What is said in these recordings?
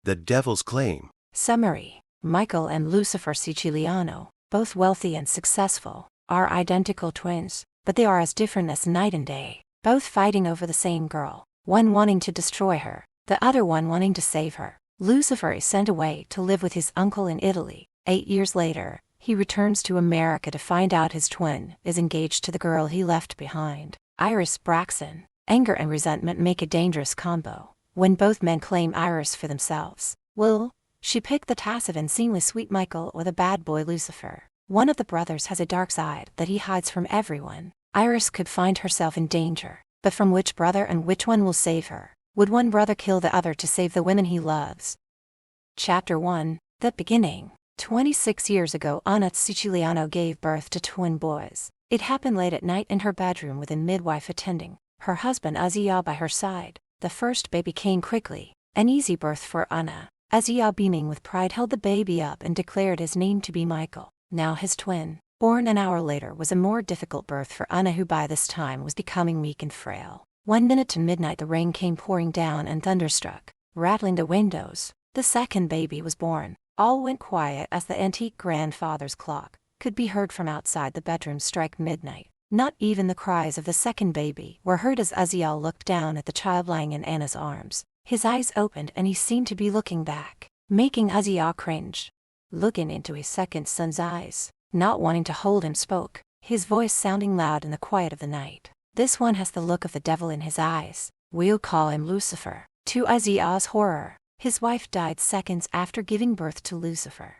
The Devil's Claim. Summary: Michael and Lucifer Siciliano, both wealthy and successful, are identical twins, but they are as different as night and day, both fighting over the same girl, one wanting to destroy her, the other one wanting to save her. Lucifer is sent away to live with his uncle in Italy. 8 years later, he returns to America to find out his twin is engaged to the girl he left behind. Iris Braxton. Anger and resentment make a dangerous combo. When both men claim Iris for themselves, will she pick the passive and seemingly sweet Michael or the bad boy Lucifer? One of the brothers has a dark side that he hides from everyone. Iris could find herself in danger, but from which brother and which one will save her? Would one brother kill the other to save the women he loves? Chapter 1: The Beginning. 26 years ago, Anna Siciliano gave birth to twin boys. It happened late at night in her bedroom with a midwife attending, her husband Azia by her side. The first baby came quickly, an easy birth for Anna. Azia, beaming with pride, held the baby up and declared his name to be Michael. Now his twin, born an hour later, was a more difficult birth for Anna, who by this time was becoming weak and frail. 1 minute to midnight the rain came pouring down and thunderstruck, rattling the windows. The second baby was born. All went quiet as the antique grandfather's clock could be heard from outside the bedroom strike midnight. Not even the cries of the second baby were heard as Aziel looked down at the child lying in Anna's arms. His eyes opened and he seemed to be looking back, making Aziel cringe. Looking into his second son's eyes, not wanting to hold him, spoke, his voice sounding loud in the quiet of the night. This one has the look of the devil in his eyes. We'll call him Lucifer. To Aziel's horror, his wife died seconds after giving birth to Lucifer.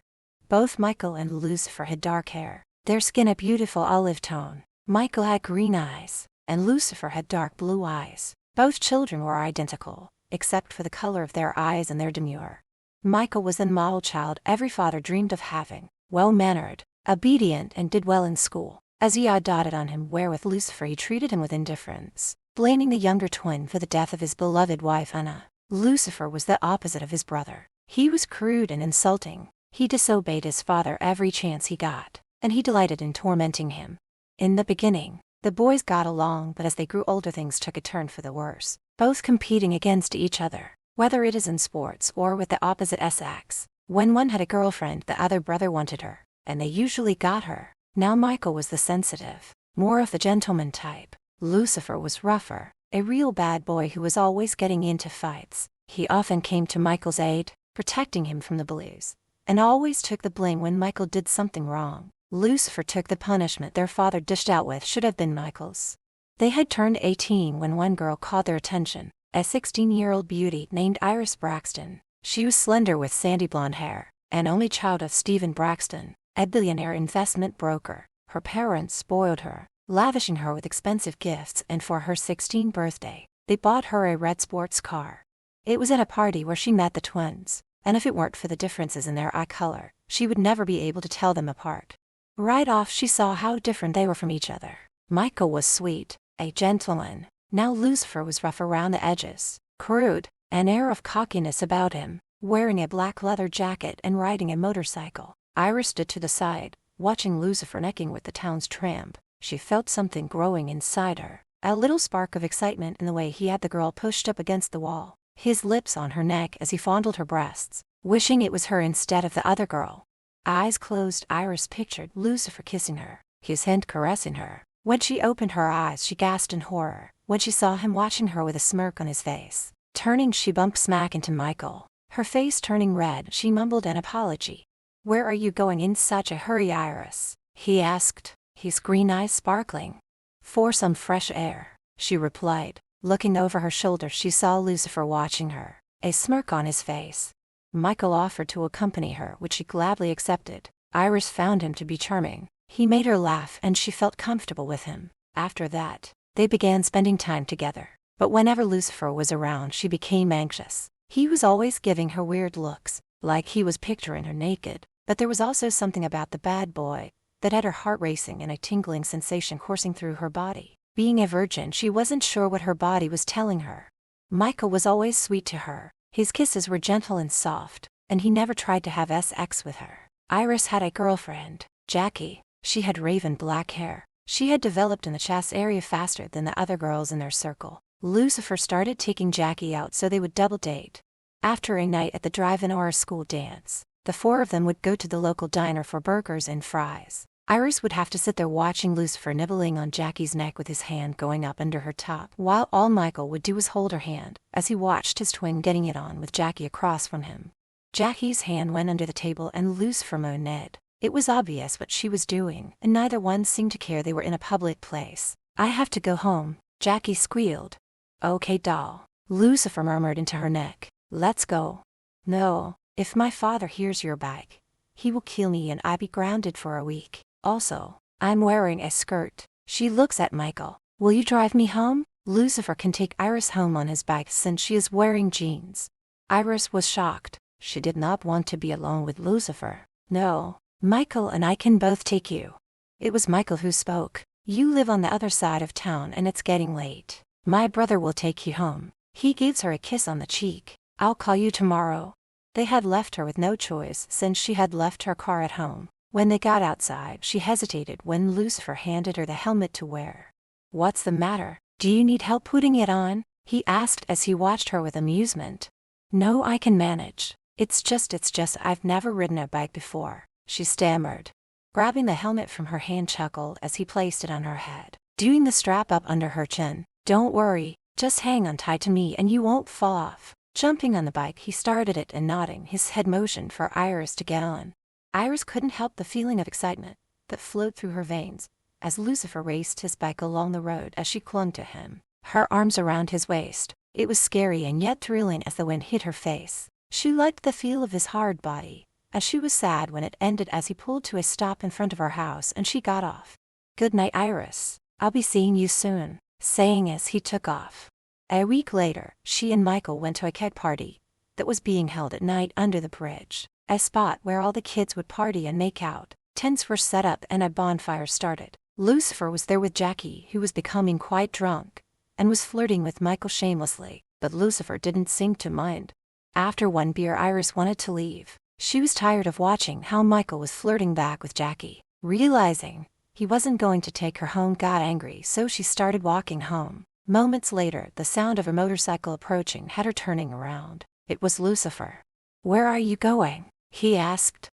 Both Michael and Lucifer had dark hair, their skin a beautiful olive tone. Michael had green eyes, and Lucifer had dark blue eyes. Both children were identical, except for the color of their eyes and their demure. Michael was the model child every father dreamed of having, well-mannered, obedient, and did well in school. Azia doted on him, wherewith Lucifer he treated him with indifference, blaming the younger twin for the death of his beloved wife Anna. Lucifer was the opposite of his brother. He was crude and insulting. He disobeyed his father every chance he got, and he delighted in tormenting him. In the beginning, the boys got along, but as they grew older things took a turn for the worse, both competing against each other, whether it is in sports or with the opposite sex. When one had a girlfriend, the other brother wanted her, and they usually got her. Now Michael was the sensitive, more of the gentleman type. Lucifer was rougher, a real bad boy who was always getting into fights. He often came to Michael's aid, protecting him from the bullies, and always took the blame when Michael did something wrong. Lucifer took the punishment their father dished out with should have been Michael's. They had turned 18 when one girl caught their attention, a 16-year-old beauty named Iris Braxton. She was slender with sandy blonde hair, an only child of Stephen Braxton, a billionaire investment broker. Her parents spoiled her, lavishing her with expensive gifts, and for her 16th birthday, they bought her a red sports car. It was at a party where she met the twins, and if it weren't for the differences in their eye color, she would never be able to tell them apart. Right off she saw how different they were from each other. Michael was sweet, a gentleman. Now Lucifer was rough around the edges, crude, an air of cockiness about him, wearing a black leather jacket and riding a motorcycle. Iris stood to the side, watching Lucifer necking with the town's tramp. She felt something growing inside her, a little spark of excitement in the way he had the girl pushed up against the wall, his lips on her neck as he fondled her breasts, wishing it was her instead of the other girl. Eyes closed, Iris pictured Lucifer kissing her, his hand caressing her. When she opened her eyes she gasped in horror, when she saw him watching her with a smirk on his face. Turning, she bumped smack into Michael. Her face turning red, she mumbled an apology. "Where are you going in such a hurry, Iris?" he asked, his green eyes sparkling. "For some fresh air," she replied. Looking over her shoulder she saw Lucifer watching her, a smirk on his face. Michael offered to accompany her, which she gladly accepted. Iris found him to be charming. He made her laugh and she felt comfortable with him. After that, they began spending time together. But whenever Lucifer was around she became anxious. He was always giving her weird looks, like he was picturing her naked. But there was also something about the bad boy that had her heart racing and a tingling sensation coursing through her body. Being a virgin, she wasn't sure what her body was telling her. Michael was always sweet to her. His kisses were gentle and soft, and he never tried to have sex with her. Iris had a girlfriend, Jackie. She had raven black hair. She had developed in the chest area faster than the other girls in their circle. Lucifer started taking Jackie out so they would double date. After a night at the drive-in or a school dance, the four of them would go to the local diner for burgers and fries. Iris would have to sit there watching Lucifer nibbling on Jackie's neck with his hand going up under her top, while all Michael would do was hold her hand, as he watched his twin getting it on with Jackie across from him. Jackie's hand went under the table and Lucifer moaned. It was obvious what she was doing, and neither one seemed to care they were in a public place. "I have to go home," Jackie squealed. "Okay, doll," Lucifer murmured into her neck. "Let's go." "No, if my father hears you're back, he will kill me and I'll be grounded for a week. Also, I'm wearing a skirt." She looks at Michael. "Will you drive me home? Lucifer can take Iris home on his bike since she is wearing jeans." Iris was shocked. She did not want to be alone with Lucifer. "No, Michael and I can both take you." It was Michael who spoke. "You live on the other side of town and it's getting late. My brother will take you home." He gives her a kiss on the cheek. "I'll call you tomorrow." They had left her with no choice since she had left her car at home. When they got outside, she hesitated when Lucifer handed her the helmet to wear. "What's the matter? Do you need help putting it on?" he asked as he watched her with amusement. "No, I can manage. It's just I've never ridden a bike before," she stammered. Grabbing the helmet from her hand chuckled as he placed it on her head, doing the strap up under her chin. "Don't worry, just hang on tight to me and you won't fall off." Jumping on the bike, he started it and nodding his head motioned for Iris to get on. Iris couldn't help the feeling of excitement that flowed through her veins as Lucifer raced his bike along the road as she clung to him, her arms around his waist. It was scary and yet thrilling as the wind hit her face. She liked the feel of his hard body, as she was sad when it ended as he pulled to a stop in front of her house and she got off. "Good night, Iris. I'll be seeing you soon," saying as he took off. A week later, she and Michael went to a keg party that was being held at night under the bridge, a spot where all the kids would party and make out. Tents were set up and a bonfire started. Lucifer was there with Jackie, who was becoming quite drunk and was flirting with Michael shamelessly, but Lucifer didn't seem to mind. After one beer, Iris wanted to leave. She was tired of watching how Michael was flirting back with Jackie. Realizing he wasn't going to take her home, got angry, so she started walking home. Moments later, the sound of a motorcycle approaching had her turning around. It was Lucifer. "Where are you going?" he asked.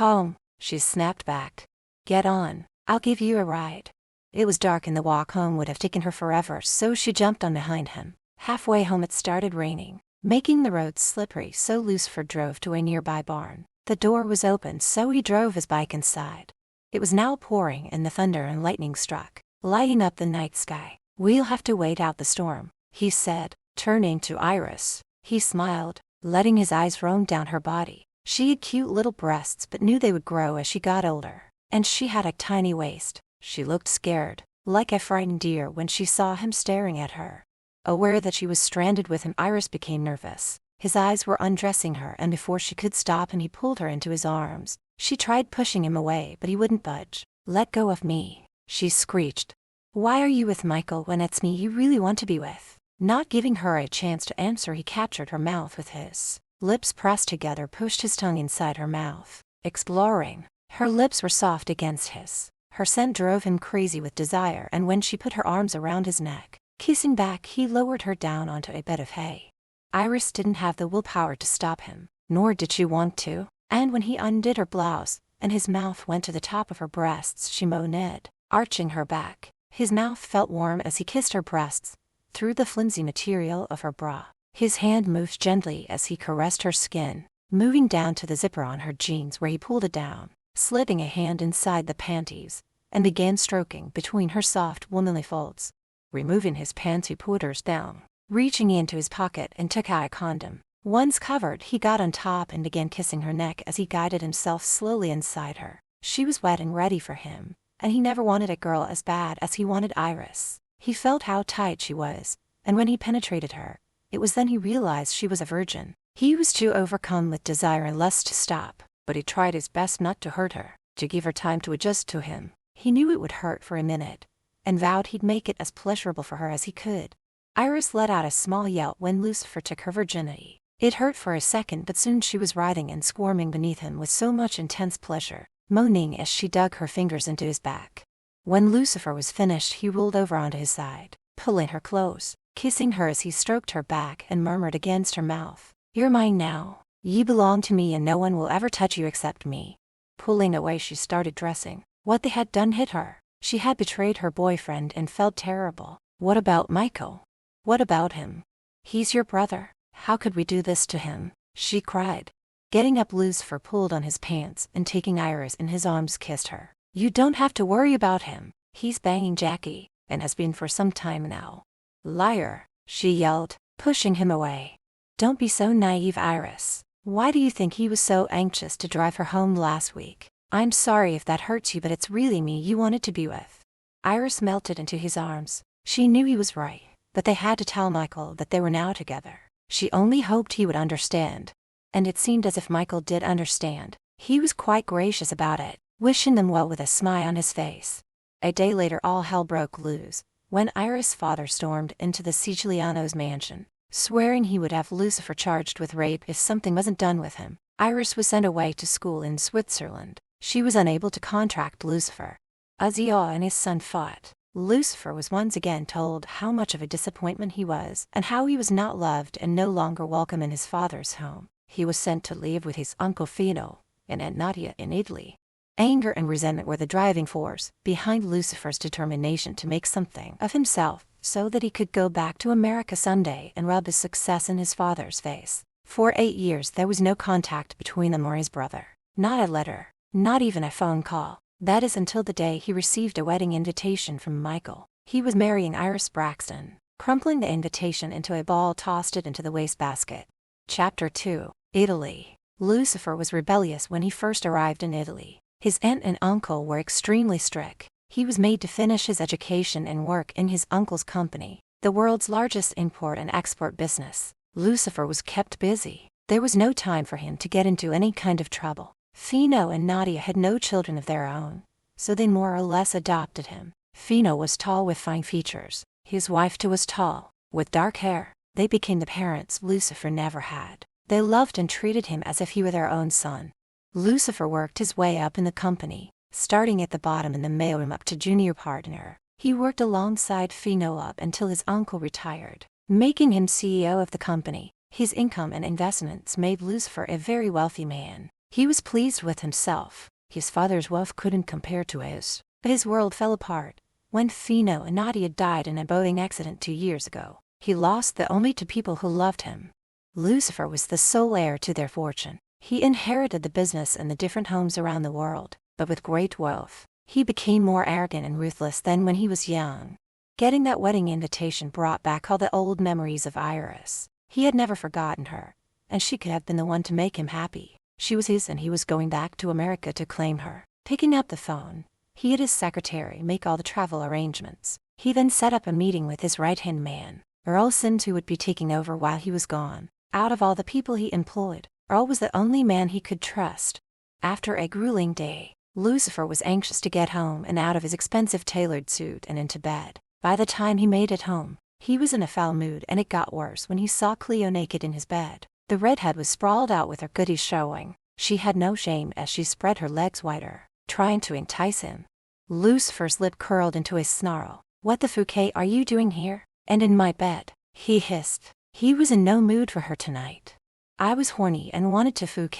"Home," she snapped back. "Get on, I'll give you a ride." It was dark and the walk home would have taken her forever, so she jumped on behind him. Halfway home it started raining, making the road slippery, so Lucifer drove to a nearby barn. The door was open, so he drove his bike inside. It was now pouring and the thunder and lightning struck, lighting up the night sky. "We'll have to wait out the storm," he said, turning to Iris. He smiled, letting his eyes roam down her body. She had cute little breasts but knew they would grow as she got older, and she had a tiny waist. She looked scared, like a frightened deer when she saw him staring at her. Aware that she was stranded with him, Iris became nervous. His eyes were undressing her, and before she could stop and he pulled her into his arms. She tried pushing him away, but he wouldn't budge. "Let go of me," she screeched. "Why are you with Michael when it's me you really want to be with?" Not giving her a chance to answer, he captured her mouth with his. Lips pressed together, pushed his tongue inside her mouth, exploring. Her lips were soft against his. Her scent drove him crazy with desire, and when she put her arms around his neck, kissing back, he lowered her down onto a bed of hay. Iris didn't have the willpower to stop him, nor did she want to, and when he undid her blouse and his mouth went to the top of her breasts, she moaned, arching her back. His mouth felt warm as he kissed her breasts through the flimsy material of her bra. His hand moved gently as he caressed her skin, moving down to the zipper on her jeans where he pulled it down, slipping a hand inside the panties, and began stroking between her soft womanly folds. Removing his pants, he put hers down, reaching into his pocket and took out a condom. Once covered, he got on top and began kissing her neck as he guided himself slowly inside her. She was wet and ready for him, and he never wanted a girl as bad as he wanted Iris. He felt how tight she was, and when he penetrated her, it was then he realized she was a virgin. He was too overcome with desire and lust to stop, but he tried his best not to hurt her, to give her time to adjust to him. He knew it would hurt for a minute, and vowed he'd make it as pleasurable for her as he could. Iris let out a small yelp when Lucifer took her virginity. It hurt for a second, but soon she was writhing and squirming beneath him with so much intense pleasure, moaning as she dug her fingers into his back. When Lucifer was finished, he rolled over onto his side, pulling her close, kissing her as he stroked her back and murmured against her mouth, You're mine now. You belong to me and no one will ever touch you except me. Pulling away, she started dressing. What they had done hit her. She had betrayed her boyfriend and felt terrible. What about Michael? What about him? He's your brother. How could we do this to him? She cried. Getting up, Lucifer pulled on his pants and taking Iris in his arms kissed her. You don't have to worry about him. He's banging Jackie, and has been for some time now. Liar, she yelled, pushing him away. Don't be so naive, Iris. Why do you think he was so anxious to drive her home last week? I'm sorry if that hurts you, but it's really me you wanted to be with. Iris melted into his arms. She knew he was right, but they had to tell Michael that they were now together. She only hoped he would understand. And it seemed as if Michael did understand. He was quite gracious about it, wishing them well with a smile on his face. A day later, all hell broke loose when Iris' father stormed into the Siciliano's mansion, swearing he would have Lucifer charged with rape if something wasn't done with him. Iris was sent away to school in Switzerland. She was unable to contact Lucifer. As Ea and his son fought, Lucifer was once again told how much of a disappointment he was and how he was not loved and no longer welcome in his father's home. He was sent to live with his uncle Fino and Aunt Nadia in Italy. Anger and resentment were the driving force behind Lucifer's determination to make something of himself so that he could go back to America someday and rub his success in his father's face. For 8 years there was no contact between them or his brother. Not a letter, not even a phone call. That is until the day he received a wedding invitation from Michael. He was marrying Iris Braxton. Crumpling the invitation into a ball, tossed it into the wastebasket. Chapter 2. Italy. Lucifer was rebellious when he first arrived in Italy. His aunt and uncle were extremely strict. He was made to finish his education and work in his uncle's company, the world's largest import and export business. Lucifer was kept busy. There was no time for him to get into any kind of trouble. Fino and Nadia had no children of their own, so they more or less adopted him. Fino was tall with fine features. His wife too was tall, with dark hair. They became the parents Lucifer never had. They loved and treated him as if he were their own son. Lucifer worked his way up in the company, starting at the bottom in the mailroom up to junior partner. He worked alongside Fino up until his uncle retired, making him CEO of the company. His income and investments made Lucifer a very wealthy man. He was pleased with himself. His father's wealth couldn't compare to his. But his world fell apart when Fino and Nadia died in a boating accident 2 years ago. He lost the only two people who loved him. Lucifer was the sole heir to their fortune. He inherited the business and the different homes around the world, but with great wealth, he became more arrogant and ruthless than when he was young. Getting that wedding invitation brought back all the old memories of Iris. He had never forgotten her, and she could have been the one to make him happy. She was his and he was going back to America to claim her. Picking up the phone, he had his secretary make all the travel arrangements. He then set up a meeting with his right-hand man, Earl Sims, who would be taking over while he was gone. Out of all the people he employed, Earl was the only man he could trust. After a grueling day, Lucifer was anxious to get home and out of his expensive tailored suit and into bed. By the time he made it home, he was in a foul mood, and it got worse when he saw Cleo naked in his bed. The redhead was sprawled out with her goodies showing. She had no shame as she spread her legs wider, trying to entice him. Lucifer's lip curled into a snarl. What the fuck are you doing here, and in my bed? He hissed. He was in no mood for her tonight. I was horny and wanted to fuck,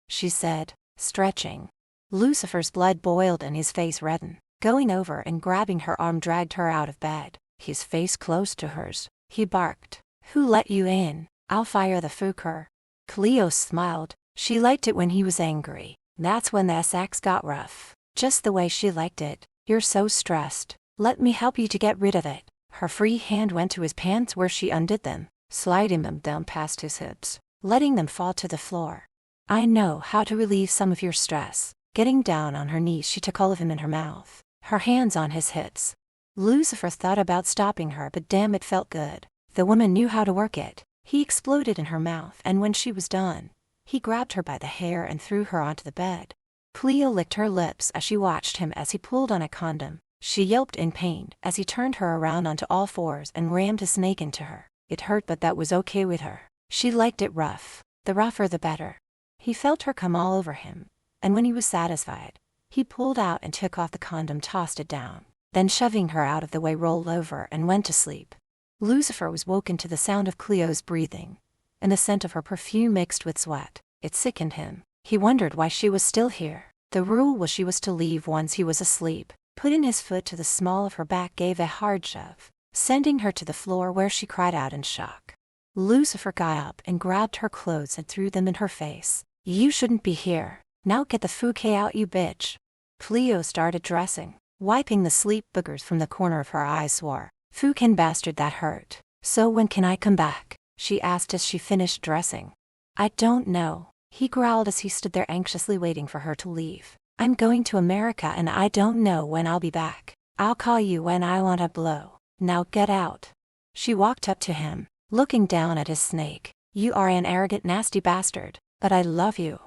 she said, stretching. Lucifer's blood boiled and his face reddened. Going over and grabbing her arm dragged her out of bed, his face close to hers. He barked. Who let you in? I'll fire the fucker. Cleo smiled. She liked it when he was angry. That's when the sex got rough. Just the way she liked it. You're so stressed. Let me help you to get rid of it. Her free hand went to his pants where she undid them, sliding them down past his hips, letting them fall to the floor. I know how to relieve some of your stress. Getting down on her knees, she took all of him in her mouth, her hands on his hips. Lucifer thought about stopping her, but damn, it felt good. The woman knew how to work it. He exploded in her mouth, and when she was done, he grabbed her by the hair and threw her onto the bed. Cleo licked her lips as she watched him as he pulled on a condom. She yelped in pain as he turned her around onto all fours and rammed a snake into her. It hurt, but that was okay with her. She liked it rough. The rougher the better. He felt her come all over him, and when he was satisfied, he pulled out and took off the condom, tossed it down, then shoving her out of the way rolled over and went to sleep. Lucifer was woken to the sound of Cleo's breathing. and the scent of her perfume mixed with sweat. It sickened him. He wondered why she was still here. The rule was she was to leave once he was asleep. Putting his foot to the small of her back gave a hard shove, sending her to the floor where she cried out in shock. Lucifer got up and grabbed her clothes and threw them in her face. "You shouldn't be here. Now get the fouquet out, you bitch." Cleo started dressing, wiping the sleep boogers from the corner of her eye. Swore, "Fucking bastard, that hurt." "So when can I come back?" she asked as she finished dressing. "I don't know," he growled as he stood there anxiously waiting for her to leave. "I'm going to America and I don't know when I'll be back. I'll call you when I want a blow. Now get out." She walked up to him, looking down at his snake. "You are an arrogant, nasty bastard, but I love you."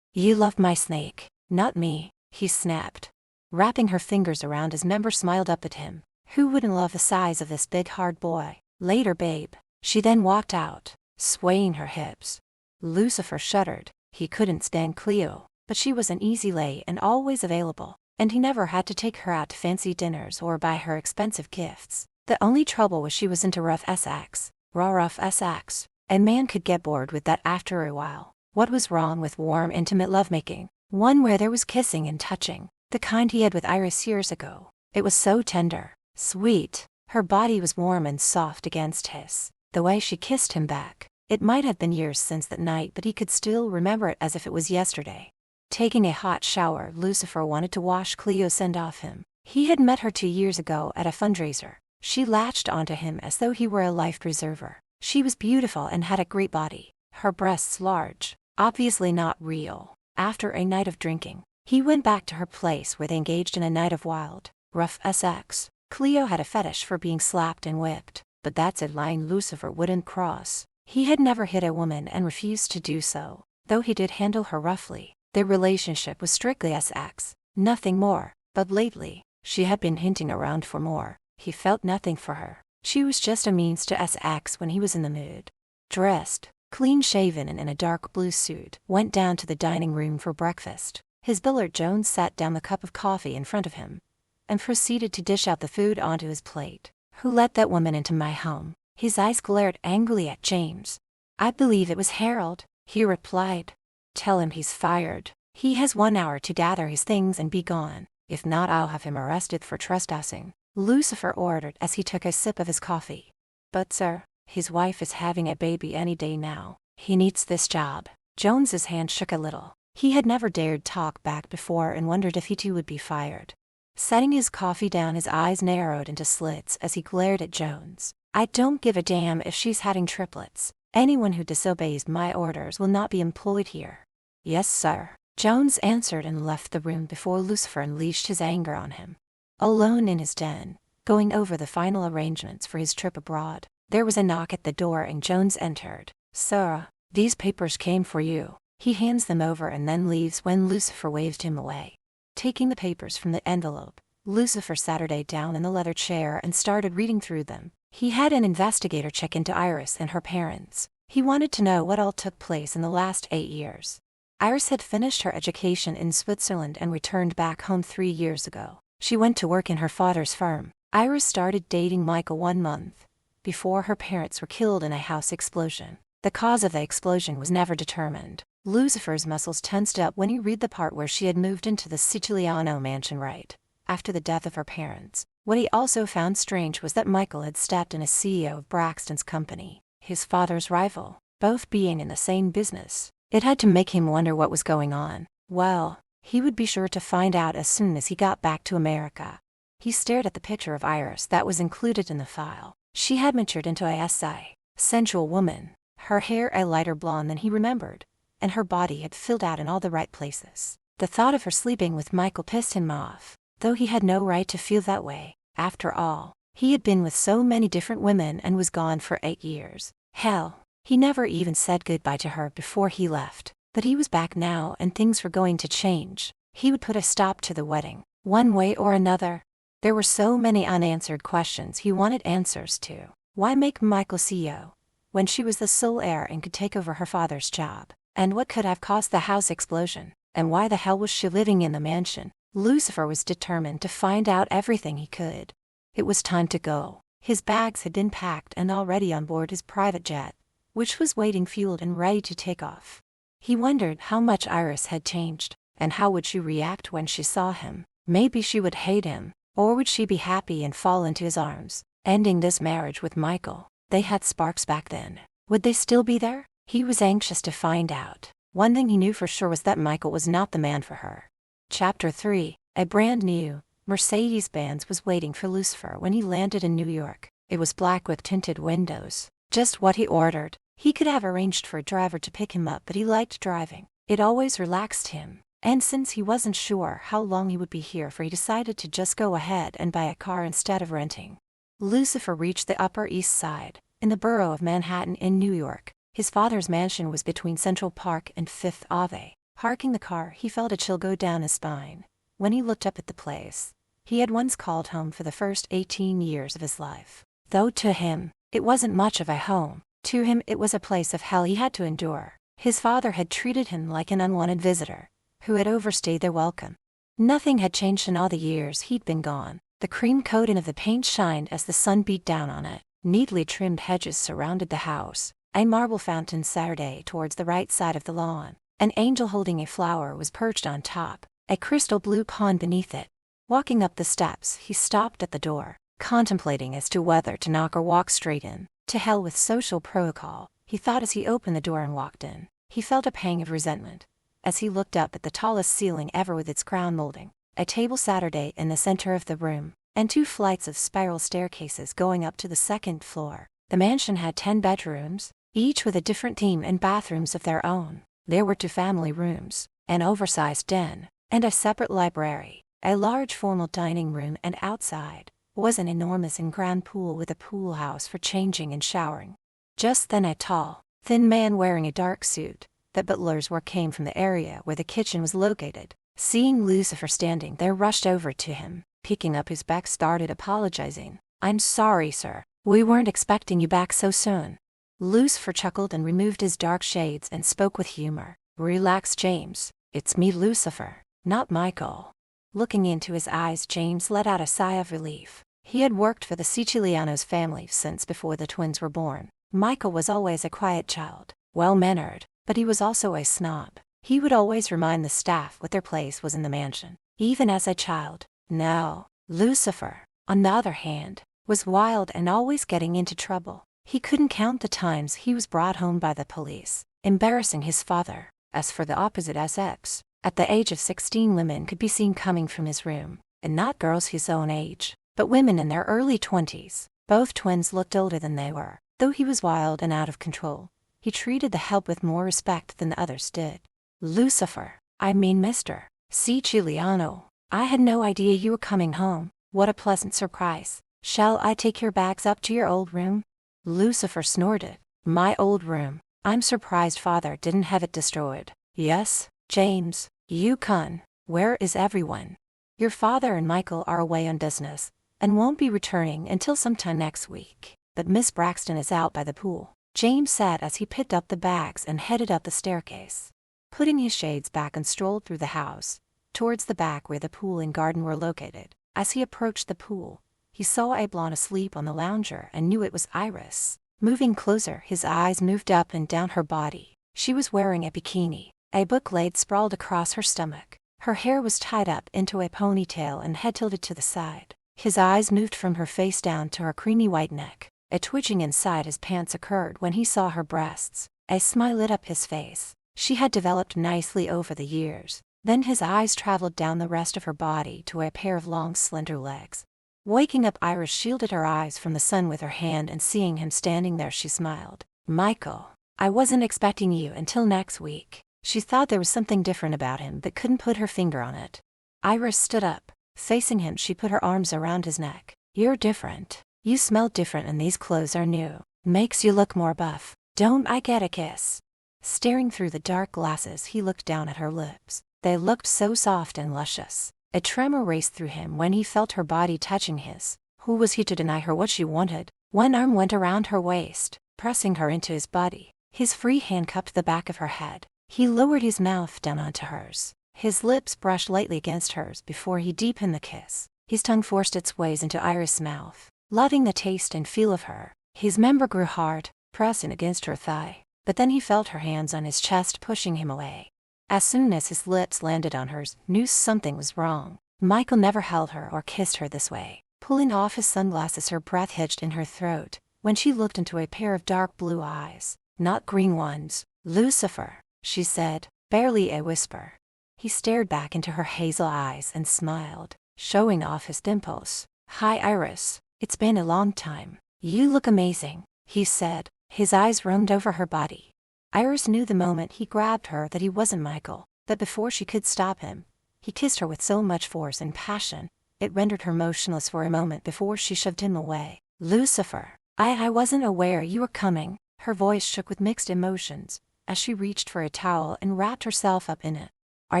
"You love my snake, not me," he snapped. Wrapping her fingers around his member, smiled up at him. Who wouldn't love the size of this big hard boy? "Later, babe." She then walked out, swaying her hips. Lucifer shuddered. He couldn't stand Cleo, but she was an easy lay and always available, and he never had to take her out to fancy dinners or buy her expensive gifts. The only trouble was she was into rough sex. Rough sex. A man could get bored with that after a while. What was wrong with warm, intimate lovemaking? One where there was kissing and touching, the kind he had with Iris years ago. It was so tender, sweet. Her body was warm and soft against his. The way she kissed him back. It might have been years since that night, but he could still remember it as if it was yesterday. Taking a hot shower, Lucifer wanted to wash Cleo send off him. He had met her 2 years ago at a fundraiser. She latched onto him as though he were a life preserver. She was beautiful and had a great body. Her breasts large, obviously not real. After a night of drinking, he went back to her place where they engaged in a night of wild, rough sex. Cleo had a fetish for being slapped and whipped, but that's a line Lucifer wouldn't cross. He had never hit a woman and refused to do so, though he did handle her roughly. Their relationship was strictly sex, nothing more, but lately, she had been hinting around for more. He felt nothing for her. She was just a means to sex when he was in the mood. Dressed, clean-shaven and in a dark blue suit, went down to the dining room for breakfast. His butler Jones sat down the cup of coffee in front of him and proceeded to dish out the food onto his plate. "Who let that woman into my home?" His eyes glared angrily at James. "I believe it was Harold," he replied. "Tell him he's fired. He has 1 hour to gather his things and be gone. If not, I'll have him arrested for trespassing," Lucifer ordered as he took a sip of his coffee. "But sir, his wife is having a baby any day now. He needs this job." Jones's hand shook a little. He had never dared talk back before and wondered if he too would be fired. Setting his coffee down, his eyes narrowed into slits as he glared at Jones. "I don't give a damn if she's having triplets. Anyone who disobeys my orders will not be employed here." "Yes, sir," Jones answered and left the room before Lucifer unleashed his anger on him. Alone in his den, going over the final arrangements for his trip abroad, there was a knock at the door and Jones entered. "Sir, these papers came for you." He hands them over and then leaves when Lucifer waved him away. Taking the papers from the envelope, Lucifer sat her down in the leather chair and started reading through them. He had an investigator check into Iris and her parents. He wanted to know what all took place in the last 8 years. Iris had finished her education in Switzerland and returned back home 3 years ago. She went to work in her father's firm. Iris started dating Michael 1 month before her parents were killed in a house explosion. The cause of the explosion was never determined. Lucifer's muscles tensed up when he read the part where she had moved into the Siciliano mansion right after the death of her parents. What he also found strange was that Michael had stepped in as CEO of Braxton's company, his father's rival, both being in the same business. It had to make him wonder what was going on. Well, he would be sure to find out as soon as he got back to America. He stared at the picture of Iris that was included in the file. She had matured into a sensual woman, her hair a lighter blonde than he remembered, and her body had filled out in all the right places. The thought of her sleeping with Michael pissed him off, though he had no right to feel that way. After all, he had been with so many different women and was gone for 8 years. Hell, he never even said goodbye to her before he left. But he was back now and things were going to change. He would put a stop to the wedding, one way or another. There were so many unanswered questions he wanted answers to. Why make Michael CEO when she was the sole heir and could take over her father's job? And what could have caused the house explosion? And why the hell was she living in the mansion? Lucifer was determined to find out everything he could. It was time to go. His bags had been packed and already on board his private jet, which was waiting fueled and ready to take off. He wondered how much Iris had changed, and how would she react when she saw him. Maybe she would hate him, or would she be happy and fall into his arms, ending this marriage with Michael. They had sparks back then. Would they still be there? He was anxious to find out. One thing he knew for sure was that Michael was not the man for her. Chapter 3. A brand new Mercedes-Benz was waiting for Lucifer when he landed in New York. It was black with tinted windows. Just what he ordered. He could have arranged for a driver to pick him up, but he liked driving. It always relaxed him. And since he wasn't sure how long he would be here he decided to just go ahead and buy a car instead of renting. Lucifer reached the Upper East Side, in the borough of Manhattan in New York. His father's mansion was between Central Park and Fifth Ave. Parking the car, he felt a chill go down his spine. When he looked up at the place he had once called home for the first 18 years of his life. Though to him, it wasn't much of a home. To him it was a place of hell he had to endure. His father had treated him like an unwanted visitor who had overstayed their welcome. Nothing had changed in all the years he'd been gone. The cream coating of the paint shined as the sun beat down on it. Neatly trimmed hedges surrounded the house. A marble fountain Saturday towards the right side of the lawn. An angel holding a flower was perched on top, a crystal blue pond beneath it. Walking up the steps, he stopped at the door, contemplating as to whether to knock or walk straight in. To hell with social protocol, he thought as he opened the door and walked in. He felt a pang of resentment as he looked up at the tallest ceiling ever with its crown molding, a table Saturday in the center of the room, and 2 flights of spiral staircases going up to the second floor. The mansion had 10 bedrooms, each with a different theme and bathrooms of their own. There were 2 family rooms, an oversized den, and a separate library. A large formal dining room, and outside was an enormous and grand pool with a pool house for changing and showering. Just then a tall, thin man wearing a dark suit that butlers wore came from the area where the kitchen was located. Seeing Lucifer standing there, rushed over to him, picking up his bag, started apologizing. "I'm sorry, sir. We weren't expecting you back so soon." Lucifer chuckled and removed his dark shades and spoke with humor. "Relax, James. It's me, Lucifer, not Michael." Looking into his eyes, James let out a sigh of relief. He had worked for the Siciliano's family since before the twins were born. Michael was always a quiet child, well-mannered, but he was also a snob. He would always remind the staff what their place was in the mansion, even as a child. Now, Lucifer, on the other hand, was wild and always getting into trouble. He couldn't count the times he was brought home by the police, embarrassing his father. As for the opposite sex, at the age of 16 women could be seen coming from his room, and not girls his own age, but women in their early 20s. Both twins looked older than they were. Though he was wild and out of control, he treated the help with more respect than the others did. "Lucifer, I mean Mr. Siciliano, I had no idea you were coming home. What a pleasant surprise. Shall I take your bags up to your old room?" Lucifer snorted. "My old room? I'm surprised father didn't have it destroyed." "Yes, James, you can. Where is everyone?" "Your father and Michael are away on business, and won't be returning until sometime next week. But Miss Braxton is out by the pool," James said as he picked up the bags and headed up the staircase. Putting his shades back and strolled through the house, towards the back where the pool and garden were located. As he approached the pool, he saw a blonde asleep on the lounger and knew it was Iris. Moving closer, his eyes moved up and down her body. She was wearing a bikini. A book laid sprawled across her stomach. Her hair was tied up into a ponytail and head tilted to the side. His eyes moved from her face down to her creamy white neck. A twitching inside his pants occurred when he saw her breasts. A smile lit up his face. She had developed nicely over the years. Then his eyes traveled down the rest of her body to a pair of long, slender legs. Waking up, Iris shielded her eyes from the sun with her hand, and seeing him standing there, she smiled. "Michael, I wasn't expecting you until next week." She thought there was something different about him but couldn't put her finger on it. Iris stood up. Facing him, she put her arms around his neck. "You're different. You smell different and these clothes are new. Makes you look more buff. Don't I get a kiss?" Staring through the dark glasses, he looked down at her lips. They looked so soft and luscious. A tremor raced through him when he felt her body touching his. Who was he to deny her what she wanted? One arm went around her waist, pressing her into his body. His free hand cupped the back of her head. He lowered his mouth down onto hers. His lips brushed lightly against hers before he deepened the kiss. His tongue forced its ways into Iris' mouth. Loving the taste and feel of her, his member grew hard. pressing against her thigh, but then he felt her hands on his chest pushing him away. As soon as his lips landed on hers, knew something was wrong. Michael never held her or kissed her this way. Pulling off his sunglasses, her breath hitched in her throat when she looked into a pair of dark blue eyes, not green ones. "Lucifer," she said, barely a whisper. He stared back into her hazel eyes and smiled, showing off his dimples. "Hi, Iris. It's been a long time. You look amazing," he said. His eyes roamed over her body. Iris knew the moment he grabbed her that he wasn't Michael, but before she could stop him, he kissed her with so much force and passion, it rendered her motionless for a moment before she shoved him away. "Lucifer, I wasn't aware you were coming." Her voice shook with mixed emotions as she reached for a towel and wrapped herself up in it. "Are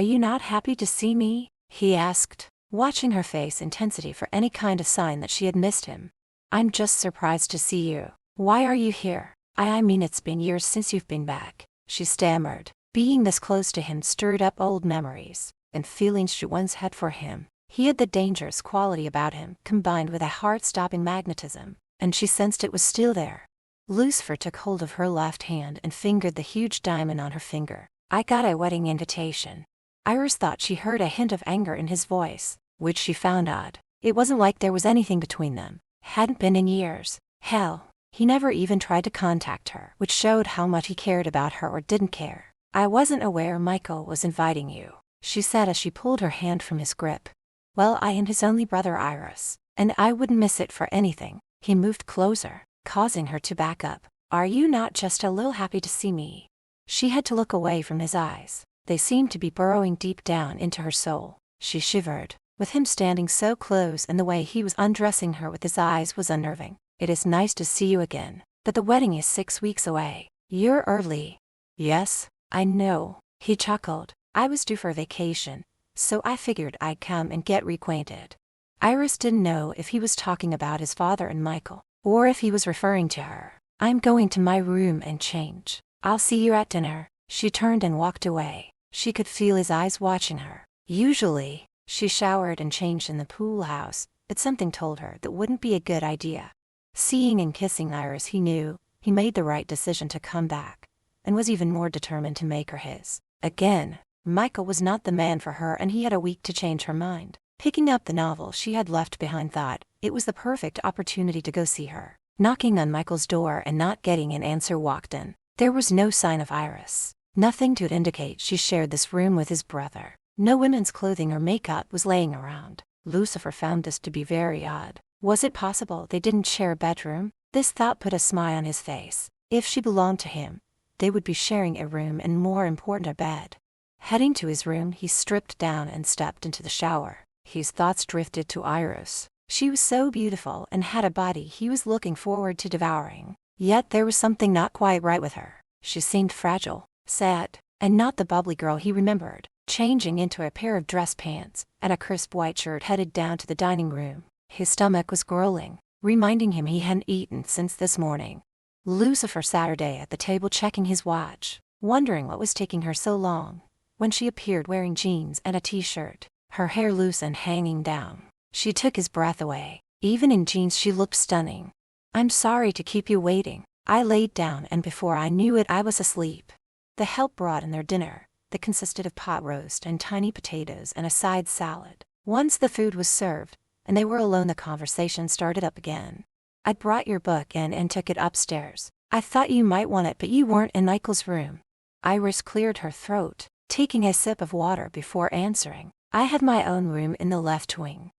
you not happy to see me?" he asked, watching her face intensity for any kind of sign that she had missed him. "I'm just surprised to see you. Why are you here?" I mean it's been years since you've been back," she stammered. Being this close to him stirred up old memories and feelings she once had for him. He had the dangerous quality about him, combined with a heart-stopping magnetism, and she sensed it was still there. Lucifer took hold of her left hand and fingered the huge diamond on her finger. "I got a wedding invitation." Iris thought she heard a hint of anger in his voice, which she found odd. It wasn't like there was anything between them. Hadn't been in years. Hell, he never even tried to contact her, which showed how much he cared about her or didn't care. "I wasn't aware Michael was inviting you," she said as she pulled her hand from his grip. "Well, I am his only brother, Iris, and I wouldn't miss it for anything." He moved closer, causing her to back up. "Are you not just a little happy to see me?" She had to look away from his eyes. They seemed to be burrowing deep down into her soul. She shivered. With him standing so close and the way he was undressing her with his eyes was unnerving. "It is nice to see you again, but the wedding is 6 weeks away. You're early." "Yes, I know," he chuckled. "I was due for vacation, so I figured I'd come and get reacquainted." Iris didn't know if he was talking about his father and Michael, or if he was referring to her. "I'm going to my room and change. I'll see you at dinner." She turned and walked away. She could feel his eyes watching her. Usually, she showered and changed in the pool house, but something told her that wouldn't be a good idea. Seeing and kissing Iris, he knew he made the right decision to come back, and was even more determined to make her his. Again, Michael was not the man for her, and he had a week to change her mind. Picking up the novel she had left behind, thought it was the perfect opportunity to go see her. Knocking on Michael's door and not getting an answer, walked in. There was no sign of Iris. Nothing to indicate she shared this room with his brother. No women's clothing or makeup was laying around. Lucifer found this to be very odd. Was it possible they didn't share a bedroom? This thought put a smile on his face. If she belonged to him, they would be sharing a room and, more important, a bed. Heading to his room, he stripped down and stepped into the shower. His thoughts drifted to Iris. She was so beautiful and had a body he was looking forward to devouring. Yet there was something not quite right with her. She seemed fragile, sad, and not the bubbly girl he remembered. Changing into a pair of dress pants and a crisp white shirt, headed down to the dining room. His stomach was growling, reminding him he hadn't eaten since this morning. Lucifer Saturday at the table, checking his watch, wondering what was taking her so long, when she appeared wearing jeans and a t-shirt, her hair loose and hanging down. She took his breath away. Even in jeans she looked stunning. "I'm sorry to keep you waiting." I laid down, and before I knew it I was asleep. The help brought in their dinner, that consisted of pot roast and tiny potatoes and a side salad. Once the food was served, and they were alone, the conversation started up again. "I'd brought your book in and took it upstairs. I thought you might want it, but you weren't in Michael's room." Iris cleared her throat, taking a sip of water before answering. "I have my own room in the left wing."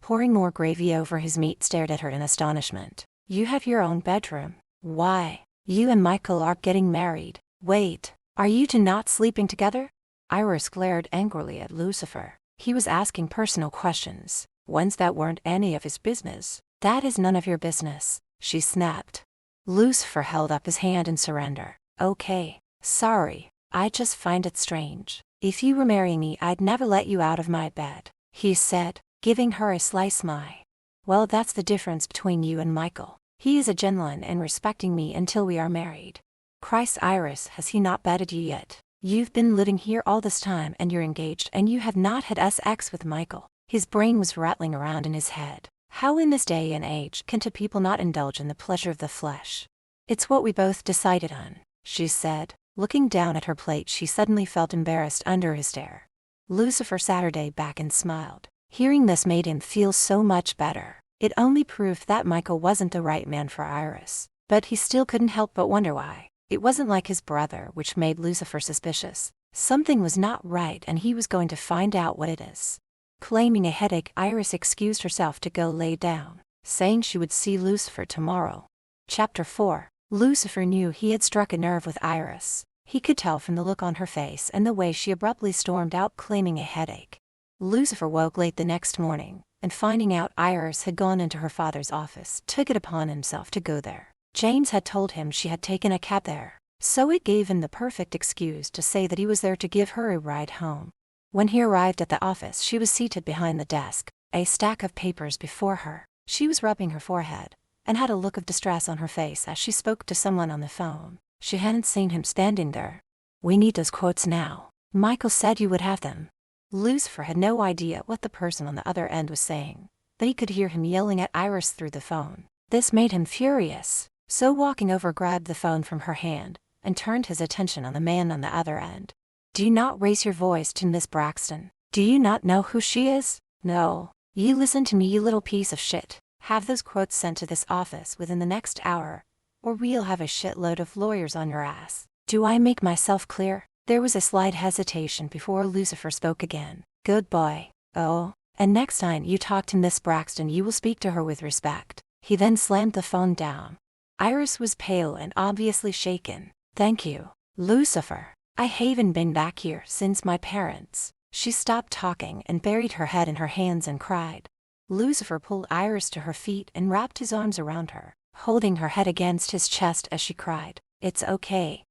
Pouring more gravy over his meat, stared at her in astonishment. "You have your own bedroom? Why, you and Michael are getting married. Wait, are you two not sleeping together?" Iris glared angrily at Lucifer. He was asking personal questions, ones that weren't any of his business. "That is none of your business," she snapped. Lucifer held up his hand in surrender. "Okay, sorry, I just find it strange. If you were marrying me, I'd never let you out of my bed," he said, giving her a sly smile. "Well, that's the difference between you and Michael. He is a gentleman and respecting me until we are married." "Christ, Iris, has he not bedded you yet? You've been living here all this time and you're engaged, and you have not had sex with Michael." His brain was rattling around in his head. How in this day and age can two people not indulge in the pleasure of the flesh? It's what we both decided on, she said. Looking down at her plate, she suddenly felt embarrassed under his stare. Lucifer Saturday back and smiled. Hearing this made him feel so much better. It only proved that Michael wasn't the right man for Iris. But he still couldn't help but wonder why. It wasn't like his brother, which made Lucifer suspicious. Something was not right, and he was going to find out what it is. Claiming a headache, Iris excused herself to go lay down, saying she would see Lucifer tomorrow. Chapter 4. Lucifer knew he had struck a nerve with Iris. He could tell from the look on her face and the way she abruptly stormed out claiming a headache. Lucifer woke late the next morning, and finding out Iris had gone into her father's office, took it upon himself to go there. James had told him she had taken a cab there, so it gave him the perfect excuse to say that he was there to give her a ride home. When he arrived at the office, she was seated behind the desk, a stack of papers before her. She was rubbing her forehead, and had a look of distress on her face as she spoke to someone on the phone. She hadn't seen him standing there. "We need those quotes now. Michael said you would have them." Lucifer had no idea what the person on the other end was saying, but he could hear him yelling at Iris through the phone. This made him furious, so walking over grabbed the phone from her hand and turned his attention on the man on the other end. "Do not raise your voice to Miss Braxton. Do you not know who she is? No. You listen to me, you little piece of shit. Have those quotes sent to this office within the next hour, or we'll have a shitload of lawyers on your ass. Do I make myself clear?" There was a slight hesitation before Lucifer spoke again. "Good boy. Oh, and next time you talk to Miss Braxton, you will speak to her with respect." He then slammed the phone down. Iris was pale and obviously shaken. "Thank you, Lucifer. I haven't been back here since my parents." She stopped talking and buried her head in her hands and cried. Lucifer pulled Iris to her feet and wrapped his arms around her, holding her head against his chest as she cried. It's okay,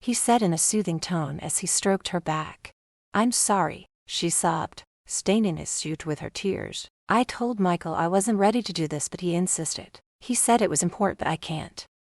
he said in a soothing tone as he stroked her back. "I'm sorry," she sobbed, staining his suit with her tears. "I told Michael I wasn't ready to do this, but he insisted. He said it was important, but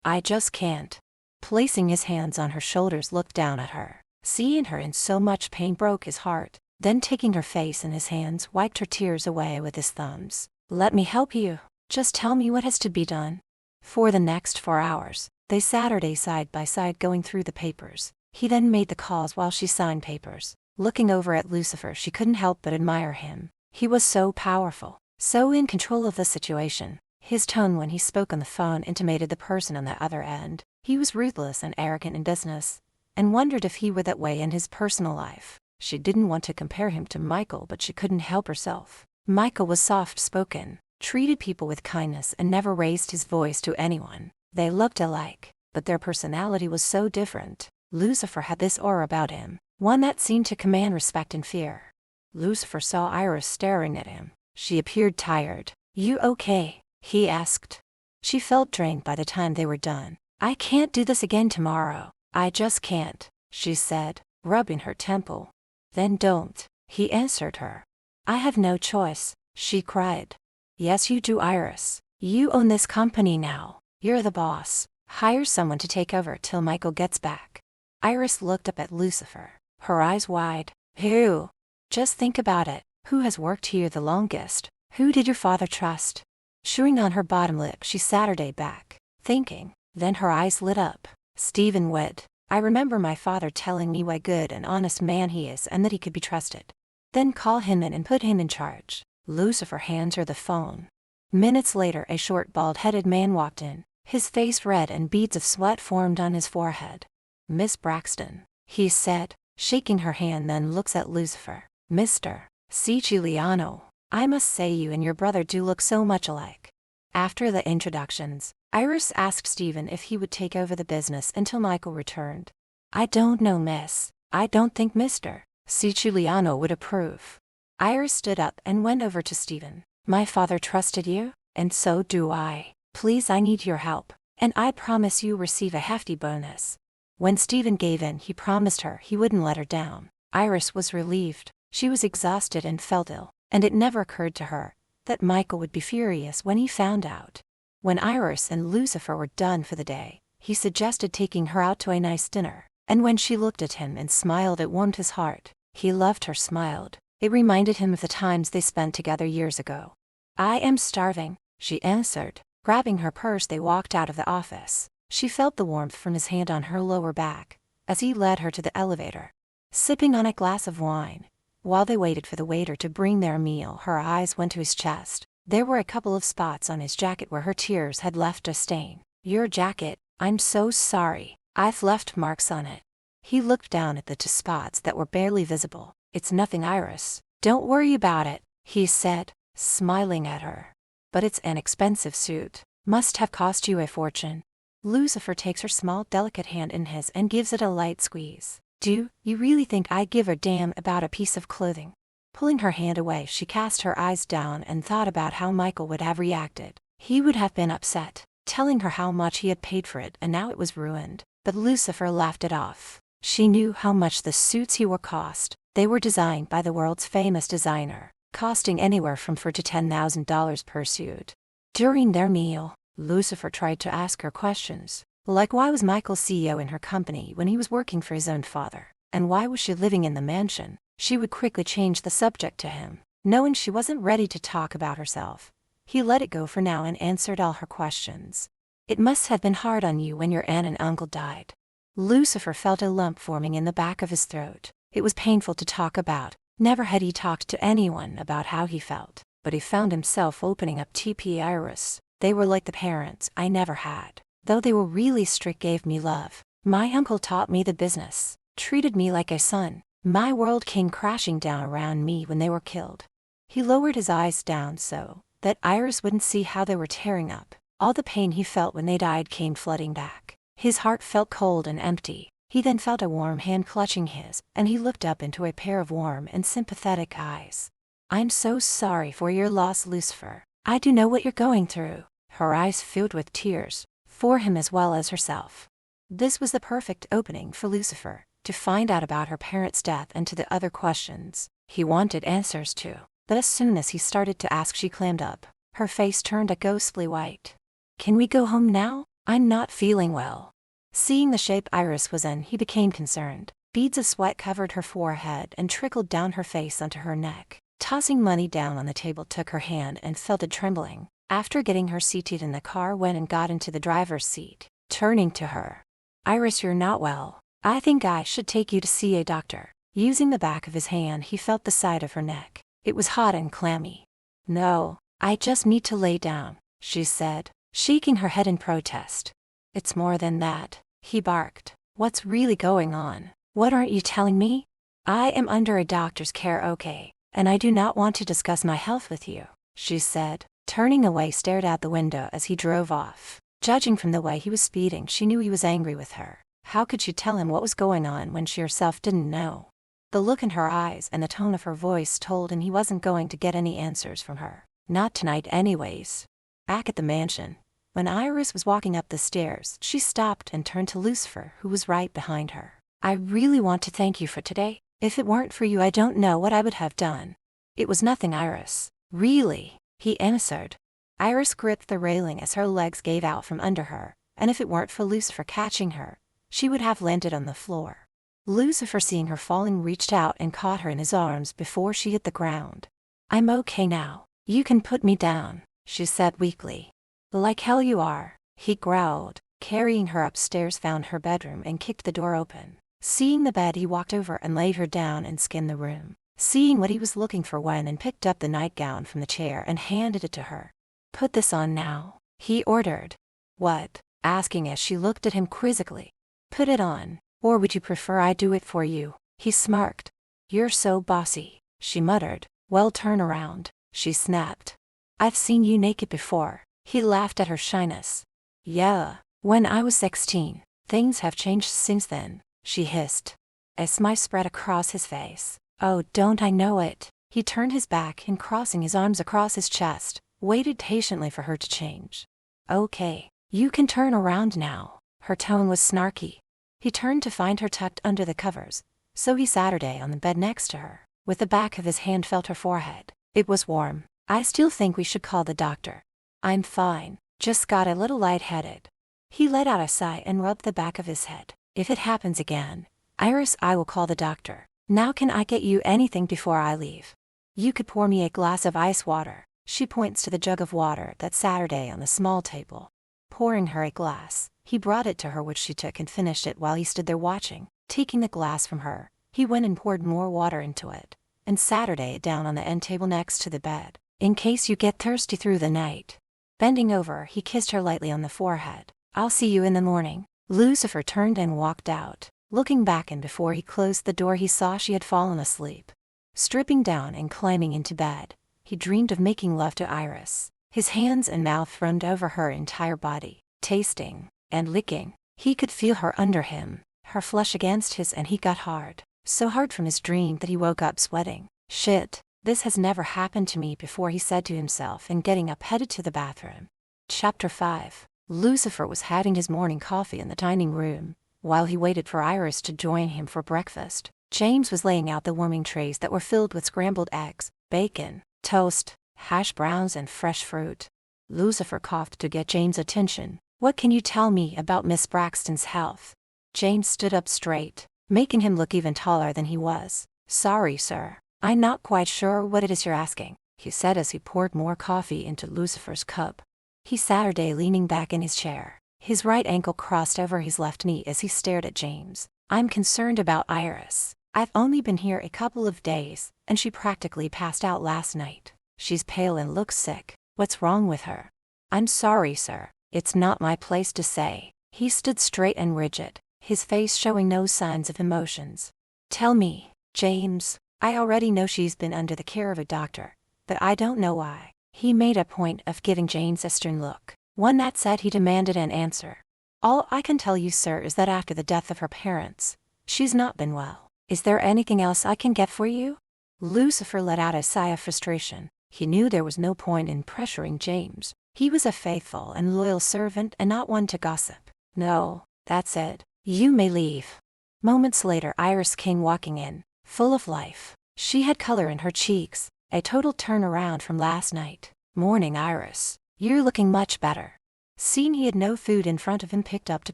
I just can't." Placing his hands on her shoulders, looked down at her. Seeing her in so much pain broke his heart. Then taking her face in his hands, wiped her tears away with his thumbs. "Let me help you. Just tell me what has to be done." For the next 4 hours, they sat side by side going through the papers. He then made the calls while she signed papers. Looking over at Lucifer, she couldn't help but admire him. He was so powerful, so in control of the situation. His tone when he spoke on the phone intimated the person on the other end. He was ruthless and arrogant in business, and wondered if he were that way in his personal life. She didn't want to compare him to Michael, but she couldn't help herself. Michael was soft-spoken, treated people with kindness, and never raised his voice to anyone. They looked alike, but their personality was so different. Lucifer had this aura about him, one that seemed to command respect and fear. Lucifer saw Iris staring at him. She appeared tired. "You okay?" he asked. She felt drained by the time they were done. "I can't do this again tomorrow. I just can't," she said, rubbing her temple. "Then don't," he answered her. "I have no choice," she cried. "Yes you do, Iris. You own this company now. You're the boss. Hire someone to take over till Michael gets back." Iris looked up at Lucifer, her eyes wide. "Who? Just think about it. Who has worked here the longest? Who did your father trust?" Chewing on her bottom lip, she sat back, thinking. Then her eyes lit up. "Stephen Wood. I remember my father telling me what a good and honest man he is and that he could be trusted. Then call him in and put him in charge." Lucifer hands her the phone. Minutes later, a short, bald-headed man walked in. His face red and beads of sweat formed on his forehead. "Miss Braxton," he said, shaking her hand, then looks at Lucifer. "Mr. Siciliano, I must say you and your brother do look so much alike." After the introductions, Iris asked Stephen if he would take over the business until Michael returned. "I don't know, miss. I don't think Mr. Siciliano would approve." Iris stood up and went over to Stephen. "My father trusted you, and so do I. Please, I need your help, and I promise you receive a hefty bonus." When Stephen gave in, he promised her he wouldn't let her down. Iris was relieved. She was exhausted and felt ill, and it never occurred to her that Michael would be furious when he found out. When Iris and Lucifer were done for the day, he suggested taking her out to a nice dinner, and when she looked at him and smiled, it warmed his heart. He loved her smiled. It reminded him of the times they spent together years ago. "I am starving," she answered. Grabbing her purse, they walked out of the office. She felt the warmth from his hand on her lower back as he led her to the elevator. Sipping on a glass of wine, while they waited for the waiter to bring their meal, her eyes went to his chest. There were a couple of spots on his jacket where her tears had left a stain. "Your jacket? I'm so sorry. I've left marks on it." He looked down at the two spots that were barely visible. "It's nothing, Iris. Don't worry about it," he said, smiling at her. "But it's an expensive suit. Must have cost you a fortune." Lucifer takes her small, delicate hand in his and gives it a light squeeze. "Do you really think I give a damn about a piece of clothing?" Pulling her hand away, she cast her eyes down and thought about how Michael would have reacted. He would have been upset, telling her how much he had paid for it and now it was ruined. But Lucifer laughed it off. She knew how much the suits he wore cost. They were designed by the world's famous designer, costing anywhere from $4,000 to $10,000 per suit. During their meal, Lucifer tried to ask her questions, like why was Michael CEO in her company when he was working for his own father, and why was she living in the mansion? She would quickly change the subject to him, knowing she wasn't ready to talk about herself. He let it go for now and answered all her questions. "It must have been hard on you when your aunt and uncle died." Lucifer felt a lump forming in the back of his throat. It was painful to talk about. Never had he talked to anyone about how he felt, but he found himself opening up. "TP Iris, they were like the parents I never had. Though they were really strict, gave me love. My uncle taught me the business, treated me like a son. My world came crashing down around me when they were killed." He lowered his eyes down so that Iris wouldn't see how they were tearing up. All the pain he felt when they died came flooding back. His heart felt cold and empty. He then felt a warm hand clutching his, and he looked up into a pair of warm and sympathetic eyes. "I'm so sorry for your loss, Lucifer. I do know what you're going through." Her eyes filled with tears, for him as well as herself. This was the perfect opening for Lucifer, to find out about her parents' death and to the other questions he wanted answers to. But as soon as he started to ask, she clammed up. Her face turned a ghostly white. "Can we go home now? I'm not feeling well." Seeing the shape Iris was in, he became concerned. Beads of sweat covered her forehead and trickled down her face onto her neck. Tossing money down on the table, took her hand and felt it trembling. After getting her seated in the car, went and got into the driver's seat. Turning to her, "Iris, you're not well. I think I should take you to see a doctor." Using the back of his hand, he felt the side of her neck. It was hot and clammy. "No, I just need to lay down," she said, shaking her head in protest. "It's more than that," he barked. "What's really going on? What aren't you telling me?" "I am under a doctor's care, okay, and I do not want to discuss my health with you," she said, turning away, stared out the window as he drove off. Judging from the way he was speeding, she knew he was angry with her. How could she tell him what was going on when she herself didn't know? The look in her eyes and the tone of her voice told him he wasn't going to get any answers from her. Not tonight anyways. Back at the mansion, when Iris was walking up the stairs, she stopped and turned to Lucifer, who was right behind her. "I really want to thank you for today. If it weren't for you, I don't know what I would have done." "It was nothing, Iris. Really," he answered. Iris gripped the railing as her legs gave out from under her, and if it weren't for Lucifer catching her, she would have landed on the floor. Lucifer, seeing her falling, reached out and caught her in his arms before she hit the ground. "I'm okay now. You can put me down," she said weakly. "Like hell you are," he growled. Carrying her upstairs, found her bedroom and kicked the door open. Seeing the bed, he walked over and laid her down and scanned the room. Seeing what he was looking for, went and picked up the nightgown from the chair and handed it to her. "Put this on now," he ordered. "What?" asking as she looked at him quizzically. "Put it on, or would you prefer I do it for you?" he smirked. "You're so bossy," she muttered. "Well, turn around," she snapped. "I've seen you naked before." He laughed at her shyness. "Yeah, when I was 16. Things have changed since then," she hissed. A smile spread across his face. "Oh, don't I know it?" He turned his back and, crossing his arms across his chest, waited patiently for her to change. "Okay, you can turn around now." Her tone was snarky. He turned to find her tucked under the covers, so he sat her down on the bed next to her. With the back of his hand felt her forehead. It was warm. "I still think we should call the doctor." "I'm fine, just got a little lightheaded." He let out a sigh and rubbed the back of his head. "If it happens again, Iris, I will call the doctor. Now can I get you anything before I leave?" "You could pour me a glass of ice water." She points to the jug of water that Saturday on the small table. Pouring her a glass, he brought it to her, which she took and finished it while he stood there watching. Taking the glass from her, he went and poured more water into it, and Saturday it down on the end table next to the bed, in case you get thirsty through the night. Bending over, he kissed her lightly on the forehead. I'll see you in the morning. Lucifer turned and walked out. Looking back, and before he closed the door, he saw she had fallen asleep. Stripping down and climbing into bed, he dreamed of making love to Iris, his hands and mouth rubbed over her entire body, tasting and licking. He could feel her under him, her flesh against his, and he got hard, so hard from his dream that he woke up sweating. Shit, this has never happened to me before, he said to himself, and getting up headed to the bathroom. Chapter 5. Lucifer was having his morning coffee in the dining room. While he waited for Iris to join him for breakfast, James was laying out the warming trays that were filled with scrambled eggs, bacon, toast, hash browns, and fresh fruit. Lucifer coughed to get James' attention. What can you tell me about Miss Braxton's health? James stood up straight, making him look even taller than he was. Sorry, sir. I'm not quite sure what it is you're asking, he said as he poured more coffee into Lucifer's cup. He sat there leaning back in his chair, his right ankle crossed over his left knee as he stared at James. I'm concerned about Iris. I've only been here a couple of days, and she practically passed out last night. She's pale and looks sick. What's wrong with her? I'm sorry, sir. It's not my place to say. He stood straight and rigid, his face showing no signs of emotions. Tell me, James. I already know she's been under the care of a doctor, but I don't know why. He made a point of giving James a stern look, one that said he demanded an answer. All I can tell you, sir, is that after the death of her parents, she's not been well. Is there anything else I can get for you? Lucifer let out a sigh of frustration. He knew there was no point in pressuring James. He was a faithful and loyal servant and not one to gossip. No, that's it. You may leave. Moments later, Iris came walking in, full of life. She had color in her cheeks, a total turnaround from last night. Morning, Iris. You're looking much better. Seeing he had no food in front of him, picked up 2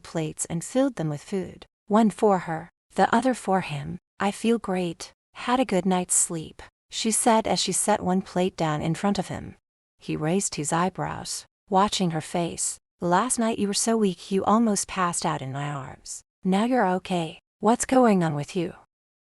plates and filled them with food. One for her, the other for him. I feel great. Had a good night's sleep, she said as she set 1 plate down in front of him. He raised his eyebrows, watching her face. Last night you were so weak you almost passed out in my arms. Now you're okay. What's going on with you?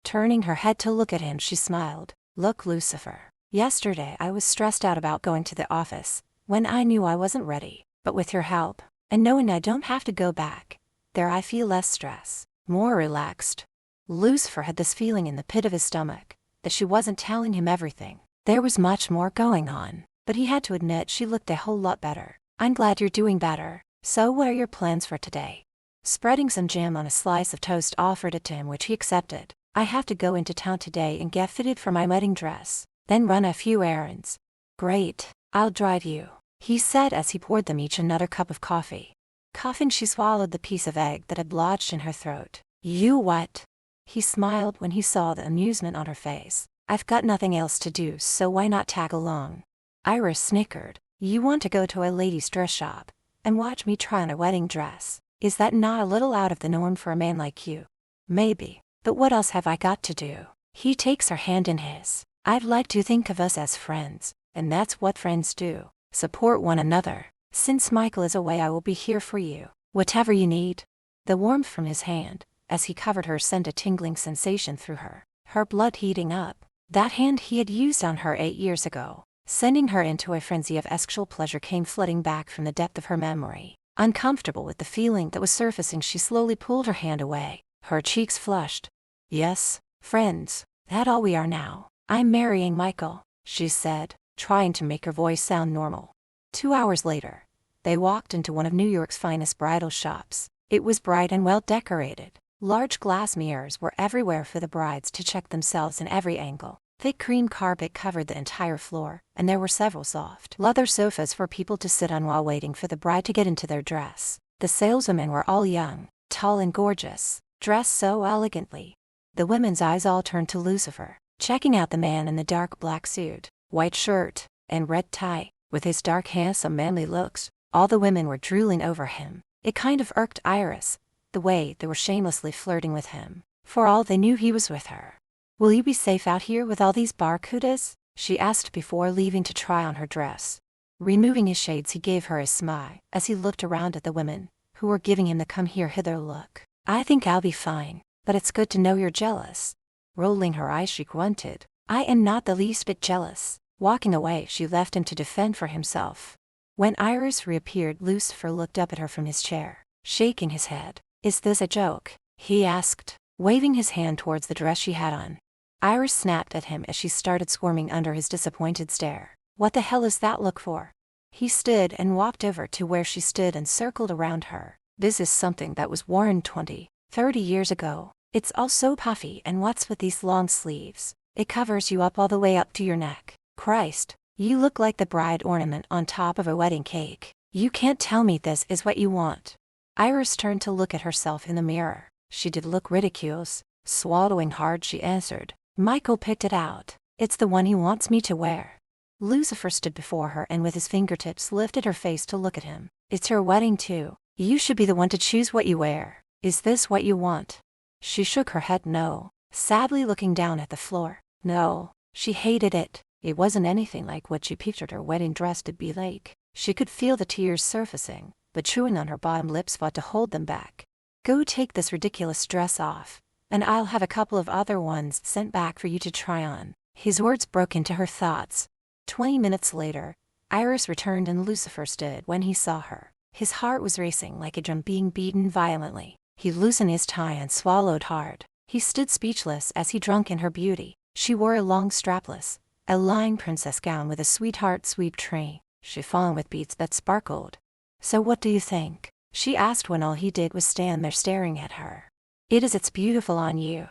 Turning her head to look at him, she smiled. Look, Lucifer. Yesterday I was stressed out about going to the office, when I knew I wasn't ready. But with your help, and knowing I don't have to go back there, I feel less stress, more relaxed. Lucifer had this feeling in the pit of his stomach, that she wasn't telling him everything. There was much more going on, but he had to admit she looked a whole lot better. I'm glad you're doing better. So what are your plans for today? Spreading some jam on a slice of toast, offered it to him, which he accepted. I have to go into town today and get fitted for my wedding dress, then run a few errands. Great, I'll drive you, he said as he poured them each another cup of coffee. Coughing, she swallowed the piece of egg that had lodged in her throat. You what? He smiled when he saw the amusement on her face. I've got nothing else to do, so why not tag along? Iris snickered. You want to go to a ladies' dress shop and watch me try on a wedding dress? Is that not a little out of the norm for a man like you? Maybe, but what else have I got to do? He takes her hand in his. I'd like to think of us as friends, and that's what friends do. Support one another. Since Michael is away, I will be here for you, whatever you need. The warmth from his hand, as he covered her, sent a tingling sensation through her, her blood heating up. That hand he had used on her 8 years ago, sending her into a frenzy of sexual pleasure, came flooding back from the depth of her memory. Uncomfortable with the feeling that was surfacing, she slowly pulled her hand away, her cheeks flushed. Yes, friends, that's all we are now. I'm marrying Michael, she said, trying to make her voice sound normal. 2 hours later, they walked into one of New York's finest bridal shops. It was bright and well decorated. Large glass mirrors were everywhere for the brides to check themselves in every angle. Thick cream carpet covered the entire floor, and there were several soft leather sofas for people to sit on while waiting for the bride to get into their dress. The saleswomen were all young, tall and gorgeous, dressed so elegantly. The women's eyes all turned to Lucifer, checking out the man in the dark black suit, white shirt, and red tie. With his dark, handsome, manly looks, all the women were drooling over him. It kind of irked Iris, the way they were shamelessly flirting with him. For all they knew, he was with her. Will you be safe out here with all these barracudas? she asked before leaving to try on her dress. Removing his shades, he gave her a smile as he looked around at the women, who were giving him the come here hither look. I think I'll be fine, but it's good to know you're jealous. Rolling her eyes, she grunted, I am not the least bit jealous. Walking away, she left him to defend for himself. When Iris reappeared, Lucifer looked up at her from his chair, shaking his head. Is this a joke? He asked, waving his hand towards the dress she had on. Iris snapped at him as she started squirming under his disappointed stare. What the hell is that look for? He stood and walked over to where she stood and circled around her. This is something that was worn 20, 30 years ago. It's all so puffy, and what's with these long sleeves? It covers you up all the way up to your neck. Christ, you look like the bride ornament on top of a wedding cake. You can't tell me this is what you want. Iris turned to look at herself in the mirror. She did look ridiculous. Swallowing hard, she answered, Michael picked it out. It's the one he wants me to wear. Lucifer stood before her and with his fingertips lifted her face to look at him. It's her wedding too. You should be the one to choose what you wear. Is this what you want? She shook her head no, sadly looking down at the floor. No, she hated it. It wasn't anything like what she pictured her wedding dress to be like. She could feel the tears surfacing, but chewing on her bottom lips fought to hold them back. Go take this ridiculous dress off, and I'll have a couple of other ones sent back for you to try on. His words broke into her thoughts. 20 minutes later, Iris returned and Lucifer stood when he saw her. His heart was racing like a drum being beaten violently. He loosened his tie and swallowed hard. He stood speechless as he drank in her beauty. She wore a long strapless, a lying princess gown with a sweetheart sweep train, chiffon with beads that sparkled. So what do you think? She asked when all he did was stand there staring at her. It's beautiful on you.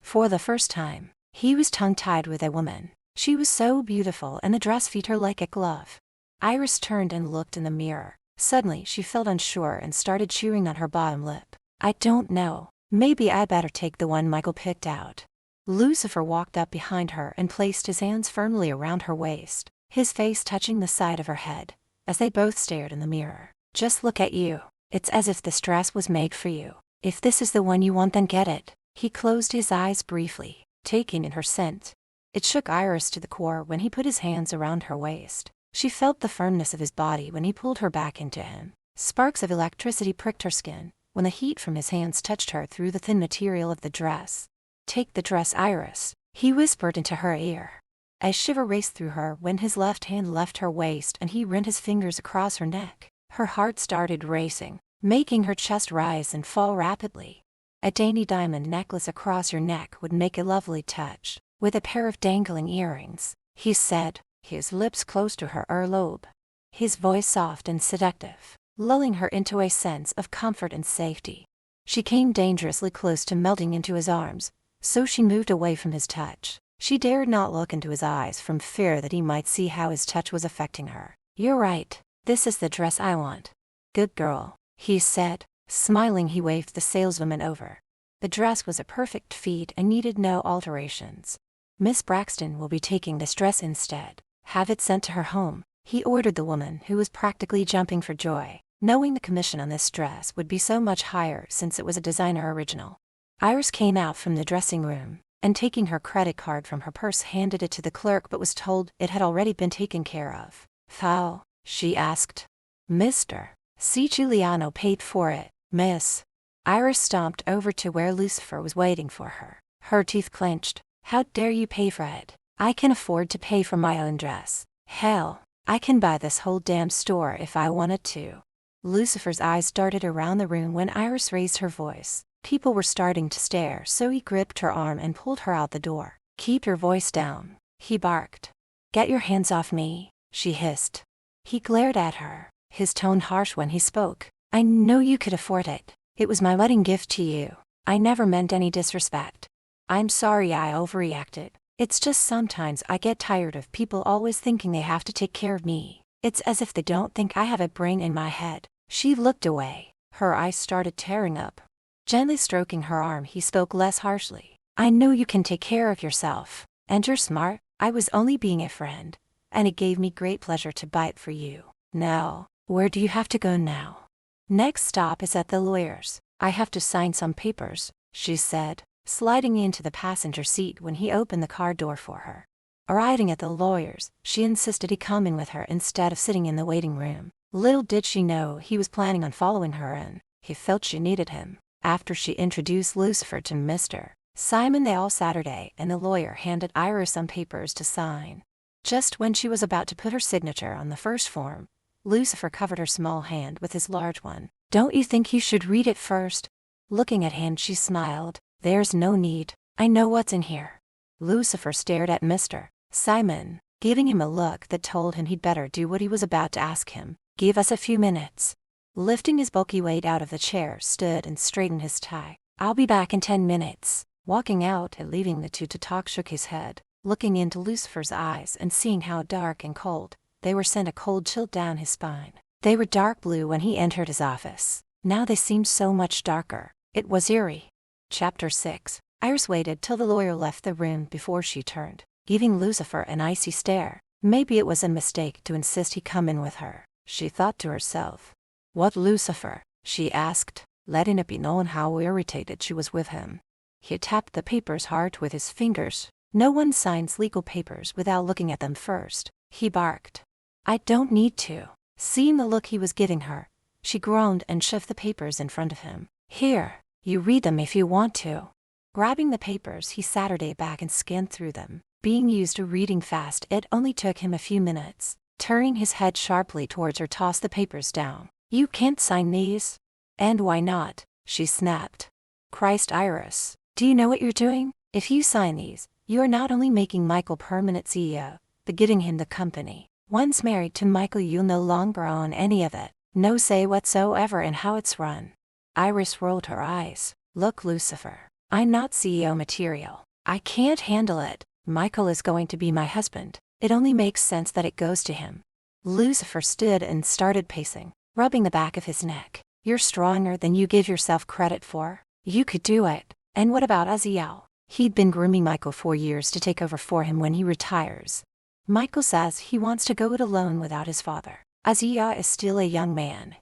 For the first time, he was tongue-tied with a woman. She was so beautiful and the dress fit her like a glove. Iris turned and looked in the mirror. Suddenly she felt unsure and started chewing on her bottom lip. I don't know, maybe I better take the one Michael picked out. Lucifer walked up behind her and placed his hands firmly around her waist, his face touching the side of her head, as they both stared in the mirror. Just look at you. It's as if this dress was made for you. If this is the one you want, then get it. He closed his eyes briefly, taking in her scent. It shook Iris to the core when he put his hands around her waist. She felt the firmness of his body when he pulled her back into him. Sparks of electricity pricked her skin when the heat from his hands touched her through the thin material of the dress. Take the dress, Iris, he whispered into her ear. A shiver raced through her when his left hand left her waist and he ran his fingers across her neck. Her heart started racing, making her chest rise and fall rapidly. A dainty diamond necklace across your neck would make a lovely touch, with a pair of dangling earrings, he said, his lips close to her earlobe. His voice soft and seductive, lulling her into a sense of comfort and safety. She came dangerously close to melting into his arms, so she moved away from his touch. She dared not look into his eyes from fear that he might see how his touch was affecting her. You're right, this is the dress I want. Good girl, he said. Smiling, he waved the saleswoman over. The dress was a perfect fit and needed no alterations. Miss Braxton will be taking this dress instead. Have it sent to her home, he ordered the woman, who was practically jumping for joy, knowing the commission on this dress would be so much higher since it was a designer original. Iris came out from the dressing room, and taking her credit card from her purse handed it to the clerk but was told it had already been taken care of. How? She asked. Mr. Siciliano paid for it, miss. Iris stomped over to where Lucifer was waiting for her. Her teeth clenched. How dare you pay for it? I can afford to pay for my own dress. Hell, I can buy this whole damn store if I wanted to. Lucifer's eyes darted around the room when Iris raised her voice. People were starting to stare, so he gripped her arm and pulled her out the door. Keep your voice down, he barked. Get your hands off me, she hissed. He glared at her, his tone harsh when he spoke. I know you could afford it. It was my wedding gift to you. I never meant any disrespect. I'm sorry I overreacted. It's just sometimes I get tired of people always thinking they have to take care of me. It's as if they don't think I have a brain in my head. She looked away. Her eyes started tearing up. Gently stroking her arm, he spoke less harshly. I know you can take care of yourself. And you're smart. I was only being a friend. And it gave me great pleasure to buy it for you. Now, where do you have to go now? Next stop is at the lawyer's. I have to sign some papers, she said, sliding into the passenger seat when he opened the car door for her. Arriving at the lawyer's, she insisted he come in with her instead of sitting in the waiting room. Little did she know he was planning on following her in. He felt she needed him. After she introduced Lucifer to Mr. Simon, they all Saturday, and the lawyer handed Iris some papers to sign. Just when she was about to put her signature on the first form, Lucifer covered her small hand with his large one. "Don't you think you should read it first?" Looking at him, she smiled. "There's no need. I know what's in here." Lucifer stared at Mr. Simon, giving him a look that told him he'd better do what he was about to ask him. "Give us a few minutes." Lifting his bulky weight out of the chair, stood and straightened his tie. "I'll be back in 10 minutes. Walking out and leaving the two to talk, shook his head. Looking into Lucifer's eyes and seeing how dark and cold they were sent a cold chill down his spine. They were dark blue when he entered his office. Now they seemed so much darker. It was eerie. Chapter 6. Iris waited till the lawyer left the room before she turned, giving Lucifer an icy stare. Maybe it was a mistake to insist he come in with her, she thought to herself. "What, Lucifer?" she asked, letting it be known how irritated she was with him. He tapped the papers hard with his fingers. No one signs legal papers without looking at them first. He barked. "I don't need to." Seeing the look he was giving her, she groaned and shoved the papers in front of him. "Here, you read them if you want to." Grabbing the papers, he sat back and scanned through them. Being used to reading fast, it only took him a few minutes. Turning his head sharply towards her, tossed the papers down. "You can't sign these." "And why not?" she snapped. "Christ, Iris, do you know what you're doing? If you sign these, you are not only making Michael permanent CEO, but giving him the company. Once married to Michael, you'll no longer own any of it. No say whatsoever in how it's run." Iris rolled her eyes. "Look, Lucifer, I'm not CEO material. I can't handle it. Michael is going to be my husband. It only makes sense that it goes to him." Lucifer stood and started pacing, rubbing the back of his neck. "You're stronger than you give yourself credit for. You could do it. And what about Aziel? He'd been grooming Michael for years to take over for him when he retires. Michael says he wants to go it alone without his father. Aziel is still a young man,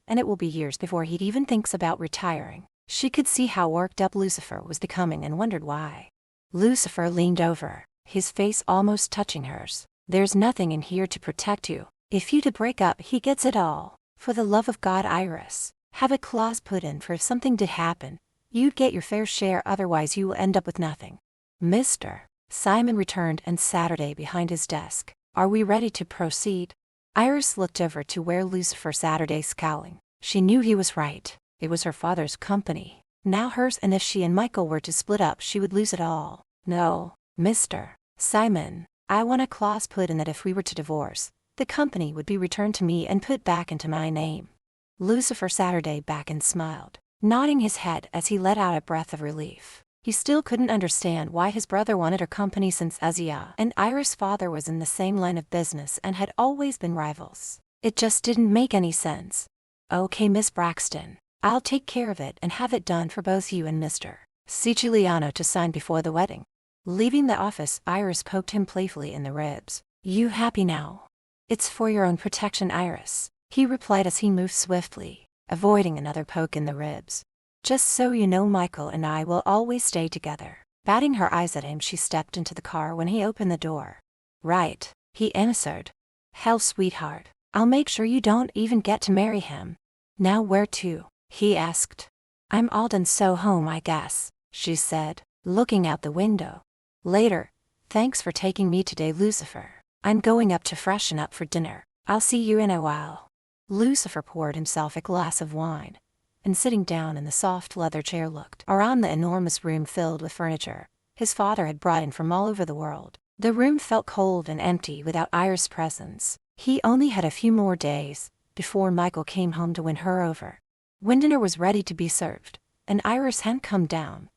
and it will be years before he even thinks about retiring." She could see how worked up Lucifer was becoming and wondered why. Lucifer leaned over, his face almost touching hers. "There's nothing in here to protect you. If you to break up, he gets it all. For the love of God, Iris, have a clause put in for if something did happen. You'd get your fair share, otherwise you will end up with nothing." Mr. Simon returned and sat behind his desk. "Are we ready to proceed?" Iris looked over to where Lucifer sat scowling. She knew he was right. It was her father's company, now hers, and if she and Michael were to split up, she would lose it all. "No, Mr. Simon, I want a clause put in that if we were to divorce, the company would be returned to me and put back into my name." Lucifer sat back and smiled, nodding his head as he let out a breath of relief. He still couldn't understand why his brother wanted her company, since Aziel and Iris' father was in the same line of business and had always been rivals. It just didn't make any sense. "Okay, Miss Braxton, I'll take care of it and have it done for both you and Mr. Siciliano to sign before the wedding." Leaving the office, Iris poked him playfully in the ribs. "You happy now?" "It's for your own protection, Iris," he replied as he moved swiftly, avoiding another poke in the ribs. "Just so you know, Michael and I will always stay together." Batting her eyes at him, she stepped into the car when he opened the door. "Right," he answered. "Hell, sweetheart, I'll make sure you don't even get to marry him." "Now where to?" he asked. "I'm all done, so home, I guess," she said, looking out the window. "Later. Thanks for taking me today, Lucifer. I'm going up to freshen up for dinner. I'll see you in a while." Lucifer poured himself a glass of wine, and sitting down in the soft leather chair, looked around the enormous room filled with furniture his father had brought in from all over the world. The room felt cold and empty without Iris' presence. He only had a few more days before Michael came home to win her over. When dinner was ready to be served, and Iris hadn't come down,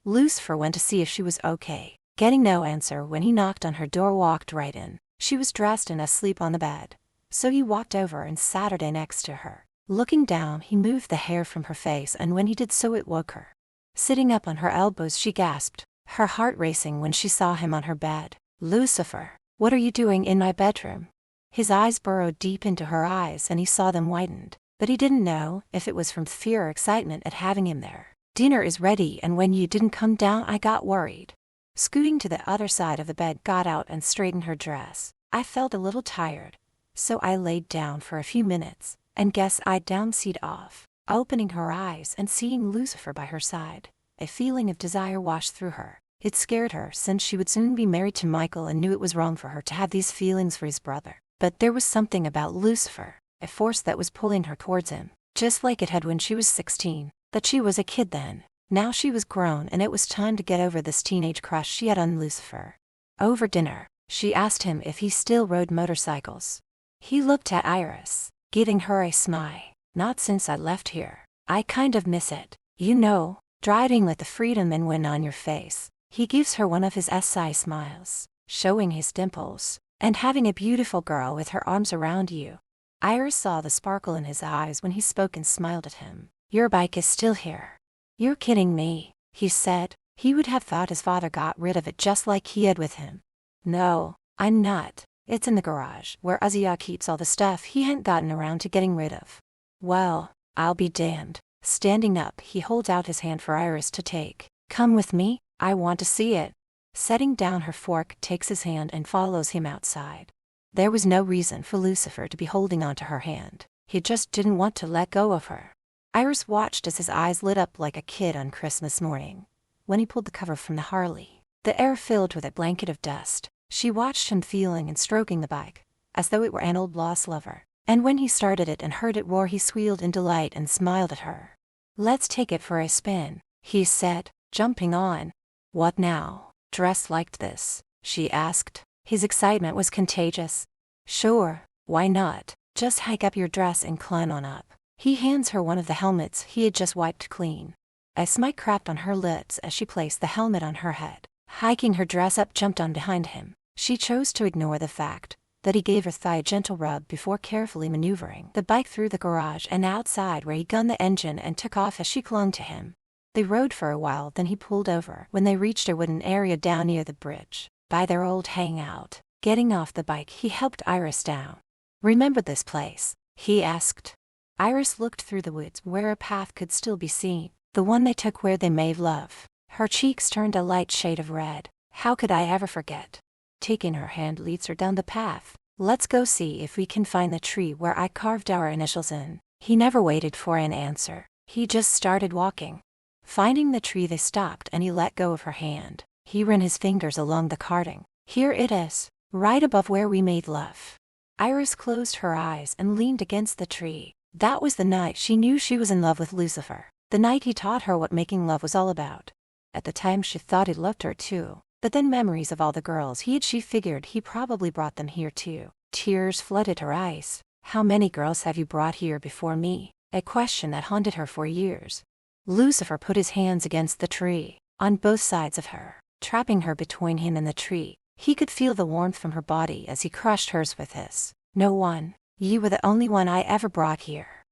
Lucifer went to see if she was okay. Getting no answer when he knocked on her door, walked right in. She was dressed and asleep on the bed, so he walked over and sat next to her. Looking down, he moved the hair from her face, and when he did so, it woke her. Sitting up on her elbows, she gasped, her heart racing when she saw him on her bed. "Lucifer, what are you doing in my bedroom?" His eyes burrowed deep into her eyes and he saw them widened, but he didn't know if it was from fear or excitement at having him there. "Dinner is ready, and when you didn't come down, I got worried." scooting to the other side of the bed, got out and straightened her dress. I felt a little tired, so I laid down for a few minutes, and guess I downseat off. Opening her eyes and seeing Lucifer by her side, a feeling of desire washed through her. It scared her since she would soon be married to Michael and knew it was wrong for her to have these feelings for his brother. But there was something about Lucifer, a force that was pulling her towards him, just like it had when she was 16, that she was a kid then. Now she was grown and it was time to get over this teenage crush she had on Lucifer. Over dinner, she asked him if he still rode motorcycles. He looked at Iris, giving her a smile. Not since I left here. I kind of miss it. You know, driving with the freedom and wind on your face. He gives her one of his SI smiles, showing his dimples, and having a beautiful girl with her arms around you. Iris saw the sparkle in his eyes when he spoke and smiled at him. Your bike is still here. You're kidding me, he said. He would have thought his father got rid of it just like he had with him. No, I'm not. It's in the garage, where Uzziah keeps all the stuff he hadn't gotten around to getting rid of. Well, I'll be damned. Standing up, he holds out his hand for Iris to take. Come with me, I want to see it. Setting down her fork, takes his hand and follows him outside. There was no reason for Lucifer to be holding onto her hand. He just didn't want to let go of her. Iris watched as his eyes lit up like a kid on Christmas morning, when he pulled the cover from the Harley. The air filled with a blanket of dust. She watched him feeling and stroking the bike, as though it were an old lost lover. And when he started it and heard it roar, he squealed in delight and smiled at her. Let's take it for a spin, he said, jumping on. What now? Dressed like this? She asked. His excitement was contagious. Sure, why not? Just hike up your dress and climb on up. He hands her one of the helmets he had just wiped clean. A smile cracked on her lips as she placed the helmet on her head. Hiking her dress up, jumped on behind him. She chose to ignore the fact that he gave her thigh a gentle rub before carefully maneuvering the bike through the garage and outside, where he gunned the engine and took off as she clung to him. They rode for a while, then he pulled over when they reached a wooden area down near the bridge, by their old hangout. Getting off the bike, he helped Iris down. Remember this place? He asked. Iris looked through the woods where a path could still be seen, the one they took where they made love. Her cheeks turned a light shade of red. How could I ever forget? Taking her hand leads her down the path. Let's go see if we can find the tree where I carved our initials in. He never waited for an answer. He just started walking. Finding the tree, they stopped and he let go of her hand. He ran his fingers along the carving. Here it is, right above where we made love. Iris closed her eyes and leaned against the tree. That was the night she knew she was in love with Lucifer. The night he taught her what making love was all about. At the time she thought he loved her too. But then memories of all the girls she figured he probably brought them here too. Tears flooded her eyes. How many girls have you brought here before me? A question that haunted her for years. Lucifer put his hands against the tree, on both sides of her, trapping her between him and the tree. He could feel the warmth from her body as he crushed hers with his. No one. You were the only one I ever brought here.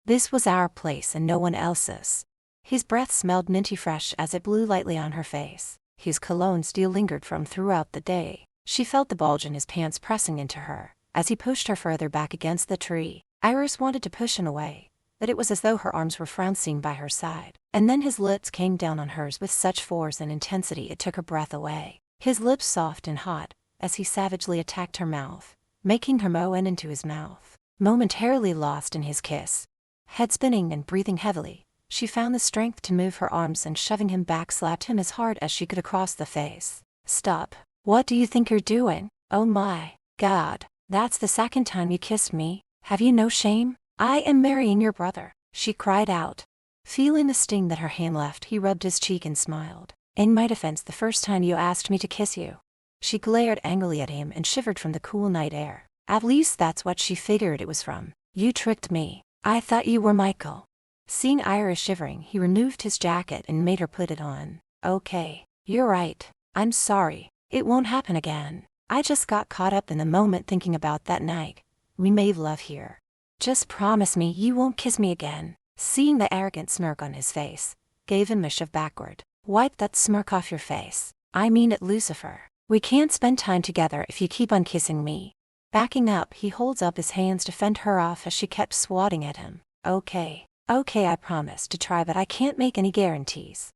This was our place and no one else's. His breath smelled minty fresh as it blew lightly on her face. His cologne still lingered from throughout the day. She felt the bulge in his pants pressing into her as he pushed her further back against the tree. Iris wanted to push him away, but it was as though her arms were flouncing by her side. And then his lips came down on hers with such force and intensity it took her breath away. His lips soft and hot as he savagely attacked her mouth, making her moan into his mouth, momentarily lost in his kiss. Head spinning and breathing heavily, she found the strength to move her arms and, shoving him back, slapped him as hard as she could across the face. Stop. What do you think you're doing? Oh my God, that's the second time you kissed me. Have you no shame? I am marrying your brother, she cried out. Feeling the sting that her hand left, he rubbed his cheek and smiled. In my defense, the first time you asked me to kiss you. She glared angrily at him and shivered from the cool night air. At least that's what she figured it was from. You tricked me. I thought you were Michael. Seeing Iris shivering, he removed his jacket and made her put it on. Okay, you're right. I'm sorry. It won't happen again. I just got caught up in the moment thinking about that night. We made love here. Just promise me you won't kiss me again. Seeing the arrogant smirk on his face, gave him a shove backward. Wipe that smirk off your face. I mean it, Lucifer. We can't spend time together if you keep on kissing me. Backing up, he holds up his hands to fend her off as she kept swatting at him. Okay, I promise to try, but I can't make any guarantees.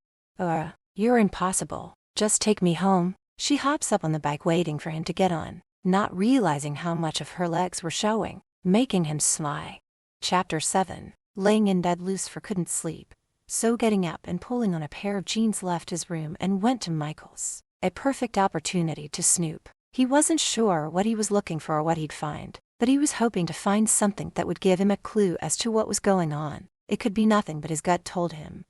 You're impossible. Just take me home." She hops up on the bike waiting for him to get on, not realizing how much of her legs were showing, making him sigh. Chapter 7. Laying in bed, Lucifer couldn't sleep, so getting up and pulling on a pair of jeans left his room and went to Michael's. A perfect opportunity to snoop. He wasn't sure what he was looking for or what he'd find, but he was hoping to find something that would give him a clue as to what was going on. It could be nothing, but his gut told him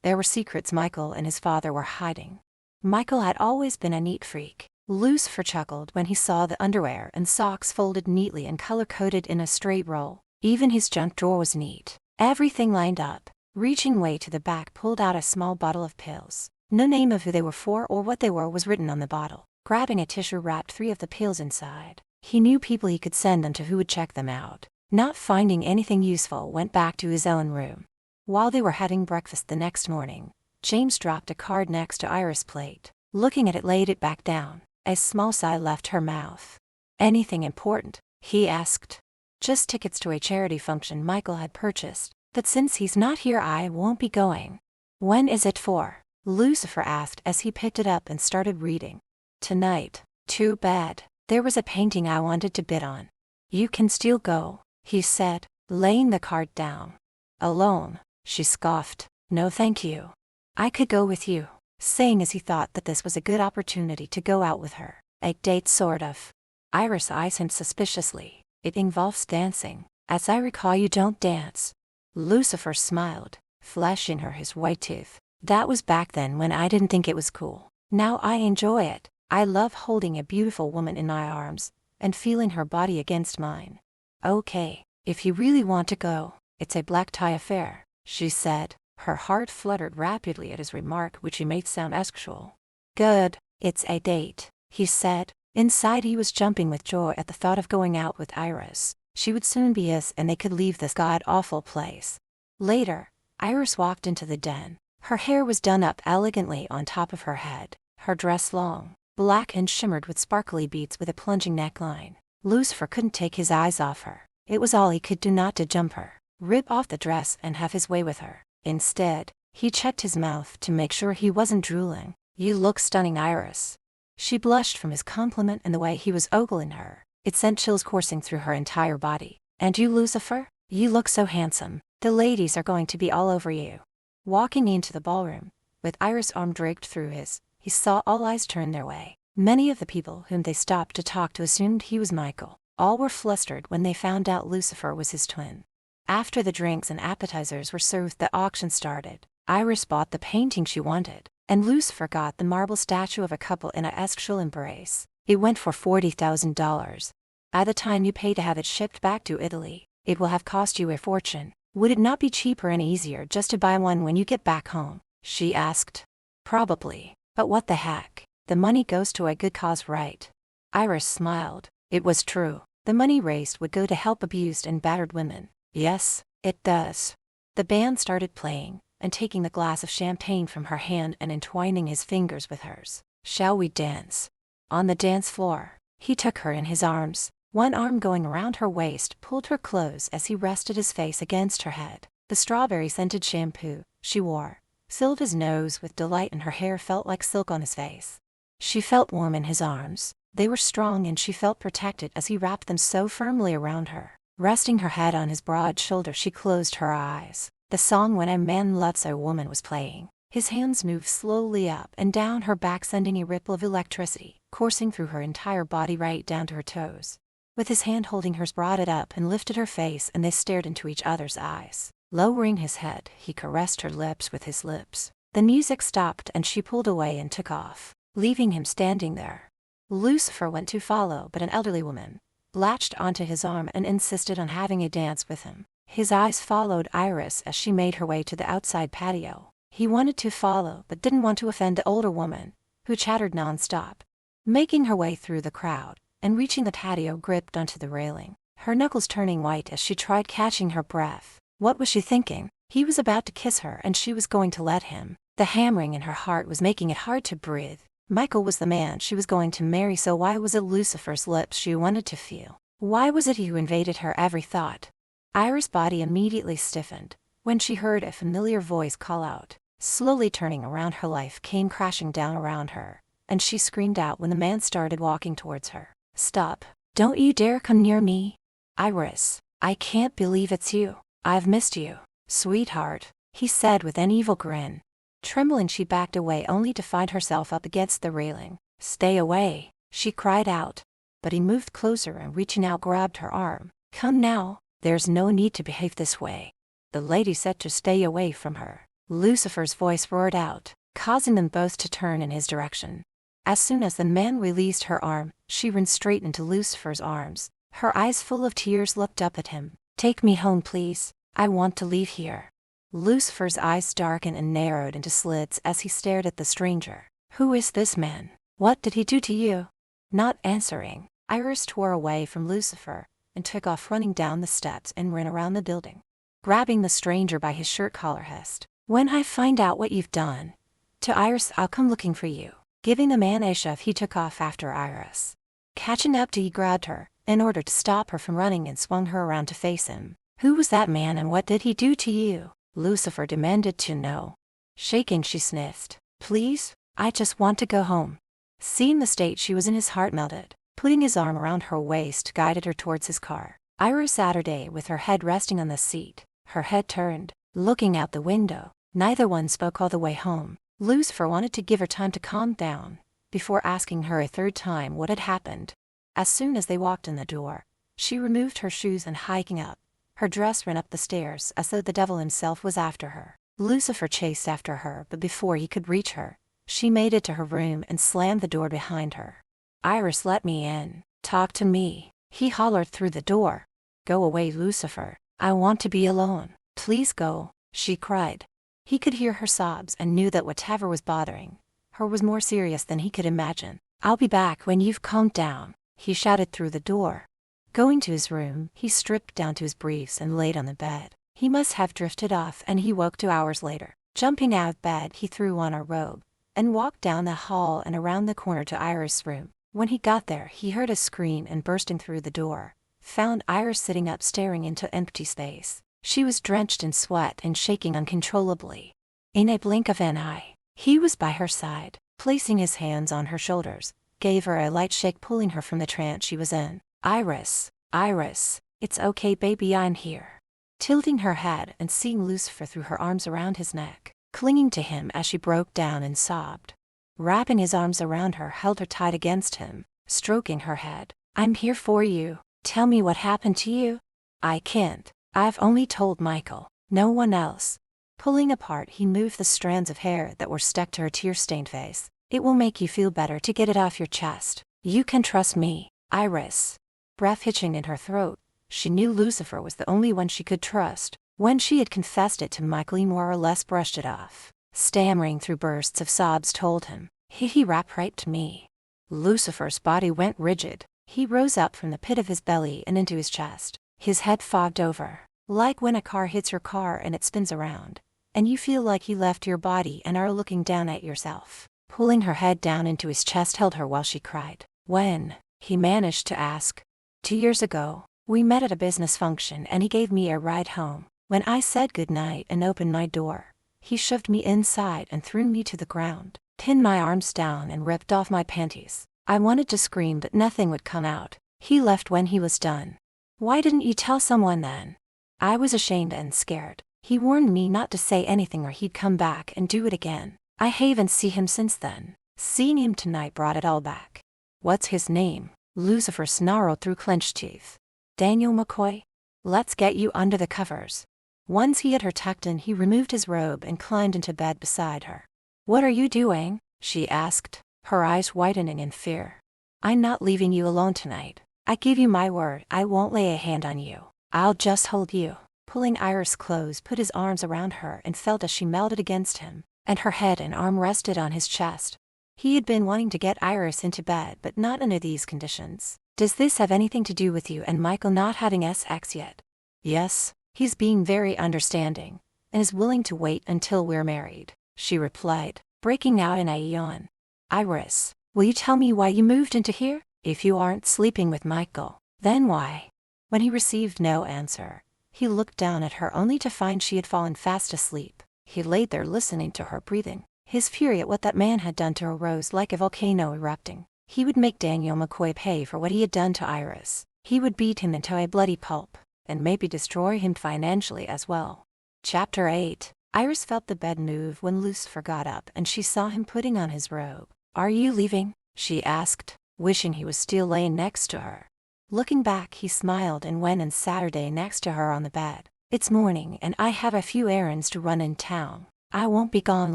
there were secrets Michael and his father were hiding. Michael had always been a neat freak. Lucifer chuckled when he saw the underwear and socks folded neatly and color-coded in a straight roll. Even his junk drawer was neat. Everything lined up. Reaching way to the back, pulled out a small bottle of pills. No name of who they were for or what they were was written on the bottle. Grabbing a tissue, wrapped 3 of the pills inside. He knew people he could send them to who would check them out. Not finding anything useful, went back to his own room. While they were having breakfast the next morning, James dropped a card next to Iris' plate. Looking at it, laid it back down. A small sigh left her mouth. "Anything important?" he asked. "Just tickets to a charity function Michael had purchased, but since he's not here I won't be going." "When is it for?" Lucifer asked as he picked it up and started reading. "Tonight." "Too bad. There was a painting I wanted to bid on." "You can still go," he said, laying the card down. "Alone?" she scoffed. "No thank you. I could go with you," saying as he thought that this was a good opportunity to go out with her. "A date, sort of." Iris eyes him suspiciously. "It involves dancing. As I recall, you don't dance." Lucifer smiled, flashing her his white teeth. "That was back then when I didn't think it was cool. Now I enjoy it. I love holding a beautiful woman in my arms and feeling her body against mine." "Okay, if you really want to go, it's a black tie affair," she said. Her heart fluttered rapidly at his remark, which he made sound sexual. "Good, it's a date," he said. Inside he was jumping with joy at the thought of going out with Iris. She would soon be his and they could leave this god-awful place. Later, Iris walked into the den. Her hair was done up elegantly on top of her head. Her dress long, black and shimmered with sparkly beads with a plunging neckline. Lucifer couldn't take his eyes off her. It was all he could do not to jump her, rip off the dress and have his way with her. Instead, he checked his mouth to make sure he wasn't drooling. "You look stunning, Iris." She blushed from his compliment and the way he was ogling her. It sent chills coursing through her entire body. "And you, Lucifer? You look so handsome. The ladies are going to be all over you." Walking into the ballroom, with Iris' arm draped through his, he saw all eyes turn their way. Many of the people whom they stopped to talk to assumed he was Michael. All were flustered when they found out Lucifer was his twin. After the drinks and appetizers were served, the auction started. Iris bought the painting she wanted, and Lucifer got the marble statue of a couple in a sexual embrace. It went for $40,000. By the time you pay to have it shipped back to Italy, it will have cost you a fortune. "Would it not be cheaper and easier just to buy one when you get back home?" she asked. "Probably, but what the heck? The money goes to a good cause, right?" Iris smiled. It was true. The money raised would go to help abused and battered women. "Yes, it does." The band started playing, and taking the glass of champagne from her hand and entwining his fingers with hers. "Shall we dance?" On the dance floor, he took her in his arms. One arm going around her waist pulled her close as he rested his face against her head. The strawberry-scented shampoo she wore filled his nose with delight and her hair felt like silk on his face. She felt warm in his arms. They were strong and she felt protected as he wrapped them so firmly around her. Resting her head on his broad shoulder, she closed her eyes. The song "When a Man Loves a Woman" was playing. His hands moved slowly up and down her back, sending a ripple of electricity coursing through her entire body right down to her toes. With his hand holding hers, brought it up and lifted her face, and they stared into each other's eyes. Lowering his head, he caressed her lips with his lips. The music stopped and she pulled away and took off, leaving him standing there. Lucifer went to follow, but an elderly woman latched onto his arm and insisted on having a dance with him. His eyes followed Iris as she made her way to the outside patio. He wanted to follow, but didn't want to offend the older woman, who chattered non-stop. Making her way through the crowd and reaching the patio, gripped onto the railing, her knuckles turning white as she tried catching her breath. What was she thinking? He was about to kiss her and she was going to let him. The hammering in her heart was making it hard to breathe. Michael was the man she was going to marry, so why was it Lucifer's lips she wanted to feel? Why was it he who invaded her every thought? Iris' body immediately stiffened when she heard a familiar voice call out, Slowly turning around, her life came crashing down around her, and she screamed out when the man started walking towards her. "Stop. Don't you dare come near me. Iris, I can't believe it's you. I've missed you, sweetheart," he said with an evil grin. Trembling, she backed away only to find herself up against the railing. "Stay away," she cried out. But he moved closer and reaching out grabbed her arm. "Come now, there's no need to behave this way." The lady said to stay away from her. Lucifer's voice roared out, causing them both to turn in his direction. As soon as the man released her arm, she ran straight into Lucifer's arms. Her eyes full of tears looked up at him. "Take me home, please. I want to leave here." Lucifer's eyes darkened and narrowed into slits as he stared at the stranger. "Who is this man? What did he do to you?" Not answering, Iris tore away from Lucifer and took off running down the steps and ran around the building, grabbing the stranger by his shirt collar. "Hist. When I find out what you've done to Iris, I'll come looking for you." Giving the man a shove, he took off after Iris. Catching up to, he grabbed her in order to stop her from running and swung her around to face him. "Who was that man and what did he do to you?" Lucifer demanded to know. Shaking, she sniffed. "Please, I just want to go home." Seeing the state she was in, his heart melted. Putting his arm around her waist, guided her towards his car. Iris sat her day with her head resting on the seat, her head turned, looking out the window. Neither one spoke all the way home. Lucifer wanted to give her time to calm down before asking her a third time what had happened. As soon as they walked in the door, she removed her shoes and, hiking up, her dress ran up the stairs as though the devil himself was after her. Lucifer chased after her, but before he could reach her, she made it to her room and slammed the door behind her. "Iris, let me in. Talk to me," he hollered through the door. "Go away, Lucifer. I want to be alone. Please go," she cried. He could hear her sobs and knew that whatever was bothering her was more serious than he could imagine. "I'll be back when you've calmed down," he shouted through the door. Going to his room, he stripped down to his briefs and laid on the bed. He must have drifted off, and he woke 2 hours later. Jumping out of bed, he threw on a robe and walked down the hall and around the corner to Iris' room. When he got there, he heard a scream and, bursting through the door, found Iris sitting up staring into empty space. She was drenched in sweat and shaking uncontrollably. In a blink of an eye, he was by her side, placing his hands on her shoulders, gave her a light shake, pulling her from the trance she was in. "Iris, Iris, it's okay baby, I'm here." Tilting her head and seeing Lucifer through her arms around his neck, clinging to him as she broke down and sobbed. Wrapping his arms around her, held her tight against him, stroking her head. "I'm here for you. Tell me what happened to you." "I can't. I've only told Michael. No one else." Pulling apart, he moved the strands of hair that were stuck to her tear-stained face. "It will make you feel better to get it off your chest. You can trust me, Iris." Breath hitching in her throat, she knew Lucifer was the only one she could trust. When she had confessed it to Michael, he more or less brushed it off, stammering through bursts of sobs, told him, He raped me." Lucifer's body went rigid. He rose up from the pit of his belly and into his chest. His head fogged over, like when a car hits your car and it spins around, and you feel like he left your body and are looking down at yourself. Pulling her head down into his chest, held her while she cried. "When?" he managed to ask. 2 years ago. We met at a business function and he gave me a ride home. When I said goodnight and opened my door, he shoved me inside and threw me to the ground, pinned my arms down and ripped off my panties. I wanted to scream but nothing would come out. He left when he was done." "Why didn't you tell someone then?" "I was ashamed and scared. He warned me not to say anything or he'd come back and do it again. I haven't seen him since then. Seeing him tonight brought it all back." "What's his name?" Lucifer snarled through clenched teeth. "Daniel McCoy. Let's get you under the covers." Once he had her tucked in, he removed his robe and climbed into bed beside her. "What are you doing?" she asked, her eyes widening in fear. "I'm not leaving you alone tonight. I give you my word I won't lay a hand on you. I'll just hold you." Pulling Iris close, put his arms around her and felt as she melted against him, and her head and arm rested on his chest. He had been wanting to get Iris into bed, but not under these conditions. "Does this have anything to do with you and Michael not having sex yet?" "Yes, he's being very understanding, and is willing to wait until we're married," she replied, breaking out in a yawn. "Iris, will you tell me why you moved into here? If you aren't sleeping with Michael, then why?" When he received no answer, he looked down at her only to find she had fallen fast asleep. He laid there listening to her breathing. His fury at what that man had done to her rose like a volcano erupting. He would make Daniel McCoy pay for what he had done to Iris. He would beat him into a bloody pulp, and maybe destroy him financially as well. Chapter 8. Iris felt the bed move when Lucifer got up and she saw him putting on his robe. "Are you leaving?" she asked, wishing he was still laying next to her. Looking back, he smiled and went and sat down next to her on the bed. "It's morning and I have a few errands to run in town. I won't be gone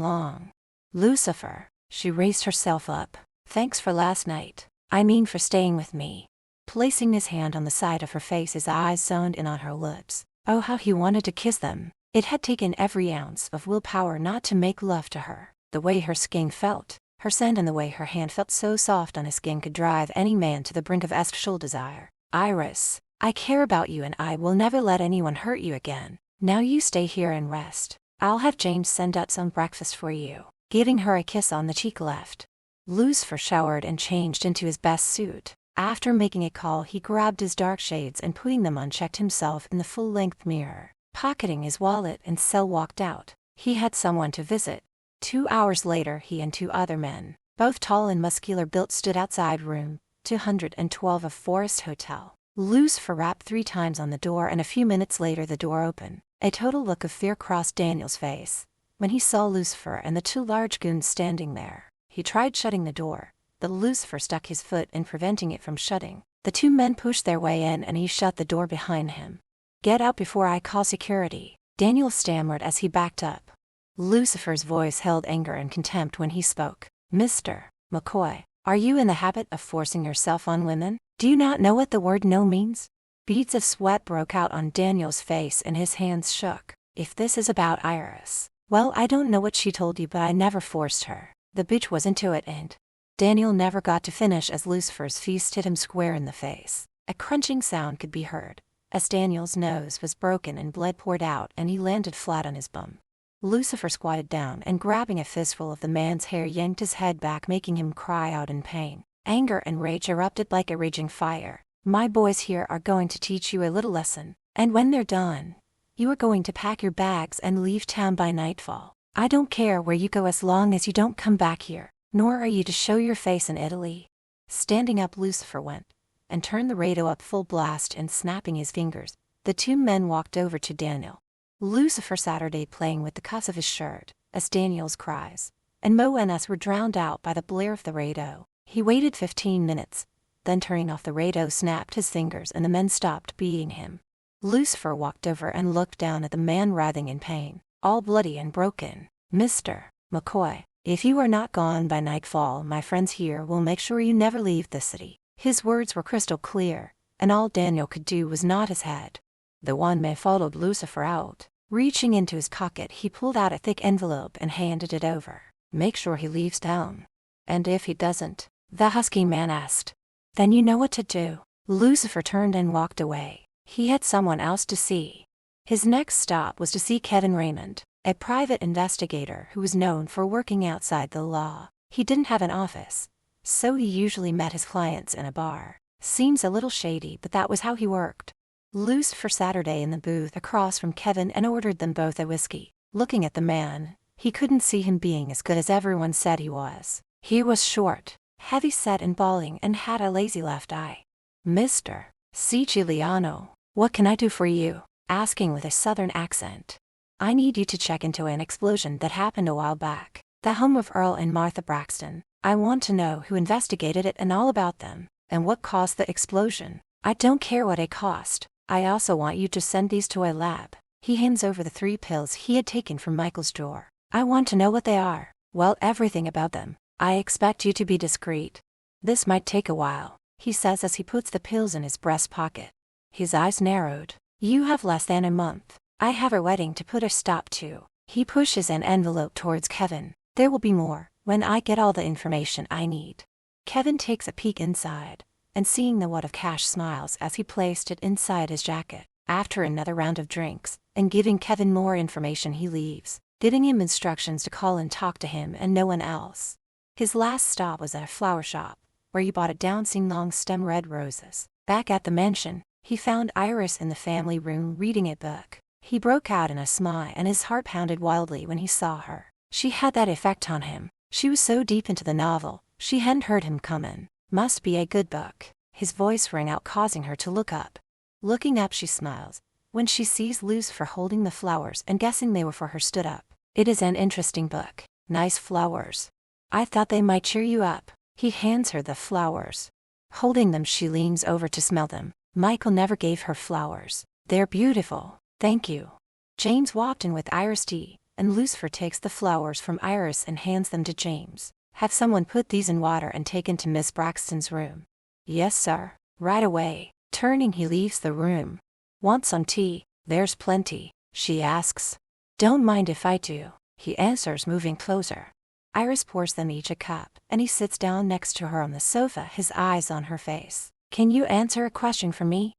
long." "Lucifer," she raised herself up. "Thanks for last night. I mean for staying with me." Placing his hand on the side of her face, his eyes zoned in on her lips. Oh, how he wanted to kiss them. It had taken every ounce of willpower not to make love to her. The way her skin felt, her scent, and the way her hand felt so soft on his skin could drive any man to the brink of sexual desire. "Iris, I care about you and I will never let anyone hurt you again. Now you stay here and rest. I'll have James send out some breakfast for you." Giving her a kiss on the cheek, left. Lucifer showered and changed into his best suit. After making a call, he grabbed his dark shades and putting them on, checked himself in the full-length mirror. Pocketing his wallet and cell, walked out. He had someone to visit. 2 hours later, he and 2 other men, both tall and muscular built, stood outside room 212 of Forest Hotel. Lucifer rapped 3 times on the door and a few minutes later the door opened. A total look of fear crossed Daniel's face when he saw Lucifer and the 2 large goons standing there. He tried shutting the door, but Lucifer stuck his foot in preventing it from shutting. The 2 men pushed their way in and he shut the door behind him. "Get out before I call security," Daniel stammered as he backed up. Lucifer's voice held anger and contempt when he spoke. "Mr. McCoy, are you in the habit of forcing yourself on women? Do you not know what the word no means?" Beads of sweat broke out on Daniel's face and his hands shook. "If this is about Iris, well, I don't know what she told you, but I never forced her. The bitch was into it and..." Daniel never got to finish as Lucifer's fist hit him square in the face. A crunching sound could be heard as Daniel's nose was broken and blood poured out and he landed flat on his bum. Lucifer squatted down and grabbing a fistful of the man's hair yanked his head back, making him cry out in pain. Anger and rage erupted like a raging fire. "My boys here are going to teach you a little lesson, and when they're done, you are going to pack your bags and leave town by nightfall. I don't care where you go as long as you don't come back here, nor are you to show your face in Italy." Standing up, Lucifer went and turned the radio up full blast and snapping his fingers, the 2 men walked over to Daniel. Lucifer Saturday playing with the cuffs of his shirt as Daniel's cries and moans were drowned out by the blare of the radio. He waited 15 minutes, then turning off the radio snapped his fingers and the men stopped beating him. Lucifer walked over and looked down at the man writhing in pain, all bloody and broken. "Mr. McCoy, if you are not gone by nightfall, my friends here will make sure you never leave the city." His words were crystal clear, and all Daniel could do was nod his head. The 1 man followed Lucifer out. Reaching into his pocket, he pulled out a thick envelope and handed it over. "Make sure he leaves town." "And if he doesn't?" the husky man asked. "Then you know what to do." Lucifer turned and walked away. He had someone else to see. His next stop was to see Kevin Raymond, a private investigator who was known for working outside the law. He didn't have an office, so he usually met his clients in a bar. Seems a little shady, but that was how he worked. Lucifer Saturday in the booth across from Kevin and ordered them both a whiskey. Looking at the man, he couldn't see him being as good as everyone said he was. He was short, heavy-set and balding and had a lazy left eye. "Mr. Siciliano, what can I do for you?" asking with a southern accent. "I need you to check into an explosion that happened a while back, the home of Earl and Martha Braxton. I want to know who investigated it and all about them, and what caused the explosion. I don't care what it cost. I also want you to send these to a lab." He hands over the 3 pills he had taken from Michael's drawer. "I want to know what they are. Well, everything about them. I expect you to be discreet. This might take a while," he says as he puts the pills in his breast pocket. His eyes narrowed. "You have less than a month. I have a wedding to put a stop to." He pushes an envelope towards Kevin. "There will be more when I get all the information I need." Kevin takes a peek inside, and seeing the wad of cash smiles as he placed it inside his jacket. After another round of drinks, and giving Kevin more information, he leaves, giving him instructions to call and talk to him and no one else. His last stop was at a flower shop, where he bought a dancing long-stem red roses. Back at the mansion, he found Iris in the family room reading a book. He broke out in a smile and his heart pounded wildly when he saw her. She had that effect on him. She was so deep into the novel, she hadn't heard him come in. Must be a good book. His voice rang out, causing her to look up. Looking up, she smiles. When she sees Lucifer holding the flowers and guessing they were for her, stood up. It is an interesting book. Nice flowers. I thought they might cheer you up. He hands her the flowers. Holding them, she leans over to smell them. Michael never gave her flowers. They're beautiful. Thank you. James walked in with Iris tea, and Lucifer takes the flowers from Iris and hands them to James. Have someone put these in water and taken to Miss Braxton's room. Yes, sir. Right away. Turning, he leaves the room. Want some tea? There's plenty, she asks. Don't mind if I do, he answers, moving closer. Iris pours them each a cup, and he sits down next to her on the sofa, his eyes on her face. Can you answer a question for me?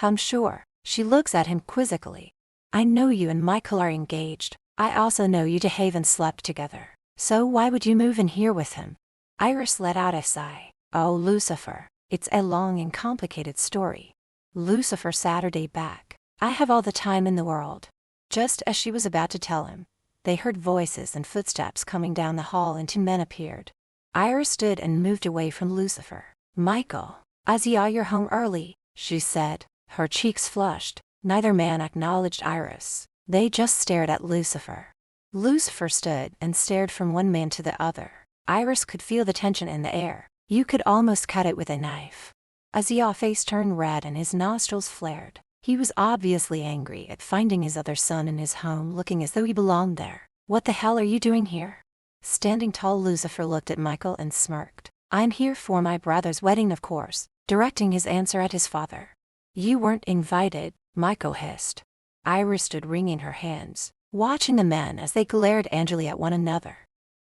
I'm sure. She looks at him quizzically. I know you and Michael are engaged. I also know you two haven't slept together. So why would you move in here with him? Iris let out a sigh. Oh, Lucifer. It's a long and complicated story. Lucifer Saturday back. I have all the time in the world. Just as she was about to tell him, they heard voices and footsteps coming down the hall, and two men appeared. Iris stood and moved away from Lucifer. Michael. Azia, you're home early, she said. Her cheeks flushed. Neither man acknowledged Iris. They just stared at Lucifer. Lucifer stood and stared from one man to the other. Iris could feel the tension in the air. You could almost cut it with a knife. Azia's face turned red and his nostrils flared. He was obviously angry at finding his other son in his home, looking as though he belonged there. What the hell are you doing here? Standing tall, Lucifer looked at Michael and smirked. I'm here for my brother's wedding, of course, directing his answer at his father. You weren't invited, Michael hissed. Iris stood wringing her hands, watching the men as they glared angrily at one another.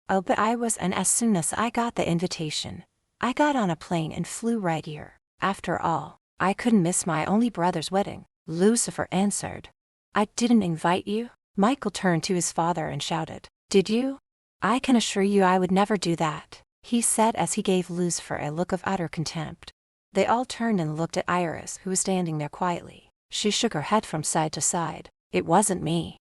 Oh, but I was, and as soon as I got the invitation, I got on a plane and flew right here. After all, I couldn't miss my only brother's wedding, Lucifer answered. I didn't invite you? Michael turned to his father and shouted. Did you? I can assure you I would never do that, he said as he gave Lucifer a look of utter contempt. They all turned and looked at Iris, who was standing there quietly. She shook her head from side to side. It wasn't me.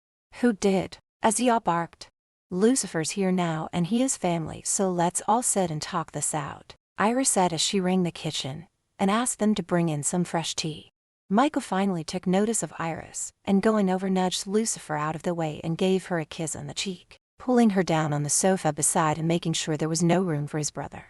Who did? Azia barked. Lucifer's here now and he has family, so let's all sit and talk this out, Iris said as she rang the kitchen and asked them to bring in some fresh tea. Michael finally took notice of Iris, and going over nudged Lucifer out of the way and gave her a kiss on the cheek, pulling her down on the sofa beside and making sure there was no room for his brother.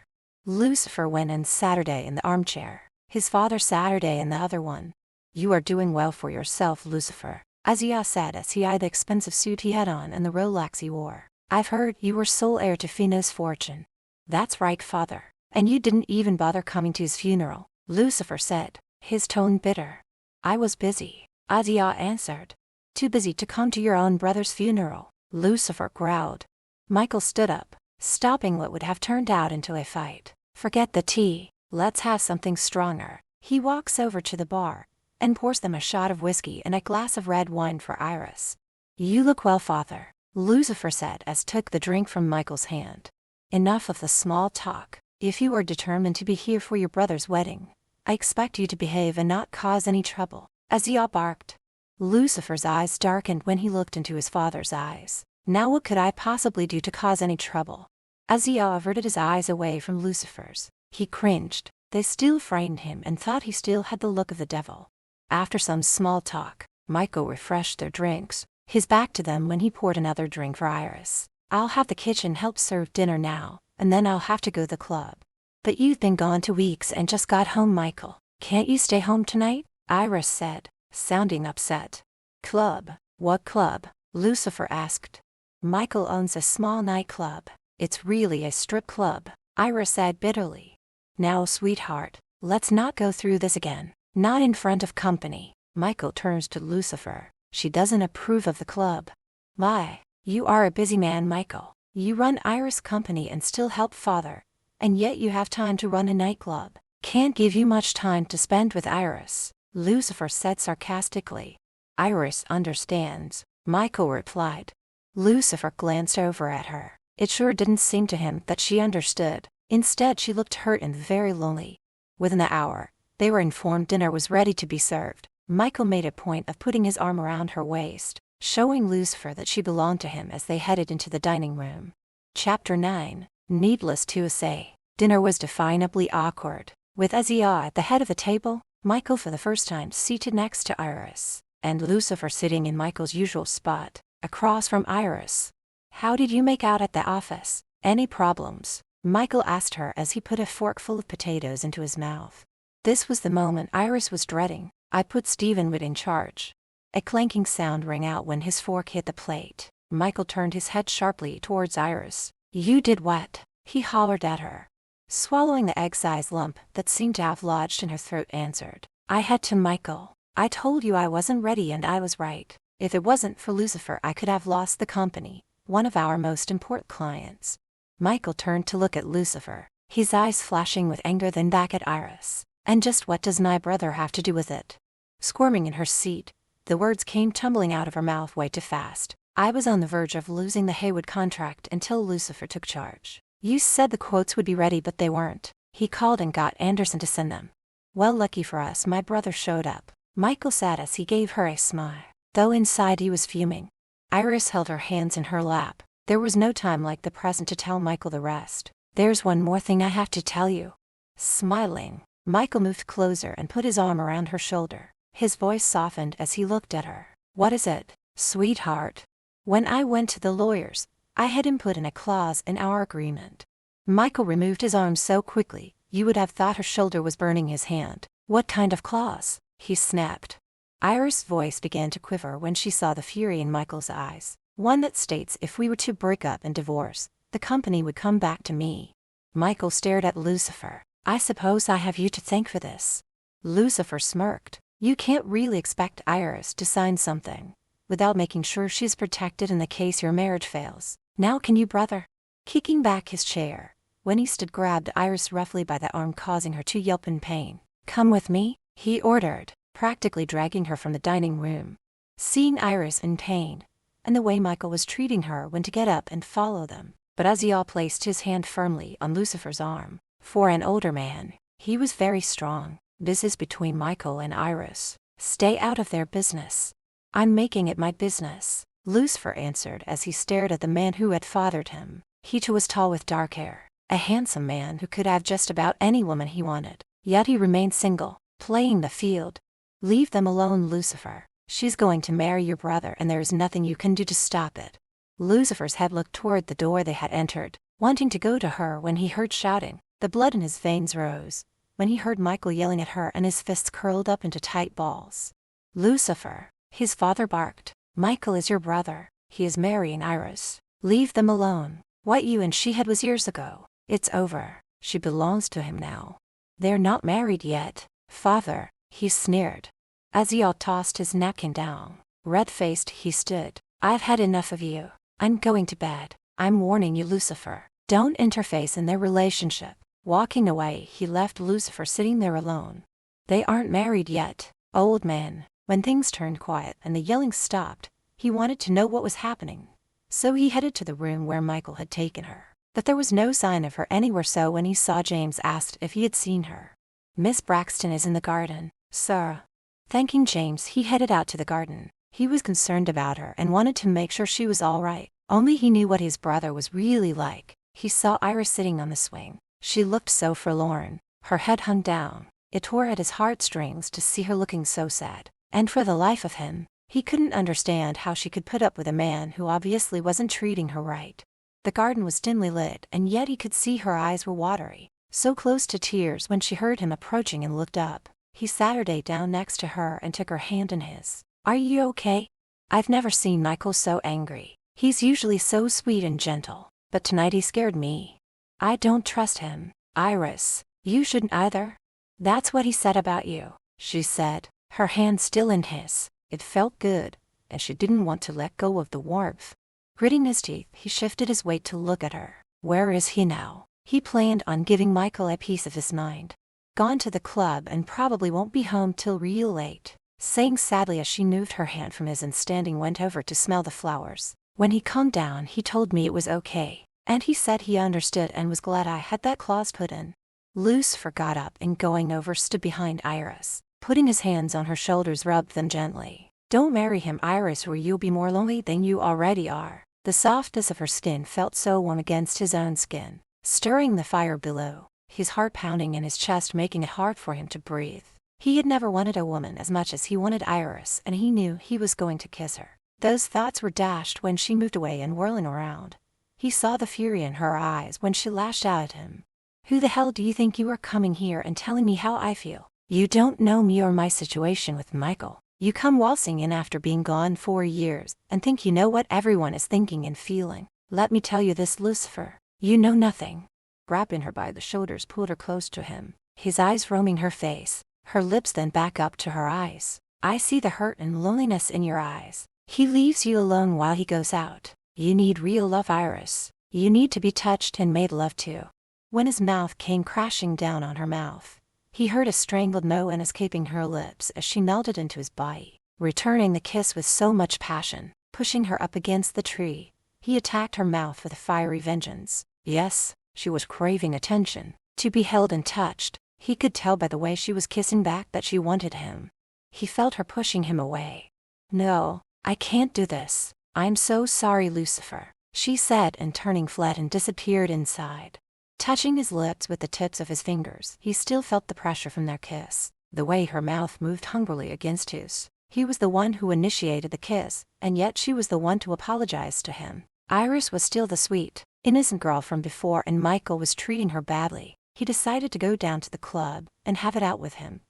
Lucifer went in Saturday in the armchair, his father Saturday in the other one. You are doing well for yourself, Lucifer, Azia said as he eyed the expensive suit he had on and the Rolex he wore. I've heard you were sole heir to Fina's fortune. That's right, father. And you didn't even bother coming to his funeral, Lucifer said, his tone bitter. I was busy, Azia answered. Too busy to come to your own brother's funeral, Lucifer growled. Michael stood up, stopping what would have turned out into a fight. Forget the tea, let's have something stronger. He walks over to the bar and pours them a shot of whiskey and a glass of red wine for Iris. You look well, father, Lucifer said as took the drink from Michael's hand. Enough of the small talk. If you are determined to be here for your brother's wedding, I expect you to behave and not cause any trouble, Azia barked. Lucifer's eyes darkened when he looked into his father's eyes. Now what could I possibly do to cause any trouble? Azia averted his eyes away from Lucifer's. He cringed. They still frightened him and thought he still had the look of the devil. After some small talk, Michael refreshed their drinks, his back to them when he poured another drink for Iris. I'll have the kitchen help serve dinner now, and then I'll have to go to the club. But you've been gone 2 weeks and just got home, Michael. Can't you stay home tonight? Iris said, sounding upset. Club? What club? Lucifer asked. Michael owns a small nightclub. It's really a strip club, Iris said bitterly. Now, sweetheart, let's not go through this again. Not in front of company. Michael turns to Lucifer. She doesn't approve of the club. My, you are a busy man, Michael. You run Iris company and still help father, and yet you have time to run a nightclub. Can't give you much time to spend with Iris, Lucifer said sarcastically. Iris understands, Michael replied. Lucifer glanced over at her. It sure didn't seem to him that she understood. Instead, she looked hurt and very lonely. Within the hour, they were informed dinner was ready to be served. Michael made a point of putting his arm around her waist, showing Lucifer that she belonged to him as they headed into the dining room. Chapter 9. Needless to say, dinner was definably awkward, with Azia at the head of the table, Michael for the first time seated next to Iris, and Lucifer sitting in Michael's usual spot, across from Iris. "How did you make out at the office? Any problems?" Michael asked her as he put a forkful of potatoes into his mouth. This was the moment Iris was dreading. "I put Stephen Wood in charge." A clanking sound rang out when his fork hit the plate. Michael turned his head sharply towards Iris. "You did what?" he hollered at her. Swallowing the egg-sized lump that seemed to have lodged in her throat, answered, "I had to, Michael. I told you I wasn't ready and I was right. If it wasn't for Lucifer I could have lost the company, one of our most important clients." Michael turned to look at Lucifer, his eyes flashing with anger, then back at Iris. "And just what does my brother have to do with it?" Squirming in her seat, the words came tumbling out of her mouth way too fast. "I was on the verge of losing the Haywood contract until Lucifer took charge. You said the quotes would be ready but they weren't. He called and got Anderson to send them. Well, lucky for us my brother showed up." Michael said as he gave her a smile, though inside he was fuming. Iris held her hands in her lap. There was no time like the present to tell Michael the rest. "There's one more thing I have to tell you." Smiling, Michael moved closer and put his arm around her shoulder. His voice softened as he looked at her. "What is it, sweetheart?" "When I went to the lawyers, I had him put in a clause in our agreement." Michael removed his arm so quickly, you would have thought her shoulder was burning his hand. "What kind of clause?" he snapped. Iris' voice began to quiver when she saw the fury in Michael's eyes. "One that states if we were to break up and divorce, the company would come back to me." Michael stared at Lucifer. "I suppose I have you to thank for this." Lucifer smirked. "You can't really expect Iris to sign something without making sure she's protected in the case your marriage fails. Now can you, brother?" Kicking back his chair, when he stood, grabbed Iris roughly by the arm, causing her to yelp in pain. "Come with me," he ordered, practically dragging her from the dining room. Seeing Iris in pain, and the way Michael was treating her, went to get up and follow them, but Aziel placed his hand firmly on Lucifer's arm. For an older man, he was very strong. "This is between Michael and Iris. Stay out of their business." "I'm making it my business," Lucifer answered as he stared at the man who had fathered him. He too was tall with dark hair, a handsome man who could have just about any woman he wanted, yet he remained single, playing the field. "Leave them alone, Lucifer. She's going to marry your brother and there is nothing you can do to stop it." Lucifer's head looked toward the door they had entered, wanting to go to her when he heard shouting. The blood in his veins rose when he heard Michael yelling at her and his fists curled up into tight balls. "Lucifer," his father barked, "Michael is your brother. He is marrying Iris. Leave them alone. What you and she had was years ago. It's over. She belongs to him now." "They're not married yet, father," he sneered. Aziel tossed his napkin down. Red-faced he stood. "I've had enough of you. I'm going to bed. I'm warning you, Lucifer. Don't interface in their relationship." Walking away, he left Lucifer sitting there alone. "They aren't married yet, old man." When things turned quiet and the yelling stopped, he wanted to know what was happening. So he headed to the room where Michael had taken her. But there was no sign of her anywhere, so when he saw James, asked if he had seen her. "Miss Braxton is in the garden, sir." Thanking James, he headed out to the garden. He was concerned about her and wanted to make sure she was all right. Only he knew what his brother was really like. He saw Iris sitting on the swing. She looked so forlorn. Her head hung down. It tore at his heartstrings to see her looking so sad. And for the life of him, he couldn't understand how she could put up with a man who obviously wasn't treating her right. The garden was dimly lit, and yet he could see her eyes were watery, so close to tears when she heard him approaching and looked up. He sat her down next to her and took her hand in his. "Are you okay?" "I've never seen Michael so angry. He's usually so sweet and gentle, but tonight he scared me. I don't trust him." "Iris, you shouldn't either." "That's what he said about you," she said, her hand still in his. It felt good, and she didn't want to let go of the warmth. Gritting his teeth, he shifted his weight to look at her. Where is he now? He planned on giving Michael a piece of his mind. "Gone to the club and probably won't be home till real late," saying sadly as she moved her hand from his and standing went over to smell the flowers. "When he calmed down, he told me it was okay, and he said he understood and was glad I had that clause put in." Lucifer got up and going over stood behind Iris. Putting his hands on her shoulders, rubbed them gently. "Don't marry him, Iris, or you'll be more lonely than you already are." The softness of her skin felt so warm against his own skin, stirring the fire below, his heart pounding in his chest, making it hard for him to breathe. He had never wanted a woman as much as he wanted Iris, and he knew he was going to kiss her. Those thoughts were dashed when she moved away and whirling around. He saw the fury in her eyes when she lashed out at him. "Who the hell do you think you are, coming here and telling me how I feel? You don't know me or my situation with Michael. You come waltzing in after being gone 4 years and think you know what everyone is thinking and feeling. Let me tell you this, Lucifer, you know nothing." Grabbing her by the shoulders, pulled her close to him, his eyes roaming her face, her lips then back up to her eyes. "I see the hurt and loneliness in your eyes. He leaves you alone while he goes out. You need real love, Iris. You need to be touched and made love to." When his mouth came crashing down on her mouth, he heard a strangled moan escaping her lips as she melted into his body, returning the kiss with so much passion. Pushing her up against the tree, he attacked her mouth with a fiery vengeance. Yes, she was craving attention, to be held and touched. He could tell by the way she was kissing back that she wanted him. He felt her pushing him away. "No, I can't do this. I'm so sorry, Lucifer," she said, and turning fled and disappeared inside. Touching his lips with the tips of his fingers, he still felt the pressure from their kiss, the way her mouth moved hungrily against his. He was the one who initiated the kiss, and yet she was the one to apologize to him. Iris was still the sweet, innocent girl from before, and Michael was treating her badly. He decided to go down to the club and have it out with him,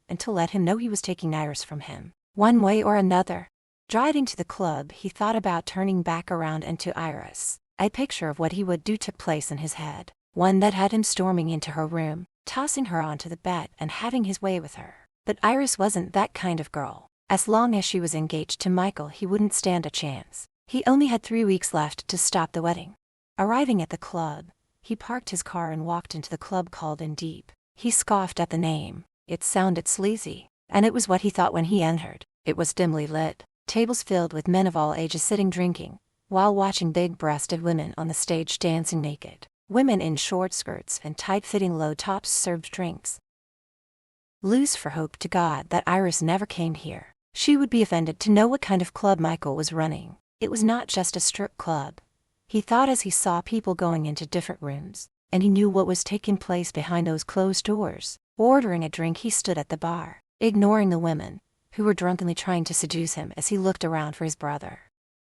and to let him know he was taking Iris from him, one way or another. Driving to the club, he thought about turning back around and to Iris. A picture of what he would do took place in his head, one that had him storming into her room, tossing her onto the bed and having his way with her. But Iris wasn't that kind of girl. As long as she was engaged to Michael, he wouldn't stand a chance. He only had 3 weeks left to stop the wedding. Arriving at the club, he parked his car and walked into the club called In Deep. He scoffed at the name. It sounded sleazy, and it was what he thought when he entered. It was dimly lit, tables filled with men of all ages sitting drinking, while watching big-breasted women on the stage dancing naked. Women in short skirts and tight-fitting low tops served drinks. Lucifer hoped to God that Iris never came here. She would be offended to know what kind of club Michael was running. It was not just a strip club. He thought as he saw people going into different rooms, and he knew what was taking place behind those closed doors. Ordering a drink, he stood at the bar, ignoring the women, who were drunkenly trying to seduce him as he looked around for his brother.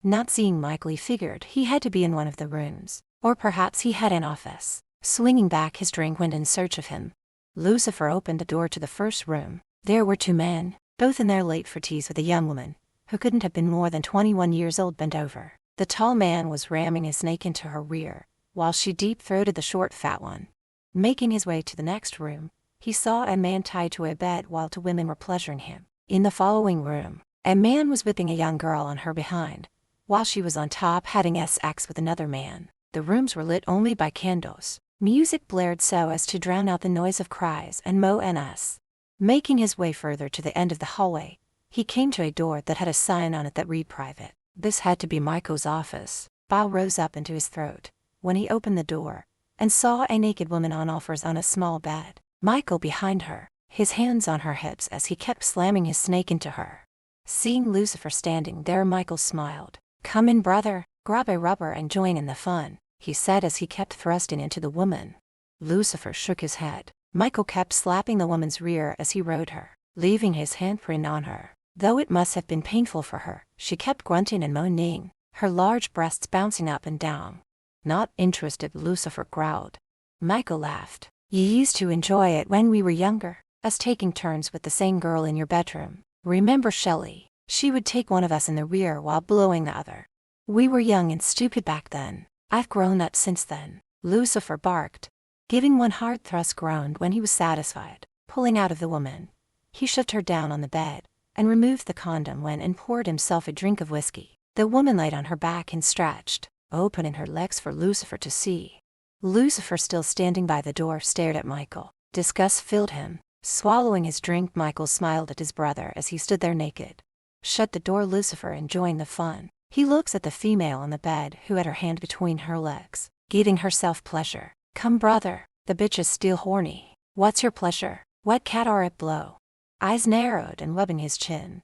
Not seeing Michael, he figured he had to be in one of the rooms, or perhaps he had an office. Swinging back his drink, went in search of him. Lucifer opened the door to the first room. There were 2 men, both in their late 40s, with a young woman, who couldn't have been more than 21 years old, bent over. The tall man was ramming his snake into her rear, while she deep-throated the short fat one. Making his way to the next room, he saw a man tied to a bed while 2 women were pleasuring him. In the following room, a man was whipping a young girl on her behind, while she was on top having sex with another man. The rooms were lit only by candles. Music blared so as to drown out the noise of cries and moans. Making his way further to the end of the hallway, he came to a door that had a sign on it that read "Private." This had to be Michael's office. Bile rose up into his throat when he opened the door and saw a naked woman on all fours on a small bed. Michael behind her, his hands on her hips as he kept slamming his snake into her. Seeing Lucifer standing there, Michael smiled. "Come in, brother, grab a rubber and join in the fun," he said as he kept thrusting into the woman. Lucifer shook his head. Michael kept slapping the woman's rear as he rode her, leaving his handprint on her. Though it must have been painful for her, she kept grunting and moaning, her large breasts bouncing up and down. "Not interested," Lucifer growled. Michael laughed. "You used to enjoy it when we were younger, us taking turns with the same girl in your bedroom. Remember Shelley? She would take one of us in the rear while blowing the other. We were young and stupid back then. I've grown up since then," Lucifer barked, giving one hard thrust, groaned when he was satisfied. Pulling out of the woman, he shoved her down on the bed and removed the condom and poured himself a drink of whiskey. The woman laid on her back and stretched, opening her legs for Lucifer to see. Lucifer, still standing by the door, stared at Michael. Disgust filled him. Swallowing his drink, Michael smiled at his brother as he stood there naked. "Shut the door, Lucifer, and join the fun." He looks at the female on the bed who had her hand between her legs, giving herself pleasure. "Come, brother, the bitch is still horny. What's your pleasure? What cat are it blow?" eyes narrowed and rubbing his chin.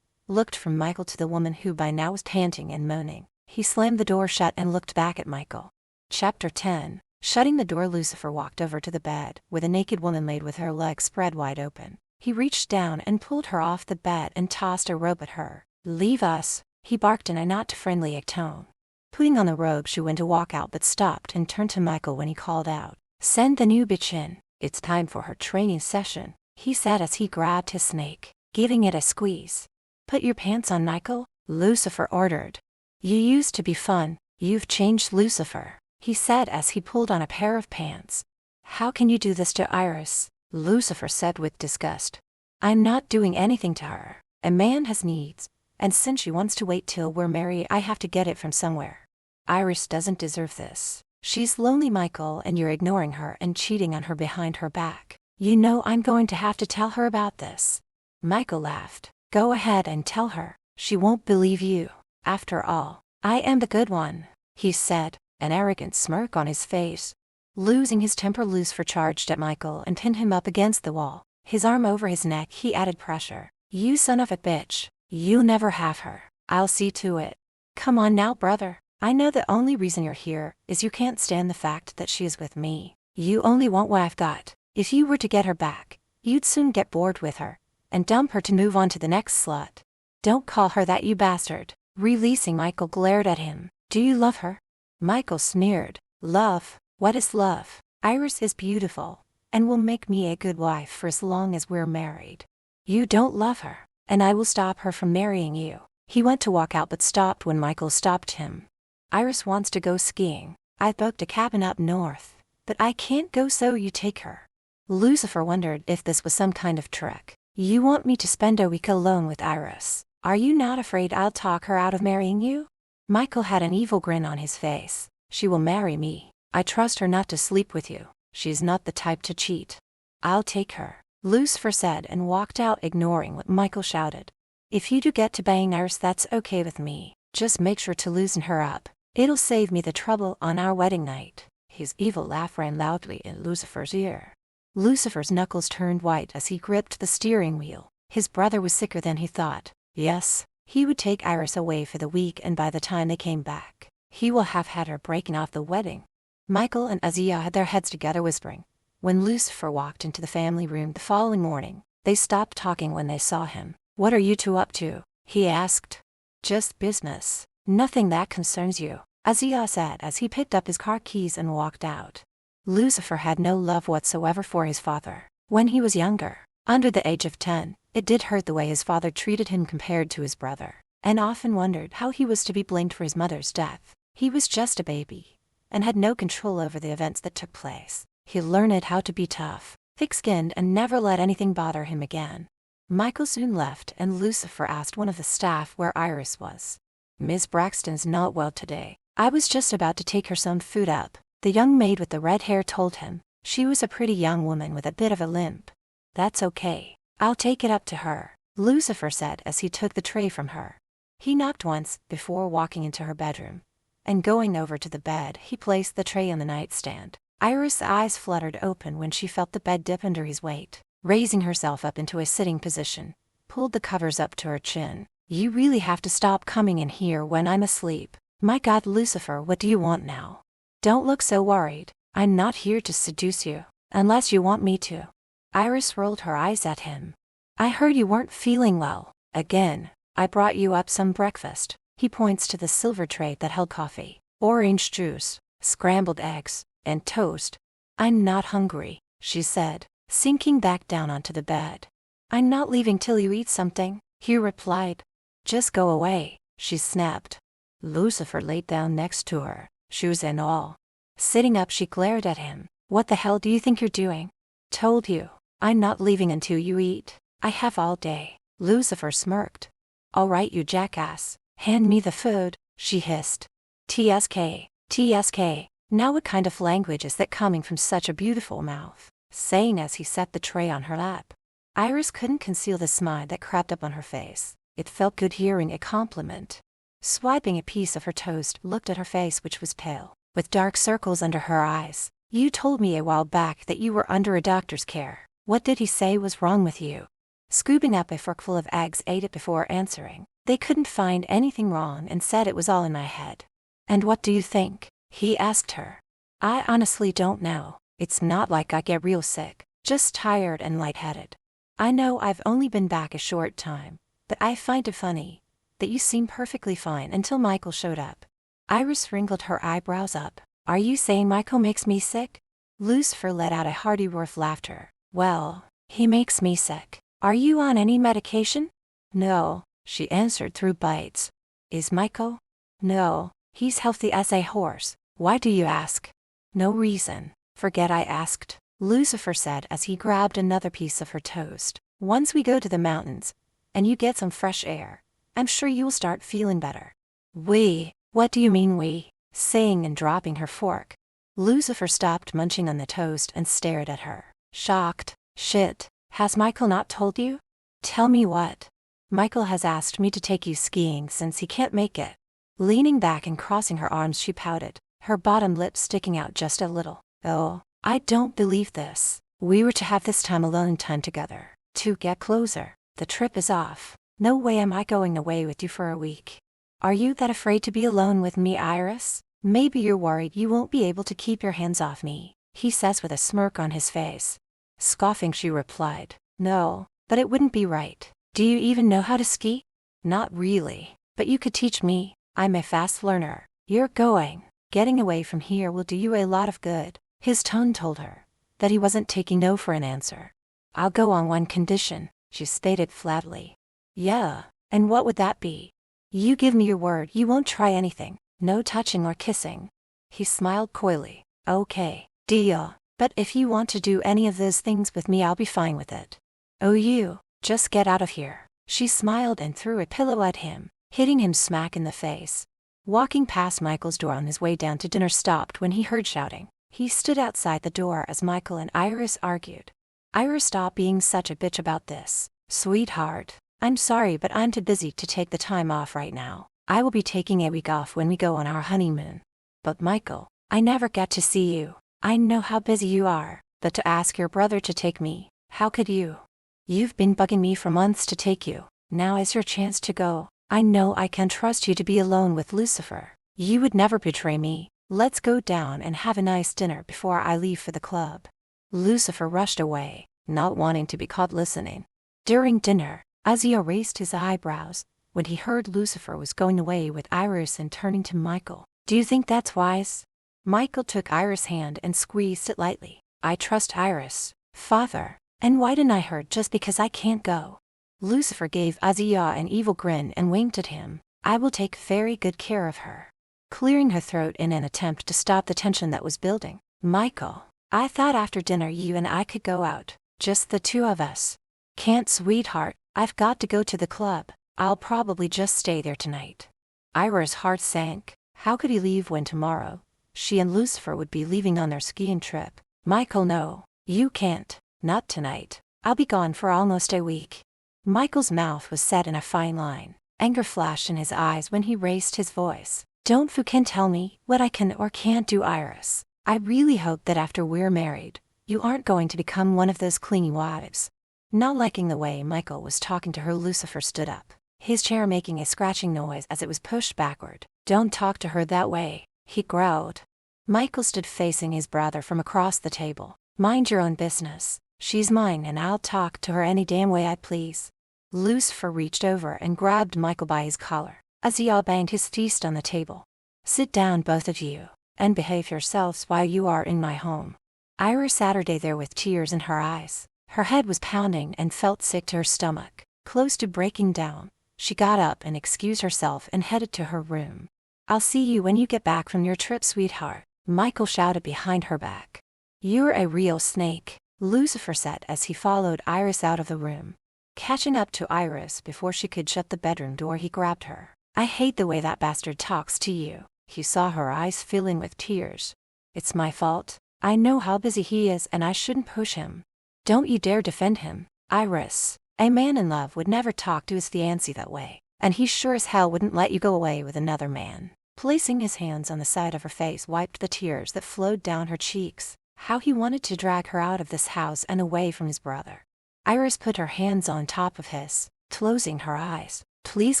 Looked from Michael to the woman who by now was panting and moaning. He slammed the door shut and looked back at Michael. Chapter 10. Shutting the door, Lucifer walked over to the bed, where the naked woman laid with her legs spread wide open. He reached down and pulled her off the bed and tossed a robe at her. "Leave us," he barked in a not friendly tone. Putting on the robe, she went to walk out but stopped and turned to Michael when he called out, "Send the new bitch in. It's time for her training session," he said as he grabbed his snake, giving it a squeeze. "Put your pants on, Michael," Lucifer ordered. "You used to be fun. You've changed, Lucifer," he said as he pulled on a pair of pants. "How can you do this to Iris?" Lucifer said with disgust. "I'm not doing anything to her. A man has needs, and since she wants to wait till we're married, I have to get it from somewhere. Iris doesn't deserve this. She's lonely, Michael, and you're ignoring her and cheating on her behind her back. You know I'm going to have to tell her about this." Michael laughed. "Go ahead and tell her. She won't believe you. After all, I am the good one," he said, an arrogant smirk on his face. Losing his temper, Lucifer charged at Michael and pinned him up against the wall. His arm over his neck, he added pressure. "You son of a bitch. You'll never have her. I'll see to it. Come on now, brother. I know the only reason you're here is you can't stand the fact that she is with me. You only want what I've got. If you were to get her back, you'd soon get bored with her and dump her to move on to the next slut. Don't call her that, you bastard." Releasing Michael glared at him. "Do you love her?" Michael sneered. "Love? What is love? Iris is beautiful and will make me a good wife for as long as we're married. You don't love her, and I will stop her from marrying you." He went to walk out but stopped when Michael stopped him. "Iris wants to go skiing. I've booked a cabin up north, but I can't go, so you take her." Lucifer wondered if this was some kind of trick. "You want me to spend a week alone with Iris? Are you not afraid I'll talk her out of marrying you?" Michael had an evil grin on his face. "She will marry me. I trust her not to sleep with you. She's not the type to cheat." "I'll take her," Lucifer said and walked out, ignoring what Michael shouted. "If you do get to bang Iris, that's okay with me. Just make sure to loosen her up. It'll save me the trouble on our wedding night." His evil laugh rang loudly in Lucifer's ear. Lucifer's knuckles turned white as he gripped the steering wheel. His brother was sicker than he thought. Yes, he would take Iris away for the week, and by the time they came back, he will have had her breaking off the wedding. Michael and Azia had their heads together, whispering. When Lucifer walked into the family room the following morning, they stopped talking when they saw him. "What are you two up to?" he asked. "Just business. Nothing that concerns you," Azia said as he picked up his car keys and walked out. Lucifer had no love whatsoever for his father. When he was younger, under the age of 10, it did hurt the way his father treated him compared to his brother, and often wondered how he was to be blamed for his mother's death. He was just a baby, and had no control over the events that took place. He learned how to be tough, thick-skinned, and never let anything bother him again. Michael soon left, and Lucifer asked one of the staff where Iris was. "Miss Braxton's not well today. I was just about to take her some food up," the young maid with the red hair told him. She was a pretty young woman with a bit of a limp. "That's okay. I'll take it up to her," Lucifer said as he took the tray from her. He knocked once before walking into her bedroom, and going over to the bed, he placed the tray on the nightstand. Iris' eyes fluttered open when she felt the bed dip under his weight. Raising herself up into a sitting position, pulled the covers up to her chin. "You really have to stop coming in here when I'm asleep." "My God, Lucifer, what do you want now?" "Don't look so worried. I'm not here to seduce you, unless you want me to." Iris rolled her eyes at him. "I heard you weren't feeling well. Again, I brought you up some breakfast." He points to the silver tray that held coffee, orange juice, scrambled eggs, and toast. "I'm not hungry," she said, sinking back down onto the bed. "I'm not leaving till you eat something," he replied. "Just go away," she snapped. Lucifer laid down next to her, shoes and all. Sitting up, she glared at him. "What the hell do you think you're doing?" "Told you, I'm not leaving until you eat. I have all day." Lucifer smirked. "All right, you jackass, hand me the food," she hissed. "TSK, TSK, now what kind of language is that coming from such a beautiful mouth?" saying as he set the tray on her lap. Iris couldn't conceal the smile that crept up on her face. It felt good hearing a compliment. Swiping a piece of her toast, looked at her face, which was pale, with dark circles under her eyes. "You told me a while back that you were under a doctor's care. What did he say was wrong with you?" Scooping up a forkful of eggs, ate it before answering. They couldn't find anything wrong and said it was all in my head. And what do you think? He asked her. I honestly don't know. It's not like I get real sick, just tired and lightheaded. I know I've only been back a short time, but I find it funny that you seem perfectly fine until Michael showed up. Iris wrinkled her eyebrows up. Are you saying Michael makes me sick? Lucifer let out a hearty roar of laughter. Well, he makes me sick. Are you on any medication? No, she answered through bites. Is Michael? No, he's healthy as a horse. Why do you ask? No reason. Forget I asked, Lucifer said as he grabbed another piece of her toast. Once we go to the mountains, and you get some fresh air, I'm sure you'll start feeling better. We? What do you mean we? Saying and dropping her fork. Lucifer stopped munching on the toast and stared at her, shocked. Shit, has Michael not told you? Tell me what? Michael has asked me to take you skiing since he can't make it. Leaning back and crossing her arms, she pouted, her bottom lip sticking out just a little. Oh, I don't believe this. We were to have this time alone time together, to get closer. The trip is off. No way am I going away with you for a week. Are you that afraid to be alone with me, Iris? Maybe you're worried you won't be able to keep your hands off me, he says with a smirk on his face. Scoffing, she replied, no, but it wouldn't be right. Do you even know how to ski? Not really, but you could teach me. I'm a fast learner. You're going. Getting away from here will do you a lot of good. His tone told her that he wasn't taking no for an answer. I'll go on one condition, she stated flatly. Yeah, and what would that be? You give me your word you won't try anything, no touching or kissing. He smiled coyly. Okay, deal, but if you want to do any of those things with me I'll be fine with it. Oh, you, just get out of here. She smiled and threw a pillow at him, hitting him smack in the face. Walking past Michael's door on his way down to dinner stopped when he heard shouting. He stood outside the door as Michael and Iris argued. Iris, stop being such a bitch about this. Sweetheart, I'm sorry but I'm too busy to take the time off right now. I will be taking a week off when we go on our honeymoon. But Michael, I never get to see you. I know how busy you are, but to ask your brother to take me, how could you? You've been bugging me for months to take you. Now is your chance to go. I know I can trust you to be alone with Lucifer. You would never betray me. Let's go down and have a nice dinner before I leave for the club. Lucifer rushed away, not wanting to be caught listening. During dinner, Azia raised his eyebrows when he heard Lucifer was going away with Iris and turning to Michael. Do you think that's wise? Michael took Iris' hand and squeezed it lightly. I trust Iris, father, and why didn't I hurt just because I can't go? Lucifer gave Azia an evil grin and winked at him. I will take very good care of her. Clearing her throat in an attempt to stop the tension that was building. Michael, I thought after dinner you and I could go out, just the two of us. Can't, sweetheart, I've got to go to the club. I'll probably just stay there tonight. Iris' heart sank. How could he leave when tomorrow she and Lucifer would be leaving on their skiing trip? Michael, no, you can't, not tonight. I'll be gone for almost a week. Michael's mouth was set in a fine line. Anger flashed in his eyes when he raised his voice. Don't fucking tell me what I can or can't do, Iris. I really hope that after we're married, you aren't going to become one of those clingy wives. Not liking the way Michael was talking to her, Lucifer stood up, his chair making a scratching noise as it was pushed backward. Don't talk to her that way, he growled. Michael stood facing his brother from across the table. Mind your own business. She's mine and I'll talk to her any damn way I please. Lucifer reached over and grabbed Michael by his collar as he all banged his fist on the table. Sit down, both of you, and behave yourselves while you are in my home. Iris sat there with tears in her eyes. Her head was pounding and felt sick to her stomach. Close to breaking down, she got up and excused herself and headed to her room. I'll see you when you get back from your trip, sweetheart, Michael shouted behind her back. You're a real snake, Lucifer said as he followed Iris out of the room. Catching up to Iris before she could shut the bedroom door, he grabbed her. I hate the way that bastard talks to you. He saw her eyes filling with tears. It's my fault. I know how busy he is and I shouldn't push him. Don't you dare defend him, Iris. A man in love would never talk to his fiancé that way, and he sure as hell wouldn't let you go away with another man. Placing his hands on the side of her face, wiped the tears that flowed down her cheeks. How he wanted to drag her out of this house and away from his brother. Iris put her hands on top of his, closing her eyes. "Please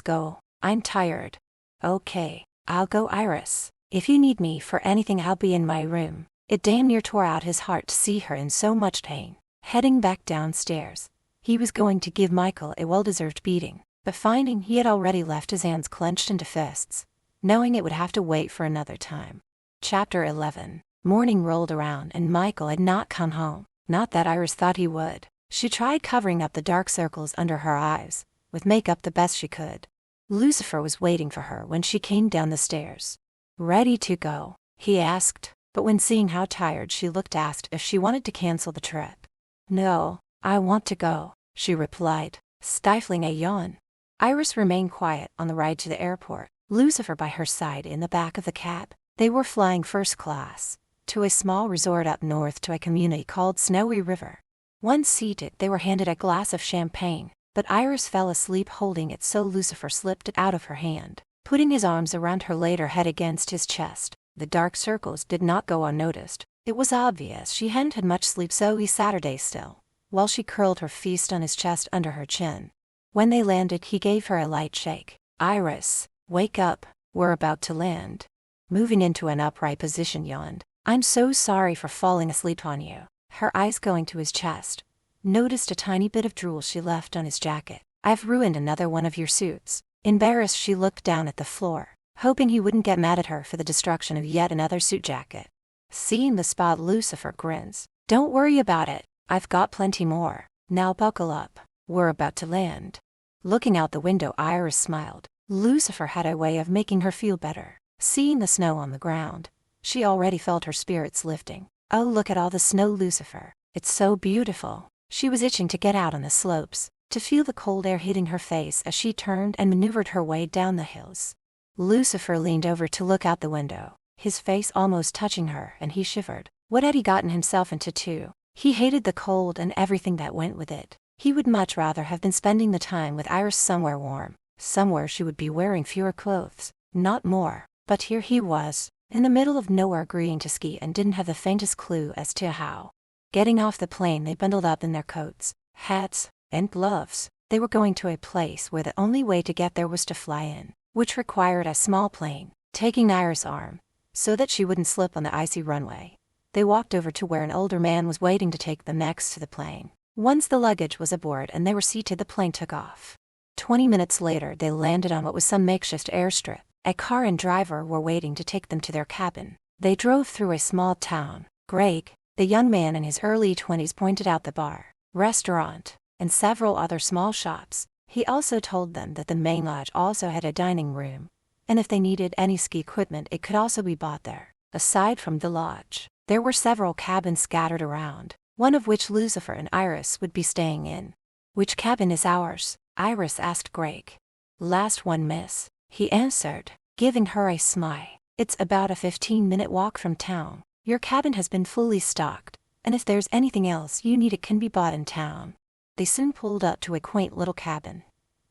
go, I'm tired." "Okay, I'll go, Iris. If you need me for anything, I'll be in my room." It damn near tore out his heart to see her in so much pain. Heading back downstairs, he was going to give Michael a well-deserved beating, but finding he had already left his hands clenched into fists, knowing it would have to wait for another time. Chapter 11. Morning rolled around and Michael had not come home. Not that Iris thought he would. She tried covering up the dark circles under her eyes with makeup the best she could. Lucifer was waiting for her when she came down the stairs. "Ready to go?" he asked, but when seeing how tired she looked, asked if she wanted to cancel the trip. "No, I want to go," she replied, stifling a yawn. Iris remained quiet on the ride to the airport, Lucifer by her side in the back of the cab. They were flying first class to a small resort up north to a community called Snowy River. Once seated, they were handed a glass of champagne, but Iris fell asleep holding it, so Lucifer slipped it out of her hand, putting his arms around her, laid her head against his chest. The dark circles did not go unnoticed. It was obvious she hadn't had much sleep, so he sat her still, while she curled her fist on his chest under her chin. When they landed, he gave her a light shake. "Iris, wake up, we're about to land." Moving into an upright position, yawned. "I'm so sorry for falling asleep on you." Her eyes going to his chest, noticed a tiny bit of drool she left on his jacket. "I've ruined another one of your suits." Embarrassed, she looked down at the floor, hoping he wouldn't get mad at her for the destruction of yet another suit jacket. Seeing the spot, Lucifer grins. "Don't worry about it, I've got plenty more. Now buckle up, we're about to land." Looking out the window, Iris smiled. Lucifer had a way of making her feel better. Seeing the snow on the ground, she already felt her spirits lifting. "Oh, look at all the snow, Lucifer. It's so beautiful." She was itching to get out on the slopes, to feel the cold air hitting her face as she turned and maneuvered her way down the hills. Lucifer leaned over to look out the window, his face almost touching her, and he shivered. What had he gotten himself into too? He hated the cold and everything that went with it. He would much rather have been spending the time with Iris somewhere warm, somewhere she would be wearing fewer clothes, not more. But here he was, in the middle of nowhere, agreeing to ski and didn't have the faintest clue as to how. Getting off the plane, they bundled up in their coats, hats, and gloves. They were going to a place where the only way to get there was to fly in, which required a small plane. Taking Iris' arm, so that she wouldn't slip on the icy runway, they walked over to where an older man was waiting to take them next to the plane. Once the luggage was aboard and they were seated, the plane took off. 20 minutes later, they landed on what was some makeshift airstrip. A car and driver were waiting to take them to their cabin. They drove through a small town. Greg, the young man in his early 20s, pointed out the bar, restaurant, and several other small shops. He also told them that the main lodge also had a dining room, and if they needed any ski equipment, it could also be bought there. Aside from the lodge, there were several cabins scattered around, one of which Lucifer and Iris would be staying in. "Which cabin is ours?" Iris asked Greg. "Last one, miss," he answered, giving her a smile. "It's about a 15-minute walk from town. Your cabin has been fully stocked, and if there's anything else you need, it can be bought in town." They soon pulled up to a quaint little cabin,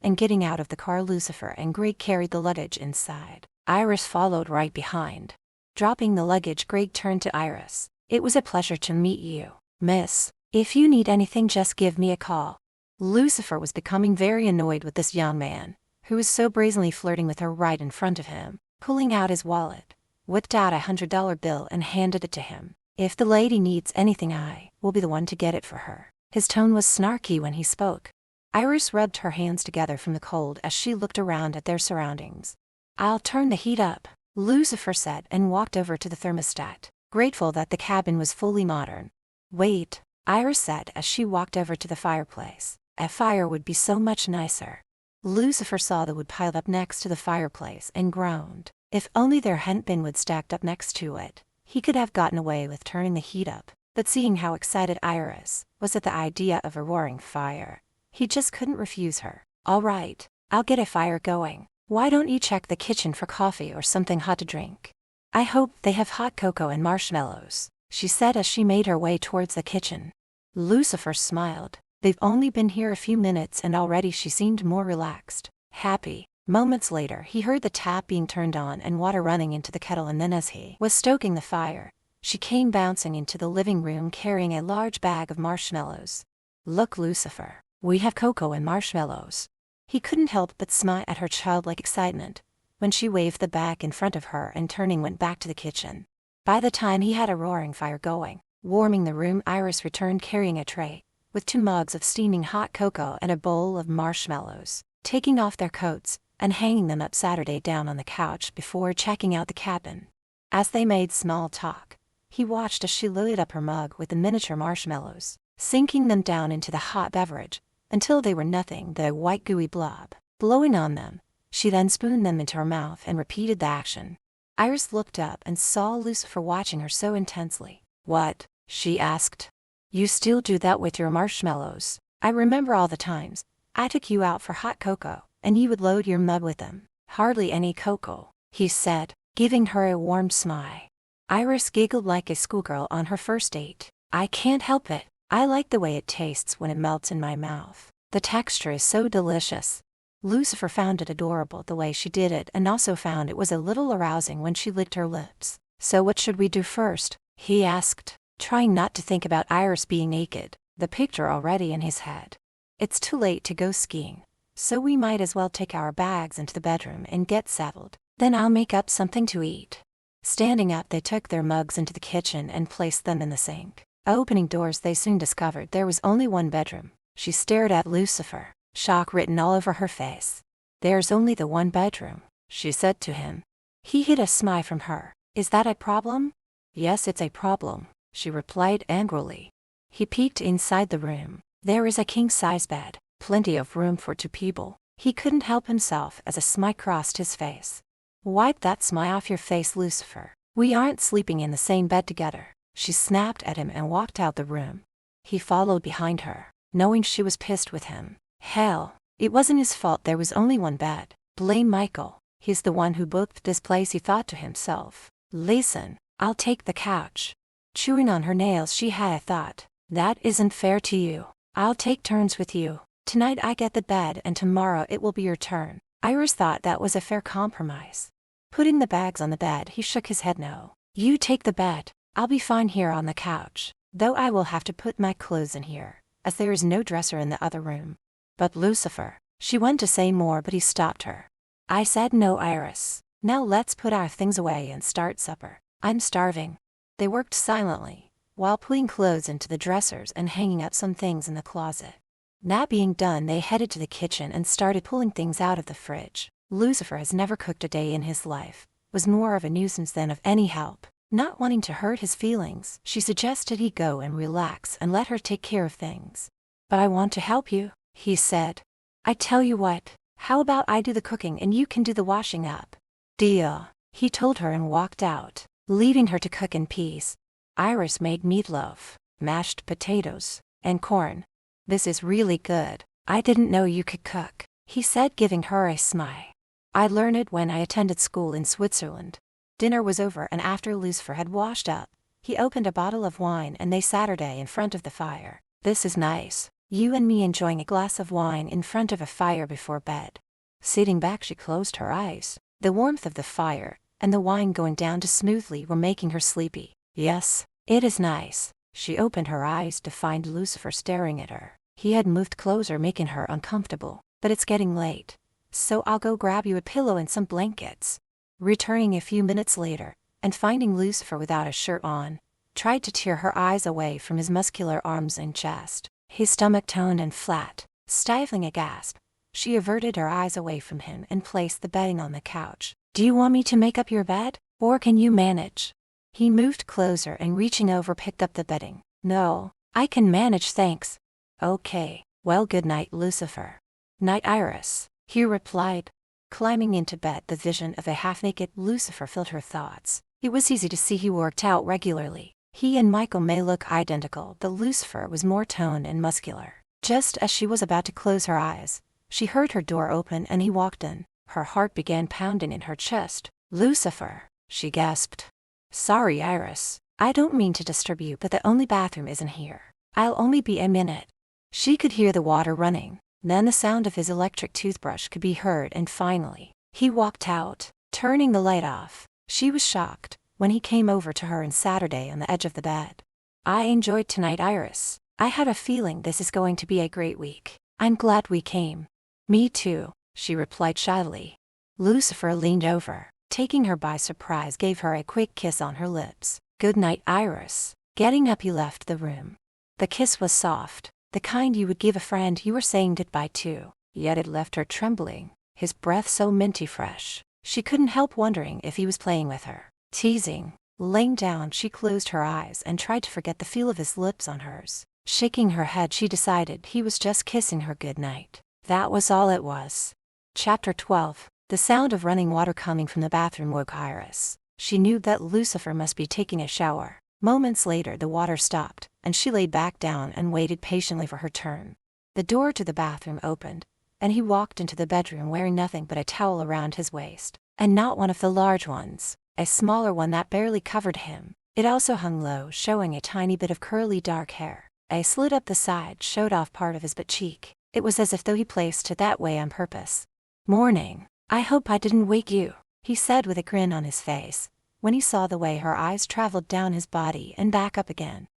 and getting out of the car, Lucifer and Greg carried the luggage inside. Iris followed right behind. Dropping the luggage, Greg turned to Iris. "It was a pleasure to meet you, miss. If you need anything, just give me a call." Lucifer was becoming very annoyed with this young man, who was so brazenly flirting with her right in front of him. Pulling out his wallet, whipped out a $100 bill and handed it to him. "If the lady needs anything, I will be the one to get it for her." His tone was snarky when he spoke. Iris rubbed her hands together from the cold as she looked around at their surroundings. "I'll turn the heat up," Lucifer said, and walked over to the thermostat, grateful that the cabin was fully modern. "Wait," Iris said as she walked over to the fireplace. "A fire would be so much nicer." Lucifer saw the wood piled up next to the fireplace and groaned. If only there hadn't been wood stacked up next to it, he could have gotten away with turning the heat up. But seeing how excited Iris was at the idea of a roaring fire, he just couldn't refuse her. "All right, I'll get a fire going. Why don't you check the kitchen for coffee or something hot to drink? I hope they have hot cocoa and marshmallows," she said as she made her way towards the kitchen. Lucifer smiled. They've only been here a few minutes and already she seemed more relaxed, happy. Moments later, he heard the tap being turned on and water running into the kettle, and then as he was stoking the fire, she came bouncing into the living room carrying a large bag of marshmallows. "Look, Lucifer, we have cocoa and marshmallows." He couldn't help but smile at her childlike excitement when she waved the bag in front of her and turning went back to the kitchen. By the time he had a roaring fire going, warming the room, Iris returned carrying a tray with 2 mugs of steaming hot cocoa and a bowl of marshmallows. Taking off their coats and hanging them up Saturday down on the couch before checking out the cabin. As they made small talk, he watched as she loaded up her mug with the miniature marshmallows, sinking them down into the hot beverage until they were nothing but a white gooey blob. Blowing on them, she then spooned them into her mouth and repeated the action. Iris looked up and saw Lucifer watching her so intensely. "What?" she asked. "You still do that with your marshmallows? I remember all the times I took you out for hot cocoa, and you would load your mug with them." "Hardly any cocoa," he said, giving her a warm smile. Iris giggled like a schoolgirl on her first date. "I can't help it. I like the way it tastes when it melts in my mouth. The texture is so delicious." Lucifer found it adorable the way she did it and also found it was a little arousing when she licked her lips. "So what should we do first?" he asked, trying not to think about Iris being naked, the picture already in his head. "It's too late to go skiing, so we might as well take our bags into the bedroom and get settled. Then I'll make up something to eat." Standing up, they took their mugs into the kitchen and placed them in the sink. Opening doors, they soon discovered there was only one bedroom. She stared at Lucifer, shock written all over her face. "There's only the one bedroom," she said to him. He hid a smile from her. "Is that a problem?" "Yes, it's a problem," she replied angrily. He peeked inside the room. There is a king-size bed, plenty of room for 2 people. He couldn't help himself as a smile crossed his face. "Wipe that smile off your face, Lucifer. We aren't sleeping in the same bed together." She snapped at him and walked out the room. He followed behind her, knowing she was pissed with him. Hell, it wasn't his fault there was only one bed. Blame Michael. He's the one who booked this place, he thought to himself. "Listen, I'll take the couch." Chewing on her nails, she had a thought. "That isn't fair to you. I'll take turns with you. Tonight I get the bed and tomorrow it will be your turn." Iris thought that was a fair compromise. Putting the bags on the bed, he shook his head no. "You take the bed. I'll be fine here on the couch, though I will have to put my clothes in here, as there is no dresser in the other room." "But Lucifer," she went to say more but he stopped her. "I said no, Iris. Now let's put our things away and start supper. I'm starving." They worked silently, while putting clothes into the dressers and hanging up some things in the closet. That being done, they headed to the kitchen and started pulling things out of the fridge. Lucifer has never cooked a day in his life, was more of a nuisance than of any help. Not wanting to hurt his feelings, she suggested he go and relax and let her take care of things. "But I want to help you," he said. "I tell you what, how about I do the cooking and you can do the washing up?" "Deal," he told her and walked out, leaving her to cook in peace. Iris made meatloaf, mashed potatoes, and corn. "This is really good. I didn't know you could cook," he said, giving her a smile. "I learned it when I attended school in Switzerland." Dinner was over and after Lucifer had washed up, he opened a bottle of wine and they Saturday in front of the fire. "This is nice, you and me enjoying a glass of wine in front of a fire before bed." Sitting back, she closed her eyes. The warmth of the fire and the wine going down too smoothly were making her sleepy. "Yes, it is nice." She opened her eyes to find Lucifer staring at her. He had moved closer, making her uncomfortable. "But it's getting late, so I'll go grab you a pillow and some blankets." Returning a few minutes later, and finding Lucifer without a shirt on, tried to tear her eyes away from his muscular arms and chest. His stomach toned and flat, stifling a gasp. She averted her eyes away from him and placed the bedding on the couch. "Do you want me to make up your bed, or can you manage?" He moved closer and reaching over picked up the bedding. "No, I can manage, thanks." "Okay, well, good night, Lucifer." "Night, Iris," he replied. Climbing into bed, the vision of a half-naked Lucifer filled her thoughts. It was easy to see he worked out regularly. He and Michael may look identical, but Lucifer was more toned and muscular. Just as she was about to close her eyes, she heard her door open and he walked in. Her heart began pounding in her chest. "Lucifer," she gasped. "Sorry, Iris. I don't mean to disturb you, but the only bathroom isn't here. I'll only be a minute." She could hear the water running. Then the sound of his electric toothbrush could be heard and finally, he walked out, turning the light off. She was shocked when he came over to her on Saturday on the edge of the bed. "I enjoyed tonight, Iris. I had a feeling this is going to be a great week. I'm glad we came. Me too, she replied shyly. Lucifer leaned over, taking her by surprise, gave her a quick kiss on her lips. Good night, Iris. Getting up, he left the room. The kiss was soft, the kind you would give a friend you were saying goodbye to, yet it left her trembling, his breath so minty fresh. She couldn't help wondering if he was playing with her, teasing. Laying down, she closed her eyes and tried to forget the feel of his lips on hers. Shaking her head, she decided he was just kissing her goodnight. That was all it was. Chapter 12. The sound of running water coming from the bathroom woke Iris. She knew that Lucifer must be taking a shower. Moments later, the water stopped, and she laid back down and waited patiently for her turn. The door to the bathroom opened, and he walked into the bedroom wearing nothing but a towel around his waist, and not one of the large ones, a smaller one that barely covered him. It also hung low, showing a tiny bit of curly dark hair. A slit up the side showed off part of his butt cheek. It was as if though he placed it that way on purpose. "Morning. I hope I didn't wake you," he said with a grin on his face, when he saw the way her eyes traveled down his body and back up again.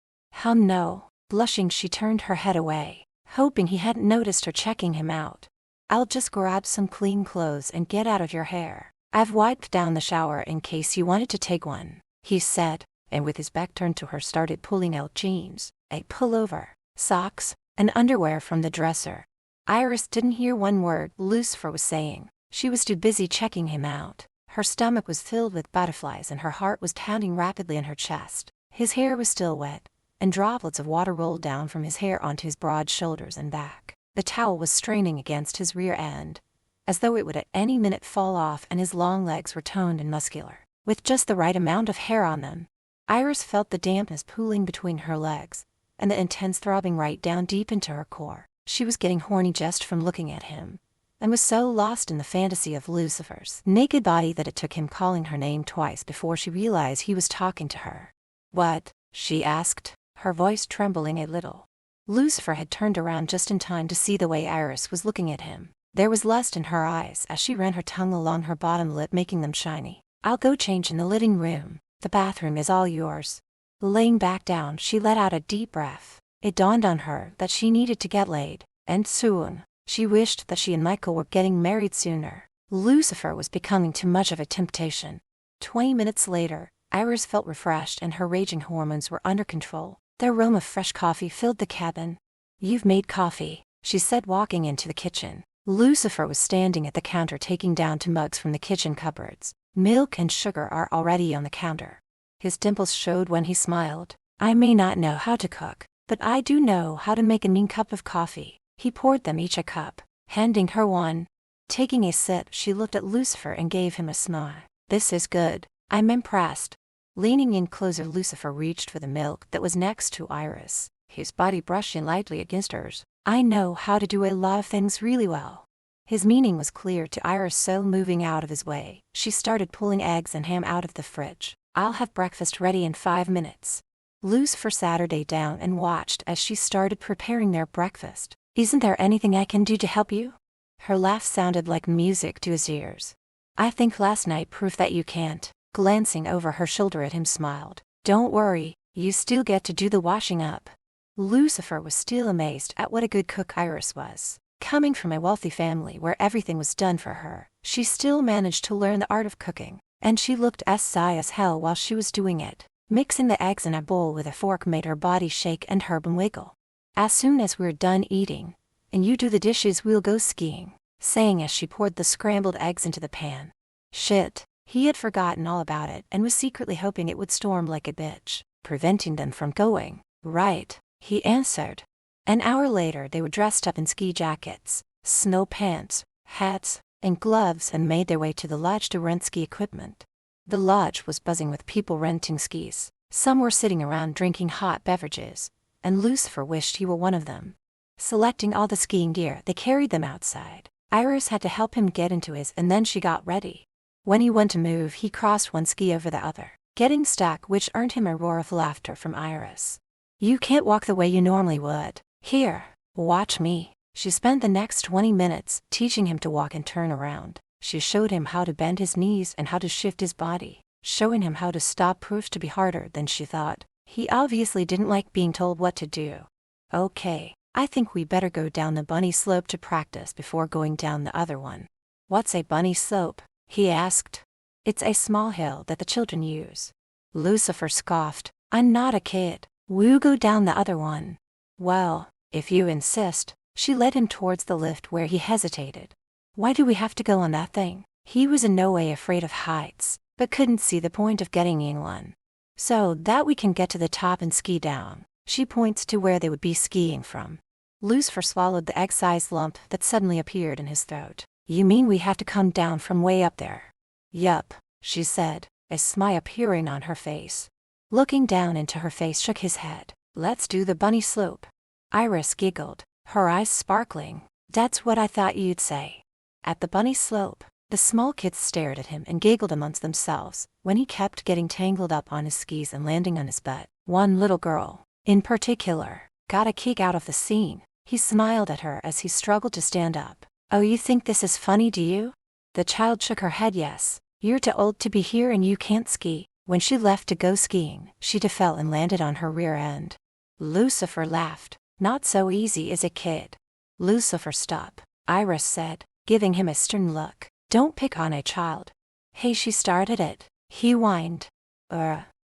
No. Blushing, she turned her head away, hoping he hadn't noticed her checking him out. "I'll just grab some clean clothes and get out of your hair. I've wiped down the shower in case you wanted to take one," he said, and with his back turned to her started pulling out jeans, a pullover, socks, and underwear from the dresser. Iris didn't hear one word Lucifer was saying. She was too busy checking him out. Her stomach was filled with butterflies and her heart was pounding rapidly in her chest. His hair was still wet, and droplets of water rolled down from his hair onto his broad shoulders and back. The towel was straining against his rear end, as though it would at any minute fall off, and his long legs were toned and muscular, with just the right amount of hair on them. Iris felt the dampness pooling between her legs, and the intense throbbing right down deep into her core. She was getting horny just from looking at him, and was so lost in the fantasy of Lucifer's naked body that it took him calling her name twice before she realized he was talking to her. "What?" she asked, her voice trembling a little. Lucifer had turned around just in time to see the way Iris was looking at him. There was lust in her eyes as she ran her tongue along her bottom lip, making them shiny. "I'll go change in the living room. The bathroom is all yours." Laying back down, she let out a deep breath. It dawned on her that she needed to get laid, and soon. She wished that she and Michael were getting married sooner. Lucifer was becoming too much of a temptation. 20 minutes later, Iris felt refreshed and her raging hormones were under control. The aroma of fresh coffee filled the cabin. "You've made coffee," she said, walking into the kitchen. Lucifer was standing at the counter taking down 2 mugs from the kitchen cupboards. "Milk and sugar are already on the counter." His dimples showed when he smiled. "I may not know how to cook, but I do know how to make a mean cup of coffee." He poured them each a cup, handing her one. Taking a sip, she looked at Lucifer and gave him a smile. "This is good. I'm impressed." Leaning in closer, Lucifer reached for the milk that was next to Iris, his body brushing lightly against hers. "I know how to do a lot of things really well." His meaning was clear to Iris, so moving out of his way, she started pulling eggs and ham out of the fridge. "I'll have breakfast ready in 5 minutes." Lucifer sat her down and watched as she started preparing their breakfast. "Isn't there anything I can do to help you?" Her laugh sounded like music to his ears. "I think last night proved that you can't." Glancing over her shoulder at him, smiled. "Don't worry, you still get to do the washing up." Lucifer was still amazed at what a good cook Iris was. Coming from a wealthy family where everything was done for her, she still managed to learn the art of cooking, and she looked shy as hell while she was doing it. Mixing the eggs in a bowl with a fork made her body shake and herb and wiggle. "As soon as we're done eating, and you do the dishes, we'll go skiing," saying as she poured the scrambled eggs into the pan. Shit, he had forgotten all about it and was secretly hoping it would storm like a bitch, preventing them from going. "Right," he answered. An hour later, they were dressed up in ski jackets, snow pants, hats, and gloves and made their way to the lodge to rent ski equipment. The lodge was buzzing with people renting skis. Some were sitting around drinking hot beverages, and Lucifer wished he were one of them. Selecting all the skiing gear, they carried them outside. Iris had to help him get into his, and then she got ready. When he went to move, he crossed one ski over the other, getting stuck, which earned him a roar of laughter from Iris. "You can't walk the way you normally would. Here, watch me." She spent the next 20 minutes teaching him to walk and turn around. She showed him how to bend his knees and how to shift his body, showing him how to stop proved to be harder than she thought. He obviously didn't like being told what to do. Okay, I think we better go down the bunny slope to practice before going down the other one. What's a bunny slope? He asked. It's a small hill that the children use. Lucifer scoffed. I'm not a kid. We'll go down the other one. Well, if you insist. She led him towards the lift where he hesitated. Why do we have to go on that thing? He was in no way afraid of heights, but couldn't see the point of getting in one. So that we can get to the top and ski down. She points to where they would be skiing from. Lucifer swallowed the egg-sized lump that suddenly appeared in his throat. You mean we have to come down from way up there? Yup, she said, a smile appearing on her face. Looking down into her face shook his head. Let's do the bunny slope. Iris giggled, her eyes sparkling. That's what I thought you'd say. At the bunny slope, the small kids stared at him and giggled amongst themselves when he kept getting tangled up on his skis and landing on his butt. One little girl, in particular, got a kick out of the scene. He smiled at her as he struggled to stand up. Oh, you think this is funny, do you? The child shook her head yes. You're too old to be here and you can't ski. When she left to go skiing, she fell and landed on her rear end. Lucifer laughed. Not so easy as a kid. Lucifer, stop, Iris said, giving him a stern look. Don't pick on a child. Hey, she started it. He whined.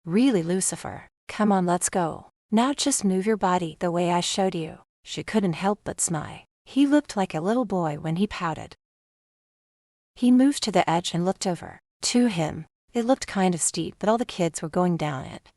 Really, Lucifer? Come on, let's go. Now just move your body the way I showed you. She couldn't help but smile. He looked like a little boy when he pouted. He moved to the edge and looked over. To him, it looked kind of steep, but all the kids were going down it.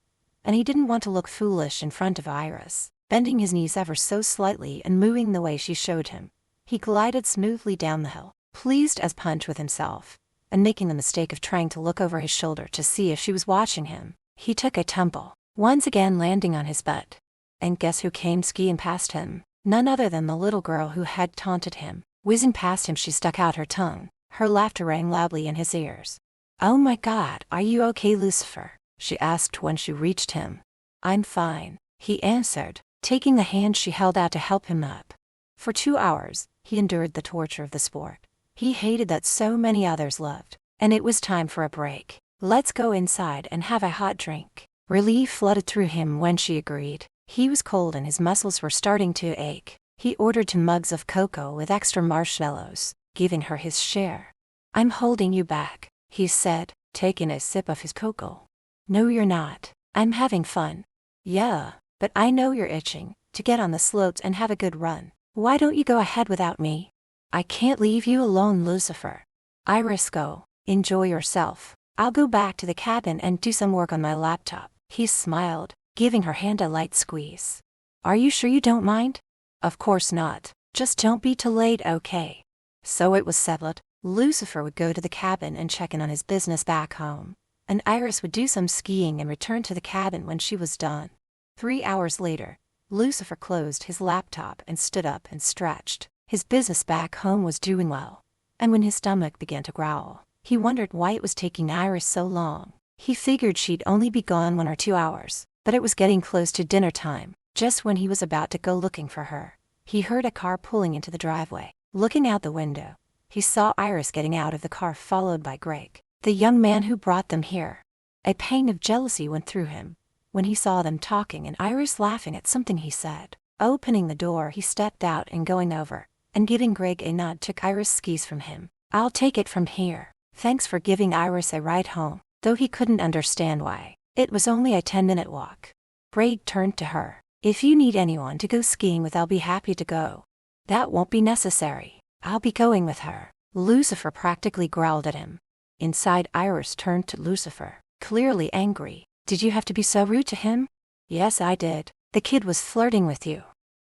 And he didn't want to look foolish in front of Iris. Bending his knees ever so slightly and moving the way she showed him, he glided smoothly down the hill, pleased as punch with himself, and making the mistake of trying to look over his shoulder to see if she was watching him. He took a tumble, once again landing on his butt. And guess who came skiing past him? None other than the little girl who had taunted him. Whizzing past him, she stuck out her tongue. Her laughter rang loudly in his ears. Oh my God, are you okay, Lucifer? She asked when she reached him. I'm fine, he answered, taking the hand she held out to help him up. For 2 hours, he endured the torture of the sport. He hated that so many others loved, and it was time for a break. Let's go inside and have a hot drink. Relief flooded through him when she agreed. He was cold and his muscles were starting to ache. He ordered 2 mugs of cocoa with extra marshmallows, giving her his share. I'm holding you back, he said, taking a sip of his cocoa. No, you're not. I'm having fun. Yeah, but I know you're itching to get on the slopes and have a good run. Why don't you go ahead without me? I can't leave you alone, Lucifer. Iris, go. Enjoy yourself. I'll go back to the cabin and do some work on my laptop. He smiled, giving her hand a light squeeze. Are you sure you don't mind? Of course not. Just don't be too late, okay? So it was settled. Lucifer would go to the cabin and check in on his business back home, and Iris would do some skiing and return to the cabin when she was done. 3 hours later, Lucifer closed his laptop and stood up and stretched. His business back home was doing well, and when his stomach began to growl, he wondered why it was taking Iris so long. He figured she'd only be gone 1 or 2 hours, but it was getting close to dinner time. Just when he was about to go looking for her, he heard a car pulling into the driveway. Looking out the window, he saw Iris getting out of the car, followed by Greg, the young man who brought them here. A pang of jealousy went through him when he saw them talking and Iris laughing at something he said. Opening the door, he stepped out and going over and giving Greg a nod, took Iris' skis from him. I'll take it from here. Thanks for giving Iris a ride home, though he couldn't understand why. It was only a 10-minute walk. Greg turned to her. If you need anyone to go skiing with, I'll be happy to go. That won't be necessary. I'll be going with her. Lucifer practically growled at him. Inside, Iris turned to Lucifer, clearly angry. Did you have to be so rude to him? Yes, I did. The kid was flirting with you.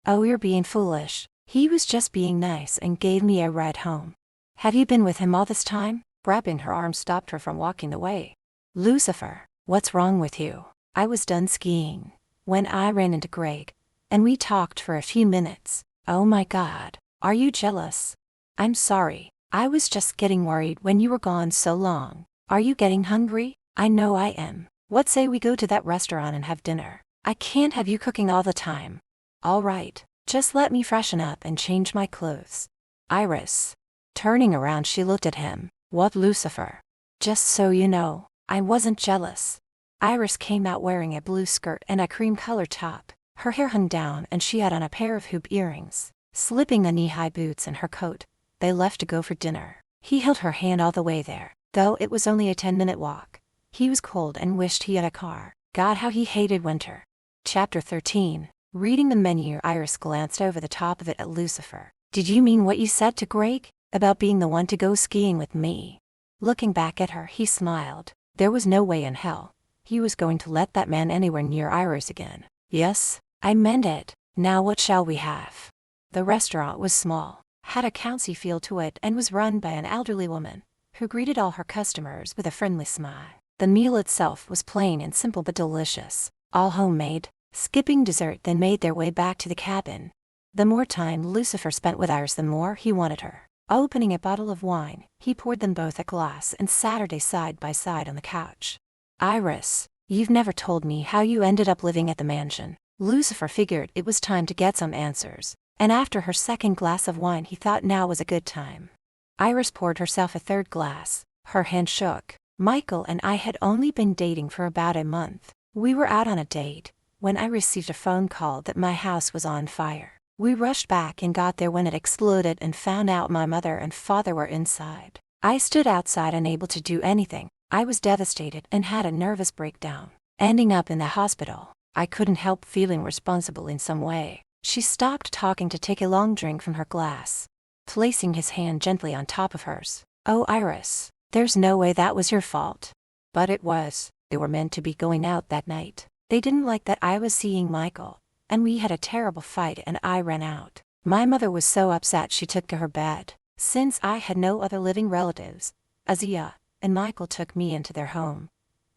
Oh, you're being foolish. He was just being nice and gave me a ride home. Have you been with him all this time? Grabbing her arm stopped her from walking away. Lucifer, what's wrong with you? I was done skiing when I ran into Greg, and we talked for a few minutes. Oh my God, are you jealous? I'm sorry, I was just getting worried when you were gone so long. Are you getting hungry? I know I am. What say we go to that restaurant and have dinner? I can't have you cooking all the time. All right, just let me freshen up and change my clothes. Iris. Turning around, she looked at him. What, Lucifer? Just so you know, I wasn't jealous. Iris came out wearing a blue skirt and a cream-colored top. Her hair hung down and she had on a pair of hoop earrings. Slipping the knee-high boots in her coat, they left to go for dinner. He held her hand all the way there, though it was only a 10-minute walk. He was cold and wished he had a car. God, how he hated winter. Chapter 13. Reading the menu, Iris glanced over the top of it at Lucifer. Did you mean what you said to Greg? About being the one to go skiing with me? Looking back at her, he smiled. There was no way in hell he was going to let that man anywhere near Iris again. Yes, I meant it. Now what shall we have? The restaurant was small, had a county feel to it, and was run by an elderly woman who greeted all her customers with a friendly smile. The meal itself was plain and simple but delicious, all homemade. Skipping dessert, they made their way back to the cabin. The more time Lucifer spent with Iris, the more he wanted her. Opening a bottle of wine, he poured them both a glass and sat side by side on the couch. Iris, you've never told me how you ended up living at the mansion. Lucifer figured it was time to get some answers, and after her second glass of wine he thought now was a good time. Iris poured herself a third glass. Her hand shook. Michael and I had only been dating for about a month. We were out on a date when I received a phone call that my house was on fire. We rushed back and got there when it exploded and found out my mother and father were inside. I stood outside unable to do anything. I was devastated and had a nervous breakdown. Ending up in the hospital, I couldn't help feeling responsible in some way. She stopped talking to take a long drink from her glass, placing his hand gently on top of hers. Oh, Iris, there's no way that was your fault. But it was. They were meant to be going out that night. They didn't like that I was seeing Michael, and we had a terrible fight and I ran out. My mother was so upset she took to her bed. Since I had no other living relatives, Azia and Michael took me into their home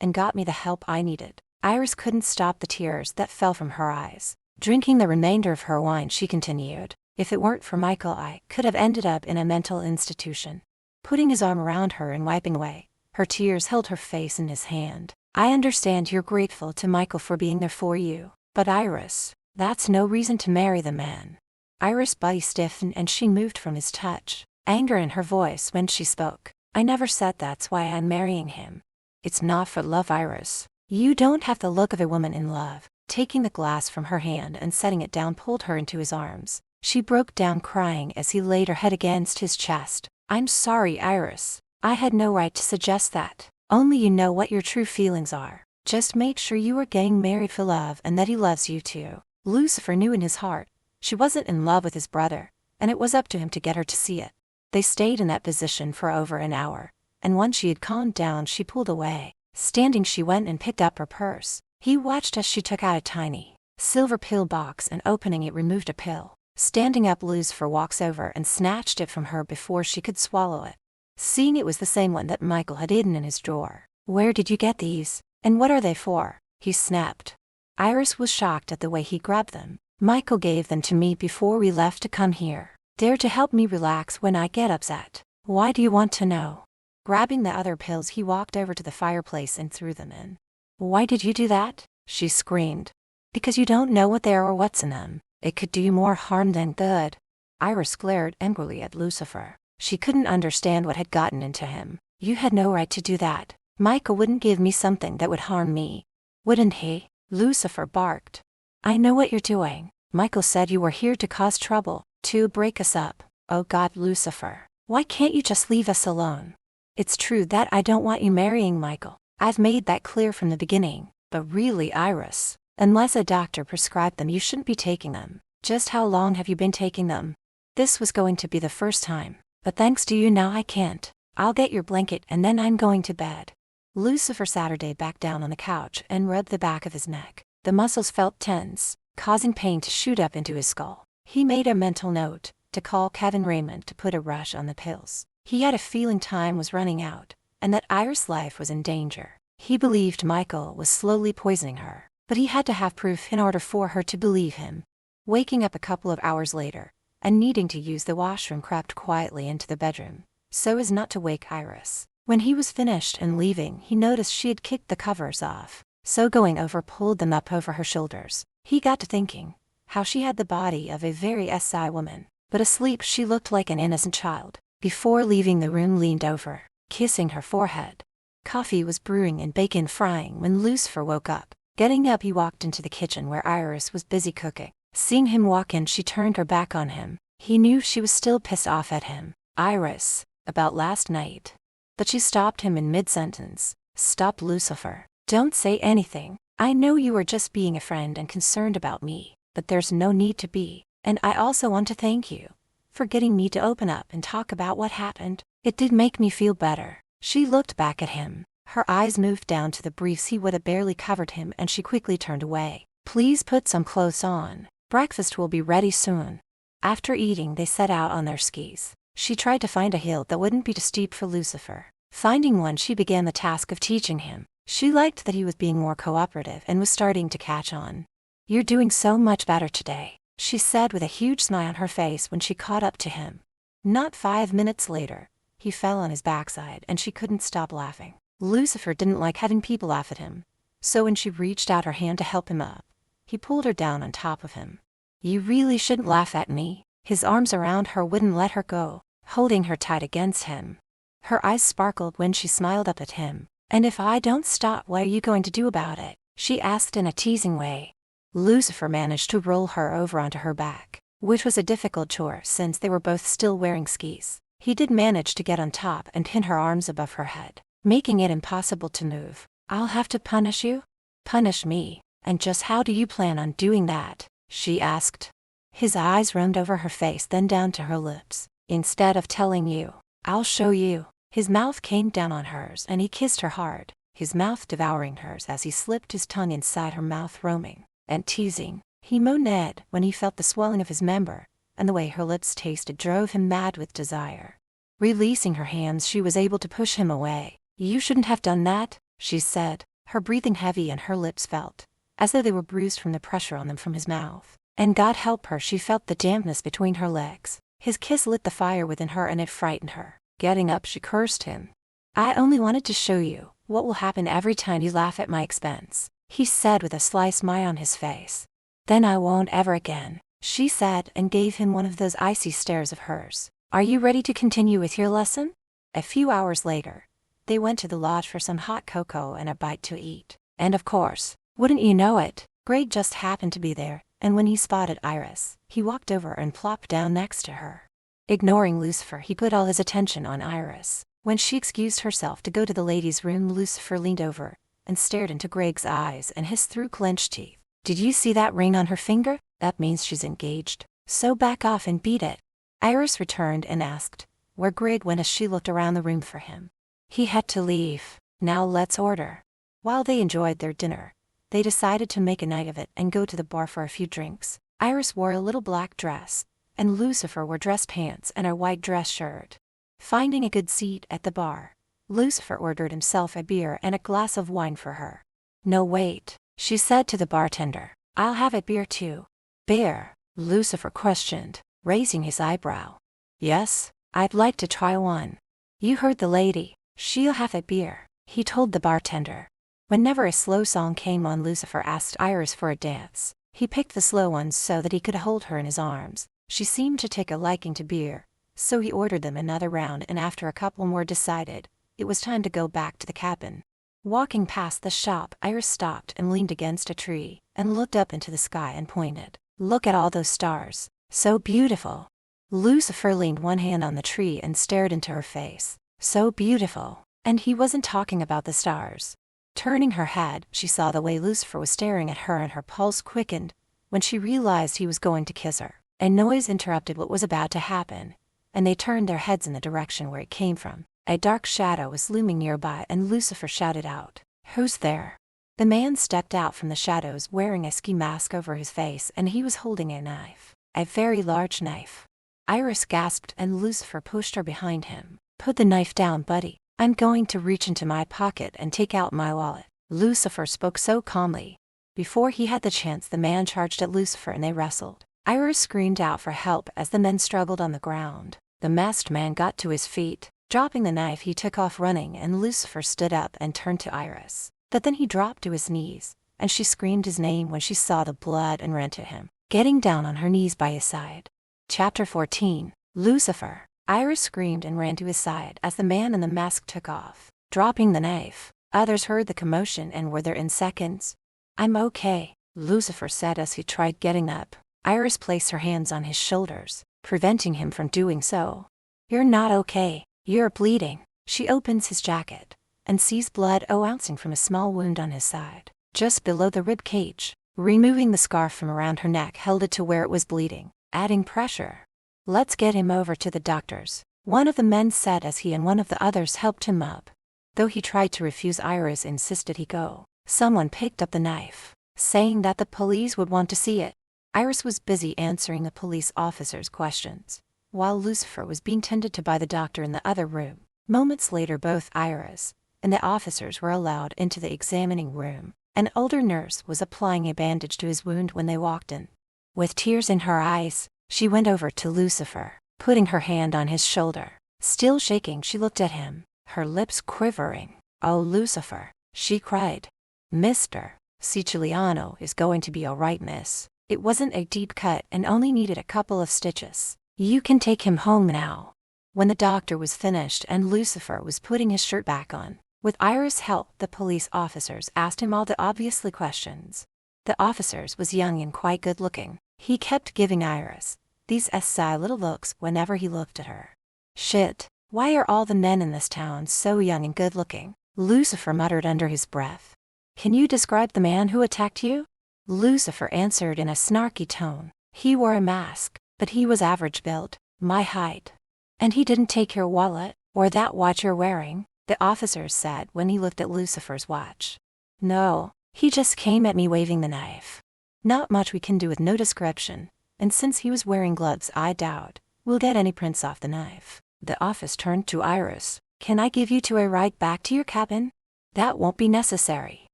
and got me the help I needed. Iris couldn't stop the tears that fell from her eyes. Drinking the remainder of her wine, she continued, if it weren't for Michael, I could have ended up in a mental institution. Putting his arm around her and wiping away her tears, held her face in his hand. I understand you're grateful to Michael for being there for you, but Iris, that's no reason to marry the man. Iris' body stiffened and she moved from his touch, anger in her voice when she spoke. I never said that's why I'm marrying him. It's not for love, Iris. You don't have the look of a woman in love. Taking the glass from her hand and setting it down pulled her into his arms. She broke down crying as he laid her head against his chest. I'm sorry, Iris. I had no right to suggest that. Only you know what your true feelings are. Just make sure you are getting married for love and that he loves you too. Lucifer knew in his heart she wasn't in love with his brother, and it was up to him to get her to see it. They stayed in that position for over an hour, and once she had calmed down she pulled away. Standing, she went and picked up her purse. He watched as she took out a tiny silver pill box and opening it removed a pill. Standing up, Lucifer walks over and snatched it from her before she could swallow it. Seeing it was the same one that Michael had hidden in his drawer. Where did you get these? And what are they for? He snapped. Iris was shocked at the way he grabbed them. Michael gave them to me before we left to come here. They're to help me relax when I get upset. Why do you want to know? Grabbing the other pills, he walked over to the fireplace and threw them in. Why did you do that? She screamed. Because you don't know what they are or what's in them. It could do you more harm than good. Iris glared angrily at Lucifer. She couldn't understand what had gotten into him. You had no right to do that. Michael wouldn't give me something that would harm me. Wouldn't he? Lucifer barked. I know what you're doing. Michael said you were here to cause trouble, to break us up. Oh God, Lucifer. Why can't you just leave us alone? It's true that I don't want you marrying Michael. I've made that clear from the beginning. But really, Iris, unless a doctor prescribed them, you shouldn't be taking them. Just how long have you been taking them? This was going to be the first time. But thanks to you now I can't. I'll get your blanket and then I'm going to bed. Lucifer Saturday back down on the couch and rubbed the back of his neck. The muscles felt tense, causing pain to shoot up into his skull. He made a mental note to call Kevin Raymond to put a rush on the pills. He had a feeling time was running out, and that Iris' life was in danger. He believed Michael was slowly poisoning her, but he had to have proof in order for her to believe him. Waking up a couple of hours later, and needing to use the washroom, crept quietly into the bedroom, so as not to wake Iris. When he was finished and leaving, he noticed she had kicked the covers off, so going over pulled them up over her shoulders. He got to thinking how she had the body of a very SI woman, but asleep she looked like an innocent child. Before leaving the room, leaned over, kissing her forehead. Coffee was brewing and bacon frying when Lucifer woke up. Getting up, he walked into the kitchen where Iris was busy cooking. Seeing him walk in, she turned her back on him. He knew she was still pissed off at him. Iris, about last night. But she stopped him in mid-sentence. Stop, Lucifer. Don't say anything. I know you are just being a friend and concerned about me, but there's no need to be. And I also want to thank you for getting me to open up and talk about what happened. It did make me feel better. She looked back at him. Her eyes moved down to the briefs he would have barely covered him, and she quickly turned away. Please put some clothes on. Breakfast will be ready soon. After eating, they set out on their skis. She tried to find a hill that wouldn't be too steep for Lucifer. Finding one, she began the task of teaching him. She liked that he was being more cooperative and was starting to catch on. You're doing so much better today, she said with a huge smile on her face when she caught up to him. Not 5 minutes later, he fell on his backside and she couldn't stop laughing. Lucifer didn't like having people laugh at him, so when she reached out her hand to help him up, he pulled her down on top of him. You really shouldn't laugh at me. His arms around her wouldn't let her go, holding her tight against him. Her eyes sparkled when she smiled up at him. And if I don't stop, what are you going to do about it? She asked in a teasing way. Lucifer managed to roll her over onto her back, which was a difficult chore since they were both still wearing skis. He did manage to get on top and pin her arms above her head, making it impossible to move. I'll have to punish you? Punish me? And just how do you plan on doing that? She asked. His eyes roamed over her face, then down to her lips. Instead of telling you, I'll show you. His mouth came down on hers and he kissed her hard, his mouth devouring hers as he slipped his tongue inside her mouth, roaming and teasing. He moaned when he felt the swelling of his member, and the way her lips tasted drove him mad with desire. Releasing her hands, she was able to push him away. You shouldn't have done that, she said, her breathing heavy and her lips felt as though they were bruised from the pressure on them from his mouth. And God help her, she felt the dampness between her legs. His kiss lit the fire within her and it frightened her. Getting up, she cursed him. I only wanted to show you what will happen every time you laugh at my expense, he said with a sly smile on his face. Then I won't ever again, she said, and gave him one of those icy stares of hers. Are you ready to continue with your lesson? A few hours later, they went to the lodge for some hot cocoa and a bite to eat. And of course, wouldn't you know it, Greg just happened to be there, and when he spotted Iris, he walked over and plopped down next to her. Ignoring Lucifer, he put all his attention on Iris. When she excused herself to go to the ladies' room, Lucifer leaned over and stared into Greg's eyes and hissed through clenched teeth. Did you see that ring on her finger? That means she's engaged. So back off and beat it. Iris returned and asked where Greg went as she looked around the room for him. He had to leave. Now let's order. While they enjoyed their dinner, they decided to make a night of it and go to the bar for a few drinks. Iris wore a little black dress, and Lucifer wore dress pants and a white dress shirt. Finding a good seat at the bar, Lucifer ordered himself a beer and a glass of wine for her. No, wait, she said to the bartender. I'll have a beer too. Beer? Lucifer questioned, raising his eyebrow. Yes, I'd like to try one. You heard the lady. She'll have a beer, he told the bartender. Whenever a slow song came on, Lucifer asked Iris for a dance. He picked the slow ones so that he could hold her in his arms. She seemed to take a liking to beer, so he ordered them another round, and after a couple more decided it was time to go back to the cabin. Walking past the shop, Iris stopped and leaned against a tree and looked up into the sky and pointed. Look at all those stars. So beautiful. Lucifer leaned one hand on the tree and stared into her face. So beautiful. And he wasn't talking about the stars. Turning her head, she saw the way Lucifer was staring at her, and her pulse quickened when she realized he was going to kiss her. A noise interrupted what was about to happen, and they turned their heads in the direction where it came from. A dark shadow was looming nearby, and Lucifer shouted out, "Who's there?" The man stepped out from the shadows wearing a ski mask over his face, and he was holding a knife, a very large knife. Iris gasped, and Lucifer pushed her behind him. Put the knife down, buddy. I'm going to reach into my pocket and take out my wallet. Lucifer spoke so calmly. Before he had the chance, the man charged at Lucifer and they wrestled. Iris screamed out for help as the men struggled on the ground. The masked man got to his feet. Dropping the knife, he took off running, and Lucifer stood up and turned to Iris. But then he dropped to his knees, and she screamed his name when she saw the blood and ran to him, getting down on her knees by his side. Chapter 14. Lucifer. Iris screamed and ran to his side as the man in the mask took off, dropping the knife. Others heard the commotion and were there in seconds. I'm okay, Lucifer said as he tried getting up. Iris placed her hands on his shoulders, preventing him from doing so. You're not okay, you're bleeding. She opens his jacket and sees blood ouncing from a small wound on his side, just below the rib cage. Removing the scarf from around her neck held it to where it was bleeding, adding pressure. Let's get him over to the doctor's, one of the men said as he and one of the others helped him up. Though he tried to refuse, Iris insisted he go. Someone picked up the knife, saying that the police would want to see it. Iris was busy answering the police officer's questions, while Lucifer was being tended to by the doctor in the other room. Moments later, both Iris and the officers were allowed into the examining room. An older nurse was applying a bandage to his wound when they walked in. With tears in her eyes, she went over to Lucifer, putting her hand on his shoulder. Still shaking, she looked at him, her lips quivering. "Oh, Lucifer," she cried. "Mr. Siciliano is going to be all right, miss. It wasn't a deep cut and only needed a couple of stitches. You can take him home now." When the doctor was finished and Lucifer was putting his shirt back on, with Iris' help, the police officers asked him all the obviously questions. The officers was young and quite good looking. He kept giving Iris these sly little looks whenever he looked at her. "Shit, why are all the men in this town so young and good looking?" Lucifer muttered under his breath. "Can you describe the man who attacked you?" Lucifer answered in a snarky tone. "He wore a mask, but he was average build, my height. And he didn't take your wallet, or that watch you're wearing," the officer said when he looked at Lucifer's watch. "No, he just came at me waving the knife. Not much we can do with no description, and since he was wearing gloves, I doubt we'll get any prints off the knife." The officer turned to Iris. "Can I give you a ride back to your cabin?" "That won't be necessary,"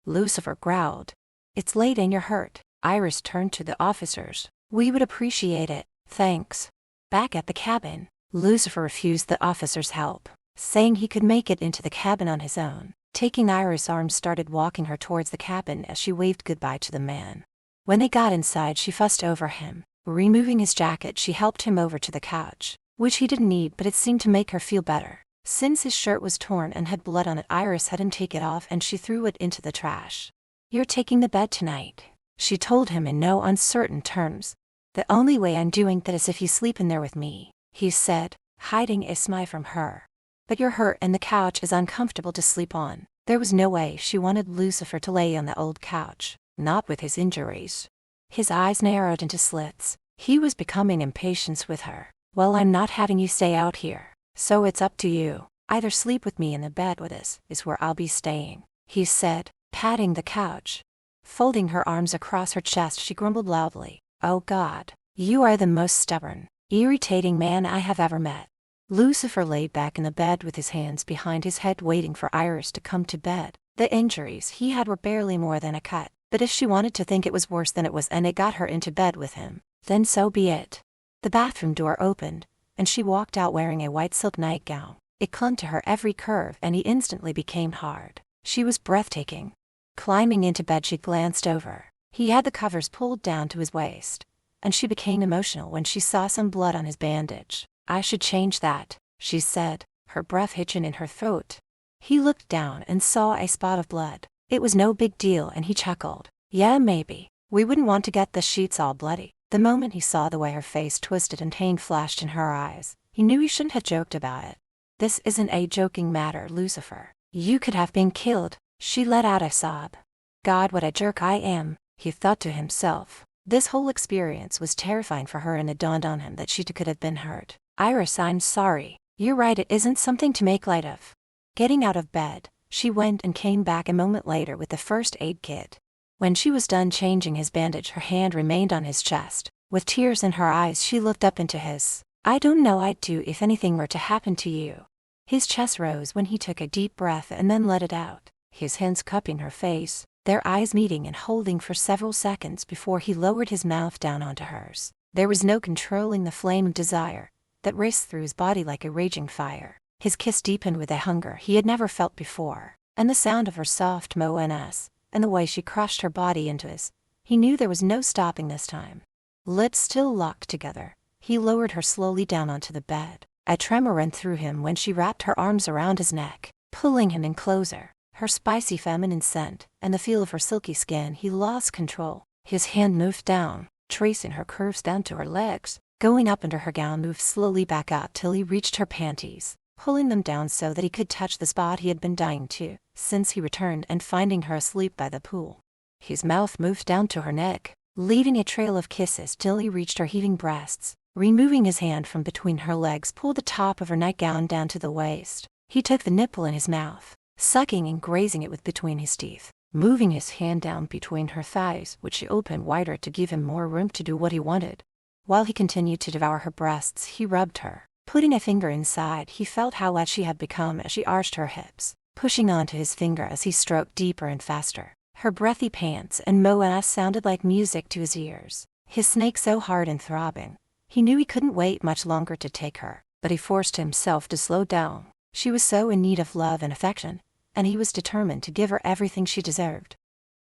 Lucifer growled. "It's late and you're hurt." Iris turned to the officers. "We would appreciate it, thanks." Back at the cabin, Lucifer refused the officer's help, saying he could make it into the cabin on his own. Taking Iris' arm, started walking her towards the cabin as she waved goodbye to the man. When they got inside, she fussed over him. Removing his jacket, she helped him over to the couch, which he didn't need, but it seemed to make her feel better. Since his shirt was torn and had blood on it, Iris had him take it off and she threw it into the trash. "You're taking the bed tonight," she told him in no uncertain terms. "The only way I'm doing that is if you sleep in there with me," he said, hiding a smile from her. "But you're hurt and the couch is uncomfortable to sleep on." There was no way she wanted Lucifer to lay on the old couch, not with his injuries. His eyes narrowed into slits. He was becoming impatient with her. "Well, I'm not having you stay out here, so it's up to you. Either sleep with me in the bed with us is where I'll be staying," he said, patting the couch. Folding her arms across her chest, she grumbled loudly. "Oh God, you are the most stubborn, irritating man I have ever met." Lucifer lay back in the bed with his hands behind his head, waiting for Iris to come to bed. The injuries he had were barely more than a cut, but if she wanted to think it was worse than it was and it got her into bed with him, then so be it. The bathroom door opened, and she walked out wearing a white silk nightgown. It clung to her every curve and he instantly became hard. She was breathtaking. Climbing into bed, she glanced over. He had the covers pulled down to his waist, and she became emotional when she saw some blood on his bandage. "I should change that," she said, her breath hitching in her throat. He looked down and saw a spot of blood. It was no big deal and he chuckled. "Yeah, maybe. We wouldn't want to get the sheets all bloody." The moment he saw the way her face twisted and pain flashed in her eyes, he knew he shouldn't have joked about it. "This isn't a joking matter, Lucifer. You could have been killed." She let out a sob. "God, what a jerk I am," he thought to himself. This whole experience was terrifying for her and it dawned on him that she too could have been hurt. "Iris, I'm sorry. You're right, it isn't something to make light of." Getting out of bed, she went and came back a moment later with the first aid kit. When she was done changing his bandage, her hand remained on his chest. With tears in her eyes, she looked up into his. "I don't know I'd do if anything were to happen to you." His chest rose when he took a deep breath and then let it out, his hands cupping her face, their eyes meeting and holding for several seconds before he lowered his mouth down onto hers. There was no controlling the flame of desire that raced through his body like a raging fire. His kiss deepened with a hunger he had never felt before, and the sound of her soft moans, and the way she crushed her body into his. He knew there was no stopping this time. Lips still locked together, he lowered her slowly down onto the bed. A tremor ran through him when she wrapped her arms around his neck, pulling him in closer. her spicy feminine scent, and the feel of her silky skin, he lost control. His hand moved down, tracing her curves down to her legs, going up under her gown, moved slowly back up till he reached her panties, pulling them down so that he could touch the spot he had been dying to, since he returned and finding her asleep by the pool. His mouth moved down to her neck, leaving a trail of kisses till he reached her heaving breasts. Removing his hand from between her legs, pulled the top of her nightgown down to the waist. He took the nipple in his mouth, sucking and grazing it with between his teeth, moving his hand down between her thighs, which she opened wider to give him more room to do what he wanted. While he continued to devour her breasts, he rubbed her. Putting a finger inside, he felt how wet she had become as she arched her hips, pushing onto his finger as he stroked deeper and faster. Her breathy pants and moans sounded like music to his ears, his snake so hard and throbbing. He knew he couldn't wait much longer to take her, but he forced himself to slow down. She was so in need of love and affection, and he was determined to give her everything she deserved.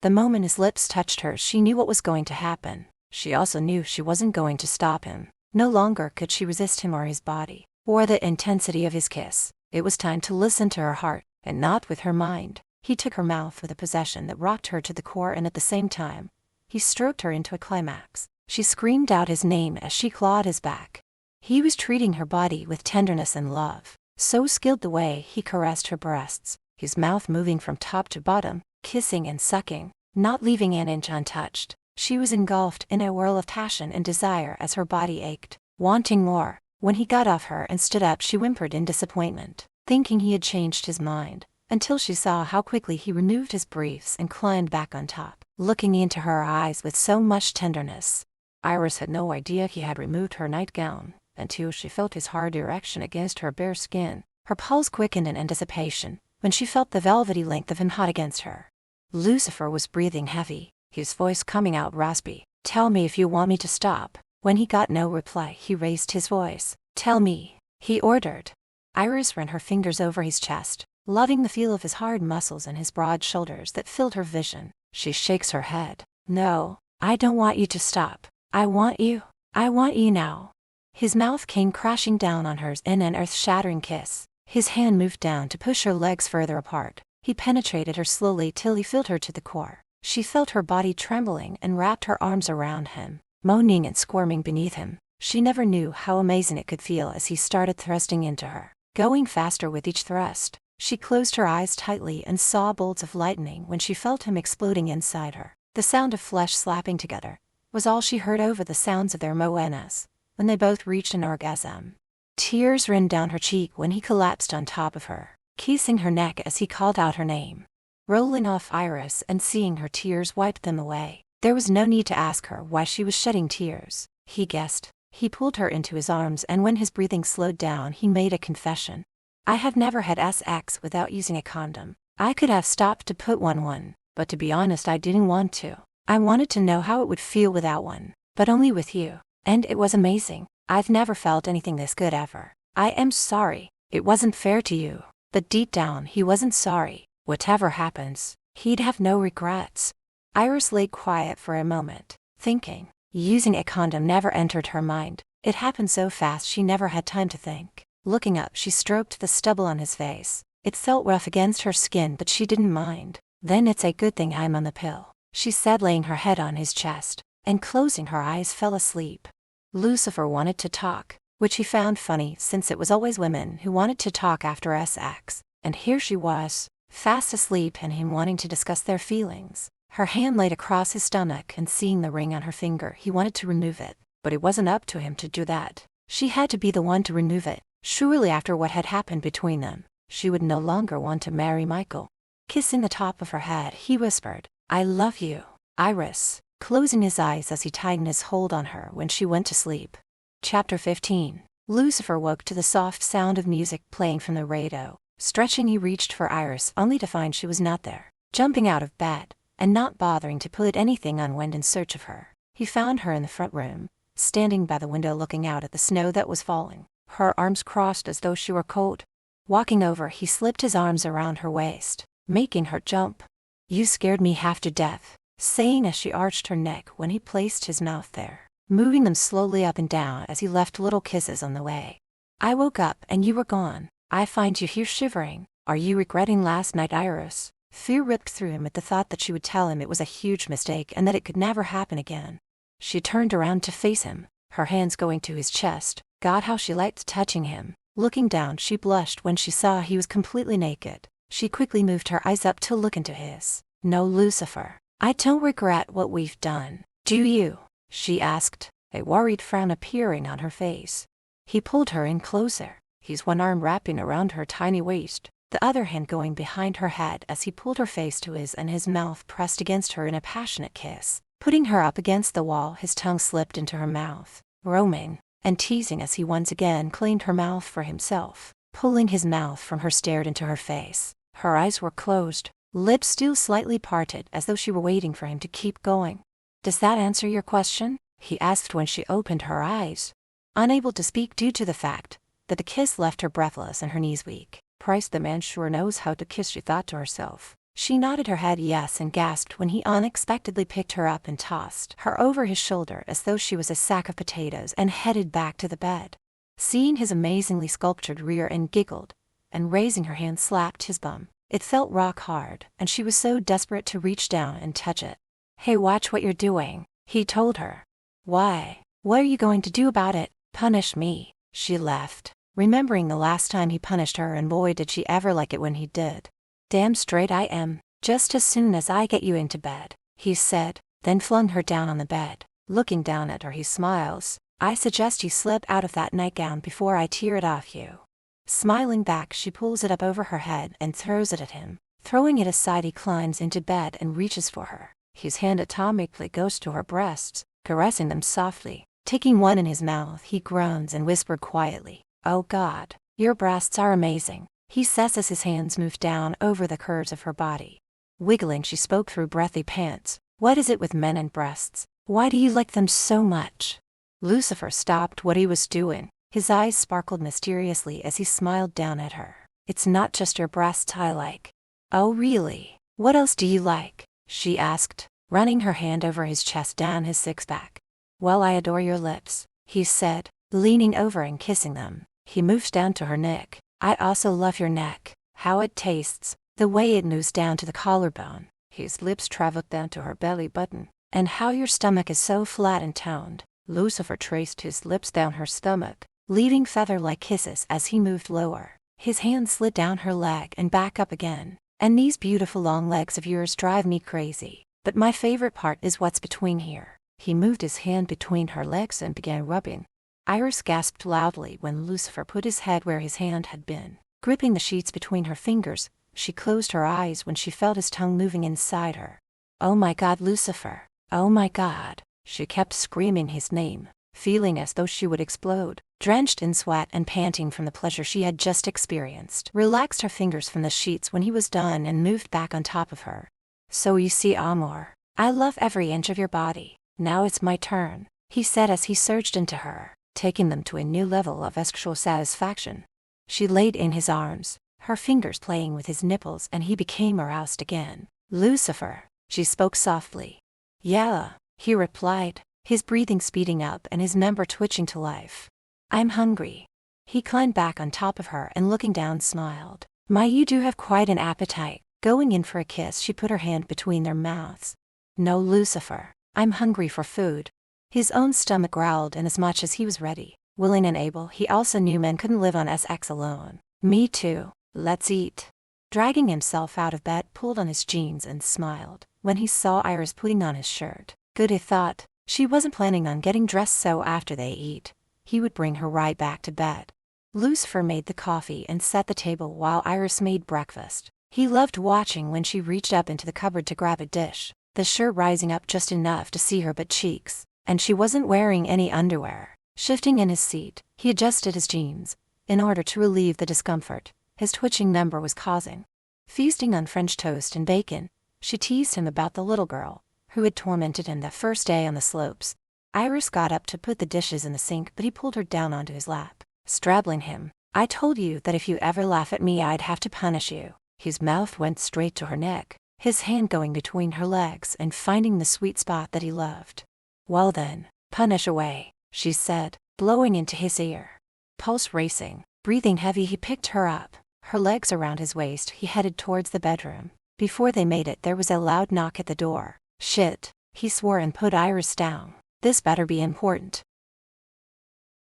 The moment his lips touched hers, she knew what was going to happen. She also knew she wasn't going to stop him. No longer could she resist him or his body, or the intensity of his kiss. It was time to listen to her heart, and not with her mind. He took her mouth with a possession that rocked her to the core, and at the same time, he stroked her into a climax. She screamed out his name as she clawed his back. He was treating her body with tenderness and love, so skilled the way he caressed her breasts, his mouth moving from top to bottom, kissing and sucking, not leaving an inch untouched. She was engulfed in a whirl of passion and desire as her body ached, wanting more. When he got off her and stood up, she whimpered in disappointment, thinking he had changed his mind, until she saw how quickly he removed his briefs and climbed back on top, looking into her eyes with so much tenderness. Iris had no idea he had removed her nightgown, until she felt his hard erection against her bare skin. Her pulse quickened in anticipation when she felt the velvety length of him hot against her. Lucifer was breathing heavy, his voice coming out raspy. "Tell me if you want me to stop." When he got no reply, he raised his voice. "Tell me," he ordered. Iris ran her fingers over his chest, loving the feel of his hard muscles and his broad shoulders that filled her vision. She shakes her head. "No, I don't want you to stop. I want you now." His mouth came crashing down on hers in an earth-shattering kiss. His hand moved down to push her legs further apart. He penetrated her slowly till he filled her to the core. She felt her body trembling and wrapped her arms around him, moaning and squirming beneath him. She never knew how amazing it could feel as he started thrusting into her, going faster with each thrust. She closed her eyes tightly and saw bolts of lightning when she felt him exploding inside her. The sound of flesh slapping together was all she heard over the sounds of their moanas, when they both reached an orgasm. Tears ran down her cheek when he collapsed on top of her, kissing her neck as he called out her name. Rolling off Iris and seeing her tears wiped them away. There was no need to ask her why she was shedding tears. He guessed. He pulled her into his arms, and when his breathing slowed down, he made a confession. "I have never had sex without using a condom. I could have stopped to put one on, but to be honest, I didn't want to. I wanted to know how it would feel without one, but only with you. And it was amazing. I've never felt anything this good ever. I am sorry. It wasn't fair to you." But deep down, he wasn't sorry. Whatever happens, he'd have no regrets. Iris lay quiet for a moment, thinking. Using a condom never entered her mind. It happened so fast she never had time to think. Looking up, she stroked the stubble on his face. It felt rough against her skin, but she didn't mind. "Then it's a good thing I'm on the pill," she said, laying her head on his chest, and closing her eyes fell asleep. Lucifer wanted to talk, which he found funny since it was always women who wanted to talk after sex, and here she was, fast asleep, and him wanting to discuss their feelings. Her hand laid across his stomach, and seeing the ring on her finger, he wanted to remove it, but it wasn't up to him to do that. She had to be the one to remove it. Surely after what had happened between them, she would no longer want to marry Michael. Kissing the top of her head, he whispered, "I love you, Iris," closing his eyes as he tightened his hold on her when she went to sleep. Chapter 15. Lucifer woke to the soft sound of music playing from the radio. Stretching, he reached for Iris, only to find she was not there. Jumping out of bed, and not bothering to put anything on, went in search of her. He found her in the front room, standing by the window looking out at the snow that was falling, her arms crossed as though she were cold. Walking over, he slipped his arms around her waist, making her jump. "You scared me half to death," saying as she arched her neck when he placed his mouth there, moving them slowly up and down as he left little kisses on the way. "I woke up and you were gone. I find you here shivering. Are you regretting last night, Iris?" Fear ripped through him at the thought that she would tell him it was a huge mistake and that it could never happen again. She turned around to face him, her hands going to his chest. God, how she liked touching him. Looking down, she blushed when she saw he was completely naked. She quickly moved her eyes up to look into his. No, Lucifer, I don't regret what we've done. Do you? She asked, a worried frown appearing on her face. He pulled her in closer, his one arm wrapping around her tiny waist, the other hand going behind her head as he pulled her face to his and his mouth pressed against her in a passionate kiss. Putting her up against the wall, his tongue slipped into her mouth, roaming and teasing as he once again claimed her mouth for himself. Pulling his mouth from her, stared into her face. Her eyes were closed, lips still slightly parted as though she were waiting for him to keep going. Does that answer your question? He asked when she opened her eyes, unable to speak due to the fact that the kiss left her breathless and her knees weak. Price, the man sure knows how to kiss, she thought to herself. She nodded her head yes and gasped when he unexpectedly picked her up and tossed her over his shoulder as though she was a sack of potatoes and headed back to the bed. Seeing his amazingly sculptured rear and giggled, and raising her hand slapped his bum. It felt rock hard, and she was so desperate to reach down and touch it. Hey, watch what you're doing, he told her. Why? What are you going to do about it? Punish me, she laughed, remembering the last time he punished her, and boy did she ever like it when he did. Damn straight I am, just as soon as I get you into bed, he said, then flung her down on the bed. Looking down at her, he smiles. I suggest you slip out of that nightgown before I tear it off you. Smiling back, she pulls it up over her head and throws it at him. Throwing it aside, he climbs into bed and reaches for her. His hand atomically goes to her breasts, caressing them softly. Taking one in his mouth, he groans and whispered quietly, "Oh God, your breasts are amazing," he says as his hands move down over the curves of her body. Wiggling, she spoke through breathy pants. What is it with men and breasts? Why do you like them so much? Lucifer stopped what he was doing. His eyes sparkled mysteriously as he smiled down at her. It's not just your breasts I like. Oh really? What else do you like? She asked, running her hand over his chest down his six-pack. Well, I adore your lips, he said, leaning over and kissing them. He moved down to her neck. I also love your neck, how it tastes, the way it moves down to the collarbone. His lips traveled down to her belly button. And how your stomach is so flat and toned. Lucifer traced his lips down her stomach, leaving feather-like kisses as he moved lower. His hand slid down her leg and back up again. And these beautiful long legs of yours drive me crazy. But my favorite part is what's between here. He moved his hand between her legs and began rubbing. Iris gasped loudly when Lucifer put his head where his hand had been. Gripping the sheets between her fingers, she closed her eyes when she felt his tongue moving inside her. Oh my God, Lucifer. Oh my God. She kept screaming his name, feeling as though she would explode. Drenched in sweat and panting from the pleasure she had just experienced, relaxed her fingers from the sheets when he was done and moved back on top of her. So you see, Amor, I love every inch of your body. Now it's my turn, he said as he surged into her, taking them to a new level of sexual satisfaction. She laid in his arms, her fingers playing with his nipples, and he became aroused again. Lucifer, she spoke softly. Yeah, he replied, his breathing speeding up and his member twitching to life. I'm hungry. He climbed back on top of her and looking down smiled. My, you do have quite an appetite. Going in for a kiss, she put her hand between their mouths. No, Lucifer, I'm hungry for food. His own stomach growled, and as much as he was ready, willing and able, he also knew men couldn't live on SX alone. Me too, let's eat. Dragging himself out of bed, pulled on his jeans and smiled when he saw Iris putting on his shirt. Good, he thought. She wasn't planning on getting dressed, so after they eat, he would bring her right back to bed. Lucifer made the coffee and set the table while Iris made breakfast. He loved watching when she reached up into the cupboard to grab a dish, the shirt rising up just enough to see her butt cheeks, and she wasn't wearing any underwear. Shifting in his seat, he adjusted his jeans in order to relieve the discomfort his twitching member was causing. Feasting on French toast and bacon, she teased him about the little girl who had tormented him that first day on the slopes. Iris got up to put the dishes in the sink, but he pulled her down onto his lap, straddling him. I told you that if you ever laugh at me, I'd have to punish you. His mouth went straight to her neck, his hand going between her legs and finding the sweet spot that he loved. Well then, punish away, she said, blowing into his ear. Pulse racing, breathing heavy, he picked her up, her legs around his waist. He headed towards the bedroom. Before they made it, there was a loud knock at the door. Shit, he swore and put Iris down. This better be important.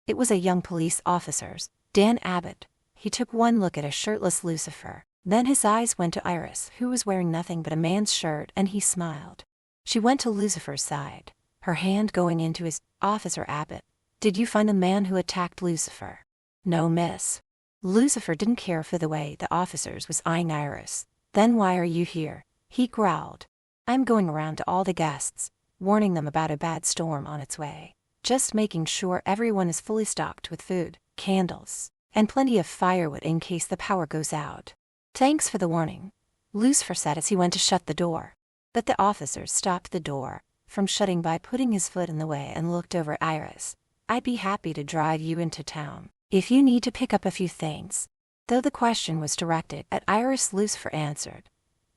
It was a young police officer's, Dan Abbott. He took one look at a shirtless Lucifer. Then his eyes went to Iris, who was wearing nothing but a man's shirt, and he smiled. She went to Lucifer's side, her hand going into his. Officer Abbott, did you find the man who attacked Lucifer? No, miss. Lucifer didn't care for the way the officers was eyeing Iris. Then why are you here? He growled. I'm going around to all the guests, warning them about a bad storm on its way. Just making sure everyone is fully stocked with food, candles, and plenty of firewood in case the power goes out. Thanks for the warning, Lucifer said as he went to shut the door. But the officers stopped the door from shutting by putting his foot in the way and looked over at Iris. I'd be happy to drive you into town if you need to pick up a few things. Though the question was directed at Iris, Lucifer answered,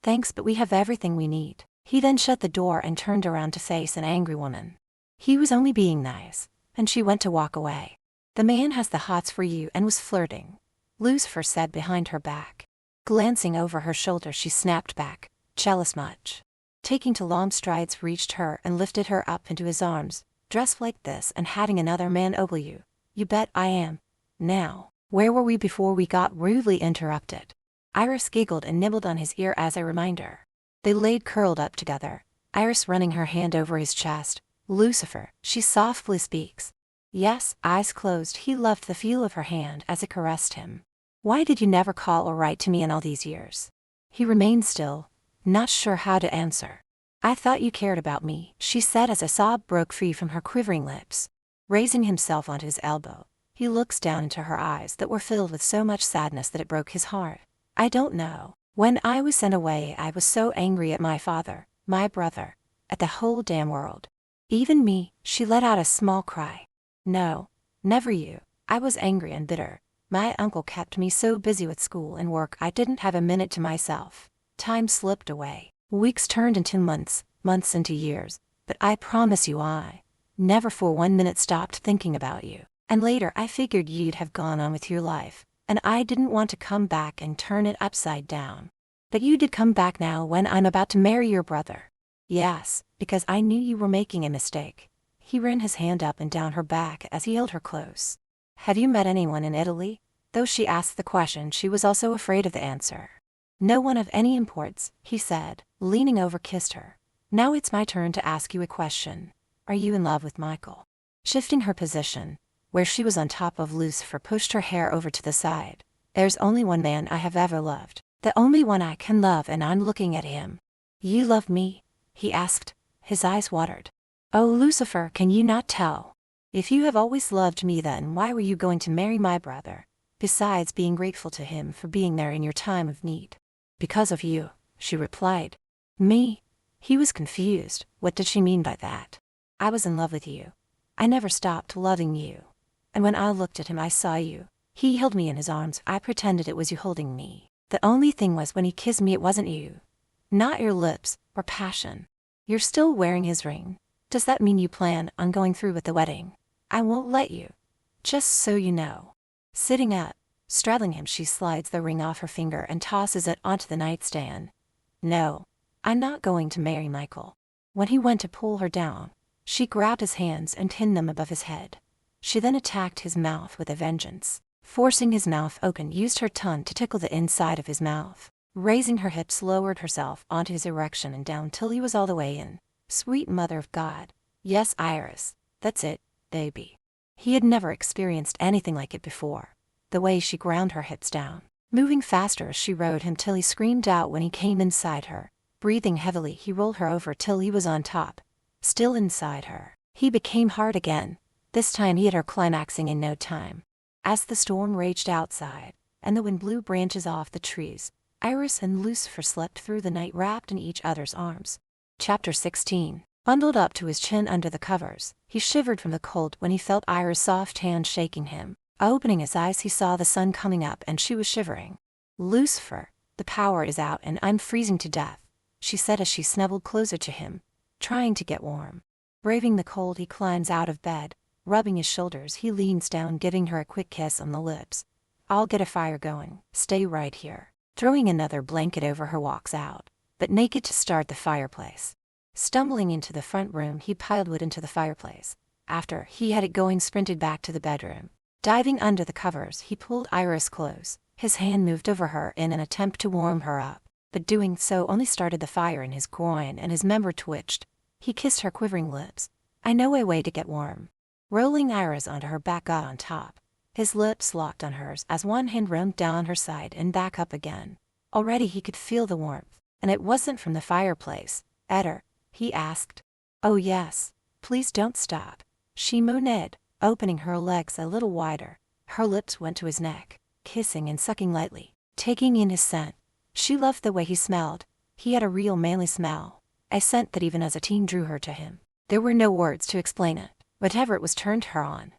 thanks, but we have everything we need. He then shut the door and turned around to face an angry woman. He was only being nice, and she went to walk away. The man has the hots for you and was flirting, Lucifer said behind her back. Glancing over her shoulder, she snapped back, jealous much. Taking to long strides, reached her and lifted her up into his arms. Dressed like this and having another man ogle you? You bet I am. Now, where were we before we got rudely interrupted? Iris giggled and nibbled on his ear as a reminder. They laid curled up together, Iris running her hand over his chest. Lucifer, she softly speaks. Yes, eyes closed, he loved the feel of her hand as it caressed him. Why did you never call or write to me in all these years? He remained still, not sure how to answer. I thought you cared about me, she said as a sob broke free from her quivering lips. Raising himself onto his elbow, he looks down into her eyes that were filled with so much sadness that it broke his heart. I don't know. When I was sent away, I was so angry at my father, my brother, at the whole damn world. Even me. She let out a small cry. No, never you. I was angry and bitter. My uncle kept me so busy with school and work I didn't have a minute to myself. Time slipped away. Weeks turned into months, months into years, but I promise you I never for 1 minute stopped thinking about you. And later I figured you'd have gone on with your life, and I didn't want to come back and turn it upside down. But you did come back now when I'm about to marry your brother. Yes, because I knew you were making a mistake. He ran his hand up and down her back as he held her close. Have you met anyone in Italy? Though she asked the question, she was also afraid of the answer. No one of any importance, he said, leaning over, kissed her. Now it's my turn to ask you a question. Are you in love with Michael? Shifting her position, where she was on top of Lucifer, pushed her hair over to the side. There's only one man I have ever loved, the only one I can love, and I'm looking at him. You love me? He asked. His eyes watered. Oh, Lucifer, can you not tell? If you have always loved me, then why were you going to marry my brother? Besides being grateful to him for being there in your time of need. Because of you, she replied. Me? He was confused. What did she mean by that? I was in love with you. I never stopped loving you. And when I looked at him, I saw you. He held me in his arms. I pretended it was you holding me. The only thing was, when he kissed me, it wasn't you. Not your lips or passion. You're still wearing his ring. Does that mean you plan on going through with the wedding? I won't let you. Just so you know. Sitting up, straddling him, she slides the ring off her finger and tosses it onto the nightstand. No, I'm not going to marry Michael. When he went to pull her down, she grabbed his hands and pinned them above his head. She then attacked his mouth with a vengeance. Forcing his mouth open, used her tongue to tickle the inside of his mouth. Raising her hips, lowered herself onto his erection and down till he was all the way in. Sweet mother of God. Yes, Iris, that's it, baby. He had never experienced anything like it before. The way she ground her hips down, moving faster as she rode him till he screamed out when he came inside her. Breathing heavily, he rolled her over till he was on top. Still inside her, he became hard again. This time he had her climaxing in no time. As the storm raged outside, and the wind blew branches off the trees, Iris and Lucifer slept through the night wrapped in each other's arms. Chapter 16. Bundled up to his chin under the covers, he shivered from the cold when he felt Iris' soft hand shaking him. Opening his eyes, he saw the sun coming up and she was shivering. Lucifer, the power is out and I'm freezing to death, she said as she snuggled closer to him, trying to get warm. Braving the cold, he climbs out of bed. Rubbing his shoulders, he leans down, giving her a quick kiss on the lips. I'll get a fire going. Stay right here. Throwing another blanket over her, walks out. but naked to start the fireplace. Stumbling into the front room, he piled wood into the fireplace. After he had it going, sprinted back to the bedroom. Diving under the covers, he pulled Iris close. His hand moved over her in an attempt to warm her up, but doing so only started the fire in his groin and his member twitched. He kissed her quivering lips. "I know a way to get warm." Rolling Iris onto her back, got on top. His lips locked on hers as one hand roamed down her side and back up again. Already he could feel the warmth, and it wasn't from the fireplace. "Eder?" he asked. "Oh yes. Please don't stop," she moaned, opening her legs a little wider. Her lips went to his neck, kissing and sucking lightly, taking in his scent. She loved the way he smelled. He had a real manly smell, a scent that even as a teen drew her to him. There were no words to explain it. Whatever it was turned her on.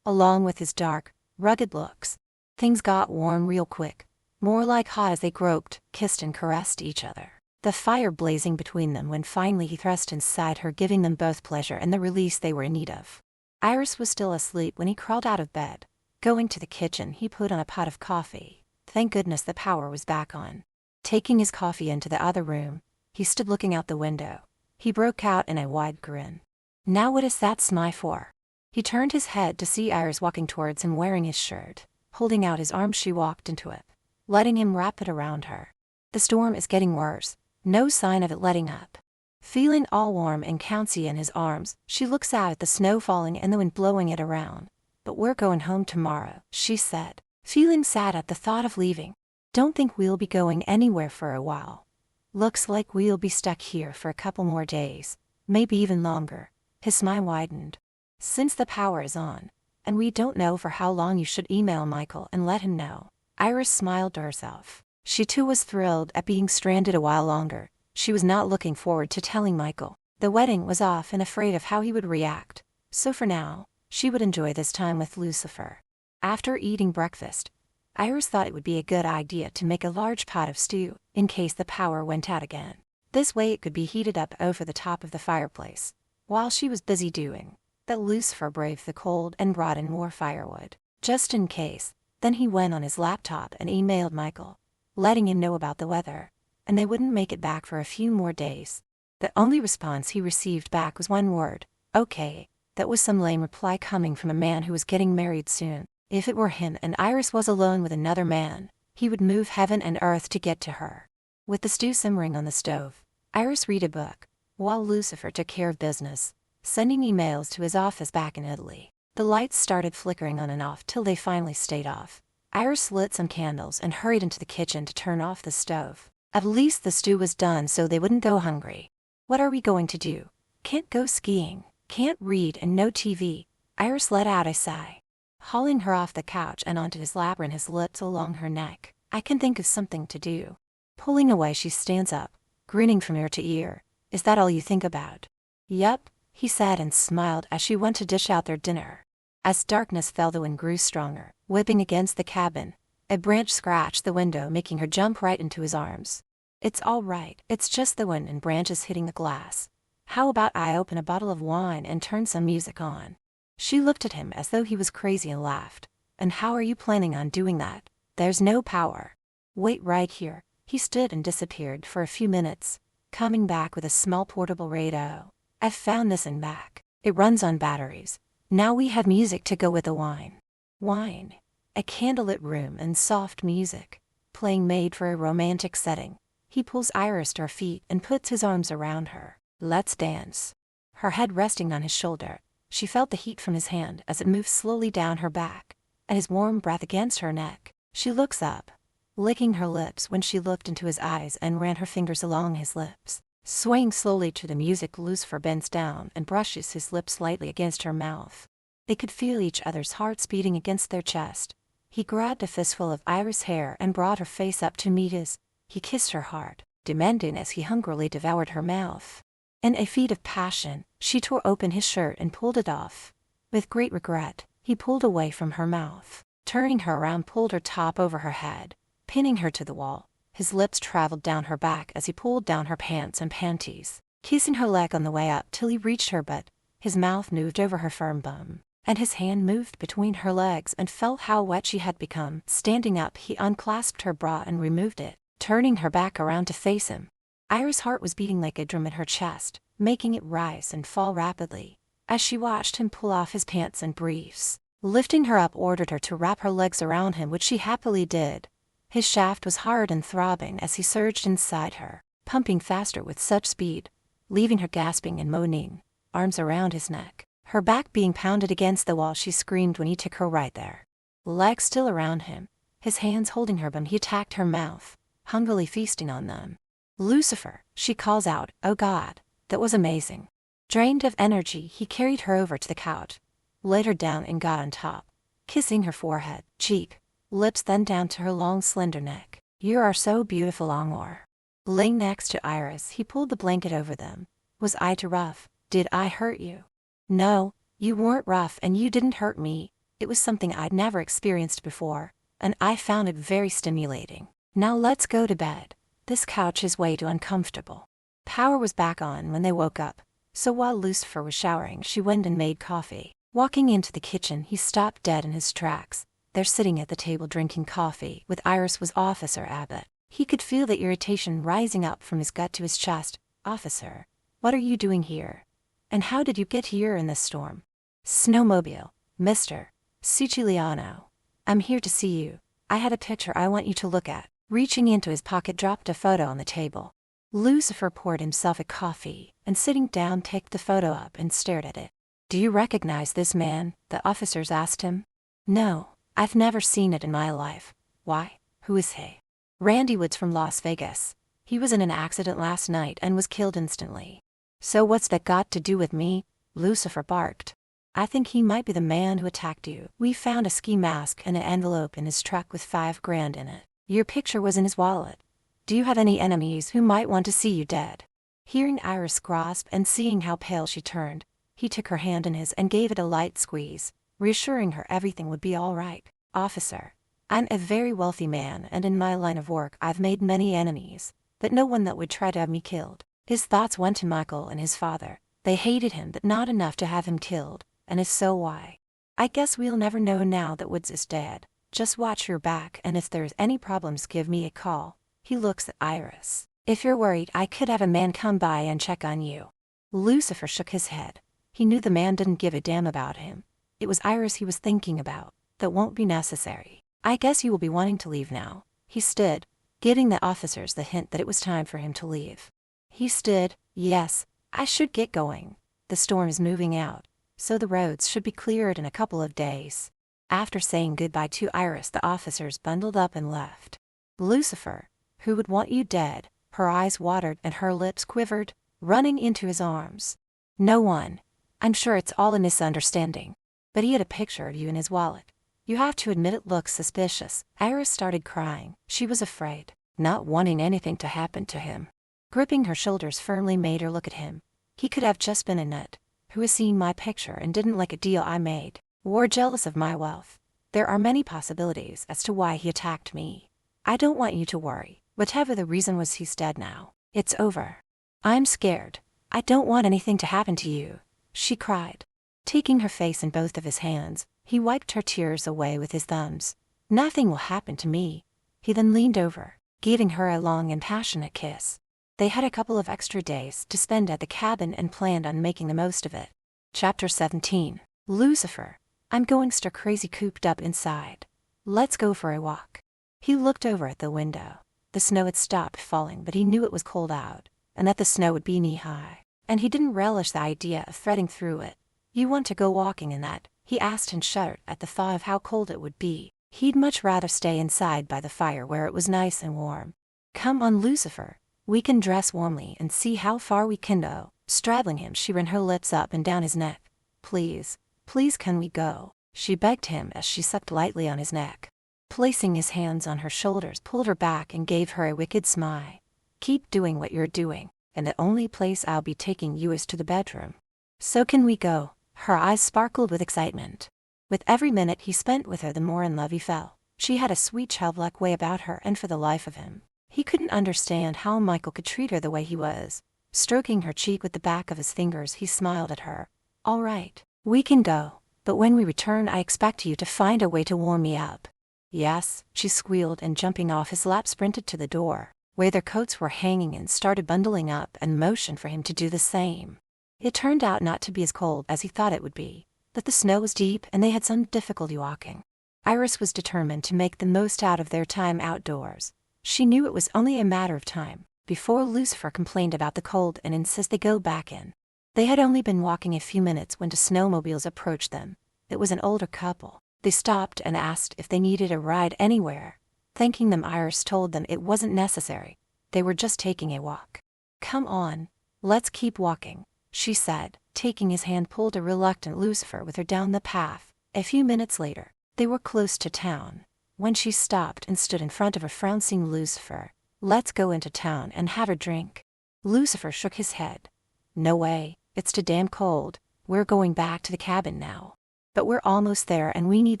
Along with his dark, rugged looks, things got warm real quick, more like hot as they groped, kissed and caressed each other. The fire blazing between them when finally he thrust inside her, giving them both pleasure and the release they were in need of. Iris was still asleep when he crawled out of bed. Going to the kitchen, he put on a pot of coffee. Thank goodness the power was back on. Taking his coffee into the other room, he stood looking out the window. He broke out in a wide grin. "Now what is that smile for?" He turned his head to see Iris walking towards him wearing his shirt. Holding out his arm, she walked into it, letting him wrap it around her. The storm is getting worse. No sign of it letting up. Feeling all warm and cozy in his arms, she looks out at the snow falling and the wind blowing it around. "But we're going home tomorrow," she said, feeling sad at the thought of leaving. "Don't think we'll be going anywhere for a while. Looks like we'll be stuck here for a couple more days, maybe even longer." His smile widened. "Since the power is on, and we don't know for how long, you should email Michael and let him know." Iris smiled to herself. She too was thrilled at being stranded a while longer. She was not looking forward to telling Michael. The wedding was off and afraid of how he would react. So for now, she would enjoy this time with Lucifer. After eating breakfast, Iris thought it would be a good idea to make a large pot of stew, in case the power went out again. This way it could be heated up over the top of the fireplace. While she was busy doing that, Lucifer braved the cold and brought in more firewood, just in case. Then he went on his laptop and emailed Michael, letting him know about the weather, and they wouldn't make it back for a few more days. The only response he received back was one word: "Okay." That was some lame reply coming from a man who was getting married soon. If it were him and Iris was alone with another man, he would move heaven and earth to get to her. With the stew simmering on the stove, Iris read a book, while Lucifer took care of business, sending emails to his office back in Italy. The lights started flickering on and off till they finally stayed off. Iris lit some candles and hurried into the kitchen to turn off the stove. At least the stew was done so they wouldn't go hungry. "What are we going to do? Can't go skiing, can't read, and no TV." Iris let out a sigh, hauling her off the couch and onto his lap and his lips along her neck. "I can think of something to do." Pulling away, she stands up, grinning from ear to ear. "Is that all you think about?" "Yup," he said and smiled as she went to dish out their dinner. As darkness fell, the wind grew stronger, whipping against the cabin. A branch scratched the window, making her jump right into his arms. "It's all right, it's just the wind and branches hitting the glass. How about I open a bottle of wine and turn some music on?" She looked at him as though he was crazy and laughed. "And how are you planning on doing that? There's no power." "Wait right here." He stood and disappeared for a few minutes, coming back with a small portable radio. "I've found this in back. It runs on batteries. Now we have music to go with the wine." Wine. A candlelit room and soft music, playing made for a romantic setting. He pulls Iris to her feet and puts his arms around her. "Let's dance." Her head resting on his shoulder, she felt the heat from his hand as it moved slowly down her back, and his warm breath against her neck. She looks up, licking her lips when she looked into his eyes and ran her fingers along his lips. Swaying slowly to the music, Lucifer bends down and brushes his lips lightly against her mouth. They could feel each other's hearts beating against their chest. He grabbed a fistful of Iris' hair and brought her face up to meet his. He kissed her hard, demanding as he hungrily devoured her mouth. In a feat of passion, she tore open his shirt and pulled it off. With great regret, he pulled away from her mouth. Turning her around, pulled her top over her head, pinning her to the wall. His lips traveled down her back as he pulled down her pants and panties, kissing her leg on the way up till he reached her butt. His mouth moved over her firm bum, and his hand moved between her legs and felt how wet she had become. Standing up, he unclasped her bra and removed it, turning her back around to face him. Iris' heart was beating like a drum in her chest, making it rise and fall rapidly, as she watched him pull off his pants and briefs. Lifting her up, ordered her to wrap her legs around him, which she happily did. His shaft was hard and throbbing as he surged inside her, pumping faster with such speed, leaving her gasping and moaning, arms around his neck. Her back being pounded against the wall, she screamed when he took her right there. Legs still around him, his hands holding her bum, he attacked her mouth, hungrily feasting on them. "Lucifer," she calls out. "Oh God, that was amazing." Drained of energy, he carried her over to the couch, laid her down and got on top, kissing her forehead, cheek, lips, then down to her long slender neck. "You are so beautiful, Angor." Laying next to Iris, he pulled the blanket over them. "Was I too rough? Did I hurt you?" "No, you weren't rough and you didn't hurt me. It was something I'd never experienced before, and I found it very stimulating. Now let's go to bed. This couch is way too uncomfortable." Power was back on when they woke up, so while Lucifer was showering, she went and made coffee. Walking into the kitchen, he stopped dead in his tracks. There, sitting at the table drinking coffee with Iris, was Officer Abbott. He could feel the irritation rising up from his gut to his chest. "Officer, what are you doing here? And how did you get here in this storm?" "Snowmobile, Mr. Siciliano. I'm here to see you. I had a picture I want you to look at." Reaching into his pocket, dropped a photo on the table. Lucifer poured himself a coffee and, sitting down, picked the photo up and stared at it. "Do you recognize this man?" the officers asked him. "No, I've never seen it in my life." "Why? Who is he?" "Randy Woods from Las Vegas. He was in an accident last night and was killed instantly." "So what's that got to do with me?" Lucifer barked. "I think he might be the man who attacked you. We found a ski mask and an envelope in his truck with $5,000 in it. Your picture was in his wallet. Do you have any enemies who might want to see you dead?" Hearing Iris grasp and seeing how pale she turned, he took her hand in his and gave it a light squeeze, reassuring her everything would be all right. "Officer, I'm a very wealthy man, and in my line of work I've made many enemies, but no one that would try to have me killed." His thoughts went to Michael and his father. They hated him, but not enough to have him killed, and if so, why? "I guess we'll never know now that Woods is dead. Just watch your back, and if there's any problems, give me a call." He looks at Iris. "If you're worried, I could have a man come by and check on you." Lucifer shook his head. He knew the man didn't give a damn about him. It was Iris he was thinking about. "That won't be necessary. I guess you will be wanting to leave now." He stood, giving the officers the hint that it was time for him to leave. He stood. "Yes, I should get going. The storm is moving out, so the roads should be cleared in a couple of days." After saying goodbye to Iris, the officers bundled up and left. Lucifer, who would want you dead, her eyes watered and her lips quivered, running into his arms. "No one. I'm sure it's all a misunderstanding. But he had a picture of you in his wallet. You have to admit it looks suspicious." Iris started crying. She was afraid, not wanting anything to happen to him. Gripping her shoulders firmly made her look at him. "He could have just been a nut, who has seen my picture and didn't like a deal I made, or jealous of my wealth. There are many possibilities as to why he attacked me. I don't want you to worry. Whatever the reason was, he's dead now. It's over." "I'm scared. I don't want anything to happen to you," she cried. Taking her face in both of his hands, he wiped her tears away with his thumbs. "Nothing will happen to me." He then leaned over, giving her a long and passionate kiss. They had a couple of extra days to spend at the cabin and planned on making the most of it. Chapter 17. Lucifer, I'm going stir crazy cooped up inside. Let's go for a walk. He looked over at the window. The snow had stopped falling, but he knew it was cold out, and that the snow would be knee-high, and he didn't relish the idea of threading through it. "You want to go walking in that?" he asked, and shuddered at the thought of how cold it would be. He'd much rather stay inside by the fire where it was nice and warm. "Come on, Lucifer. We can dress warmly and see how far we can go." Straddling him, she ran her lips up and down his neck. "Please, please can we go?" she begged him as she sucked lightly on his neck. Placing his hands on her shoulders, pulled her back and gave her a wicked smile. "Keep doing what you're doing, and the only place I'll be taking you is to the bedroom. So can we go?" Her eyes sparkled with excitement. With every minute he spent with her, the more in love he fell. She had a sweet childlike way about her, and for the life of him, he couldn't understand how Michael could treat her the way he was. Stroking her cheek with the back of his fingers, he smiled at her. "All right, we can go, but when we return I expect you to find a way to warm me up." "Yes," she squealed, and jumping off his lap sprinted to the door. where their coats were hanging, and started bundling up and motioned for him to do the same. It turned out not to be as cold as he thought it would be, but the snow was deep and they had some difficulty walking. Iris was determined to make the most out of their time outdoors. She knew it was only a matter of time before Lucifer complained about the cold and insisted they go back in. They had only been walking a few minutes when two snowmobiles approached them. It was an older couple. They stopped and asked if they needed a ride anywhere. Thanking them, Iris told them it wasn't necessary. They were just taking a walk. "Come on, let's keep walking," she said, taking his hand, pulled a reluctant Lucifer with her down the path. A few minutes later, they were close to town, when she stopped and stood in front of a frowning Lucifer. "Let's go into town and have a drink." Lucifer shook his head. "No way, it's too damn cold. We're going back to the cabin now." "But we're almost there and we need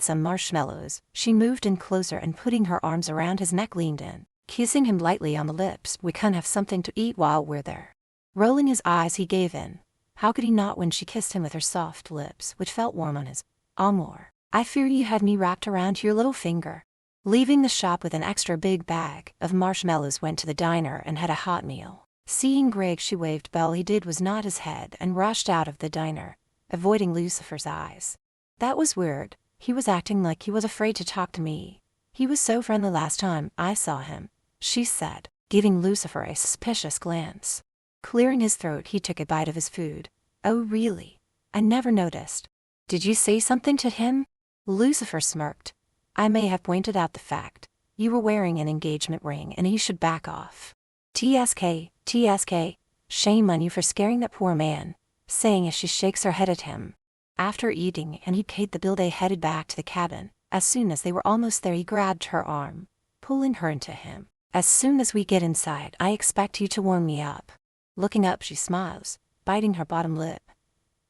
some marshmallows." She moved in closer and putting her arms around his neck leaned in, kissing him lightly on the lips. "We can have something to eat while we're there." Rolling his eyes, he gave in. How could he not when she kissed him with her soft lips, which felt warm on his? "Amor, I fear you had me wrapped around your little finger." Leaving the shop with an extra big bag of marshmallows, went to the diner and had a hot meal. Seeing Greg, she waved, but all he did was nod his head and rushed out of the diner, avoiding Lucifer's eyes. "That was weird. He was acting like he was afraid to talk to me. He was so friendly last time I saw him," she said, giving Lucifer a suspicious glance. Clearing his throat, he took a bite of his food. "Oh really? I never noticed. Did you say something to him?" Lucifer smirked. "I may have pointed out the fact. You were wearing an engagement ring and he should back off." TSK, shame on you for scaring that poor man," saying as she shakes her head at him. After eating and he paid the bill, they headed back to the cabin. As soon as they were almost there, he grabbed her arm, pulling her into him. "As soon as we get inside, I expect you to warm me up." Looking up, she smiles, biting her bottom lip.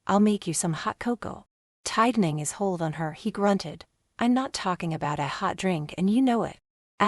"I'll make you some hot cocoa." Tightening his hold on her, he grunted. "I'm not talking about a hot drink and you know it.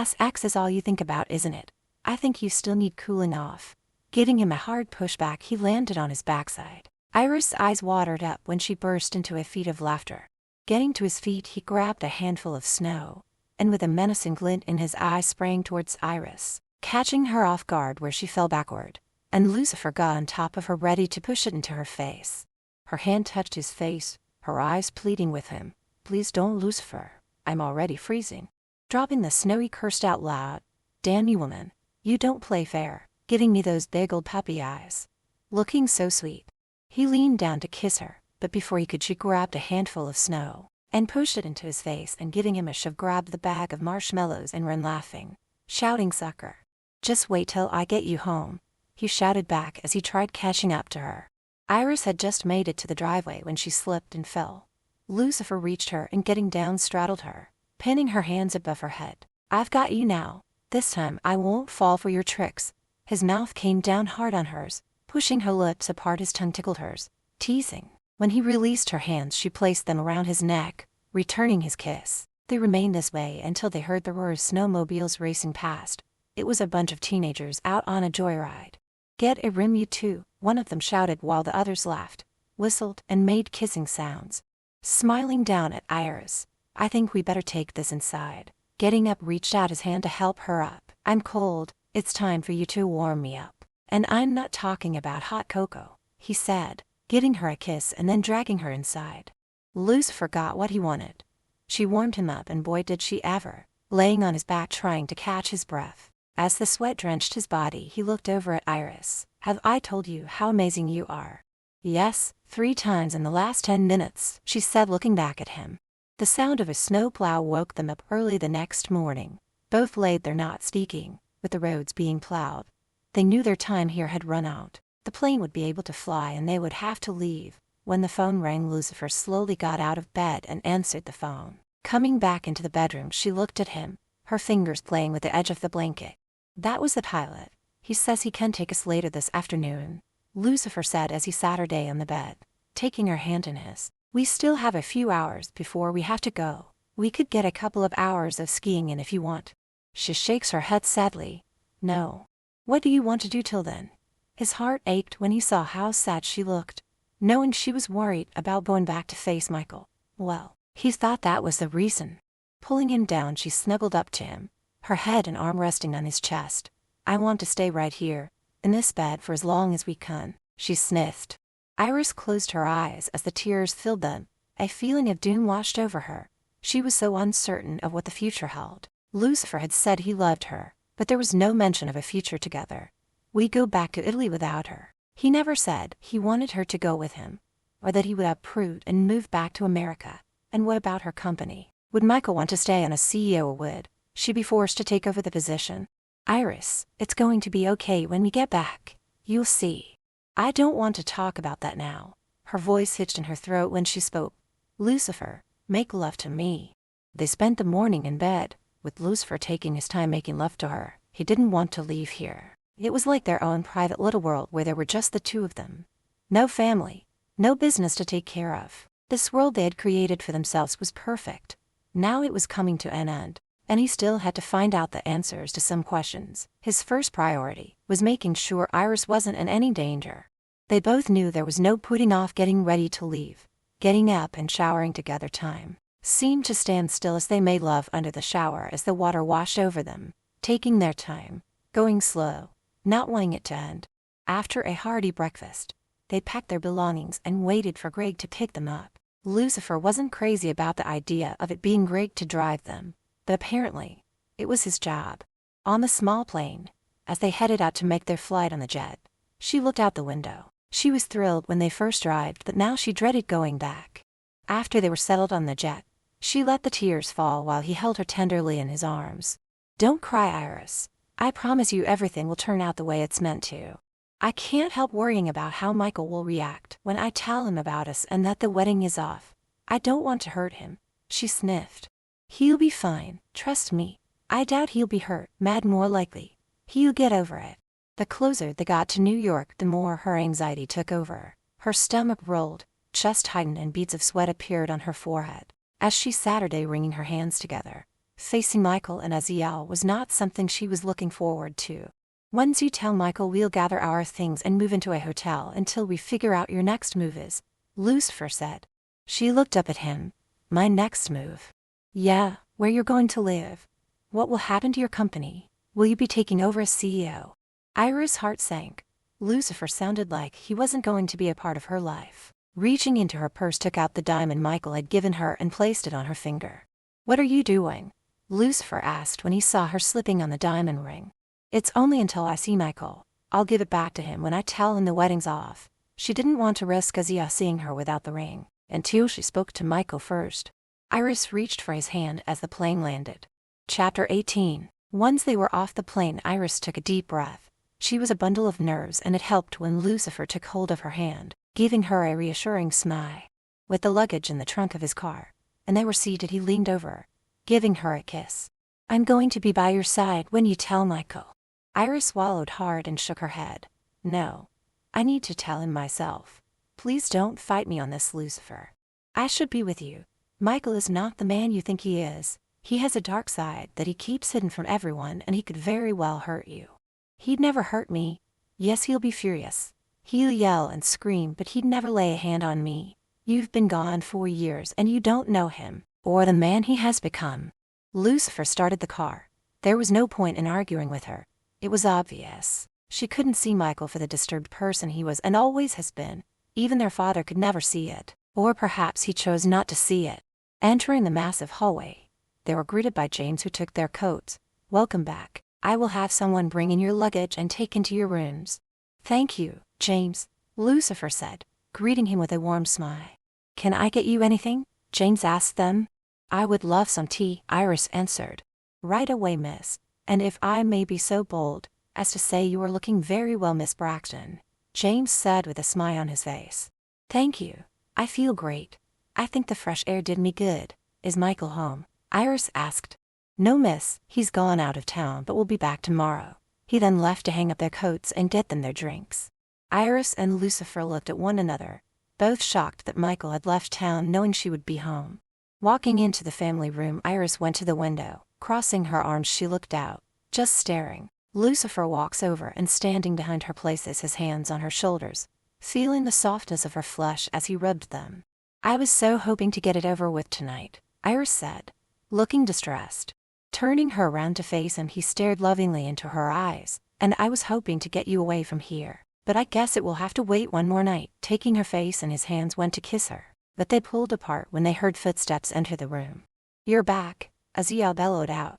Sex is all you think about, isn't it? I think you still need cooling off." Giving him a hard pushback, he landed on his backside. Iris' eyes watered up when she burst into a fit of laughter. Getting to his feet, he grabbed a handful of snow, and with a menacing glint in his eyes sprang towards Iris, catching her off guard where she fell backward, and Lucifer got on top of her, ready to push it into her face. Her hand touched his face, her eyes pleading with him. "Please don't, Lucifer. I'm already freezing." Dropping the snow, he cursed out loud. "Damn you, woman. You don't play fair, giving me those big old puppy eyes. Looking so sweet." He leaned down to kiss her, but before he could, she grabbed a handful of snow and pushed it into his face, and giving him a shove, grabbed the bag of marshmallows and ran laughing, shouting, "Sucker. Just wait till I get you home," he shouted back as he tried catching up to her. Iris had just made it to the driveway when she slipped and fell. Lucifer reached her and getting down straddled her, pinning her hands above her head. "I've got you now. This time I won't fall for your tricks." His mouth came down hard on hers, pushing her lips apart. His tongue tickled hers, teasing. When he released her hands, she placed them around his neck, returning his kiss. They remained this way until they heard the roar of snowmobiles racing past. It was a bunch of teenagers out on a joyride. "Get a rim, you two," one of them shouted, while the others laughed, whistled, and made kissing sounds. Smiling down at Iris, "I think we better take this inside." Getting up, reached out his hand to help her up. "I'm cold. It's time for you to warm me up. And I'm not talking about hot cocoa," he said, giving her a kiss and then dragging her inside. Lucifer got what he wanted. She warmed him up, and boy did she ever, laying on his back trying to catch his breath. As the sweat drenched his body, he looked over at Iris. "Have I told you how amazing you are?" "Yes, 3 times in the last 10 minutes, she said, looking back at him. The sound of a snowplow woke them up early the next morning. Both laid there not speaking, with the roads being plowed. They knew their time here had run out. The plane would be able to fly and they would have to leave. When the phone rang, Lucifer slowly got out of bed and answered the phone. Coming back into the bedroom, she looked at him, her fingers playing with the edge of the blanket. "That was the pilot. He says he can take us later this afternoon," Lucifer said as he sat her down on the bed, taking her hand in his. "We still have a few hours before we have to go. We could get a couple of hours of skiing in if you want." She shakes her head sadly. "No. What do you want to do till then?" His heart ached when he saw how sad she looked, knowing she was worried about going back to face Michael. Well, he thought that was the reason. Pulling him down, she snuggled up to him, her head and arm resting on his chest. I want to stay right here, in this bed for as long as we can, she sniffed. Iris closed her eyes as the tears filled them. A feeling of doom washed over her. She was so uncertain of what the future held. Lucifer had said he loved her, but there was no mention of a future together. "We go back to Italy without her." He never said he wanted her to go with him, or that he would uproot and move back to America. And what about her company? Would Michael want to stay on as CEO, or would she be forced to take over the position? "Iris, it's going to be okay when we get back. You'll see." "I don't want to talk about that now." Her voice hitched in her throat when she spoke. "Lucifer, make love to me." They spent the morning in bed, with Lucifer taking his time making love to her. He didn't want to leave here. It was like their own private little world where there were just the two of them. No family, no business to take care of. This world they had created for themselves was perfect. Now it was coming to an end, and he still had to find out the answers to some questions. His first priority was making sure Iris wasn't in any danger. They both knew there was no putting off getting ready to leave. Getting up and showering together, time seemed to stand still as they made love under the shower as the water washed over them, taking their time, going slow, not wanting it to end. After a hearty breakfast, they packed their belongings and waited for Greg to pick them up. Lucifer wasn't crazy about the idea of it being Greg to drive them, but apparently, it was his job. On the small plane, as they headed out to make their flight on the jet, she looked out the window. She was thrilled when they first arrived, but now she dreaded going back. After they were settled on the jet, she let the tears fall while he held her tenderly in his arms. "Don't cry, Iris. I promise you everything will turn out the way it's meant to. I can't help worrying about how Michael will react when I tell him about us and that the wedding is off. I don't want to hurt him," she sniffed. "He'll be fine, trust me. I doubt he'll be hurt, mad more likely. He'll get over it." The closer they got to New York, the more her anxiety took over. Her stomach rolled, chest tightened, and beads of sweat appeared on her forehead. As she sat there wringing her hands together, facing Michael and Aziel was not something she was looking forward to. "Once you tell Michael, we'll gather our things and move into a hotel until we figure out your next move is," Lucifer said. She looked up at him. "My next move?" "Yeah, where you're going to live. What will happen to your company? Will you be taking over as CEO?" Iris' heart sank. Lucifer sounded like he wasn't going to be a part of her life. Reaching into her purse, took out the diamond Michael had given her and placed it on her finger. "What are you doing?" Lucifer asked when he saw her slipping on the diamond ring. "It's only until I see Michael. I'll give it back to him when I tell him the wedding's off." She didn't want to risk Aziel seeing her without the ring, until she spoke to Michael first. Iris reached for his hand as the plane landed. Chapter 18. Once they were off the plane, Iris took a deep breath. She was a bundle of nerves, and it helped when Lucifer took hold of her hand, giving her a reassuring smile. With the luggage in the trunk of his car, and they were seated, he leaned over, giving her a kiss. "I'm going to be by your side when you tell Michael." Iris swallowed hard and shook her head. "No. I need to tell him myself. Please don't fight me on this, Lucifer. I should be with you. Michael is not the man you think he is. He has a dark side that he keeps hidden from everyone, and he could very well hurt you." "He'd never hurt me. Yes, he'll be furious. He'll yell and scream, but he'd never lay a hand on me. You've been gone 4 years, and you don't know him, or the man he has become." Lucifer started the car. There was no point in arguing with her. It was obvious. She couldn't see Michael for the disturbed person he was and always has been. Even their father could never see it. Or perhaps he chose not to see it. Entering the massive hallway, they were greeted by James, who took their coats. "Welcome back. I will have someone bring in your luggage and take into your rooms." "Thank you, James," Lucifer said, greeting him with a warm smile. "Can I get you anything?" James asked them. "I would love some tea," Iris answered. "Right away, miss. And if I may be so bold as to say, you are looking very well, Miss Braxton," James said with a smile on his face. "Thank you. I feel great. I think the fresh air did me good." "Is Michael home?" Iris asked. "No, miss. He's gone out of town, but will be back tomorrow." He then left to hang up their coats and get them their drinks. Iris and Lucifer looked at one another, both shocked that Michael had left town knowing she would be home. Walking into the family room, Iris went to the window. Crossing her arms, she looked out, just staring. Lucifer walks over and, standing behind her, places his hands on her shoulders, feeling the softness of her flesh as he rubbed them. "I was so hoping to get it over with tonight," Iris said, looking distressed. Turning her around to face him, he stared lovingly into her eyes. and I was hoping to get you away from here, but I guess it will have to wait one more night." Taking her face in his hands went to kiss her, but they pulled apart when they heard footsteps enter the room. "You're back," Azia bellowed out,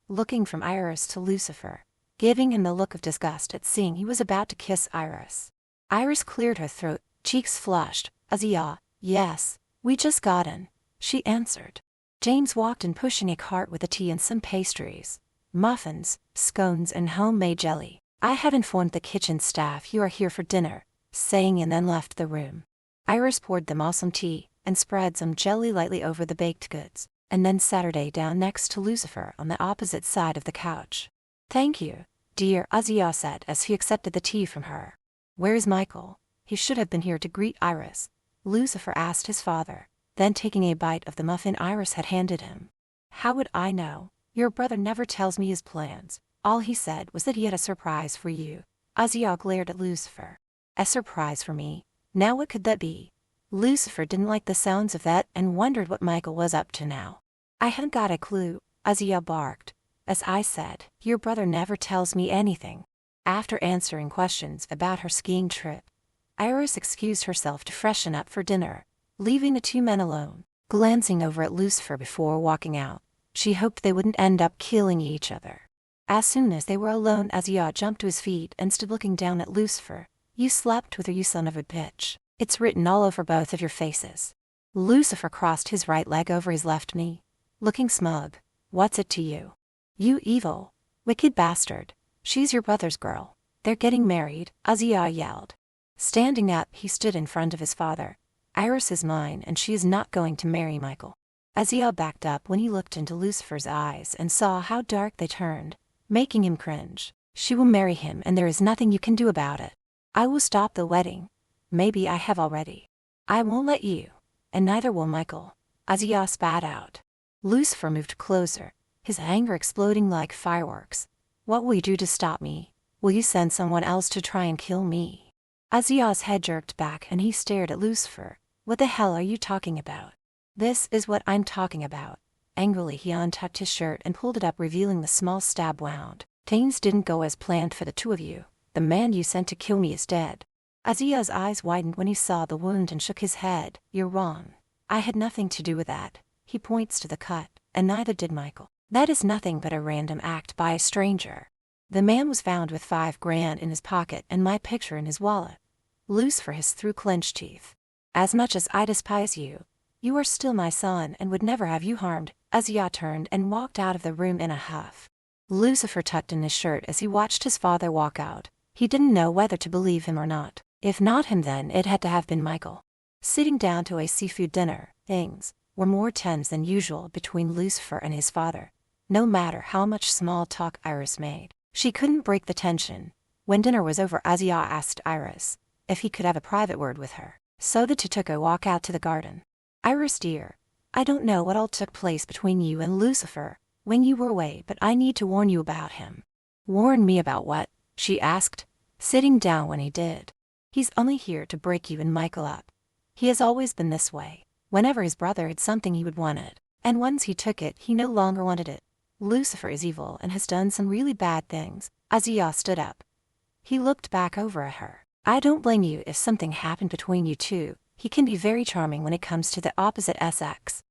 looking from Iris to Lucifer, giving him the look of disgust at seeing he was about to kiss Iris. Iris cleared her throat, cheeks flushed. "Azia, yes, we just got in," she answered. James walked in pushing a cart with a tea and some pastries, muffins, scones and homemade jelly. "I have informed the kitchen staff you are here for dinner," saying, and then left the room. Iris poured them all some tea and spread some jelly lightly over the baked goods, and then sat her down next to Lucifer on the opposite side of the couch. "Thank you, dear," Azia said as he accepted the tea from her. "Where is Michael? He should have been here to greet Iris," Lucifer asked his father, then taking a bite of the muffin Iris had handed him. "How would I know? Your brother never tells me his plans. All he said was that he had a surprise for you." Azia glared at Lucifer. "A surprise for me? Now what could that be?" Lucifer didn't like the sounds of that and wondered what Michael was up to now. "I haven't got a clue," Azia barked. "As I said, your brother never tells me anything." After answering questions about her skiing trip, Iris excused herself to freshen up for dinner, leaving the two men alone. Glancing over at Lucifer before walking out, she hoped they wouldn't end up killing each other. As soon as they were alone, Azia jumped to his feet and stood looking down at Lucifer. "You slept with her, you son of a bitch. It's written all over both of your faces." Lucifer crossed his right leg over his left knee, looking smug. "What's it to you? You evil, wicked bastard. She's your brother's girl. They're getting married," Azia yelled. Standing up, he stood in front of his father. "Iris is mine, and she is not going to marry Michael." Azia backed up when he looked into Lucifer's eyes and saw how dark they turned, making him cringe. "She will marry him, and there is nothing you can do about it. I will stop the wedding. Maybe I have already. I won't let you, and neither will Michael," Azia spat out. Lucifer moved closer, his anger exploding like fireworks. "What will you do to stop me? Will you send someone else to try and kill me?" Azia's head jerked back and he stared at Lucifer. "What the hell are you talking about?" "This is what I'm talking about." Angrily he untucked his shirt and pulled it up, revealing the small stab wound. "Things didn't go as planned for the two of you. The man you sent to kill me is dead." Azia's eyes widened when he saw the wound and shook his head. "You're wrong. I had nothing to do with that." He points to the cut, "and neither did Michael. That is nothing but a random act by a stranger. The man was found with $5,000 in his pocket and my picture in his wallet." Lucifer hissed through clenched teeth. "As much as I despise you, you are still my son and would never have you harmed." Azia turned and walked out of the room in a huff. Lucifer tucked in his shirt as he watched his father walk out. He didn't know whether to believe him or not. If not him, then it had to have been Michael. Sitting down to a seafood dinner, things were more tense than usual between Lucifer and his father. No matter how much small talk Iris made, she couldn't break the tension. When dinner was over, Azia asked Iris if he could have a private word with her, so the two took a walk out to the garden. "Iris dear, I don't know what all took place between you and Lucifer when you were away, but I need to warn you about him." "Warn me about what?" she asked, sitting down when he did. "He's only here to break you and Michael up. He has always been this way. Whenever his brother had something, he would want it, and once he took it, he no longer wanted it. Lucifer is evil and has done some really bad things." Azia stood up. He looked back over at her. "I don't blame you if something happened between you two. He can be very charming when it comes to the opposite sex.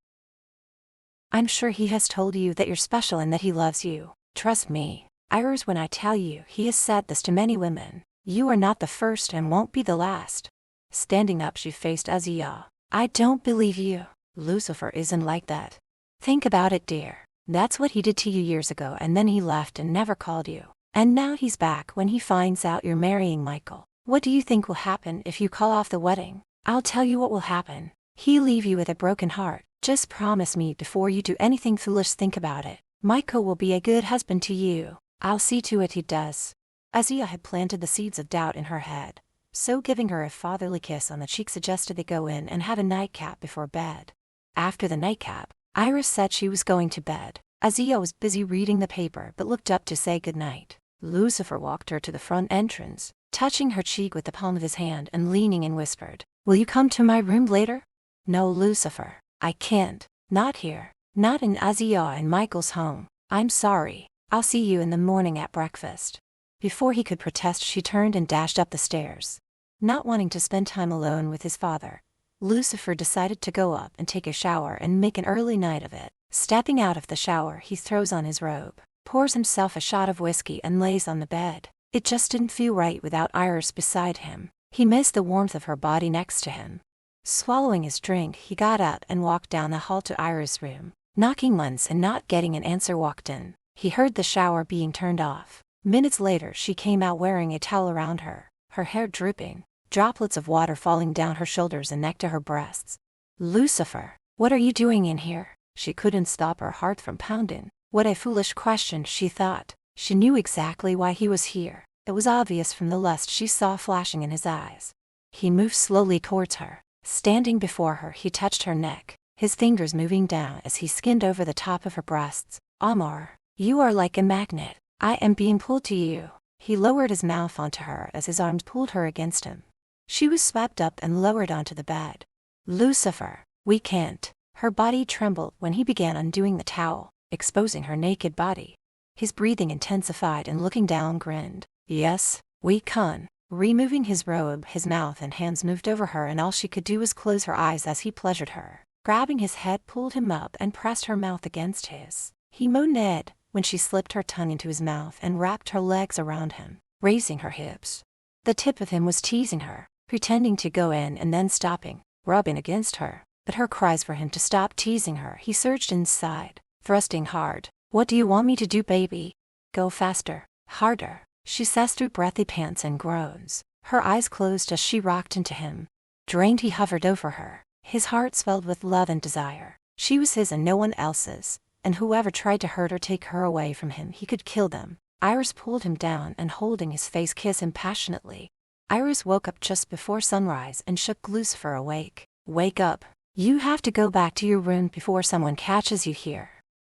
I'm sure he has told you that you're special and that he loves you. Trust me, Iris, when I tell you he has said this to many women. You are not the first and won't be the last." Standing up, she faced Azia. "I don't believe you. Lucifer isn't like that. Think about it, dear. That's what he did to you years ago, and then he left and never called you. And now he's back when he finds out you're marrying Michael. What do you think will happen if you call off the wedding?" "I'll tell you what will happen. He'll leave you with a broken heart. Just promise me before you do anything foolish. Think about it. Michael will be a good husband to you. I'll see to it he does." Azia had planted the seeds of doubt in her head, so giving her a fatherly kiss on the cheek suggested they go in and have a nightcap before bed. After the nightcap, Iris said she was going to bed. Azia was busy reading the paper but looked up to say goodnight. Lucifer walked her to the front entrance, touching her cheek with the palm of his hand and leaning in whispered, "Will you come to my room later?" "No, Lucifer, I can't. Not here. Not in Azia and Michael's home. I'm sorry. I'll see you in the morning at breakfast." Before he could protest, she turned and dashed up the stairs. Not wanting to spend time alone with his father, Lucifer decided to go up and take a shower and make an early night of it. Stepping out of the shower, he throws on his robe, pours himself a shot of whiskey and lays on the bed. It just didn't feel right without Iris beside him. He missed the warmth of her body next to him. Swallowing his drink, he got up and walked down the hall to Iris' room. Knocking once and not getting an answer, walked in. He heard the shower being turned off. Minutes later, she came out wearing a towel around her hair dripping, droplets of water falling down her shoulders and neck to her breasts. "Lucifer, what are you doing in here?" She couldn't stop her heart from pounding. What a foolish question, she thought. She knew exactly why he was here. It was obvious from the lust she saw flashing in his eyes. He moved slowly towards her. Standing before her, he touched her neck, his fingers moving down as he skinned over the top of her breasts. "Amor, you are like a magnet. I am being pulled to you." He lowered his mouth onto her as his arms pulled her against him. She was swept up and lowered onto the bed. "Lucifer, we can't." Her body trembled when he began undoing the towel, exposing her naked body. His breathing intensified and looking down grinned. "Yes, we can." Removing his robe, his mouth and hands moved over her and all she could do was close her eyes as he pleasured her. Grabbing his head, pulled him up and pressed her mouth against his. He moaned when she slipped her tongue into his mouth and wrapped her legs around him, raising her hips. The tip of him was teasing her, pretending to go in and then stopping, rubbing against her. But her cries for him to stop teasing her, he surged inside, thrusting hard. "What do you want me to do, baby?" "Go faster, harder," she says through breathy pants and groans. Her eyes closed as she rocked into him. Drained, he hovered over her. His heart swelled with love and desire. She was his and no one else's, and whoever tried to hurt or take her away from him, he could kill them. Iris pulled him down and holding his face, kissed him passionately. Iris woke up just before sunrise and shook Lucifer awake. "Wake up. You have to go back to your room before someone catches you here."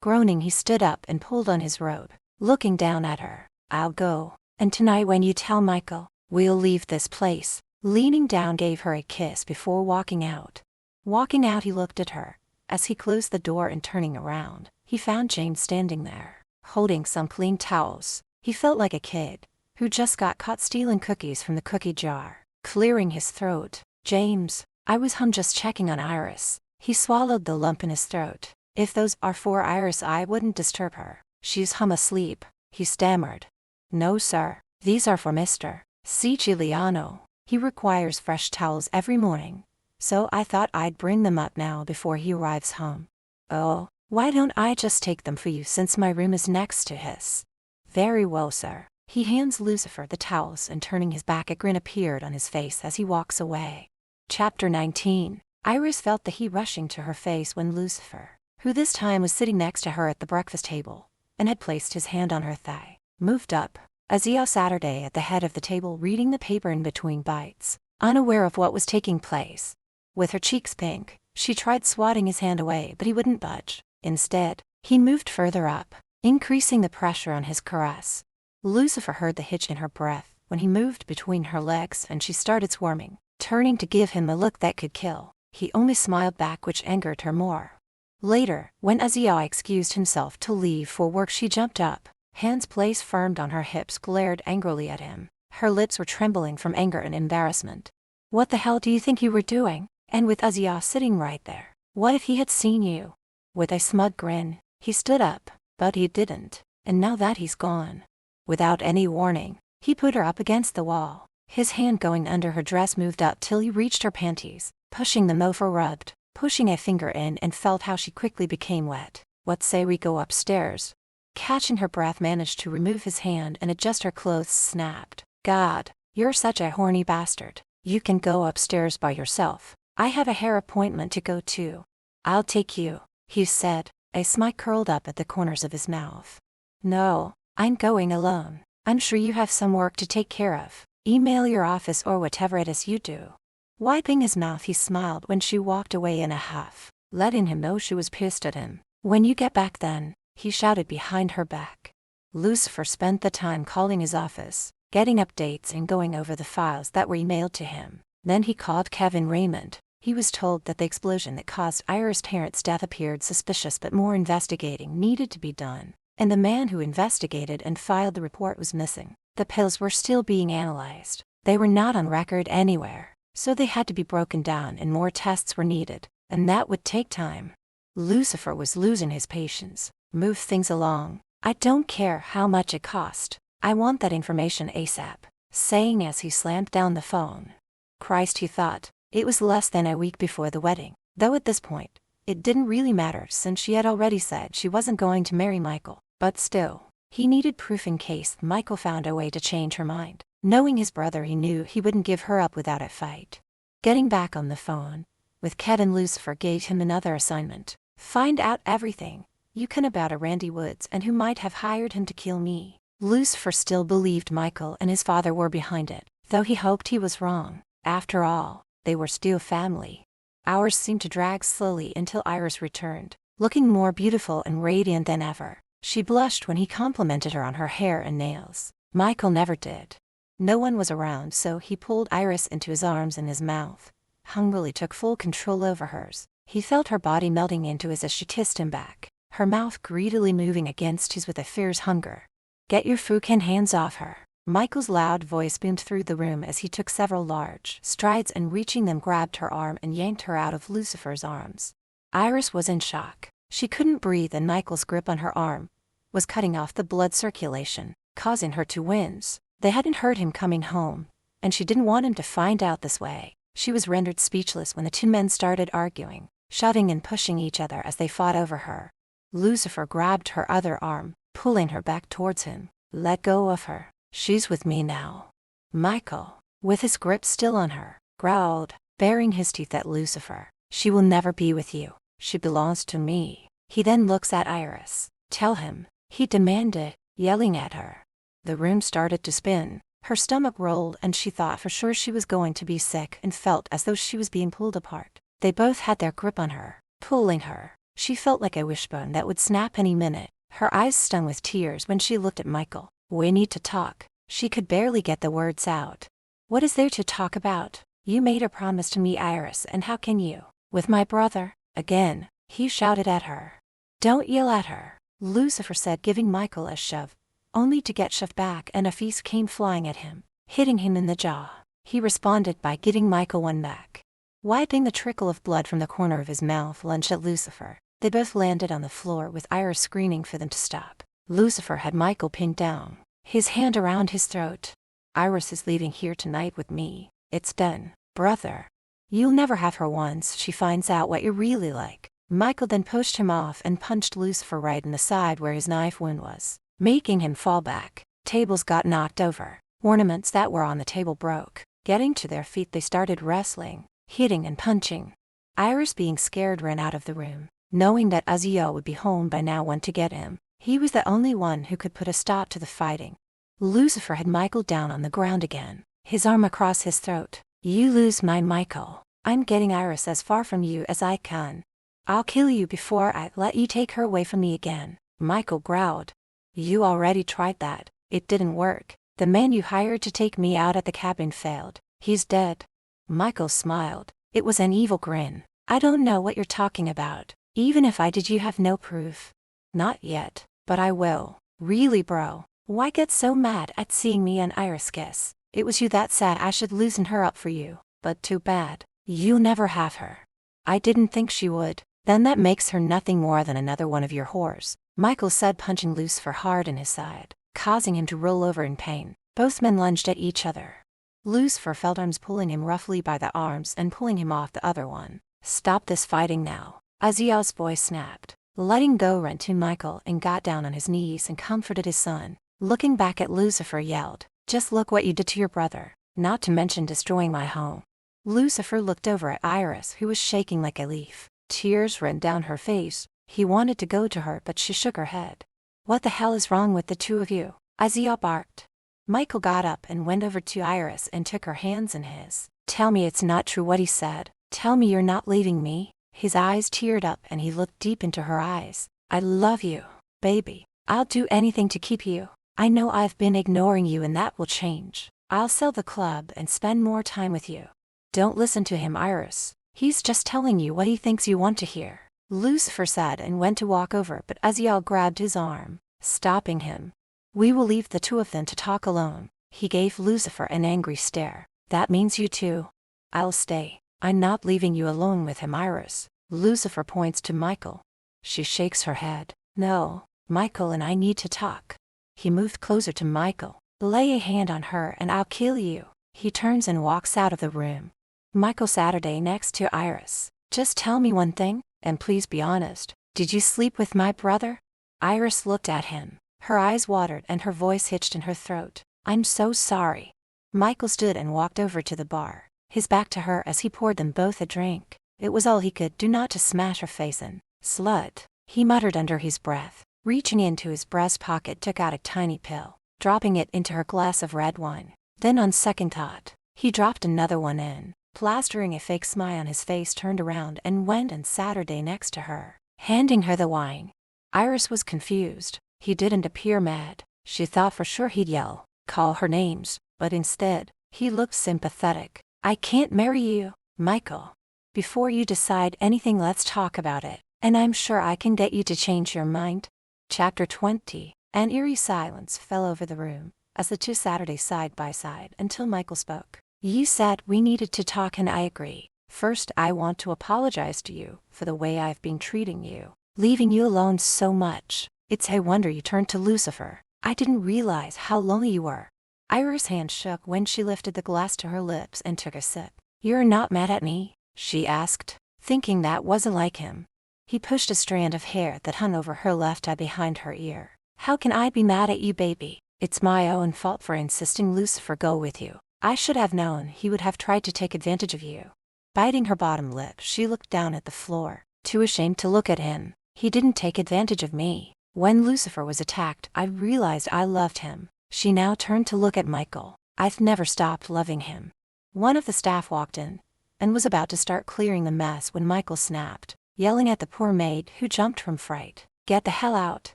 Groaning, he stood up and pulled on his robe, looking down at her. "I'll go. And tonight when you tell Michael, we'll leave this place." Leaning down, gave her a kiss before walking out. Walking out, he looked at her. As he closed the door and turning around, he found James standing there, holding some clean towels. He felt like a kid who just got caught stealing cookies from the cookie jar. Clearing his throat, "James, I was home just checking on Iris." He swallowed the lump in his throat. "If those are for Iris, I wouldn't disturb her. She's home asleep," he stammered. "No, sir. These are for Mr. Siciliano. He requires fresh towels every morning, so I thought I'd bring them up now before he arrives home." "Oh, why don't I just take them for you since my room is next to his?" "Very well, sir." He hands Lucifer the towels and turning his back, a grin appeared on his face as he walks away. Chapter 19. Iris felt the heat rushing to her face when Lucifer, who this time was sitting next to her at the breakfast table and had placed his hand on her thigh, moved up. Azia Saturday at the head of the table reading the paper in between bites, unaware of what was taking place. With her cheeks pink, she tried swatting his hand away, but he wouldn't budge. Instead, he moved further up, increasing the pressure on his caress. Lucifer heard the hitch in her breath when he moved between her legs and she started squirming, turning to give him a look that could kill. He only smiled back, which angered her more. Later, when Azia excused himself to leave for work, she jumped up, hands placed firm on her hips, glared angrily at him. Her lips were trembling from anger and embarrassment. "What the hell do you think you were doing? And with Azia sitting right there. What if he had seen you?" With a smug grin, he stood up, but he didn't, and now that he's gone. Without any warning, he put her up against the wall. His hand going under her dress moved up till he reached her panties, pushing them over, rubbed, pushing a finger in and felt how she quickly became wet. "What say we go upstairs?" Catching her breath, managed to remove his hand and adjust her clothes, snapped. "God, you're such a horny bastard. You can go upstairs by yourself. I have a hair appointment to go to." "I'll take you," he said, a smile curled up at the corners of his mouth. "No, I'm going alone. I'm sure you have some work to take care of. Email your office or whatever it is you do." Wiping his mouth, he smiled when she walked away in a huff, letting him know she was pissed at him. "When you get back then," he shouted behind her back. Lucifer spent the time calling his office, getting updates and going over the files that were emailed to him. Then he called Kevin Raymond. He was told that the explosion that caused Iris Tarrant's death appeared suspicious, but more investigating needed to be done, and the man who investigated and filed the report was missing. The pills were still being analyzed. They were not on record anywhere, so they had to be broken down and more tests were needed, and that would take time. Lucifer was losing his patience. Move things along. I don't care how much it cost. I want that information ASAP, saying as he slammed down the phone. Christ, he thought. It was less than a week before the wedding, though at this point, it didn't really matter since she had already said she wasn't going to marry Michael, but still, he needed proof in case Michael found a way to change her mind. Knowing his brother, he knew he wouldn't give her up without a fight. Getting back on the phone with Kevin, Lucifer gave him another assignment. Find out everything you can about a Randy Woods and who might have hired him to kill me. Lucifer still believed Michael and his father were behind it, though he hoped he was wrong. After all, they were still family. Hours seemed to drag slowly until Iris returned, looking more beautiful and radiant than ever. She blushed when he complimented her on her hair and nails. Michael never did. No one was around, so he pulled Iris into his arms and his mouth hungrily took full control over hers. He felt her body melting into his as she kissed him back, her mouth greedily moving against his with a fierce hunger. Get your fucking hands off her. Michael's loud voice boomed through the room as he took several large strides and reaching them grabbed her arm and yanked her out of Lucifer's arms. Iris was in shock. She couldn't breathe and Michael's grip on her arm was cutting off the blood circulation, causing her to wince. They hadn't heard him coming home, and she didn't want him to find out this way. She was rendered speechless when the two men started arguing, shoving and pushing each other as they fought over her. Lucifer grabbed her other arm, pulling her back towards him. Let go of her. She's with me now. Michael, with his grip still on her, growled, baring his teeth at Lucifer. She will never be with you. She belongs to me. He then looks at Iris. Tell him, he demanded, yelling at her. The room started to spin. Her stomach rolled and she thought for sure she was going to be sick and felt as though she was being pulled apart. They both had their grip on her, pulling her. She felt like a wishbone that would snap any minute. Her eyes stung with tears when she looked at Michael. We need to talk. She could barely get the words out. What is there to talk about? You made a promise to me, Iris, and how can you? With my brother? Again, he shouted at her. Don't yell at her, Lucifer said, giving Michael a shove, only to get shoved back and a fist came flying at him, hitting him in the jaw. He responded by giving Michael one back. Wiping the trickle of blood from the corner of his mouth, lunged at Lucifer. They both landed on the floor with Iris screaming for them to stop. Lucifer had Michael pinned down, his hand around his throat. Iris is leaving here tonight with me. It's done, brother. You'll never have her once she finds out what you're really like. Michael then pushed him off and punched Lucifer right in the side where his knife wound was, making him fall back. Tables got knocked over. Ornaments that were on the table broke. Getting to their feet, they started wrestling, hitting and punching. Iris, being scared, ran out of the room, knowing that Aziel would be home by now when to get him. He was the only one who could put a stop to the fighting. Lucifer had Michael down on the ground again, his arm across his throat. You lose my Michael. I'm getting Iris as far from you as I can. I'll kill you before I let you take her away from me again, Michael growled. You already tried that. It didn't work. The man you hired to take me out at the cabin failed. He's dead. Michael smiled. It was an evil grin. I don't know what you're talking about. Even if I did, you have no proof. Not yet, but I will. Really, bro? Why get so mad at seeing me and Iris kiss? It was you that said I should loosen her up for you, but too bad. You'll never have her. I didn't think she would. Then that makes her nothing more than another one of your whores, Michael said, punching Lucifer hard in his side, causing him to roll over in pain. Both men lunged at each other. Lucifer felt arms pulling him roughly by the arms and pulling him off the other one. Stop this fighting now, Aziel's voice snapped. Letting go, ran to Michael and got down on his knees and comforted his son. Looking back at Lucifer, yelled, just look what you did to your brother, not to mention destroying my home. Lucifer looked over at Iris, who was shaking like a leaf. Tears ran down her face. He wanted to go to her, but she shook her head. What the hell is wrong with the two of you? Aziel barked. Michael got up and went over to Iris and took her hands in his. Tell me it's not true what he said. Tell me you're not leaving me. His eyes teared up and he looked deep into her eyes. I love you, baby. I'll do anything to keep you. I know I've been ignoring you and that will change. I'll sell the club and spend more time with you. Don't listen to him, Iris. He's just telling you what he thinks you want to hear, Lucifer said and went to walk over, but Aziel grabbed his arm, stopping him. We will leave the two of them to talk alone. He gave Lucifer an angry stare. That means you too. I'll stay. I'm not leaving you alone with him, Iris. Lucifer points to Michael. She shakes her head. No, Michael and I need to talk. He moved closer to Michael. Lay a hand on her and I'll kill you. He turns and walks out of the room. Michael Saturday next to Iris. Just tell me one thing, and please be honest. Did you sleep with my brother? Iris looked at him. Her eyes watered and her voice hitched in her throat. I'm so sorry. Michael stood and walked over to the bar, his back to her as he poured them both a drink. It was all he could do not to smash her face in. Slut, he muttered under his breath. Reaching into his breast pocket took out a tiny pill, dropping it into her glass of red wine. Then on second thought, he dropped another one in. Plastering a fake smile on his face, turned around and went and Saturday next to her, handing her the wine. Iris was confused. He didn't appear mad. She thought for sure he'd yell, call her names, but instead, he looked sympathetic. I can't marry you, Michael. Before you decide anything, let's talk about it, and I'm sure I can get you to change your mind. Chapter 20. An eerie silence fell over the room as the two sat side by side until Michael spoke. You said we needed to talk and I agree. First, I want to apologize to you for the way I've been treating you, leaving you alone so much. It's a wonder you turned to Lucifer. I didn't realize how lonely you were. Iris' hand shook when she lifted the glass to her lips and took a sip. You're not mad at me? She asked, thinking that wasn't like him. He pushed a strand of hair that hung over her left eye behind her ear. How can I be mad at you, baby? It's my own fault for insisting Lucifer go with you. I should have known he would have tried to take advantage of you. Biting her bottom lip, she looked down at the floor, too ashamed to look at him. He didn't take advantage of me. When Lucifer was attacked, I realized I loved him. She now turned to look at Michael. I've never stopped loving him. One of the staff walked in and was about to start clearing the mess when Michael snapped, yelling at the poor maid who jumped from fright. Get the hell out.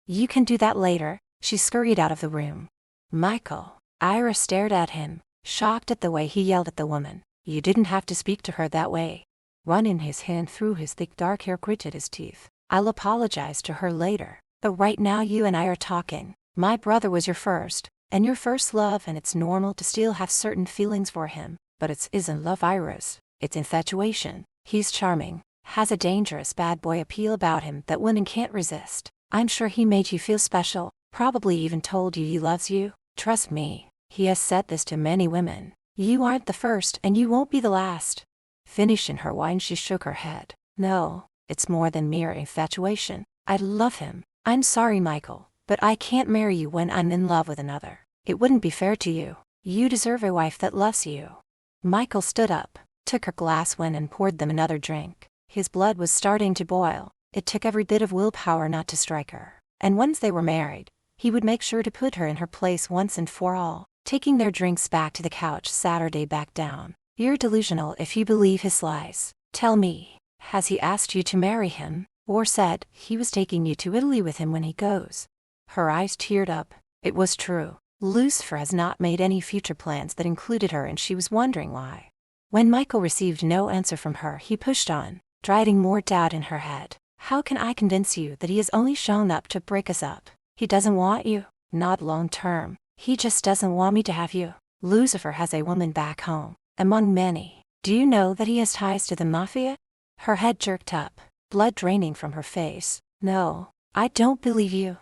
You can do that later. She scurried out of the room. Michael. Iris stared at him, shocked at the way he yelled at the woman. You didn't have to speak to her that way. Running his hand through his thick dark hair, gritted his teeth. I'll apologize to her later, but right now you and I are talking. My brother was your first, and your first love, and it's normal to still have certain feelings for him, but it isn't love, Iris. It's infatuation. He's charming, has a dangerous bad boy appeal about him that women can't resist. I'm sure he made you feel special, probably even told you he loves you. Trust me, he has said this to many women. You aren't the first and you won't be the last. Finishing her wine, she shook her head. No, it's more than mere infatuation. I love him. I'm sorry, Michael, but I can't marry you when I'm in love with another. It wouldn't be fair to you. You deserve a wife that loves you. Michael stood up, took her glass wine and poured them another drink. His blood was starting to boil. It took every bit of willpower not to strike her. And once they were married, he would make sure to put her in her place once and for all. Taking their drinks back to the couch, Saturday backed down. You're delusional if you believe his lies. Tell me, has he asked you to marry him, or said he was taking you to Italy with him when he goes? Her eyes teared up. It was true. Lucifer has not made any future plans that included her, and she was wondering why. When Michael received no answer from her, he pushed on, driving more doubt in her head. How can I convince you that he has only shown up to break us up? He doesn't want you, not long term. He just doesn't want me to have you. Lucifer has a woman back home, among many. Do you know that he has ties to the mafia? Her head jerked up, blood draining from her face. No, I don't believe you.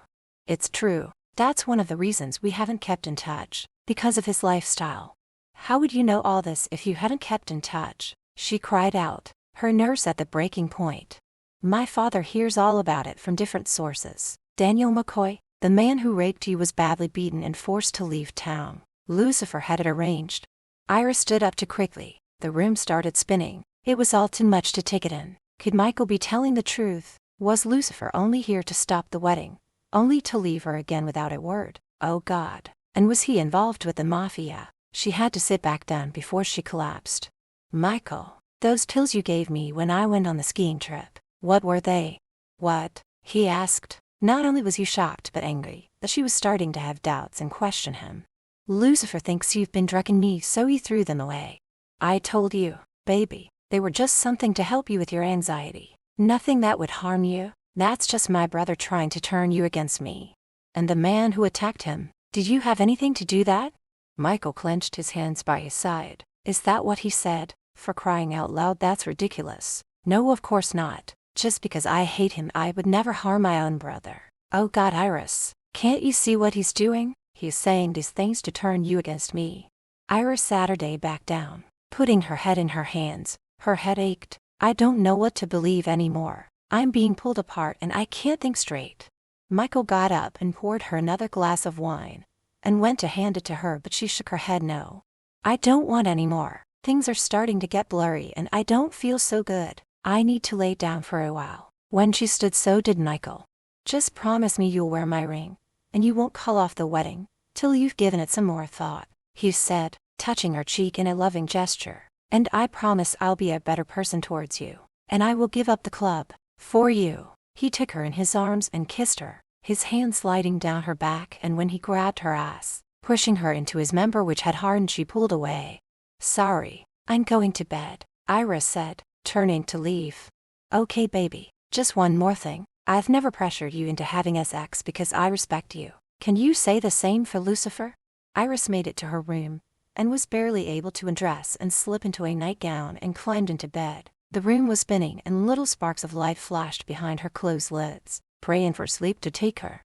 It's true. That's one of the reasons we haven't kept in touch, because of his lifestyle. How would you know all this if you hadn't kept in touch? She cried out, her nerves at the breaking point. My father hears all about it from different sources. Daniel McCoy, the man who raped you, was badly beaten and forced to leave town. Lucifer had it arranged. Iris stood up too quickly. The room started spinning. It was all too much to take it in. Could Michael be telling the truth? Was Lucifer only here to stop the wedding, only to leave her again without a word? Oh God. And was he involved with the mafia? She had to sit back down before she collapsed. Michael, those pills you gave me when I went on the skiing trip, what were they? What? He asked. Not only was he shocked but angry that she was starting to have doubts and question him. Lucifer thinks you've been drugging me, so he threw them away. I told you, baby, they were just something to help you with your anxiety. Nothing that would harm you. That's just my brother trying to turn you against me. And the man who attacked him, did you have anything to do that? Michael clenched his hands by his side. Is that what he said? For crying out loud, that's ridiculous. No, of course not. Just because I hate him, I would never harm my own brother. Oh God, Iris, can't you see what he's doing? He's saying these things to turn you against me. Iris Saturday backed down, putting her head in her hands. Her head ached. I don't know what to believe anymore. I'm being pulled apart and I can't think straight. Michael got up and poured her another glass of wine, and went to hand it to her, but she shook her head no. I don't want any more. Things are starting to get blurry and I don't feel so good. I need to lay down for a while. When she stood, so did Michael. Just promise me you'll wear my ring, and you won't call off the wedding, till you've given it some more thought, he said, touching her cheek in a loving gesture. And I promise I'll be a better person towards you, and I will give up the club, for you. He took her in his arms and kissed her, his hand sliding down her back, and when he grabbed her ass, pushing her into his member which had hardened, she pulled away. Sorry, I'm going to bed, Iris said, turning to leave. Okay baby, just one more thing. I've never pressured you into having sex because I respect you. Can you say the same for Lucifer? Iris made it to her room, and was barely able to undress and slip into a nightgown and climbed into bed. The room was spinning and little sparks of light flashed behind her closed lids, praying for sleep to take her.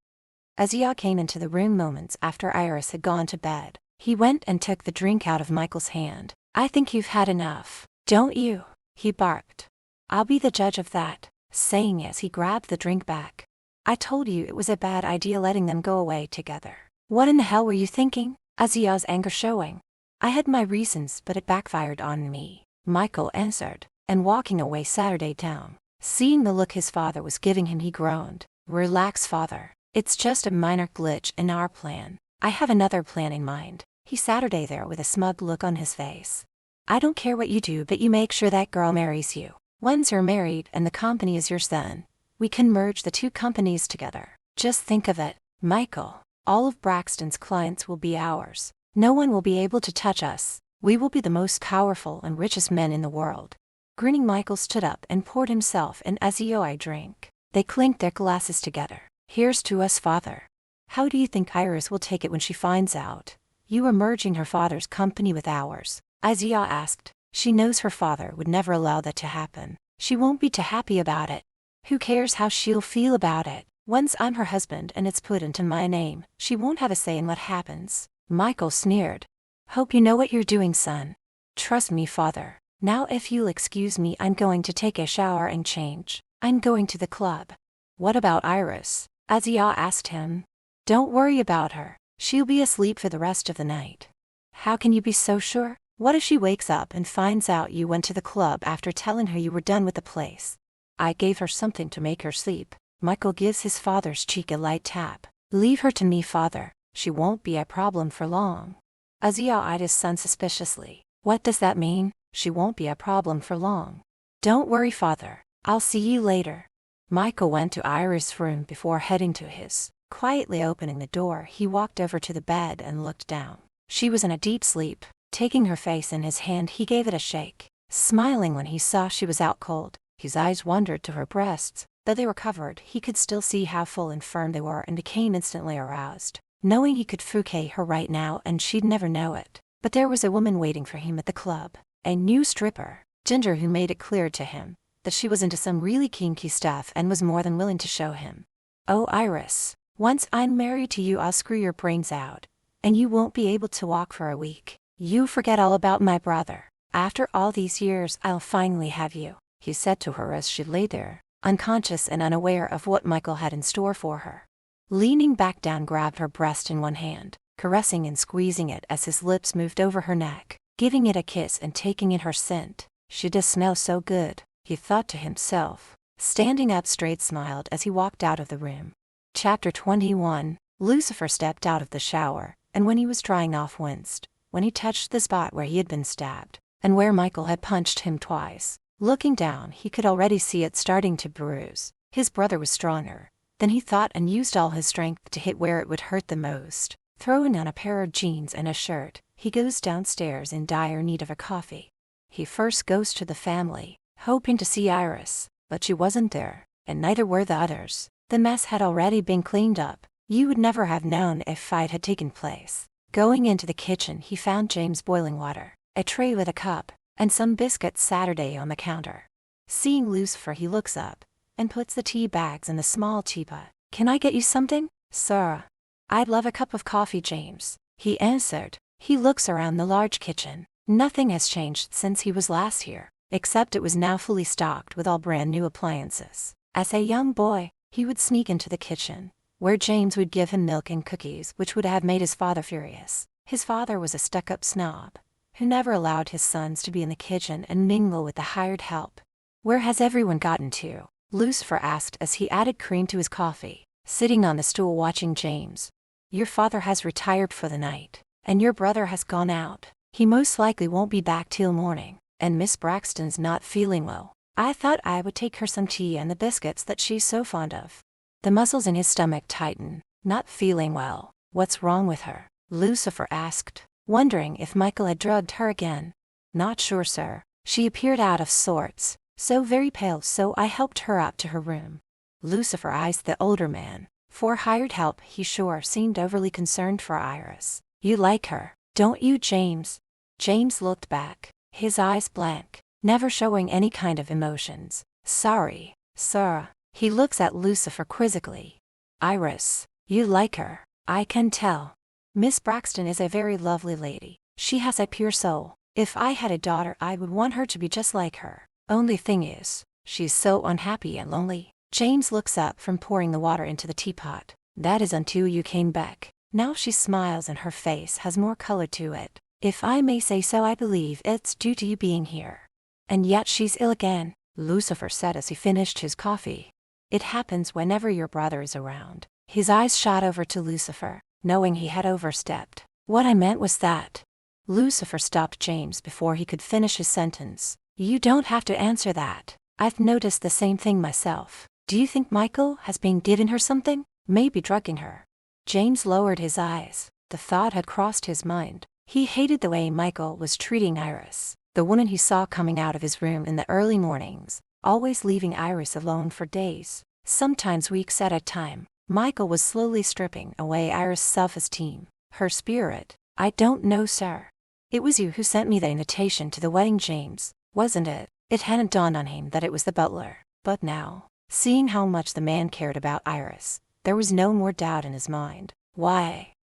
As Ia came into the room moments after Iris had gone to bed, he went and took the drink out of Michael's hand. I think you've had enough, don't you? He barked. I'll be the judge of that, saying as he grabbed the drink back. I told you it was a bad idea letting them go away together. What in the hell were you thinking? Ia's anger showing. I had my reasons, but it backfired on me, Michael answered, and walking away Saturday down. Seeing the look his father was giving him, he groaned. Relax, father. It's just a minor glitch in our plan. I have another plan in mind. He Saturday there with a smug look on his face. I don't care what you do, but you make sure that girl marries you. Once you're married and the company is yours, then we can merge the two companies together. Just think of it, Michael. All of Braxton's clients will be ours. No one will be able to touch us. We will be the most powerful and richest men in the world. Grinning, Michael stood up and poured himself an SEOI drink. They clinked their glasses together. Here's to us, father. How do you think Iris will take it when she finds out you are merging her father's company with ours? Ia asked. She knows her father would never allow that to happen. She won't be too happy about it. Who cares how she'll feel about it? Once I'm her husband and it's put into my name, she won't have a say in what happens. Michael sneered. Hope you know what you're doing, son. Trust me, father. Now if you'll excuse me, I'm going to take a shower and change. I'm going to the club. What about Iris? Ia asked him. Don't worry about her. She'll be asleep for the rest of the night. How can you be so sure? What if she wakes up and finds out you went to the club after telling her you were done with the place? I gave her something to make her sleep. Michael gives his father's cheek a light tap. Leave her to me, father. She won't be a problem for long. Ia eyed his son suspiciously. What does that mean? She won't be a problem for long. Don't worry, father. I'll see you later. Michael went to Iris' room before heading to his. Quietly opening the door, he walked over to the bed and looked down. She was in a deep sleep. Taking her face in his hand, he gave it a shake, smiling when he saw she was out cold. His eyes wandered to her breasts. Though they were covered, he could still see how full and firm they were and became instantly aroused, knowing he could fouquet her right now and she'd never know it. But there was a woman waiting for him at the club, a new stripper, Ginger, who made it clear to him that she was into some really kinky stuff and was more than willing to show him. Oh, Iris, once I'm married to you, I'll screw your brains out, and you won't be able to walk for a week. You forget all about my brother. After all these years, I'll finally have you, he said to her as she lay there, unconscious and unaware of what Michael had in store for her. Leaning back down, grabbed her breast in one hand, caressing and squeezing it as his lips moved over her neck, giving it a kiss and taking in her scent. She does smell so good, he thought to himself. Standing up straight, smiled as he walked out of the room. Chapter 21. Lucifer stepped out of the shower, and when he was drying off, winced when he touched the spot where he had been stabbed, and where Michael had punched him twice. Looking down, he could already see it starting to bruise. His brother was stronger than he thought and used all his strength to hit where it would hurt the most. Throwing on a pair of jeans and a shirt, he goes downstairs in dire need of a coffee. He first goes to the family, hoping to see Iris, but she wasn't there, and neither were the others. The mess had already been cleaned up, You would never have known if fight had taken place. Going into the kitchen, he found James boiling water, a tray with a cup, and some biscuits Saturday on the counter. Seeing Lucifer, he looks up and puts the tea bags in the small teapot. "Can I get you something, sir?" "I'd love a cup of coffee, James," he answered. He looks around the large kitchen. Nothing has changed since he was last here, except it was now fully stocked with all brand new appliances. As a young boy, he would sneak into the kitchen, where James would give him milk and cookies, which would have made his father furious. His father was a stuck-up snob, who never allowed his sons to be in the kitchen and mingle with the hired help. "Where has everyone gotten to?" Lucifer asked as he added cream to his coffee, sitting on the stool watching James. "Your father has retired for the night, and your brother has gone out. He most likely won't be back till morning, and Miss Braxton's not feeling well. I thought I would take her some tea and the biscuits that she's so fond of." The muscles in his stomach tightened. "Not feeling well? What's wrong with her?" Lucifer asked, wondering if Michael had drugged her again. "Not sure, sir. She appeared out of sorts, so very pale, so I helped her up to her room." Lucifer eyes the older man. For hired help, he sure seemed overly concerned for Iris. "You like her, don't you, James?" James looked back, his eyes blank, never showing any kind of emotions. "Sorry, sir." He looks at Lucifer quizzically. "Iris, you like her, I can tell. Miss Braxton is a very lovely lady. She has a pure soul. If I had a daughter, I would want her to be just like her. Only thing is, she's so unhappy and lonely." James looks up from pouring the water into the teapot. "That is until you came back. Now she smiles and her face has more color to it. If I may say so, I believe it's due to you being here." "And yet she's ill again," Lucifer said as he finished his coffee. "It happens whenever your brother is around." His eyes shot over to Lucifer, knowing he had overstepped. "What I meant was that..." Lucifer stopped James before he could finish his sentence. "You don't have to answer that. I've noticed the same thing myself. Do you think Michael has been giving her something? Maybe drugging her?" James lowered his eyes. The thought had crossed his mind. He hated the way Michael was treating Iris, the woman he saw coming out of his room in the early mornings, always leaving Iris alone for days, sometimes weeks at a time. Michael was slowly stripping away Iris' self-esteem, her spirit. "I don't know, sir. It was you who sent me the invitation to the wedding, James, wasn't it?" It hadn't dawned on him that it was the butler, but now, seeing how much the man cared about Iris, there was no more doubt in his mind. Why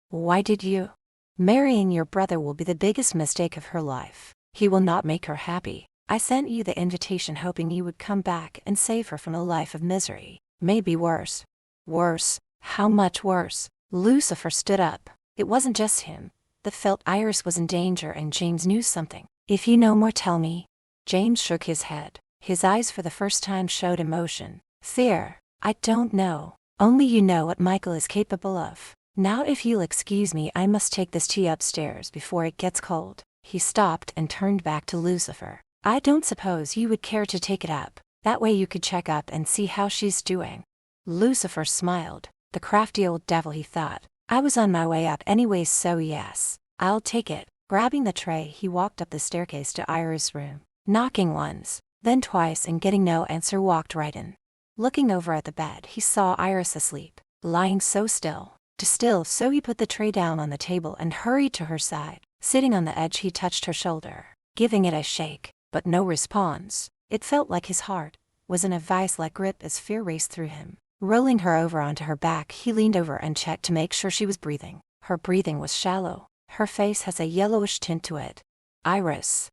did you? Marrying your brother will be the biggest mistake of her life. He will not make her happy. I sent you the invitation hoping you would come back and save her from a life of misery. Maybe worse." "Worse? How much worse?" Lucifer stood up. It wasn't just him that felt Iris was in danger, and James knew something. "If you know more, tell me." James shook his head. His eyes for the first time showed emotion. "Fear. I don't know. Only you know what Michael is capable of. Now if you'll excuse me, I must take this tea upstairs before it gets cold." He stopped and turned back to Lucifer. "I don't suppose you would care to take it up. That way you could check up and see how she's doing." Lucifer smiled. The crafty old devil, he thought. "I was on my way up anyways, so yes, I'll take it." Grabbing the tray, he walked up the staircase to Iris' room, knocking once, then twice, and getting no answer, walked right in. Looking over at the bed, he saw Iris asleep, lying so still. So he put the tray down on the table and hurried to her side. Sitting on the edge, he touched her shoulder, giving it a shake, but no response. It felt like his heart was in a vice-like grip as fear raced through him. Rolling her over onto her back, he leaned over and checked to make sure she was breathing. Her breathing was shallow. Her face has a yellowish tint to it. Iris,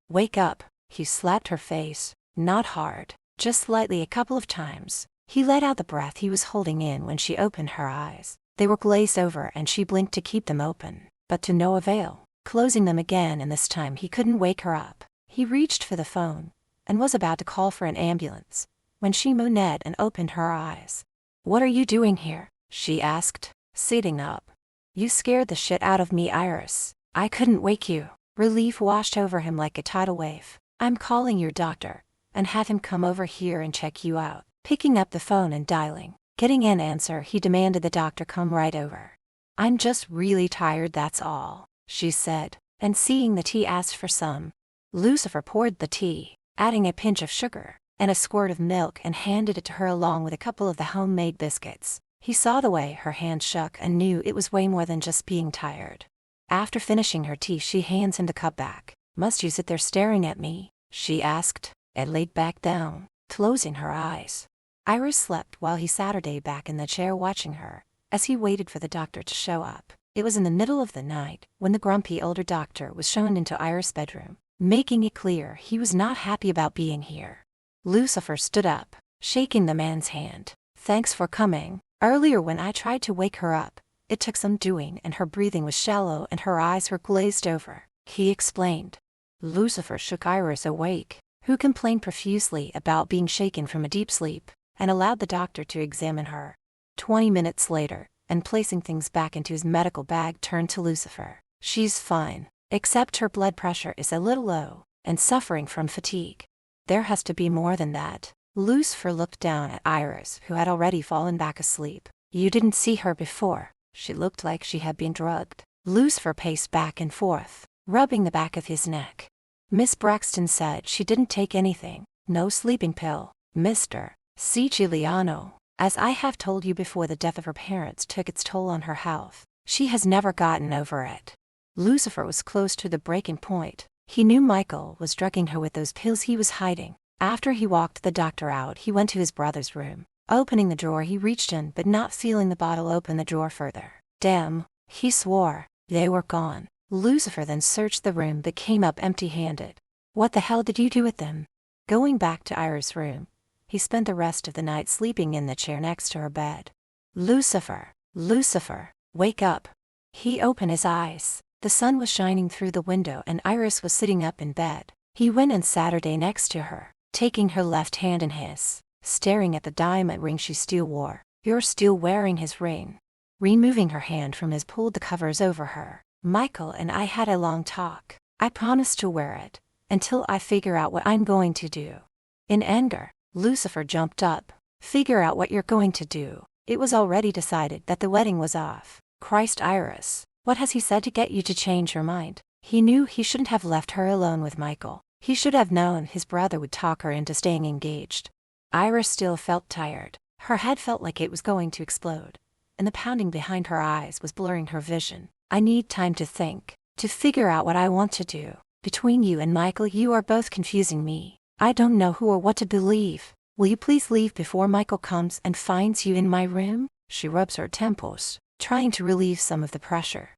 wake up." He slapped her face, not hard, just lightly, a couple of times. He let out the breath he was holding in when she opened her eyes. They were glazed over and she blinked to keep them open, but to no avail. Closing them again, and this time he couldn't wake her up. He reached for the phone and was about to call for an ambulance when she moaned and opened her eyes. "What are you doing here?" she asked, sitting up. "You scared the shit out of me, Iris. I couldn't wake you." Relief washed over him like a tidal wave. "I'm calling your doctor and have him come over here and check you out." Picking up the phone and dialing. Getting an answer, he demanded the doctor come right over. "I'm just really tired, that's all," she said, and seeing the tea, asked for some. Lucifer poured the tea, adding a pinch of sugar and a squirt of milk, and handed it to her along with a couple of the homemade biscuits. He saw the way her hand shook and knew it was way more than just being tired. After finishing her tea, she hands him the cup back. "Must you sit there staring at me?" she asked, and laid back down, closing her eyes. Iris slept while he sat her back in the chair watching her, as he waited for the doctor to show up. It was in the middle of the night when the grumpy older doctor was shown into Iris' bedroom, making it clear he was not happy about being here. Lucifer stood up, shaking the man's hand. "Thanks for coming. Earlier when I tried to wake her up, it took some doing and her breathing was shallow and her eyes were glazed over," he explained. Lucifer shook Iris awake, who complained profusely about being shaken from a deep sleep, and allowed the doctor to examine her. 20 minutes later, and placing things back into his medical bag, turned to Lucifer. "She's fine, except her blood pressure is a little low, and suffering from fatigue." "There has to be more than that." Lucifer looked down at Iris, who had already fallen back asleep. "You didn't see her before. She looked like she had been drugged." Lucifer paced back and forth, rubbing the back of his neck. "Miss Braxton said she didn't take anything. No sleeping pill. Mr. Siciliano, as I have told you before, the death of her parents took its toll on her health. She has never gotten over it." Lucifer was close to the breaking point. He knew Michael was drugging her with those pills he was hiding. After he walked the doctor out, he went to his brother's room. Opening the drawer, he reached in, but not feeling the bottle, open the drawer further. "Damn," he swore. They were gone. Lucifer then searched the room but came up empty-handed. "What the hell did you do with them?" Going back to Iris' room, he spent the rest of the night sleeping in the chair next to her bed. "Lucifer, Lucifer, wake up." He opened his eyes. The sun was shining through the window and Iris was sitting up in bed. He went and sat her next to her, taking her left hand in his, staring at the diamond ring she still wore. "You're still wearing his ring." Removing her hand from his, pulled the covers over her. "Michael and I had a long talk. I promised to wear it until I figure out what I'm going to do." In anger, Lucifer jumped up. "Figure out what you're going to do? It was already decided that the wedding was off." "Christ, Iris, what has he said to get you to change your mind?" He knew he shouldn't have left her alone with Michael. He should have known his brother would talk her into staying engaged. Iris still felt tired. Her head felt like it was going to explode, and the pounding behind her eyes was blurring her vision. "I need time to think, to figure out what I want to do. Between you and Michael, you are both confusing me. I don't know who or what to believe. Will you please leave before Michael comes and finds you in my room?" She rubs her temples, trying to relieve some of the pressure.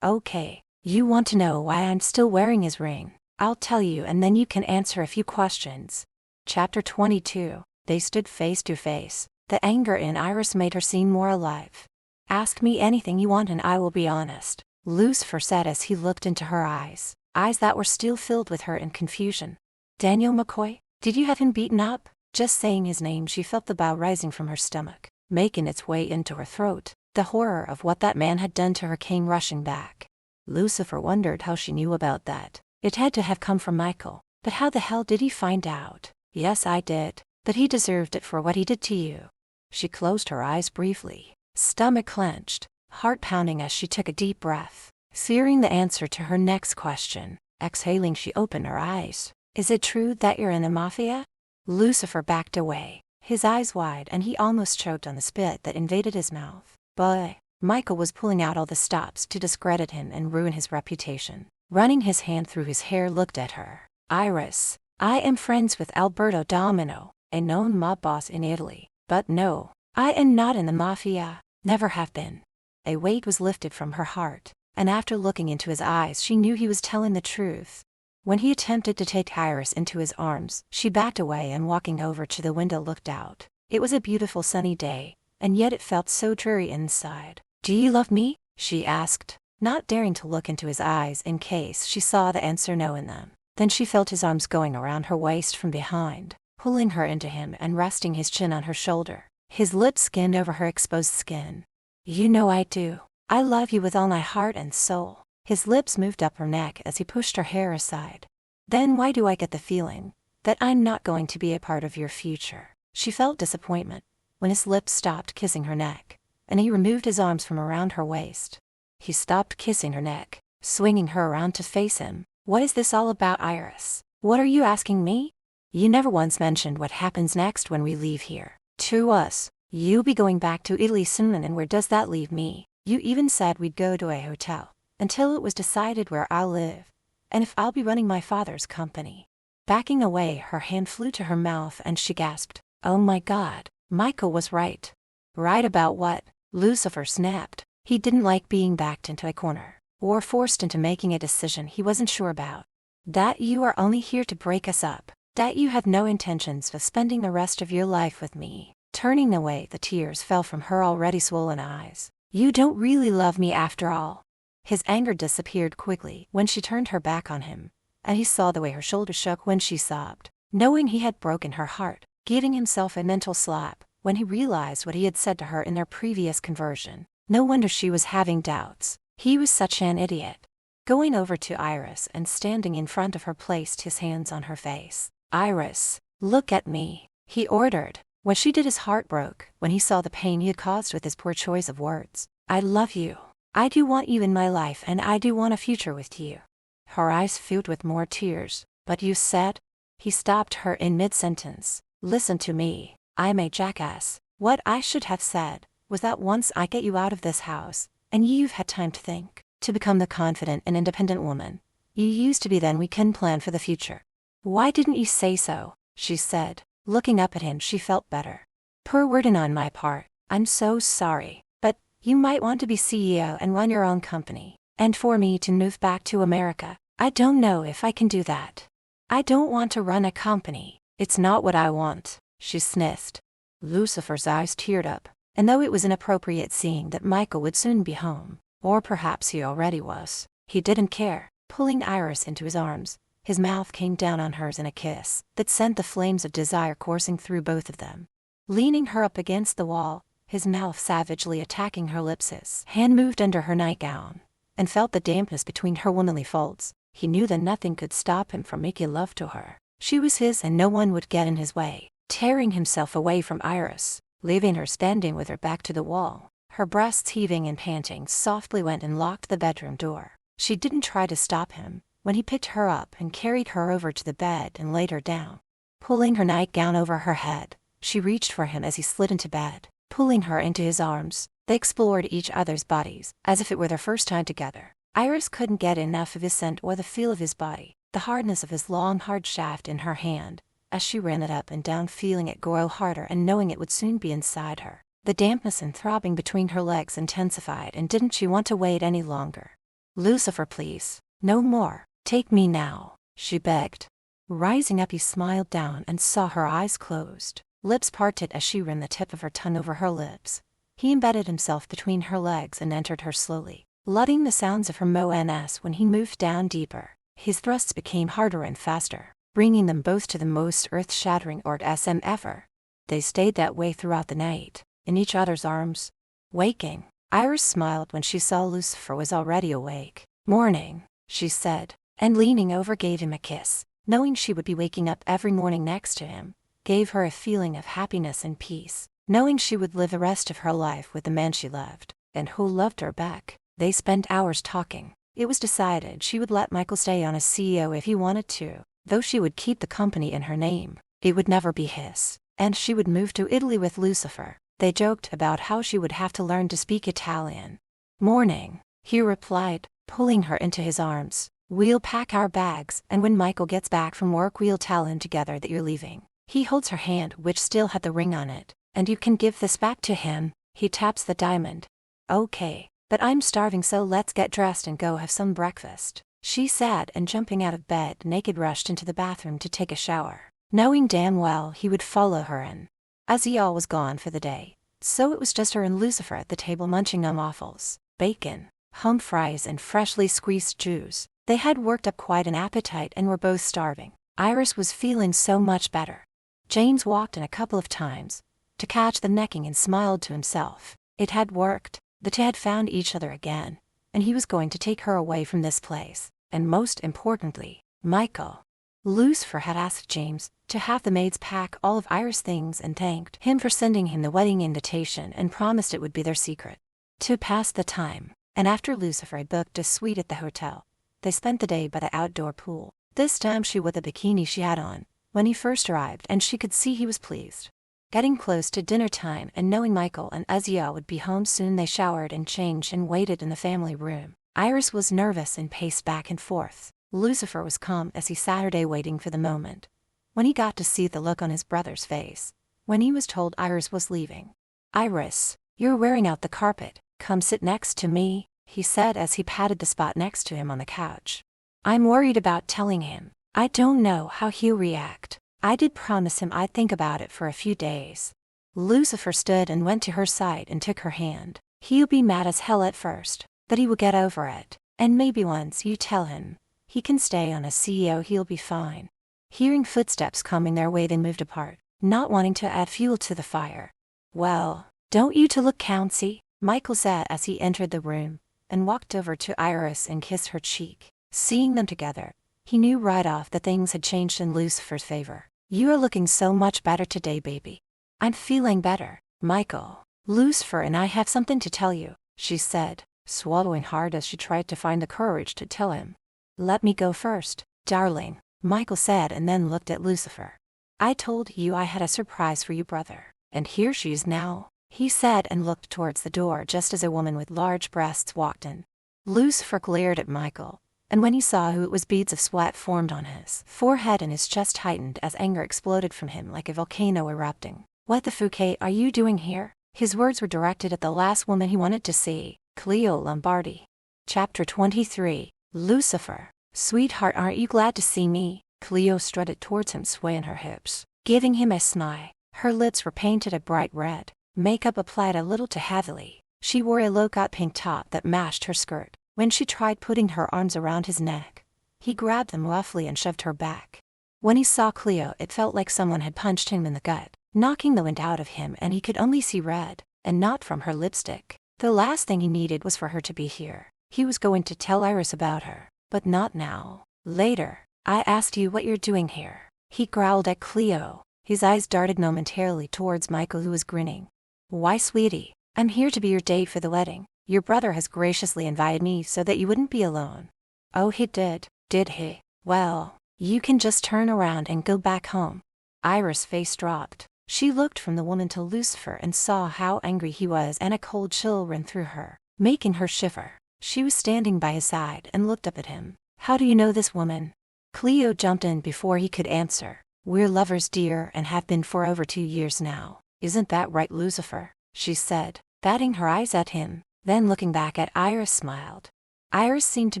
"Okay, you want to know why I'm still wearing his ring. I'll tell you and then you can answer a few questions." Chapter 22. They stood face to face. The anger in Iris made her seem more alive. "Ask me anything you want and I will be honest," Lucifer said as he looked into her eyes that were still filled with hurt and confusion. "Daniel McCoy, did you have him beaten up?" Just saying his name, she felt the bow rising from her stomach, making its way into her throat. The horror of what that man had done to her came rushing back. Lucifer wondered how she knew about that. It had to have come from Michael. But how the hell did he find out? "Yes, I did. But he deserved it for what he did to you." She closed her eyes briefly, stomach clenched, heart pounding as she took a deep breath, fearing the answer to her next question. Exhaling, she opened her eyes. "Is it true that you're in the mafia?" Lucifer backed away, his eyes wide, and he almost choked on the spit that invaded his mouth. But Michael was pulling out all the stops to discredit him and ruin his reputation. Running his hand through his hair, looked at her. "Iris, I am friends with Alberto Domino, a known mob boss in Italy. But no, I am not in the mafia. Never have been." A weight was lifted from her heart, and after looking into his eyes, she knew he was telling the truth. When he attempted to take Iris into his arms, she backed away and walking over to the window looked out. It was a beautiful sunny day, and yet it felt so dreary inside. "Do you love me?" she asked, not daring to look into his eyes in case she saw the answer no in them. Then she felt his arms going around her waist from behind, pulling her into him and resting his chin on her shoulder. His lips skinned over her exposed skin. "You know I do. I love you with all my heart and soul." His lips moved up her neck as he pushed her hair aside. "Then why do I get the feeling that I'm not going to be a part of your future?" She felt disappointment when his lips stopped kissing her neck, and he removed his arms from around her waist. He stopped kissing her neck, swinging her around to face him. "What is this all about, Iris? What are you asking me? You never once mentioned what happens next when we leave here." "To us, You'll be going back to Italy soon, and where does that leave me? You even said we'd go to a hotel until it was decided where I'll live, and if I'll be running my father's company. Backing away, her hand flew to her mouth and she gasped, "Oh my God, Michael was right." Right about what? Lucifer snapped. He didn't like being backed into a corner, or forced into making a decision he wasn't sure about. That you are only here to break us up. That you have no intentions of spending the rest of your life with me. Turning away, the tears fell from her already swollen eyes. You don't really love me after all. His anger disappeared quickly when she turned her back on him, and he saw the way her shoulders shook when she sobbed, knowing he had broken her heart, giving himself a mental slap when he realized what he had said to her in their previous conversion. No wonder she was having doubts. He was such an idiot. Going over to Iris and standing in front of her, placed his hands on her face. "Iris, look at me," he ordered. What she did, his heart broke when he saw the pain he had caused with his poor choice of words. "I love you. I do want you in my life, and I do want a future with you." Her eyes filled with more tears. "But you said—" He stopped her in mid-sentence. "Listen to me. I'm a jackass. What I should have said was that once I get you out of this house, and you've had time to think, to become the confident and independent woman you used to be, then we can plan for the future." "Why didn't you say so?" she said. Looking up at him, she felt better. "Poor wording on my part. I'm so sorry. But you might want to be CEO and run your own company. And for me to move back to America, I don't know if I can do that. I don't want to run a company. It's not what I want," she sniffed. Lucifer's eyes teared up, and though it was inappropriate seeing that Michael would soon be home, or perhaps he already was, he didn't care. Pulling Iris into his arms, his mouth came down on hers in a kiss that sent the flames of desire coursing through both of them. Leaning her up against the wall, his mouth savagely attacking her lips, his hand moved under her nightgown and felt the dampness between her womanly folds. He knew that nothing could stop him from making love to her. She was his, and no one would get in his way. Tearing himself away from Iris, leaving her standing with her back to the wall, her breasts heaving and panting, softly went and locked the bedroom door. She didn't try to stop him when he picked her up and carried her over to the bed and laid her down. Pulling her nightgown over her head, she reached for him as he slid into bed. Pulling her into his arms, they explored each other's bodies as if it were their first time together. Iris couldn't get enough of his scent or the feel of his body, the hardness of his long, hard shaft in her hand, as she ran it up and down, feeling it grow harder and knowing it would soon be inside her. The dampness and throbbing between her legs intensified, and didn't she want to wait any longer? "Lucifer, please. No more. Take me now," she begged. Rising up, he smiled down and saw her eyes closed, lips parted as she ran the tip of her tongue over her lips. He embedded himself between her legs and entered her slowly, letting the sounds of her moans. When he moved down deeper, his thrusts became harder and faster, bringing them both to the most earth-shattering orgasm ever. They stayed that way throughout the night, in each other's arms. Waking, Iris smiled when she saw Lucifer was already awake. "Morning," she said, and leaning over gave him a kiss. Knowing she would be waking up every morning next to him gave her a feeling of happiness and peace, knowing she would live the rest of her life with the man she loved, and who loved her back. They spent hours talking. It was decided she would let Michael stay on as CEO if he wanted to, though she would keep the company in her name. It would never be his, and she would move to Italy with Lucifer. They joked about how she would have to learn to speak Italian. "Morning," he replied, pulling her into his arms. "We'll pack our bags, and when Michael gets back from work we'll tell him together that you're leaving." He holds her hand, which still had the ring on it. "And you can give this back to him." He taps the diamond. "Okay, but I'm starving, so let's get dressed and go have some breakfast," she said, and jumping out of bed naked rushed into the bathroom to take a shower, knowing damn well he would follow her in. As he all was gone for the day, so it was just her and Lucifer at the table munching on waffles, bacon, home fries and freshly squeezed juice. They had worked up quite an appetite and were both starving. Iris was feeling so much better. James walked in a couple of times to catch the necking and smiled to himself. It had worked. The two had found each other again, and he was going to take her away from this place, and most importantly, Michael. Lucifer had asked James to have the maids pack all of Iris' things and thanked him for sending him the wedding invitation and promised it would be their secret. To pass the time, and after Lucifer had booked a suite at the hotel, they spent the day by the outdoor pool. This time she wore the bikini she had on when he first arrived, and she could see he was pleased. Getting close to dinner time and knowing Michael and Ezia would be home soon, they showered and changed and waited in the family room. Iris was nervous and paced back and forth. Lucifer was calm as he sat there waiting for the moment when he got to see the look on his brother's face when he was told Iris was leaving. "Iris, you're wearing out the carpet. Come sit next to me," he said as he patted the spot next to him on the couch. "I'm worried about telling him. I don't know how he'll react. I did promise him I'd think about it for a few days." Lucifer stood and went to her side and took her hand. "He'll be mad as hell at first, but he will get over it, and maybe once you tell him he can stay on as CEO, he'll be fine." Hearing footsteps coming their way, they moved apart, not wanting to add fuel to the fire. "Well, don't you to look county," Michael said as he entered the room and walked over to Iris and kissed her cheek. Seeing them together, he knew right off that things had changed in Lucifer's favor. "You are looking so much better today, baby." "I'm feeling better, Michael. Lucifer and I have something to tell you," she said, swallowing hard as she tried to find the courage to tell him. "Let me go first, darling," Michael said, and then looked at Lucifer. "I told you I had a surprise for you, brother, and here she is now," he said, and looked towards the door just as a woman with large breasts walked in. Lucifer glared at Michael, and when he saw who it was, beads of sweat formed on his forehead and his chest tightened as anger exploded from him like a volcano erupting. "What the fuck are you doing here?" His words were directed at the last woman he wanted to see, Cleo Lombardi. Chapter 23. Lucifer. "Sweetheart, aren't you glad to see me?" Cleo strutted towards him, swaying her hips, giving him a smile. Her lips were painted a bright red, makeup applied a little too heavily. She wore a low-cut pink top that matched her skirt. When she tried putting her arms around his neck, he grabbed them roughly and shoved her back. When he saw Cleo, it felt like someone had punched him in the gut, knocking the wind out of him, and he could only see red, and not from her lipstick. The last thing he needed was for her to be here. He was going to tell Iris about her, but not now. Later. "I asked you what you're doing here," he growled at Cleo. His eyes darted momentarily towards Michael, who was grinning. "Why, sweetie, I'm here to be your date for the wedding. Your brother has graciously invited me so that you wouldn't be alone." "Oh, he did he? Well, you can just turn around and go back home." Iris' face dropped. She looked from the woman to Lucifer and saw how angry he was, and a cold chill ran through her, making her shiver. She was standing by his side and looked up at him. "How do you know this woman?" Cleo jumped in before he could answer. "We're lovers, dear, and have been for over 2 years now. Isn't that right, Lucifer?" she said, batting her eyes at him. Then looking back at Iris, smiled. Iris seemed to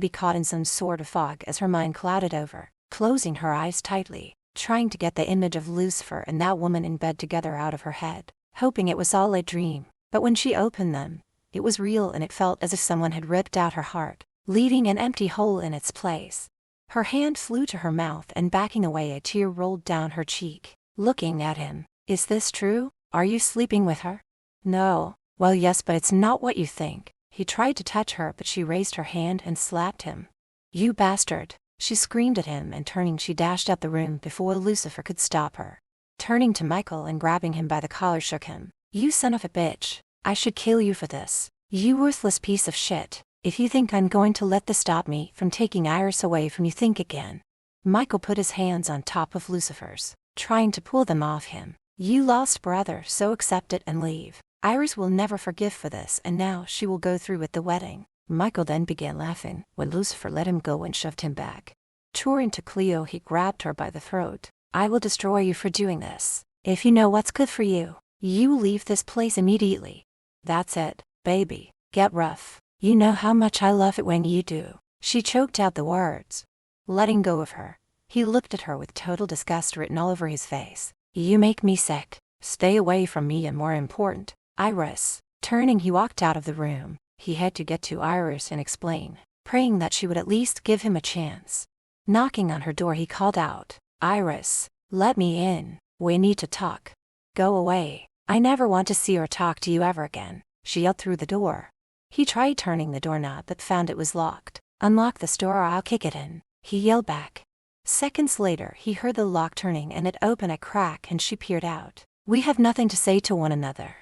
be caught in some sort of fog as her mind clouded over, closing her eyes tightly, trying to get the image of Lucifer and that woman in bed together out of her head, hoping it was all a dream. But when she opened them, it was real, and it felt as if someone had ripped out her heart, leaving an empty hole in its place. Her hand flew to her mouth, and backing away, a tear rolled down her cheek. Looking at him. "Is this true? Are you sleeping with her?" "No." "Well, yes, but it's not what you think." He tried to touch her, but she raised her hand and slapped him. "You bastard!" she screamed at him, and turning, she dashed out the room before Lucifer could stop her. Turning to Michael and grabbing him by the collar, shook him. "You son of a bitch! I should kill you for this. You worthless piece of shit. If you think I'm going to let this stop me from taking Iris away from you, think again." Michael put his hands on top of Lucifer's, trying to pull them off him. "You lost, brother, so accept it and leave. Iris will never forgive for this, and now she will go through with the wedding." Michael then began laughing when Lucifer let him go and shoved him back. Touring to Cleo, he grabbed her by the throat. "I will destroy you for doing this. If you know what's good for you, you leave this place immediately." "That's it, baby. Get rough. You know how much I love it when you do." She choked out the words. Letting go of her, he looked at her with total disgust written all over his face. "You make me sick. Stay away from me, and more important, Iris." Turning, he walked out of the room. He had to get to Iris and explain, praying that she would at least give him a chance. Knocking on her door, he called out, "Iris, let me in. We need to talk." "Go away. I never want to see or talk to you ever again," she yelled through the door. He tried turning the doorknob but found it was locked. "Unlock this door or I'll kick it in," he yelled back. Seconds later, he heard the lock turning and it opened a crack, and she peered out. "We have nothing to say to one another."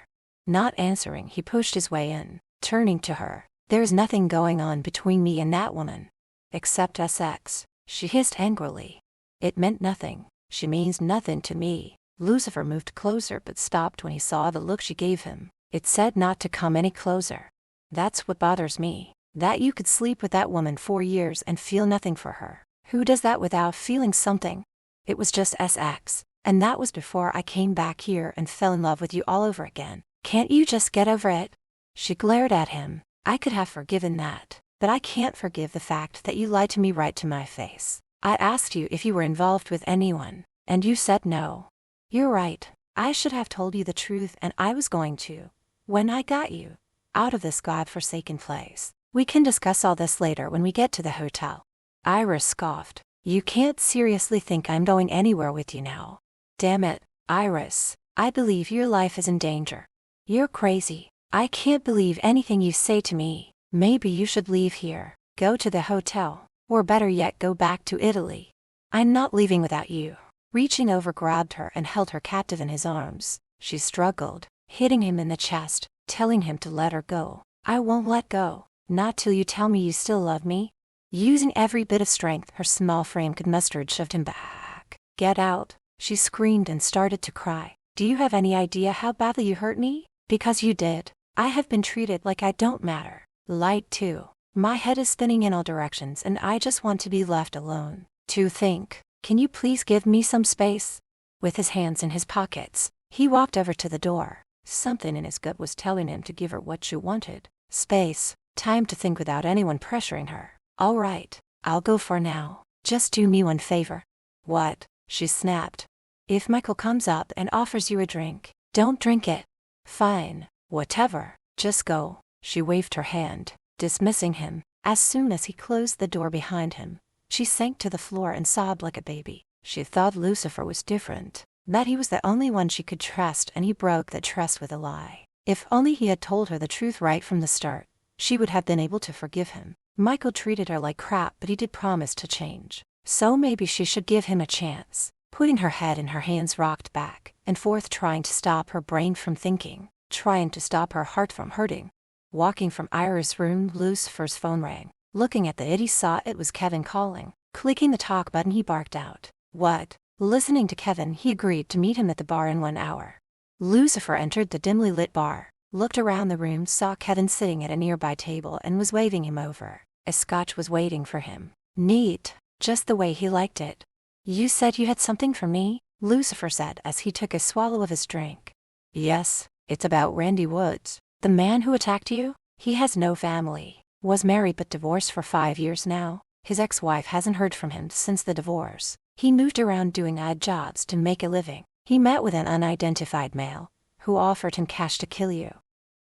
Not answering, he pushed his way in. Turning to her, "There's nothing going on between me and that woman." "Except sex," she hissed angrily. "It meant nothing. She means nothing to me." Lucifer moved closer but stopped when he saw the look she gave him. It said not to come any closer. That's what bothers me, that you could sleep with that woman 4 years and feel nothing for her. Who does that without feeling something? It was just sex, and that was before I came back here and fell in love with you all over again. Can't you just get over it? She glared at him. I could have forgiven that, but I can't forgive the fact that you lied to me right to my face. I asked you if you were involved with anyone, and you said no. You're right, I should have told you the truth, and I was going to. When I got you out of this godforsaken place. We can discuss all this later when we get to the hotel. Iris scoffed. You can't seriously think I'm going anywhere with you now. Damn it, Iris, I believe your life is in danger. You're crazy. I can't believe anything you say to me. Maybe you should leave here, go to the hotel, or better yet go back to Italy. I'm not leaving without you. Reaching over grabbed her and held her captive in his arms. She struggled, hitting him in the chest, telling him to let her go. I won't let go, not till you tell me you still love me. Using every bit of strength her small frame could muster, it shoved him back. Get out, she screamed and started to cry. Do you have any idea how badly you hurt me? Because you did. I have been treated like I don't matter. Lied too. My head is spinning in all directions and I just want to be left alone to think. Can you please give me some space? With his hands in his pockets, he walked over to the door. Something in his gut was telling him to give her what she wanted. Space, time to think without anyone pressuring her. All right, I'll go for now. Just do me one favor. What? She snapped. If Michael comes up and offers you a drink, don't drink it. Fine, whatever, just go. She waved her hand, dismissing him. As soon as he closed the door behind him, she sank to the floor and sobbed like a baby. She thought Lucifer was different, that he was the only one she could trust, and he broke that trust with a lie. If only he had told her the truth right from the start, she would have been able to forgive him. Michael treated her like crap, but he did promise to change. So maybe she should give him a chance. Putting her head in her hands, rocked back and forth, trying to stop her brain from thinking, trying to stop her heart from hurting. Walking from Iris' room, Lucifer's phone rang. Looking at the it, he saw it was Kevin calling. Clicking the talk button, he barked out, "What?" Listening to Kevin, he agreed to meet him at the bar in 1 hour. Lucifer entered the dimly lit bar, looked around the room, saw Kevin sitting at a nearby table and was waving him over. A scotch was waiting for him. Neat, just the way he liked it. You said you had something for me? Lucifer said as he took a swallow of his drink. Yes, it's about Randy Woods. The man who attacked you? He has no family, was married but divorced for 5 years now. His ex-wife hasn't heard from him since the divorce. He moved around doing odd jobs to make a living. He met with an unidentified male, who offered him cash to kill you.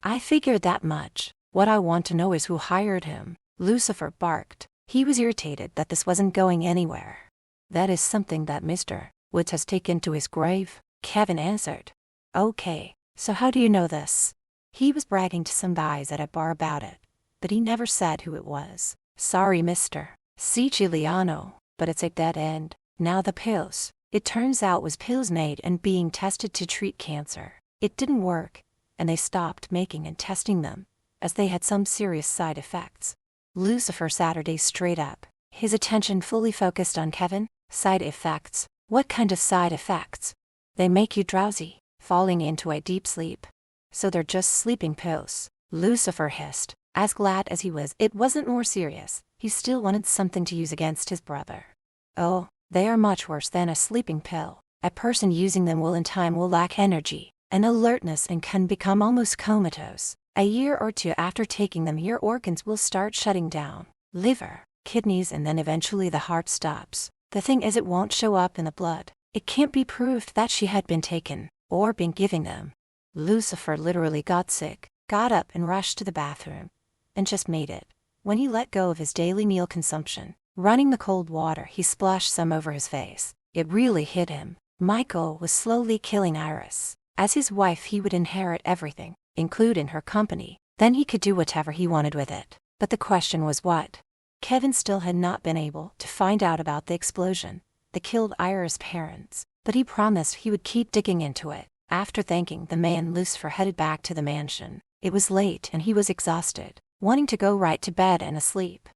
I figured that much. What I want to know is who hired him. Lucifer barked. He was irritated that this wasn't going anywhere. That is something that Mr. Woods has taken to his grave, Kevin answered. Okay, so how do you know this? He was bragging to some guys at a bar about it, but he never said who it was. Sorry, Mr. Siciliano, but it's a dead end. Now the pills. It turns out was pills made and being tested to treat cancer. It didn't work, and they stopped making and testing them, as they had some serious side effects. Lucifer Saturday straight up, his attention fully focused on Kevin. Side effects? What kind of side effects? They make you drowsy, falling into a deep sleep. So they're just sleeping pills. Lucifer hissed. As glad as he was it wasn't more serious, he still wanted something to use against his brother. Oh, they are much worse than a sleeping pill. A person using them will in time lack energy and alertness and can become almost comatose. A year or two after taking them, your organs will start shutting down. Liver, kidneys, and then eventually the heart stops. The thing is, it won't show up in the blood. It can't be proved that she had been taken or been giving them. Lucifer literally got sick, got up and rushed to the bathroom, and just made it. When he let go of his daily meal consumption, running the cold water, he splashed some over his face. It really hit him. Michael was slowly killing Iris. As his wife, he would inherit everything, including her company. Then he could do whatever he wanted with it. But the question was what? Kevin still had not been able to find out about the explosion that killed Iris' parents, but he promised he would keep digging into it. After thanking the man, Lucifer headed back to the mansion. It was late and he was exhausted, wanting to go right to bed and asleep.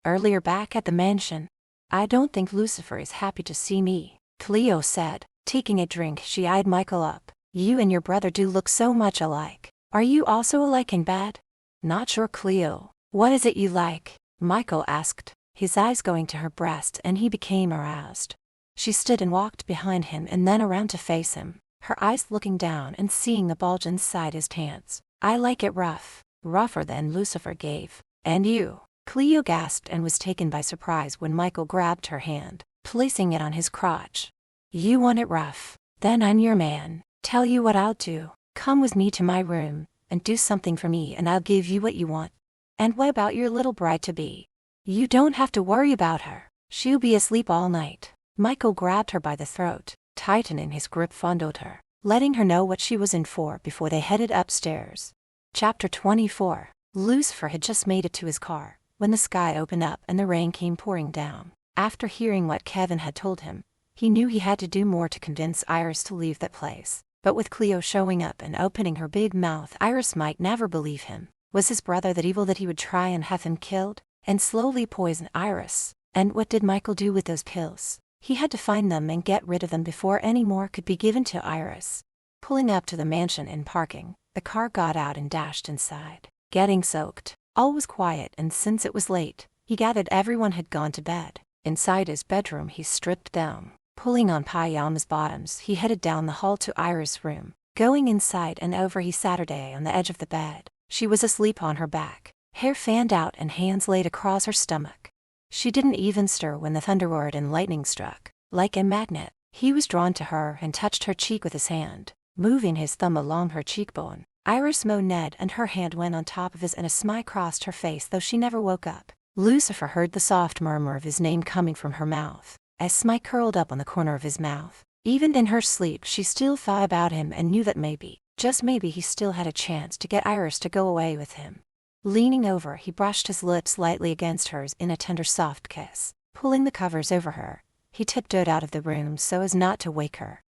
Earlier back at the mansion, I don't think Lucifer is happy to see me, Cleo said, Taking a drink, she eyed Michael up. You and your brother do look so much alike. Are you also alike in bed? Not sure, Cleo. What is it you like? Michael asked, his eyes going to her breast, and he became aroused. She stood and walked behind him and then around to face him, her eyes looking down and seeing the bulge inside his pants. I like it rough, rougher than Lucifer gave. And you? Cleo gasped and was taken by surprise when Michael grabbed her hand, placing it on his crotch. You want it rough? Then I'm your man. Tell you what I'll do. Come with me to my room, and do something for me and I'll give you what you want. And what about your little bride-to-be? You don't have to worry about her. She'll be asleep all night. Michael grabbed her by the throat, tightening his grip, fondled her, letting her know what she was in for before they headed upstairs. Chapter 24. Lucifer had just made it to his car when the sky opened up and the rain came pouring down. After hearing what Kevin had told him, he knew he had to do more to convince Iris to leave that place. But with Cleo showing up and opening her big mouth, Iris might never believe him. Was his brother that evil that he would try and have him killed and slowly poison Iris? And what did Michael do with those pills? He had to find them and get rid of them before any more could be given to Iris. Pulling up to the mansion in parking, the car got out and dashed inside. Getting soaked, all was quiet, and since it was late, he gathered everyone had gone to bed. Inside his bedroom he stripped down. Pulling on pajamas bottoms, he headed down the hall to Iris' room. Going inside and over, he sat her down on the edge of the bed. She was asleep on her back, hair fanned out and hands laid across her stomach. She didn't even stir when the thunder roared and lightning struck. Like a magnet, he was drawn to her and touched her cheek with his hand, moving his thumb along her cheekbone. Iris moaned and her hand went on top of his and a smile crossed her face, though she never woke up. Lucifer heard the soft murmur of his name coming from her mouth. A smile curled up on the corner of his mouth. Even in her sleep she still thought about him and knew that maybe, just maybe, he still had a chance to get Iris to go away with him. Leaning over, he brushed his lips lightly against hers in a tender soft kiss. Pulling the covers over her, he tiptoed out of the room so as not to wake her.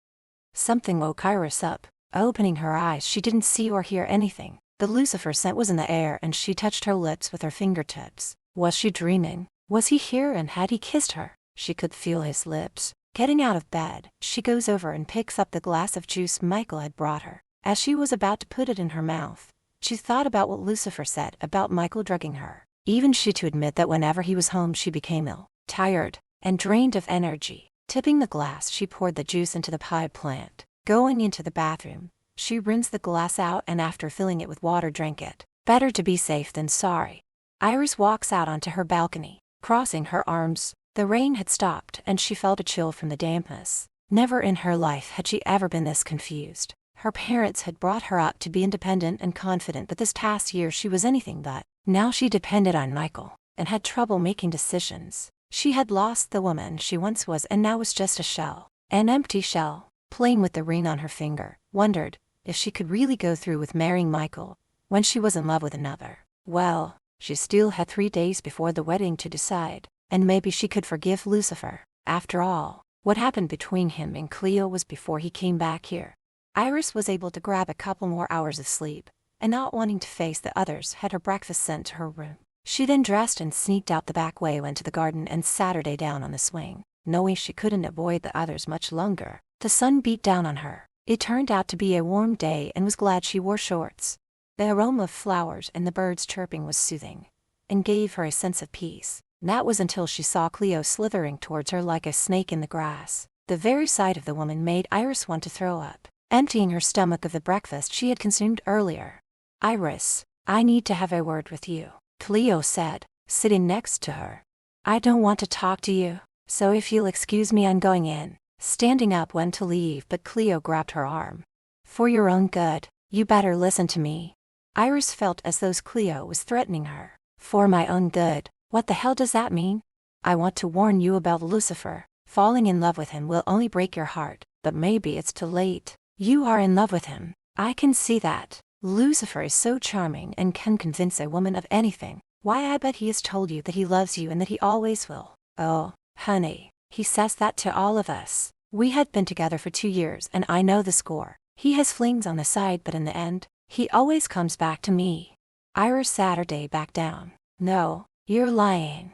Something woke Iris up. Opening her eyes, she didn't see or hear anything. The Lucifer scent was in the air and she touched her lips with her fingertips. Was she dreaming? Was he here and had he kissed her? She could feel his lips. Getting out of bed, she goes over and picks up the glass of juice Michael had brought her. As she was about to put it in her mouth, she thought about what Lucifer said about Michael drugging her. Even she to admit that whenever he was home she became ill, tired, and drained of energy. Tipping the glass, she poured the juice into the pipe plant. Going into the bathroom, she rinsed the glass out and after filling it with water drank it. Better to be safe than sorry. Iris walks out onto her balcony, crossing her arms. The rain had stopped and she felt a chill from the dampness. Never in her life had she ever been this confused. Her parents had brought her up to be independent and confident, but this past year she was anything but. Now she depended on Michael and had trouble making decisions. She had lost the woman she once was and now was just a shell, an empty shell. Playing with the ring on her finger, wondered if she could really go through with marrying Michael when she was in love with another. Well, she still had 3 days before the wedding to decide, and maybe she could forgive Lucifer. After all, what happened between him and Cleo was before he came back here. Iris was able to grab a couple more hours of sleep, and not wanting to face the others, had her breakfast sent to her room. She then dressed and sneaked out the back way, went to the garden and sat her down on the swing, knowing she couldn't avoid the others much longer. The sun beat down on her. It turned out to be a warm day and was glad she wore shorts. The aroma of flowers and the birds chirping was soothing, and gave her a sense of peace. That was until she saw Cleo slithering towards her like a snake in the grass. The very sight of the woman made Iris want to throw up, emptying her stomach of the breakfast she had consumed earlier. Iris, I need to have a word with you, Cleo said, sitting next to her. I don't want to talk to you, so if you'll excuse me, I'm going in. Standing up went to leave, but Cleo grabbed her arm. For your own good, you better listen to me. Iris felt as though Cleo was threatening her. For my own good, what the hell does that mean? I want to warn you about Lucifer. Falling in love with him will only break your heart, but maybe it's too late. You are in love with him. I can see that. Lucifer is so charming and can convince a woman of anything. Why, I bet he has told you that he loves you and that he always will. Oh, honey. He says that to all of us. We had been together for 2 years and I know the score. He has flings on the side, but in the end, he always comes back to me. Iris sat her day back down. No, you're lying.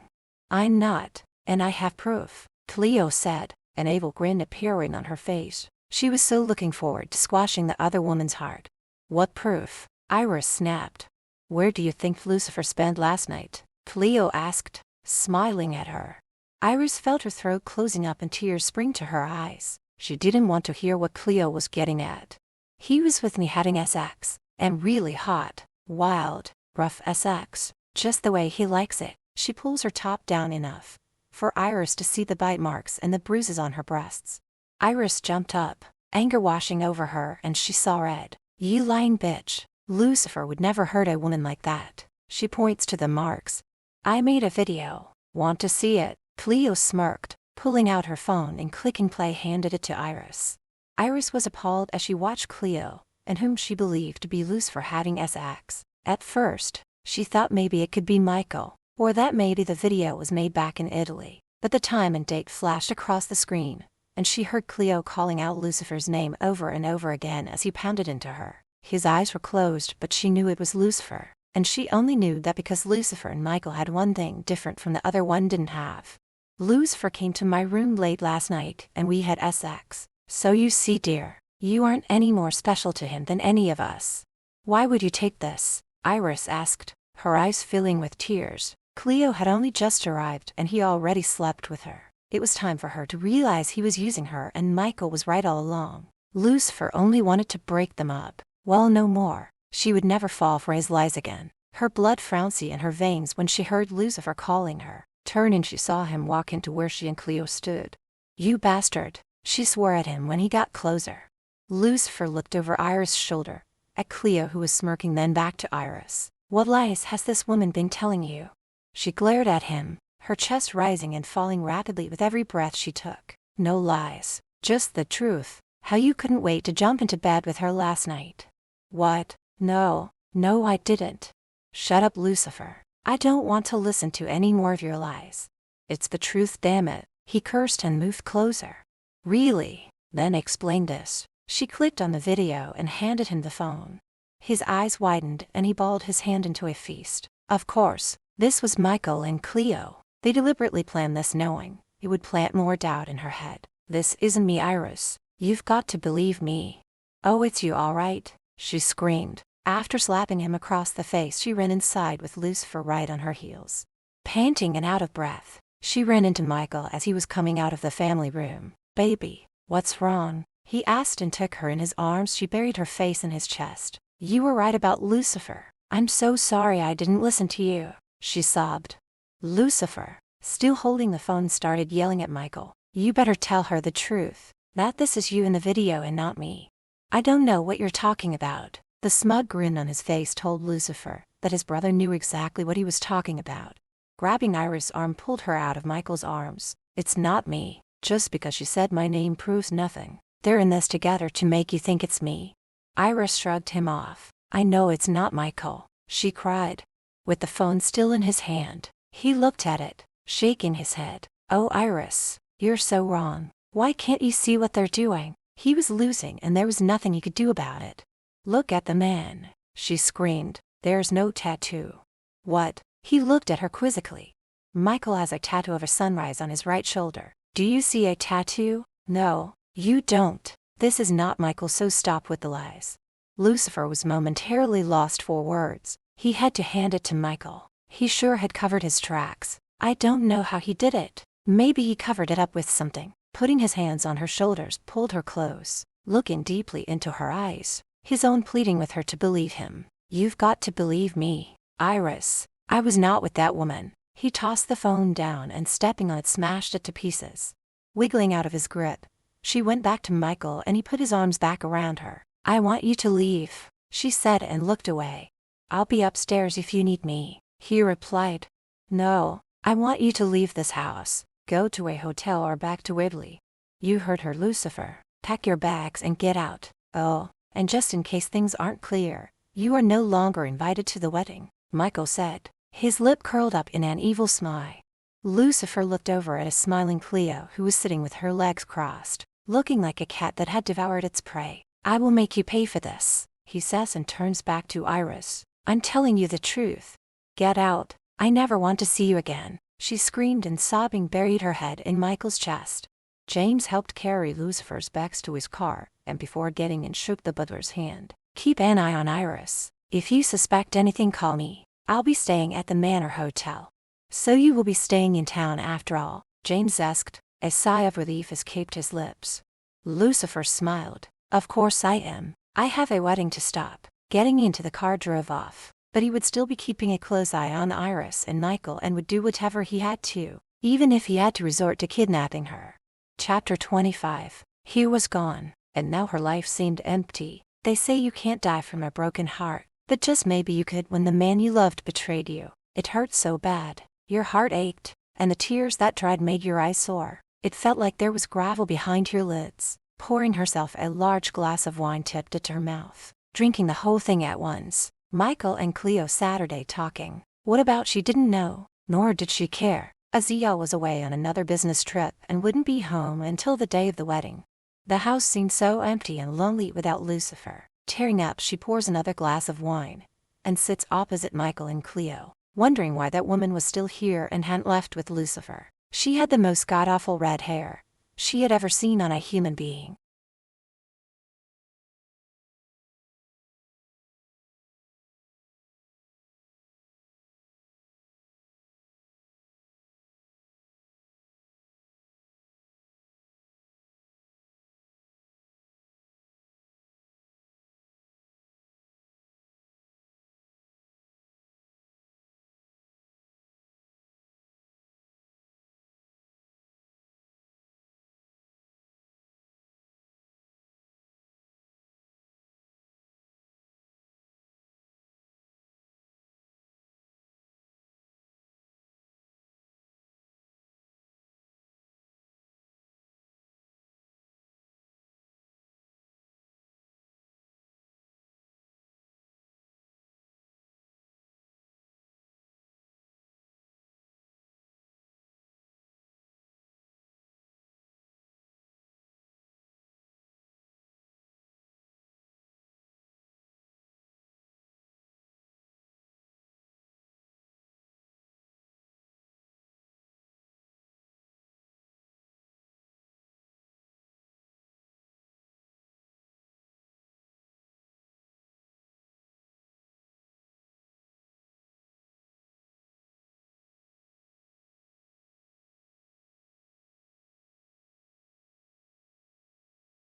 I'm not, and I have proof, Cleo said, an evil grin appearing on her face. She was so looking forward to squashing the other woman's heart. What proof? Iris snapped. Where do you think Lucifer spent last night? Cleo asked, smiling at her. Iris felt her throat closing up and tears spring to her eyes. She didn't want to hear what Cleo was getting at. He was with me having sex, and really hot, wild, rough sex, just the way he likes it. She pulls her top down enough for Iris to see the bite marks and the bruises on her breasts. Iris jumped up, anger washing over her, and she saw red. You lying bitch. Lucifer would never hurt a woman like that. She points to the marks. I made a video. Want to see it? Cleo smirked, pulling out her phone and clicking play handed it to Iris. Iris was appalled as she watched Cleo, and whom she believed to be Lucifer, having sex. At first, she thought maybe it could be Michael, or that maybe the video was made back in Italy. But the time and date flashed across the screen, and she heard Cleo calling out Lucifer's name over and over again as he pounded into her. His eyes were closed, but she knew it was Lucifer, and she only knew that because Lucifer and Michael had one thing different from the other one didn't have. Lucifer came to my room late last night, and we had sex. So you see, dear, you aren't any more special to him than any of us. Why would you take this? Iris asked, her eyes filling with tears. Cleo had only just arrived, and he already slept with her. It was time for her to realize he was using her, and Michael was right all along. Lucifer only wanted to break them up. Well, no more. She would never fall for his lies again. Her blood frowncy in her veins when she heard Lucifer calling her. Turn and she saw him walk into where she and Cleo stood. You bastard, she swore at him when he got closer. Lucifer looked over Iris' shoulder, at Cleo, who was smirking, then back to Iris. What lies has this woman been telling you? She glared at him, her chest rising and falling rapidly with every breath she took. No lies, just the truth. How you couldn't wait to jump into bed with her last night. What? No, I didn't. Shut up, Lucifer. I don't want to listen to any more of your lies. It's the truth, damn it. He cursed and moved closer. Really? Then explain this. She clicked on the video and handed him the phone. His eyes widened and he balled his hand into a fist. Of course, this was Michael and Cleo. They deliberately planned this knowing it would plant more doubt in her head. This isn't me, Iris. You've got to believe me. Oh, it's you, all right, she screamed. After slapping him across the face, she ran inside with Lucifer right on her heels. Panting and out of breath, she ran into Michael as he was coming out of the family room. Baby, what's wrong? He asked and took her in his arms. She buried her face in his chest. You were right about Lucifer. I'm so sorry I didn't listen to you, she sobbed. Lucifer, still holding the phone, started yelling at Michael. You better tell her the truth, that this is you in the video and not me. I don't know what you're talking about. The smug grin on his face told Lucifer that his brother knew exactly what he was talking about. Grabbing Iris' arm, pulled her out of Michael's arms. It's not me. Just because she said my name proves nothing. They're in this together to make you think it's me. Iris shrugged him off. I know it's not Michael, she cried. With the phone still in his hand, he looked at it, shaking his head. Oh, Iris, you're so wrong. Why can't you see what they're doing? He was losing and there was nothing he could do about it. Look at the man, she screamed. There's no tattoo. What? He looked at her quizzically. Michael has a tattoo of a sunrise on his right shoulder. Do you see a tattoo? No, you don't. This is not Michael, so stop with the lies. Lucifer was momentarily lost for words. He had to hand it to Michael. He sure had covered his tracks. I don't know how he did it. Maybe he covered it up with something. Putting his hands on her shoulders, pulled her close, looking deeply into her eyes, his own pleading with her to believe him. You've got to believe me, Iris. I was not with that woman. He tossed the phone down and stepping on it smashed it to pieces. Wiggling out of his grip, she went back to Michael and he put his arms back around her. I want you to leave, she said and looked away. I'll be upstairs if you need me, he replied. No, I want you to leave this house. Go to a hotel or back to Wibley. You heard her, Lucifer. Pack your bags and get out. Oh, and just in case things aren't clear, you are no longer invited to the wedding, Michael said, his lip curled up in an evil smile. Lucifer looked over at a smiling Cleo who was sitting with her legs crossed, looking like a cat that had devoured its prey. I will make you pay for this, he says and turns back to Iris. I'm telling you the truth. Get out. I never want to see you again. She screamed and sobbing buried her head in Michael's chest. James helped carry Lucifer's bags to his car, and before getting in shook the butler's hand. "Keep an eye on Iris. If you suspect anything, call me. I'll be staying at the Manor Hotel." "So you will be staying in town after all?" James asked. A sigh of relief escaped his lips. Lucifer smiled. "Of course I am. I have a wedding to stop." Getting into the car drove off. But he would still be keeping a close eye on Iris and Michael and would do whatever he had to, even if he had to resort to kidnapping her. Chapter 25. He was gone, and now her life seemed empty. They say you can't die from a broken heart, but just maybe you could when the man you loved betrayed you. It hurt so bad. Your heart ached, and the tears that dried made your eyes sore. It felt like there was gravel behind your lids. Pouring herself a large glass of wine tipped it to her mouth, drinking the whole thing at once. Michael and Cleo Saturday talking. What about she didn't know, nor did she care. Aziel was away on another business trip and wouldn't be home until the day of the wedding. The house seemed so empty and lonely without Lucifer. Tearing up, she pours another glass of wine and sits opposite Michael and Cleo, wondering why that woman was still here and hadn't left with Lucifer. She had the most god-awful red hair she had ever seen on a human being.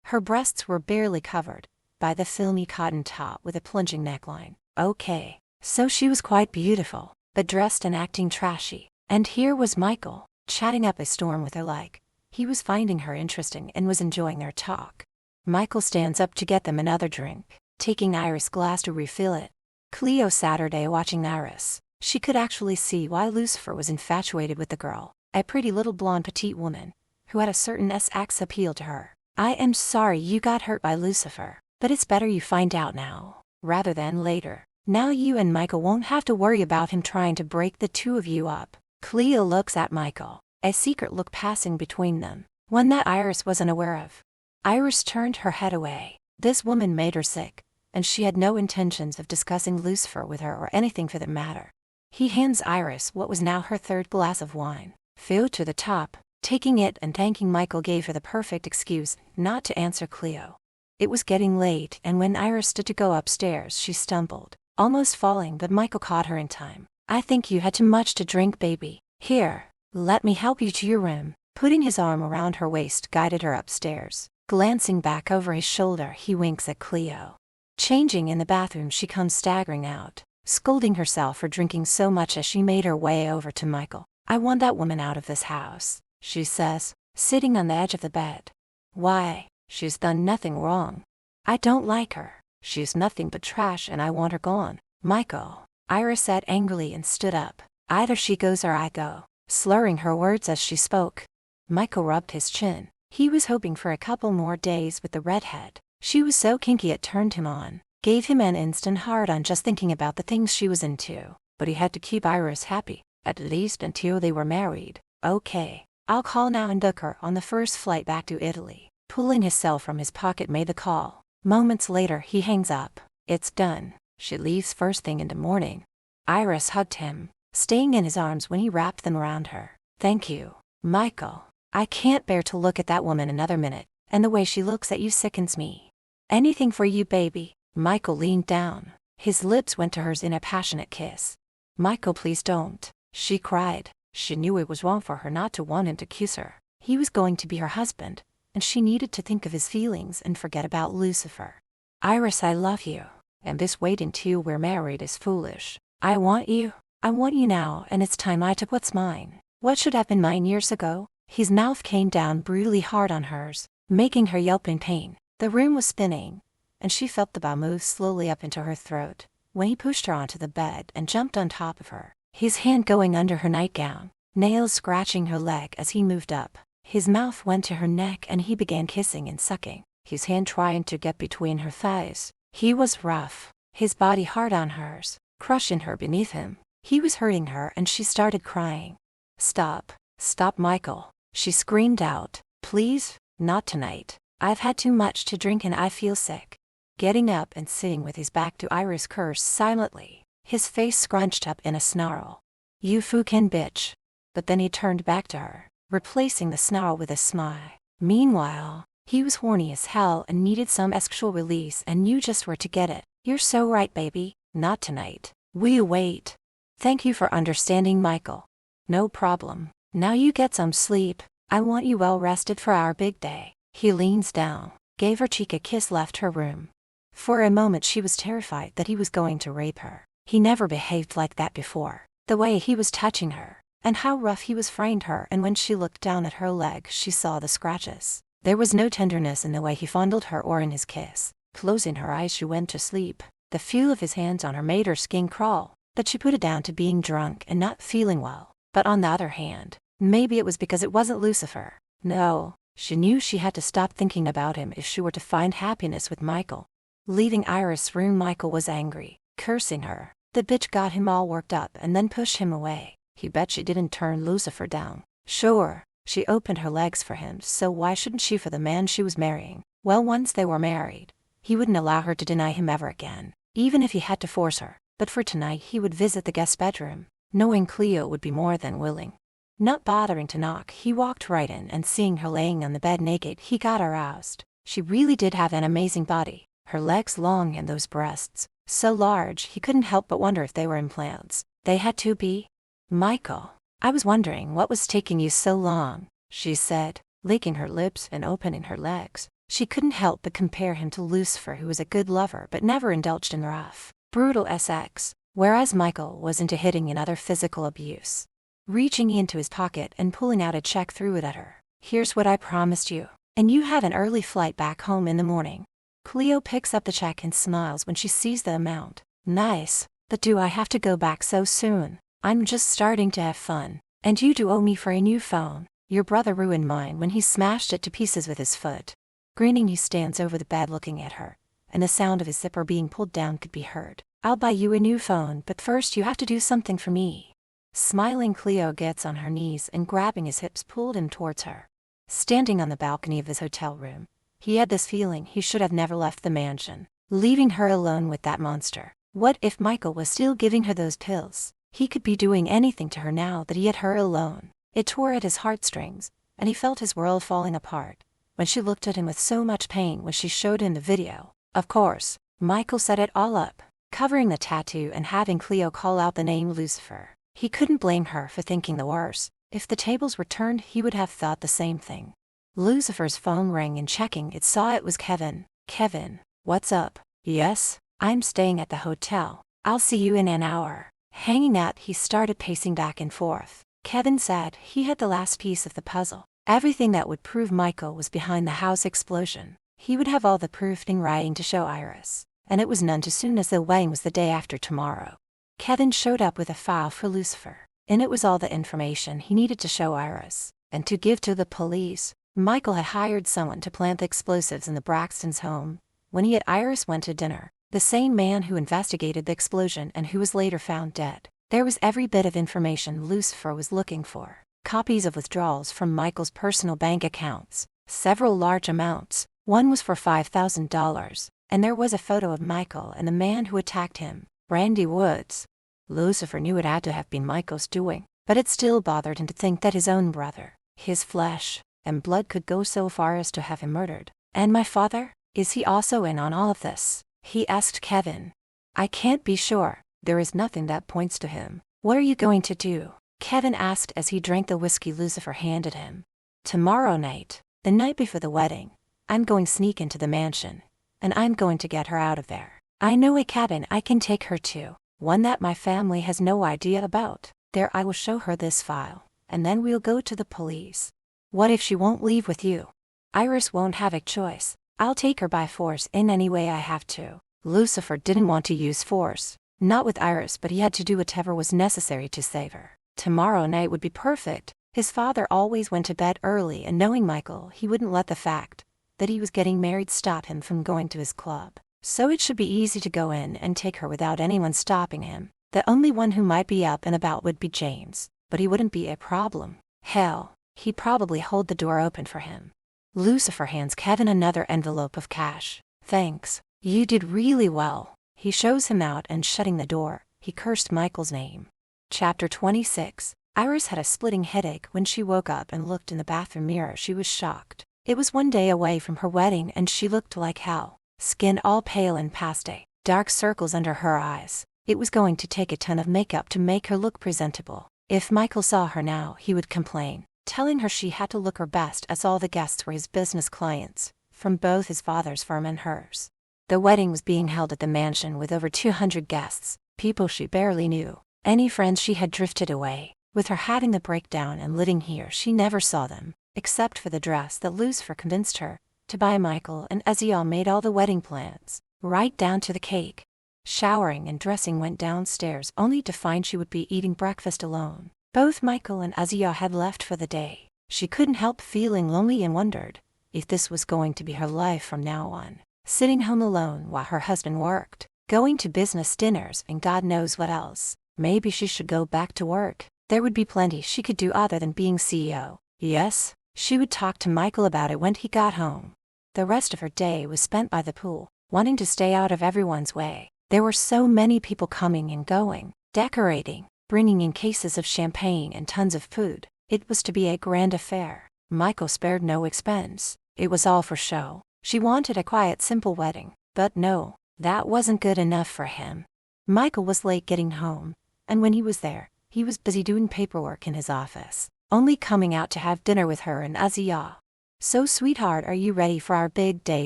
Her breasts were barely covered by the filmy cotton top with a plunging neckline. Okay, so she was quite beautiful, but dressed and acting trashy. And here was Michael, chatting up a storm with her like he was finding her interesting and was enjoying their talk. Michael stands up to get them another drink, taking Iris' glass to refill it. Cleo Saturday watching Iris. She could actually see why Lucifer was infatuated with the girl, a pretty little blonde petite woman who had a certain sex appeal to her. "I am sorry you got hurt by Lucifer, but it's better you find out now, rather than later. Now you and Michael won't have to worry about him trying to break the two of you up." Cleo looks at Michael, a secret look passing between them, one that Iris wasn't aware of. Iris turned her head away. This woman made her sick, and she had no intentions of discussing Lucifer with her or anything for that matter. He hands Iris what was now her third glass of wine, filled to the top. Taking it and thanking Michael gave her the perfect excuse not to answer Cleo. It was getting late, and when Iris stood to go upstairs, she stumbled, almost falling, but Michael caught her in time. "I think you had too much to drink, baby. Here, let me help you to your room." Putting his arm around her waist, guided her upstairs. Glancing back over his shoulder, he winks at Cleo. Changing in the bathroom, she comes staggering out, scolding herself for drinking so much as she made her way over to Michael. "I want that woman out of this house," she says, sitting on the edge of the bed. "Why? She's done nothing wrong." "I don't like her. She's nothing but trash and I want her gone." "Michael," Iris said angrily and stood up. "Either she goes or I go," slurring her words as she spoke. Michael rubbed his chin. He was hoping for a couple more days with the redhead. She was so kinky it turned him on, gave him an instant hard-on just thinking about the things she was into. But he had to keep Iris happy, at least until they were married. "Okay, I'll call now and book her on the first flight back to Italy." Pulling his cell from his pocket, made the call. Moments later, he hangs up. It's done. She leaves first thing in the morning. Iris hugged him, staying in his arms when he wrapped them around her. "Thank you, Michael." I can't bear to look at that woman another minute, and the way she looks at you sickens me. Anything for you, baby." Michael leaned down. His lips went to hers in a passionate kiss. "Michael, please don't," she cried. She knew it was wrong for her not to want him to kiss her. He was going to be her husband, and she needed to think of his feelings and forget about Lucifer. "Iris, I love you, and this wait until we're married is foolish. I want you now, and it's time I took what's mine. What should have been mine years ago." His mouth came down brutally hard on hers, making her yelp in pain. The room was spinning, and she felt the bow move slowly up into her throat. When he pushed her onto the bed and jumped on top of her, his hand going under her nightgown, nails scratching her leg as he moved up. His mouth went to her neck and he began kissing and sucking, his hand trying to get between her thighs. He was rough, his body hard on hers, crushing her beneath him. He was hurting her and she started crying. "Stop, stop, Michael," she screamed out. "Please, not tonight. I've had too much to drink and I feel sick." Getting up and sitting with his back to Iris cursed silently, his face scrunched up in a snarl. "You fucking bitch." But then he turned back to her, replacing the snarl with a smile. Meanwhile, he was horny as hell and needed some sexual release and knew just where to get it. "You're so right, baby. Not tonight. Will you wait?" "Thank you for understanding, Michael." "No problem. Now you get some sleep. I want you well rested for our big day." He leans down, gave her cheek a kiss, left her room. For a moment she was terrified that he was going to rape her. He never behaved like that before. The way he was touching her, and how rough he was frightened her, and when she looked down at her leg she saw the scratches. There was no tenderness in the way he fondled her or in his kiss. Closing her eyes she went to sleep. The feel of his hands on her made her skin crawl, but she put it down to being drunk and not feeling well. But on the other hand, maybe it was because it wasn't Lucifer. No, she knew she had to stop thinking about him if she were to find happiness with Michael. Leaving Iris' room, Michael was angry, cursing her. The bitch got him all worked up and then pushed him away. He bet she didn't turn Lucifer down. Sure, she opened her legs for him, so why shouldn't she for the man she was marrying? Well, once they were married, he wouldn't allow her to deny him ever again, even if he had to force her. But for tonight he would visit the guest bedroom, knowing Cleo would be more than willing. Not bothering to knock, he walked right in, and seeing her laying on the bed naked, he got aroused. She really did have an amazing body, her legs long and those breasts so large he couldn't help but wonder if they were implants. They had to be. "Michael, I was wondering what was taking you so long," she said, licking her lips and opening her legs. She couldn't help but compare him to Lucifer, who was a good lover but never indulged in rough, brutal sex, whereas Michael was into hitting and other physical abuse. Reaching into his pocket and pulling out a check, threw it at her. "Here's what I promised you, and you have an early flight back home in the morning." Cleo picks up the check and smiles when she sees the amount. "Nice, but do I have to go back so soon? I'm just starting to have fun, and you do owe me for a new phone. Your brother ruined mine when he smashed it to pieces with his foot." Grinning, he stands over the bed looking at her, and the sound of his zipper being pulled down could be heard. "I'll buy you a new phone, but first you have to do something for me." Smiling, Cleo gets on her knees and grabbing his hips pulled him towards her. Standing on the balcony of his hotel room, he had this feeling he should have never left the mansion, leaving her alone with that monster. What if Michael was still giving her those pills? He could be doing anything to her now that he had her alone. It tore at his heartstrings, and he felt his world falling apart when she looked at him with so much pain when she showed him the video. Of course, Michael set it all up, covering the tattoo and having Cleo call out the name Lucifer. He couldn't blame her for thinking the worst. If the tables were turned, he would have thought the same thing. Lucifer's phone rang, and checking it saw it was Kevin. "Kevin, what's up?" "Yes, I'm staying at the hotel. I'll see you in an hour." Hanging out, he started pacing back and forth. Kevin said he had the last piece of the puzzle. Everything that would prove Michael was behind the house explosion. He would have all the proof in writing to show Iris, and it was none too soon as the wedding was the day after tomorrow. Kevin showed up with a file for Lucifer, and it was all the information he needed to show Iris and to give to the police. Michael had hired someone to plant the explosives in the Braxton's home. When he and Iris went to dinner, the same man who investigated the explosion and who was later found dead. There was every bit of information Lucifer was looking for. Copies of withdrawals from Michael's personal bank accounts, several large amounts. One was for $5,000, and there was a photo of Michael and the man who attacked him, Randy Woods. Lucifer knew it had to have been Michael's doing, but it still bothered him to think that his own brother, His flesh and blood could go so far as to have him murdered. And my father? Is he also in on all of this? He asked Kevin. I can't be sure. There is nothing that points to him. What are you going to do? Kevin asked as he drank the whiskey Lucifer handed him. Tomorrow night, the night before the wedding, I'm going sneak into the mansion, and I'm going to get her out of there. I know a cabin I can take her to, one that my family has no idea about. There I will show her this file, and then we'll go to the police. What if she won't leave with you? Iris won't have a choice. I'll take her by force in any way I have to. Lucifer didn't want to use force. Not with Iris, but he had to do whatever was necessary to save her. Tomorrow night would be perfect. His father always went to bed early, and knowing Michael, he wouldn't let the fact that he was getting married stop him from going to his club. So it should be easy to go in and take her without anyone stopping him. The only one who might be up and about would be James, but he wouldn't be a problem. Hell, he'd probably hold the door open for him. Lucifer hands Kevin another envelope of cash. Thanks. You did really well. He shows him out, and shutting the door, he cursed Michael's name. Chapter 26. Iris had a splitting headache when she woke up and looked in the bathroom mirror. She was shocked. It was one day away from her wedding, and she looked like hell. Skin all pale and pasty, dark circles under her eyes. It was going to take a ton of makeup to make her look presentable. If Michael saw her now, he would complain, telling her she had to look her best, as all the guests were his business clients, from both his father's firm and hers. The wedding was being held at the mansion with over 200 guests, people she barely knew, any friends she had drifted away. With her having the breakdown and living here, she never saw them, except for the dress that Lucifer convinced her to buy Michael, and Aziel made all the wedding plans, right down to the cake. Showering and dressing, went downstairs only to find she would be eating breakfast alone. Both Michael and Aziel had left for the day. She couldn't help feeling lonely and wondered if this was going to be her life from now on. Sitting home alone while her husband worked, going to business dinners and God knows what else. Maybe she should go back to work. There would be plenty she could do other than being CEO. Yes, she would talk to Michael about it when he got home. The rest of her day was spent by the pool, wanting to stay out of everyone's way. There were so many people coming and going, decorating, bringing in cases of champagne and tons of food. It was to be a grand affair. Michael spared no expense. It was all for show. She wanted a quiet, simple wedding, but no, that wasn't good enough for him. Michael was late getting home, and when he was there, he was busy doing paperwork in his office, only coming out to have dinner with her and Aziel. So, sweetheart, are you ready for our big day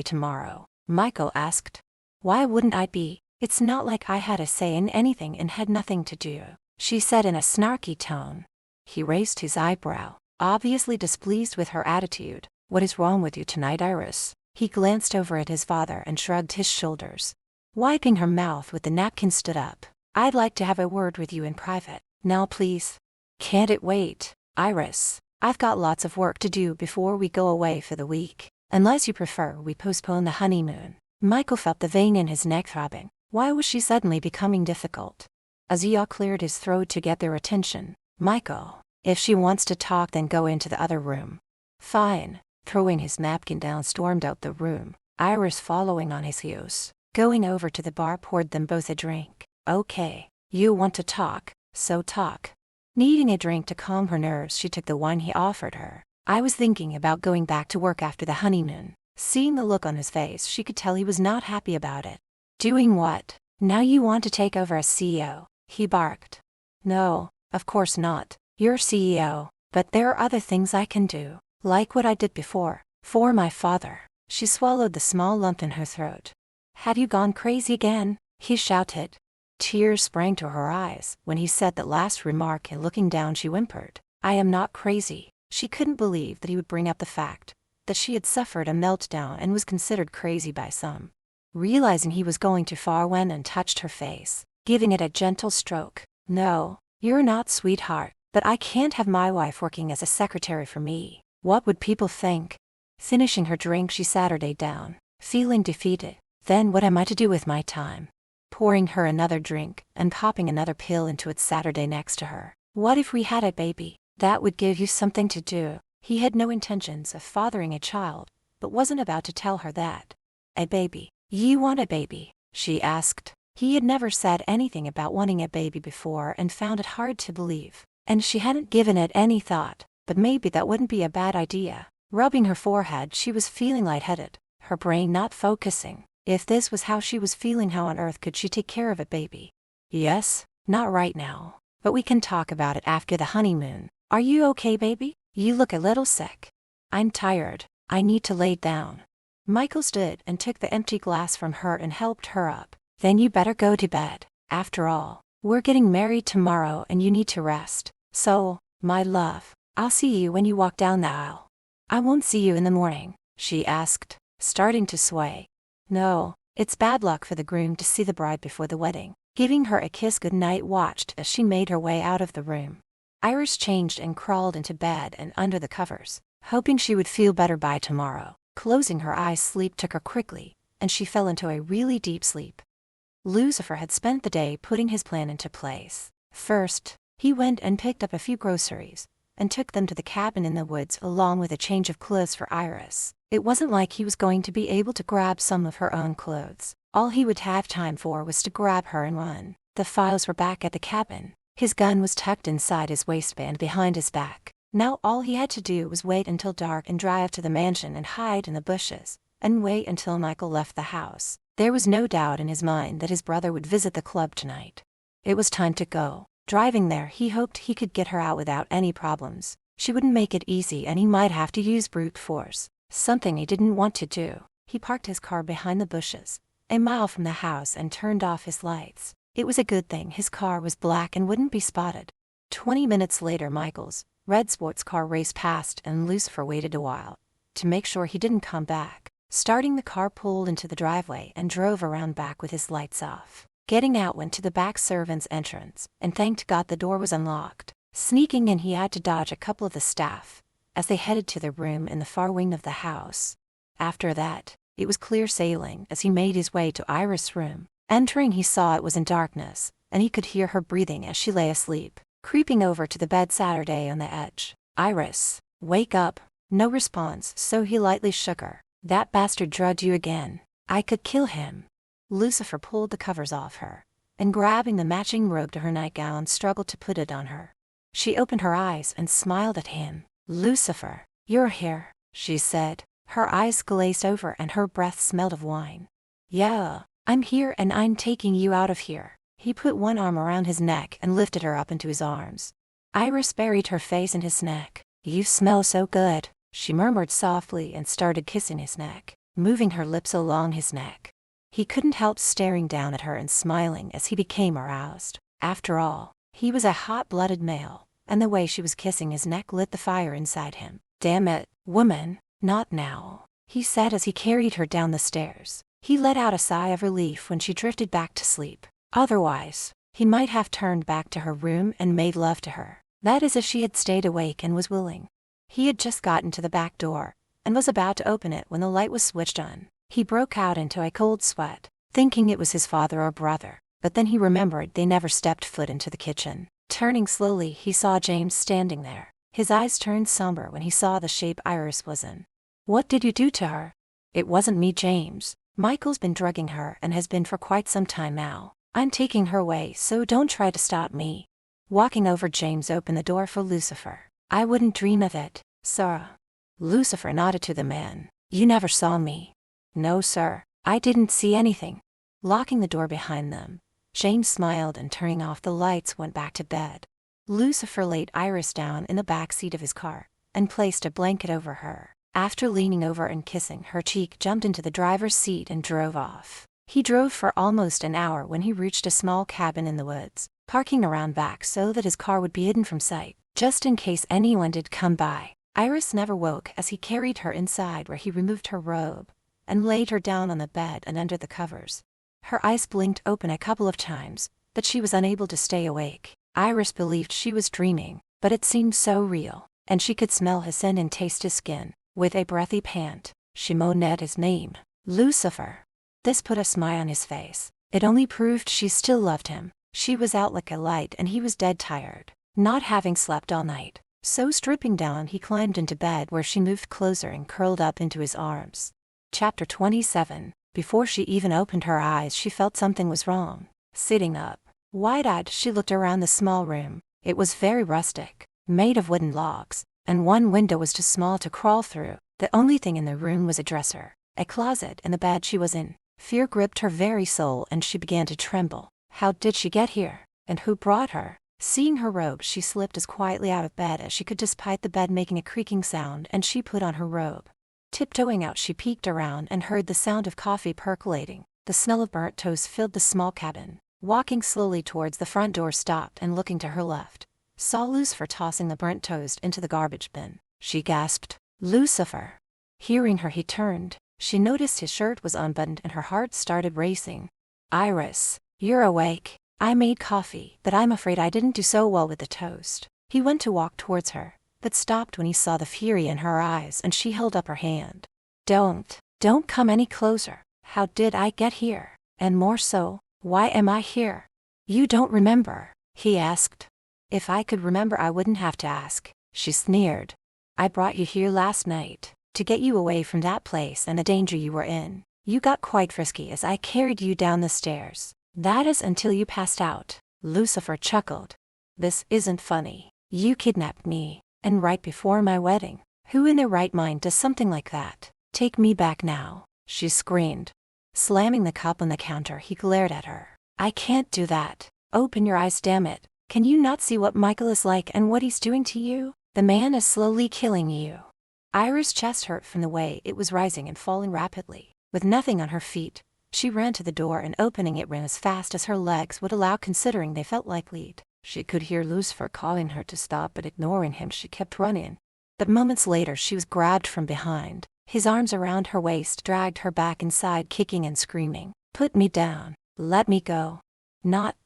tomorrow? Michael asked. Why wouldn't I be? It's not like I had a say in anything and had nothing to do, she said in a snarky tone. He raised his eyebrow, obviously displeased with her attitude. What is wrong with you tonight, Iris? He glanced over at his father and shrugged his shoulders. Wiping her mouth with the napkin, stood up. I'd like to have a word with you in private. Now please. Can't it wait, Iris? I've got lots of work to do before we go away for the week. Unless you prefer we postpone the honeymoon. Michael felt the vein in his neck throbbing. Why was she suddenly becoming difficult? Aziel cleared his throat to get their attention. Michael, if she wants to talk, then go into the other room. Fine. Throwing his napkin down, stormed out the room, Iris following on his heels. Going over to the bar, poured them both a drink. Okay, you want to talk, so talk. Needing a drink to calm her nerves, she took the wine he offered her. I was thinking about going back to work after the honeymoon. Seeing the look on his face, she could tell he was not happy about it. Doing what? Now you want to take over as CEO? He barked. No, of course not. You're CEO, but there are other things I can do, like what I did before, for my father. She swallowed the small lump in her throat. Have you gone crazy again? He shouted. Tears sprang to her eyes when he said that last remark, and looking down she whimpered. I am not crazy. She couldn't believe that he would bring up the fact that she had suffered a meltdown and was considered crazy by some. Realizing he was going too far, went and touched her face, giving it a gentle stroke. No, you're not, sweetheart, but I can't have my wife working as a secretary for me. What would people think? Finishing her drink, she sat her day down, feeling defeated. Then what am I to do with my time? Pouring her another drink and popping another pill into its Saturday next to her. What if we had a baby? That would give you something to do. He had no intentions of fathering a child, but wasn't about to tell her that. A baby? You want a baby? She asked. He had never said anything about wanting a baby before and found it hard to believe, and she hadn't given it any thought. but maybe that wouldn't be a bad idea. Rubbing her forehead, she was feeling lightheaded, her brain not focusing. If this was how she was feeling, how on earth could she take care of it, baby? Yes, not right now, but we can talk about it after the honeymoon. Are you okay, baby? You look a little sick. I'm tired. I need to lay down. Michael stood and took the empty glass from her and helped her up. Then you better go to bed. After all, we're getting married tomorrow and you need to rest. So, my love, I'll see you when you walk down the aisle. I won't see you in the morning, she asked, starting to sway. No, it's bad luck for the groom to see the bride before the wedding. Giving her a kiss goodnight, watched as she made her way out of the room. Iris changed and crawled into bed and under the covers, hoping she would feel better by tomorrow. Closing her eyes, sleep took her quickly, and she fell into a really deep sleep. Lucifer had spent the day putting his plan into place. First, he went and picked up a few groceries, and took them to the cabin in the woods along with a change of clothes for Iris. It wasn't like he was going to be able to grab some of her own clothes. All he would have time for was to grab her and run. The files were back at the cabin. His gun was tucked inside his waistband behind his back. Now all he had to do was wait until dark and drive to the mansion and hide in the bushes, and wait until Michael left the house. There was no doubt in his mind that his brother would visit the club tonight. It was time to go. Driving there, he hoped he could get her out without any problems. She wouldn't make it easy and he might have to use brute force, something he didn't want to do. He parked his car behind the bushes, a mile from the house, and turned off his lights. It was a good thing his car was black and wouldn't be spotted. 20 minutes later, Michael's red sports car raced past and Lucifer waited a while to make sure he didn't come back. Starting the car, pulled into the driveway and drove around back with his lights off. Getting out, went to the back servants' entrance and thanked God the door was unlocked. Sneaking in, he had to dodge a couple of the staff as they headed to their room in the far wing of the house. After that, it was clear sailing as he made his way to Iris' room. Entering, he saw it was in darkness, and he could hear her breathing as she lay asleep. Creeping over to the bed, Saturday on the edge. Iris, wake up. No response, so he lightly shook her. That bastard drugged you again. I could kill him. Lucifer pulled the covers off her, and grabbing the matching robe to her nightgown, struggled to put it on her. She opened her eyes and smiled at him. Lucifer, you're here, she said. Her eyes glazed over and her breath smelled of wine. Yeah, I'm here and I'm taking you out of here. He put one arm around his neck and lifted her up into his arms. Iris buried her face in his neck. You smell so good, she murmured softly and started kissing his neck, moving her lips along his neck. He couldn't help staring down at her and smiling as he became aroused. After all, he was a hot-blooded male, and the way she was kissing his neck lit the fire inside him. Damn it, woman, not now, he said as he carried her down the stairs. He let out a sigh of relief when she drifted back to sleep. Otherwise, he might have turned back to her room and made love to her. That is, if she had stayed awake and was willing. He had just gotten to the back door and was about to open it when the light was switched on. He broke out into a cold sweat, thinking it was his father or brother, but then he remembered they never stepped foot into the kitchen. Turning slowly, he saw James standing there. His eyes turned somber when he saw the shape Iris was in. What did you do to her? It wasn't me, James. Michael's been drugging her and has been for quite some time now. I'm taking her away, so don't try to stop me. Walking over, James opened the door for Lucifer. I wouldn't dream of it, sir. Lucifer nodded to the man. You never saw me. No, sir, I didn't see anything. Locking the door behind them, James smiled and turning off the lights went back to bed. Lucifer laid Iris down in the back seat of his car and placed a blanket over her. After leaning over and kissing her cheek, jumped into the driver's seat and drove off. He drove for almost an hour when he reached a small cabin in the woods, parking around back so that his car would be hidden from sight, just in case anyone did come by. Iris never woke as he carried her inside, where he removed her robe and laid her down on the bed and under the covers. Her eyes blinked open a couple of times, but she was unable to stay awake. Iris believed she was dreaming, but it seemed so real, and she could smell his scent and taste his skin. With a breathy pant, she moaned at his name, Lucifer. This put a smile on his face. It only proved she still loved him. She was out like a light and he was dead tired, not having slept all night. So stripping down, he climbed into bed, where she moved closer and curled up into his arms. Chapter 27. Before she even opened her eyes, she felt something was wrong. Sitting up, wide-eyed, she looked around the small room. It was very rustic, made of wooden logs, and one window was too small to crawl through. The only thing in the room was a dresser, a closet, and the bed she was in. Fear gripped her very soul and she began to tremble. How did she get here? And who brought her? Seeing her robe, she slipped as quietly out of bed as she could despite the bed making a creaking sound, and she put on her robe. Tiptoeing out, she peeked around and heard the sound of coffee percolating. The smell of burnt toast filled the small cabin. Walking slowly towards the front door, stopped and looking to her left, saw Lucifer tossing the burnt toast into the garbage bin. She gasped, "Lucifer!" Hearing her, he turned. She noticed his shirt was unbuttoned and her heart started racing. "Iris, you're awake. I made coffee, but I'm afraid I didn't do so well with the toast." He went to walk towards her, but stopped when he saw the fury in her eyes and she held up her hand. Don't come any closer. How did I get here? And more so, why am I here?" "You don't remember?" he asked. "If I could remember, I wouldn't have to ask," she sneered. "I brought you here last night, to get you away from that place and the danger you were in. You got quite frisky as I carried you down the stairs. That is until you passed out." Lucifer chuckled. "This isn't funny. You kidnapped me, and right before my wedding. Who in their right mind does something like that? Take me back now," she screamed. Slamming the cup on the counter, he glared at her. "I can't do that. Open your eyes, damn it. Can you not see what Michael is like and what he's doing to you? The man is slowly killing you." Iris' chest hurt from the way it was rising and falling rapidly. With nothing on her feet, she ran to the door and opening it ran as fast as her legs would allow, considering they felt like lead. She could hear Lucifer calling her to stop, but ignoring him she kept running. But moments later she was grabbed from behind. His arms around her waist dragged her back inside, kicking and screaming. "Put me down. Let me go. Not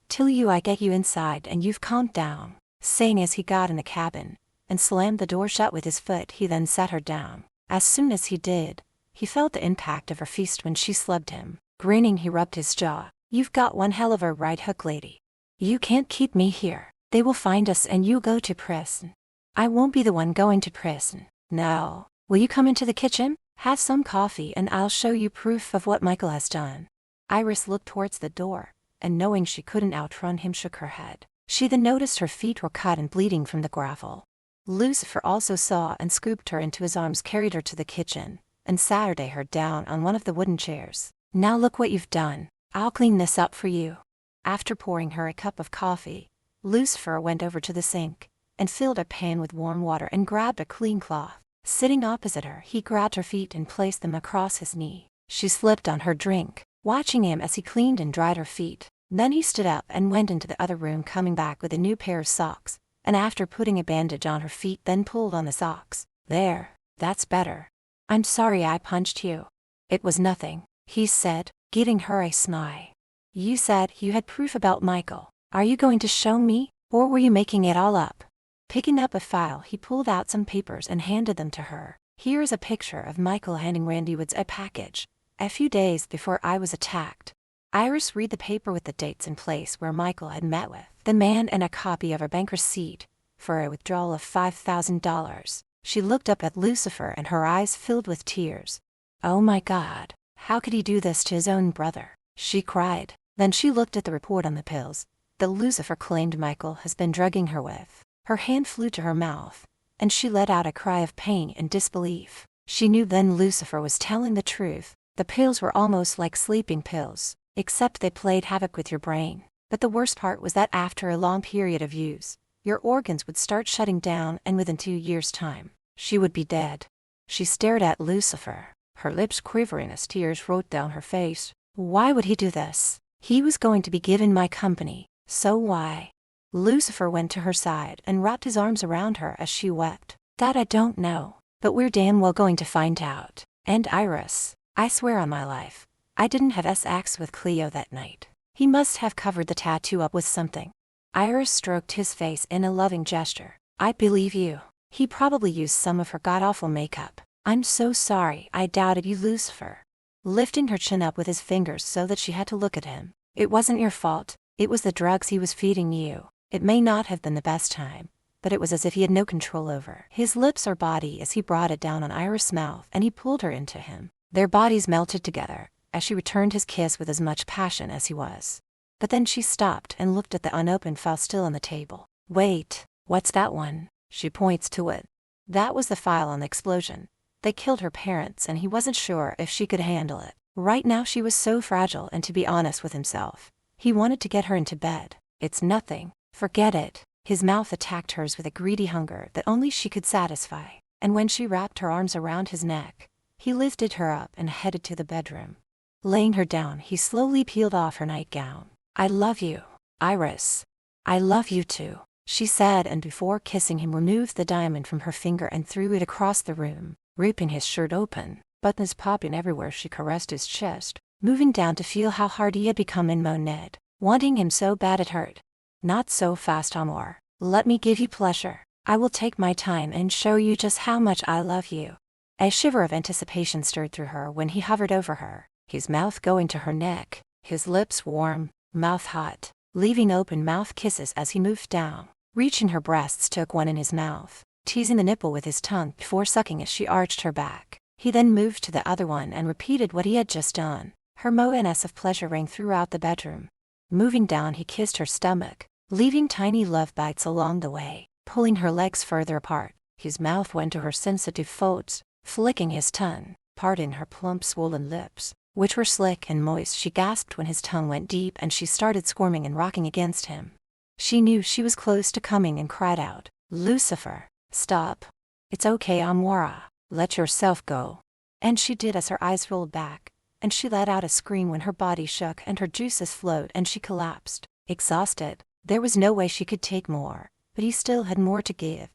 till I get you inside and you've calmed down," saying as he got in the cabin and slammed the door shut with his foot. He then sat her down. As soon as he did, he felt the impact of her fist when she slugged him. Grinning, he rubbed his jaw. "You've got one hell of a right hook, lady. You can't keep me here. They will find us and you go to prison." "I won't be the one going to prison. No. Will you come into the kitchen? Have some coffee and I'll show you proof of what Michael has done." Iris looked towards the door, and knowing she couldn't outrun him, shook her head. She then noticed her feet were cut and bleeding from the gravel. Lucifer also saw and scooped her into his arms, carried her to the kitchen, and sat her down on one of the wooden chairs. "Now look what you've done. I'll clean this up for you." After pouring her a cup of coffee, Lucifer went over to the sink and filled a pan with warm water and grabbed a clean cloth. Sitting opposite her, he grabbed her feet and placed them across his knee. She slipped on her drink, watching him as he cleaned and dried her feet. Then he stood up and went into the other room, coming back with a new pair of socks, and after putting a bandage on her feet, then pulled on the socks. "There, that's better. I'm sorry I punched you." "It was nothing," he said, giving her a smile. "You said you had proof about Michael. Are you going to show me, or were you making it all up?" Picking up a file, he pulled out some papers and handed them to her. "Here is a picture of Michael handing Randy Woods a package, a few days before I was attacked." Iris read the paper with the dates and place where Michael had met with the man and a copy of a bank receipt for a withdrawal of $5,000. She looked up at Lucifer and her eyes filled with tears. "Oh my God, how could he do this to his own brother?" she cried. Then she looked at the report on the pills that Lucifer claimed Michael has been drugging her with. Her hand flew to her mouth, and she let out a cry of pain and disbelief. She knew then Lucifer was telling the truth. The pills were almost like sleeping pills, except they played havoc with your brain. But the worst part was that after a long period of use, your organs would start shutting down, and within 2 years' time, she would be dead. She stared at Lucifer, her lips quivering as tears rolled down her face. Why would he do this? He was going to be given my company, so why? Lucifer went to her side and wrapped his arms around her as she wept. "That I don't know, but we're damn well going to find out. And Iris, I swear on my life, I didn't have sex with Cleo that night. He must have covered the tattoo up with something." Iris stroked his face in a loving gesture. "I believe you. He probably used some of her god-awful makeup. I'm so sorry I doubted you, Lucifer." Lifting her chin up with his fingers so that she had to look at him. "It wasn't your fault. It was the drugs he was feeding you. It may not have been the best time, but it was as if he had no control over his lips or body as he brought it down on Iris' mouth and he pulled her into him. Their bodies melted together as she returned his kiss with as much passion as he was. But then she stopped and looked at the unopened file still on the table. "Wait, what's that one?" She points to it. That was the file on the explosion. They killed her parents and he wasn't sure if she could handle it. Right now she was so fragile, and to be honest with himself, he wanted to get her into bed. It's nothing. Forget it. His mouth attacked hers with a greedy hunger that only she could satisfy, and when she wrapped her arms around his neck, he lifted her up and headed to the bedroom. Laying her down, he slowly peeled off her nightgown. "I love you, Iris. I love you too," she said, and before kissing him removed the diamond from her finger and threw it across the room, ripping his shirt open, buttons popping everywhere. She caressed his chest, moving down to feel how hard he had become, and moaned, wanting him so bad it hurt. "Not so fast, Amor. Let me give you pleasure. I will take my time and show you just how much I love you." A shiver of anticipation stirred through her when he hovered over her, his mouth going to her neck, his lips warm, mouth hot, leaving open mouth kisses as he moved down. Reaching her breasts, took one in his mouth, teasing the nipple with his tongue before sucking as she arched her back. He then moved to the other one and repeated what he had just done. Her moans of pleasure rang throughout the bedroom. Moving down, he kissed her stomach, leaving tiny love bites along the way, pulling her legs further apart. His mouth went to her sensitive folds, flicking his tongue, parting her plump swollen lips, which were slick and moist. She gasped when his tongue went deep and she started squirming and rocking against him. She knew she was close to coming and cried out, "Lucifer, stop. It's okay, Amora. Let yourself go." And she did, as her eyes rolled back, and she let out a scream when her body shook and her juices flowed and she collapsed, exhausted. There was no way she could take more, but he still had more to give,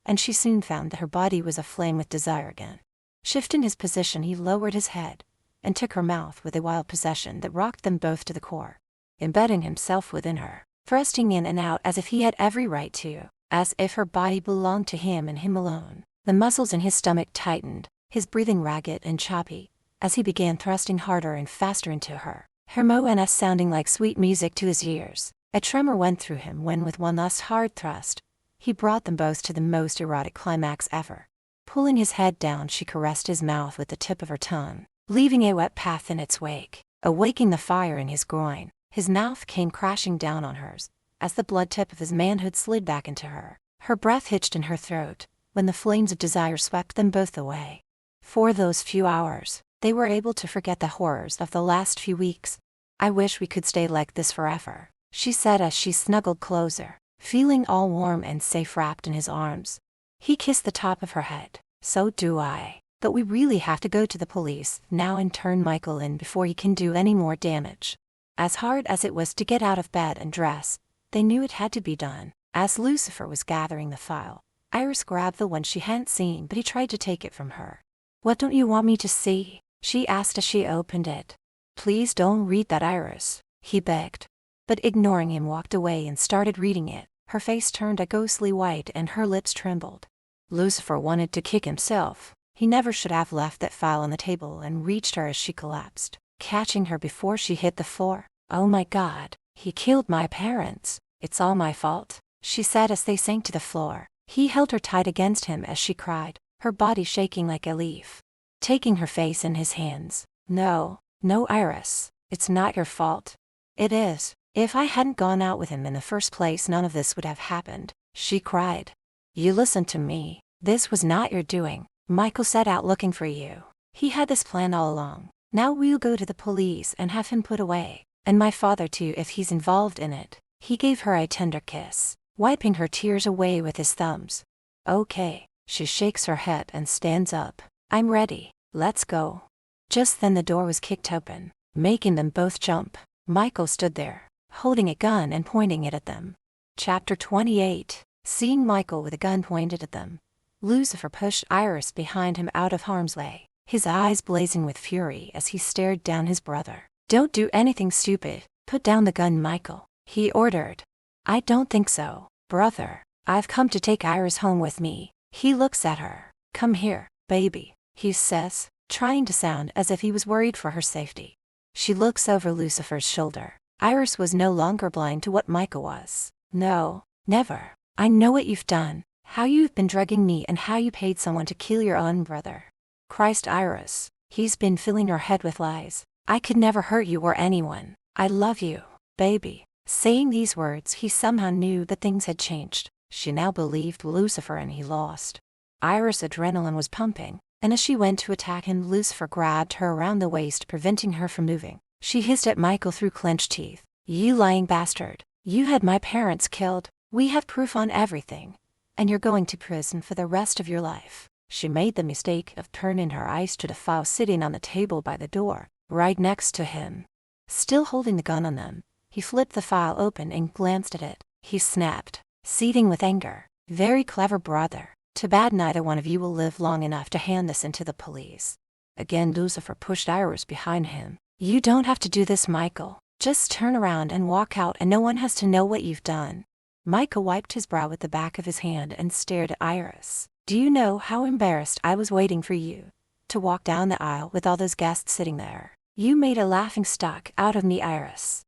and she soon found that her body was aflame with desire again. Shifting his position, he lowered his head and took her mouth with a wild possession that rocked them both to the core, embedding himself within her, thrusting in and out as if he had every right to, as if her body belonged to him and him alone. The muscles in his stomach tightened, his breathing ragged and choppy, as he began thrusting harder and faster into her, her moans sounding like sweet music to his ears. A tremor went through him when, with one last hard thrust, he brought them both to the most erotic climax ever. Pulling his head down, she caressed his mouth with the tip of her tongue, leaving a wet path in its wake, awaking the fire in his groin. His mouth came crashing down on hers, as the blood tip of his manhood slid back into her. Her breath hitched in her throat, when the flames of desire swept them both away. For those few hours, they were able to forget the horrors of the last few weeks. "I wish we could stay like this forever," she said as she snuggled closer, feeling all warm and safe wrapped in his arms. He kissed the top of her head. "So do I. But we really have to go to the police now and turn Michael in before he can do any more damage." As hard as it was to get out of bed and dress, they knew it had to be done. As Lucifer was gathering the file, Iris grabbed the one she hadn't seen, but he tried to take it from her. "What don't you want me to see?" she asked as she opened it. "Please don't read that, Iris," he begged. But ignoring him, walked away and started reading it. Her face turned a ghostly white and her lips trembled. Lucifer wanted to kick himself. He never should have left that file on the table, and reached her as she collapsed, catching her before she hit the floor. "Oh my God, he killed my parents. It's all my fault," she said as they sank to the floor. He held her tight against him as she cried, her body shaking like a leaf. Taking her face in his hands, "No, no, Iris, it's not your fault." "It is. If I hadn't gone out with him in the first place, none of this would have happened," she cried. "You listen to me. This was not your doing. Michael set out looking for you. He had this plan all along. Now we'll go to the police and have him put away, and my father too if he's involved in it." He gave her a tender kiss, wiping her tears away with his thumbs. "Okay." She shakes her head and stands up. "I'm ready. Let's go." Just then the door was kicked open, making them both jump. Michael stood there, holding a gun and pointing it at them. Chapter 28. Seeing Michael with a gun pointed at them, Lucifer pushed Iris behind him out of harm's way, his eyes blazing with fury as he stared down his brother. "Don't do anything stupid. Put down the gun, Michael," he ordered. "I don't think so, brother. I've come to take Iris home with me." He looks at her. "Come here, baby," he says, trying to sound as if he was worried for her safety. She looks over Lucifer's shoulder. Iris was no longer blind to what Michael was. "No, never. I know what you've done, how you've been drugging me, and how you paid someone to kill your own brother." "Christ, Iris, he's been filling your head with lies. I could never hurt you or anyone. I love you, baby." Saying these words, he somehow knew that things had changed. She now believed Lucifer and he lost. Iris' adrenaline was pumping, and as she went to attack him, Lucifer grabbed her around the waist, preventing her from moving. She hissed at Michael through clenched teeth. "You lying bastard. You had my parents killed. We have proof on everything. And you're going to prison for the rest of your life." She made the mistake of turning her eyes to the file sitting on the table by the door, right next to him. Still holding the gun on them, he flipped the file open and glanced at it. He snapped, seething with anger. "Very clever, brother. Too bad neither one of you will live long enough to hand this in to the police." Again, Lucifer pushed Iris behind him. "You don't have to do this, Michael. Just turn around and walk out, and no one has to know what you've done." Michael wiped his brow with the back of his hand and stared at Iris. "Do you know how embarrassed I was waiting for you to walk down the aisle with all those guests sitting there? You made a laughingstock out of me, Iris."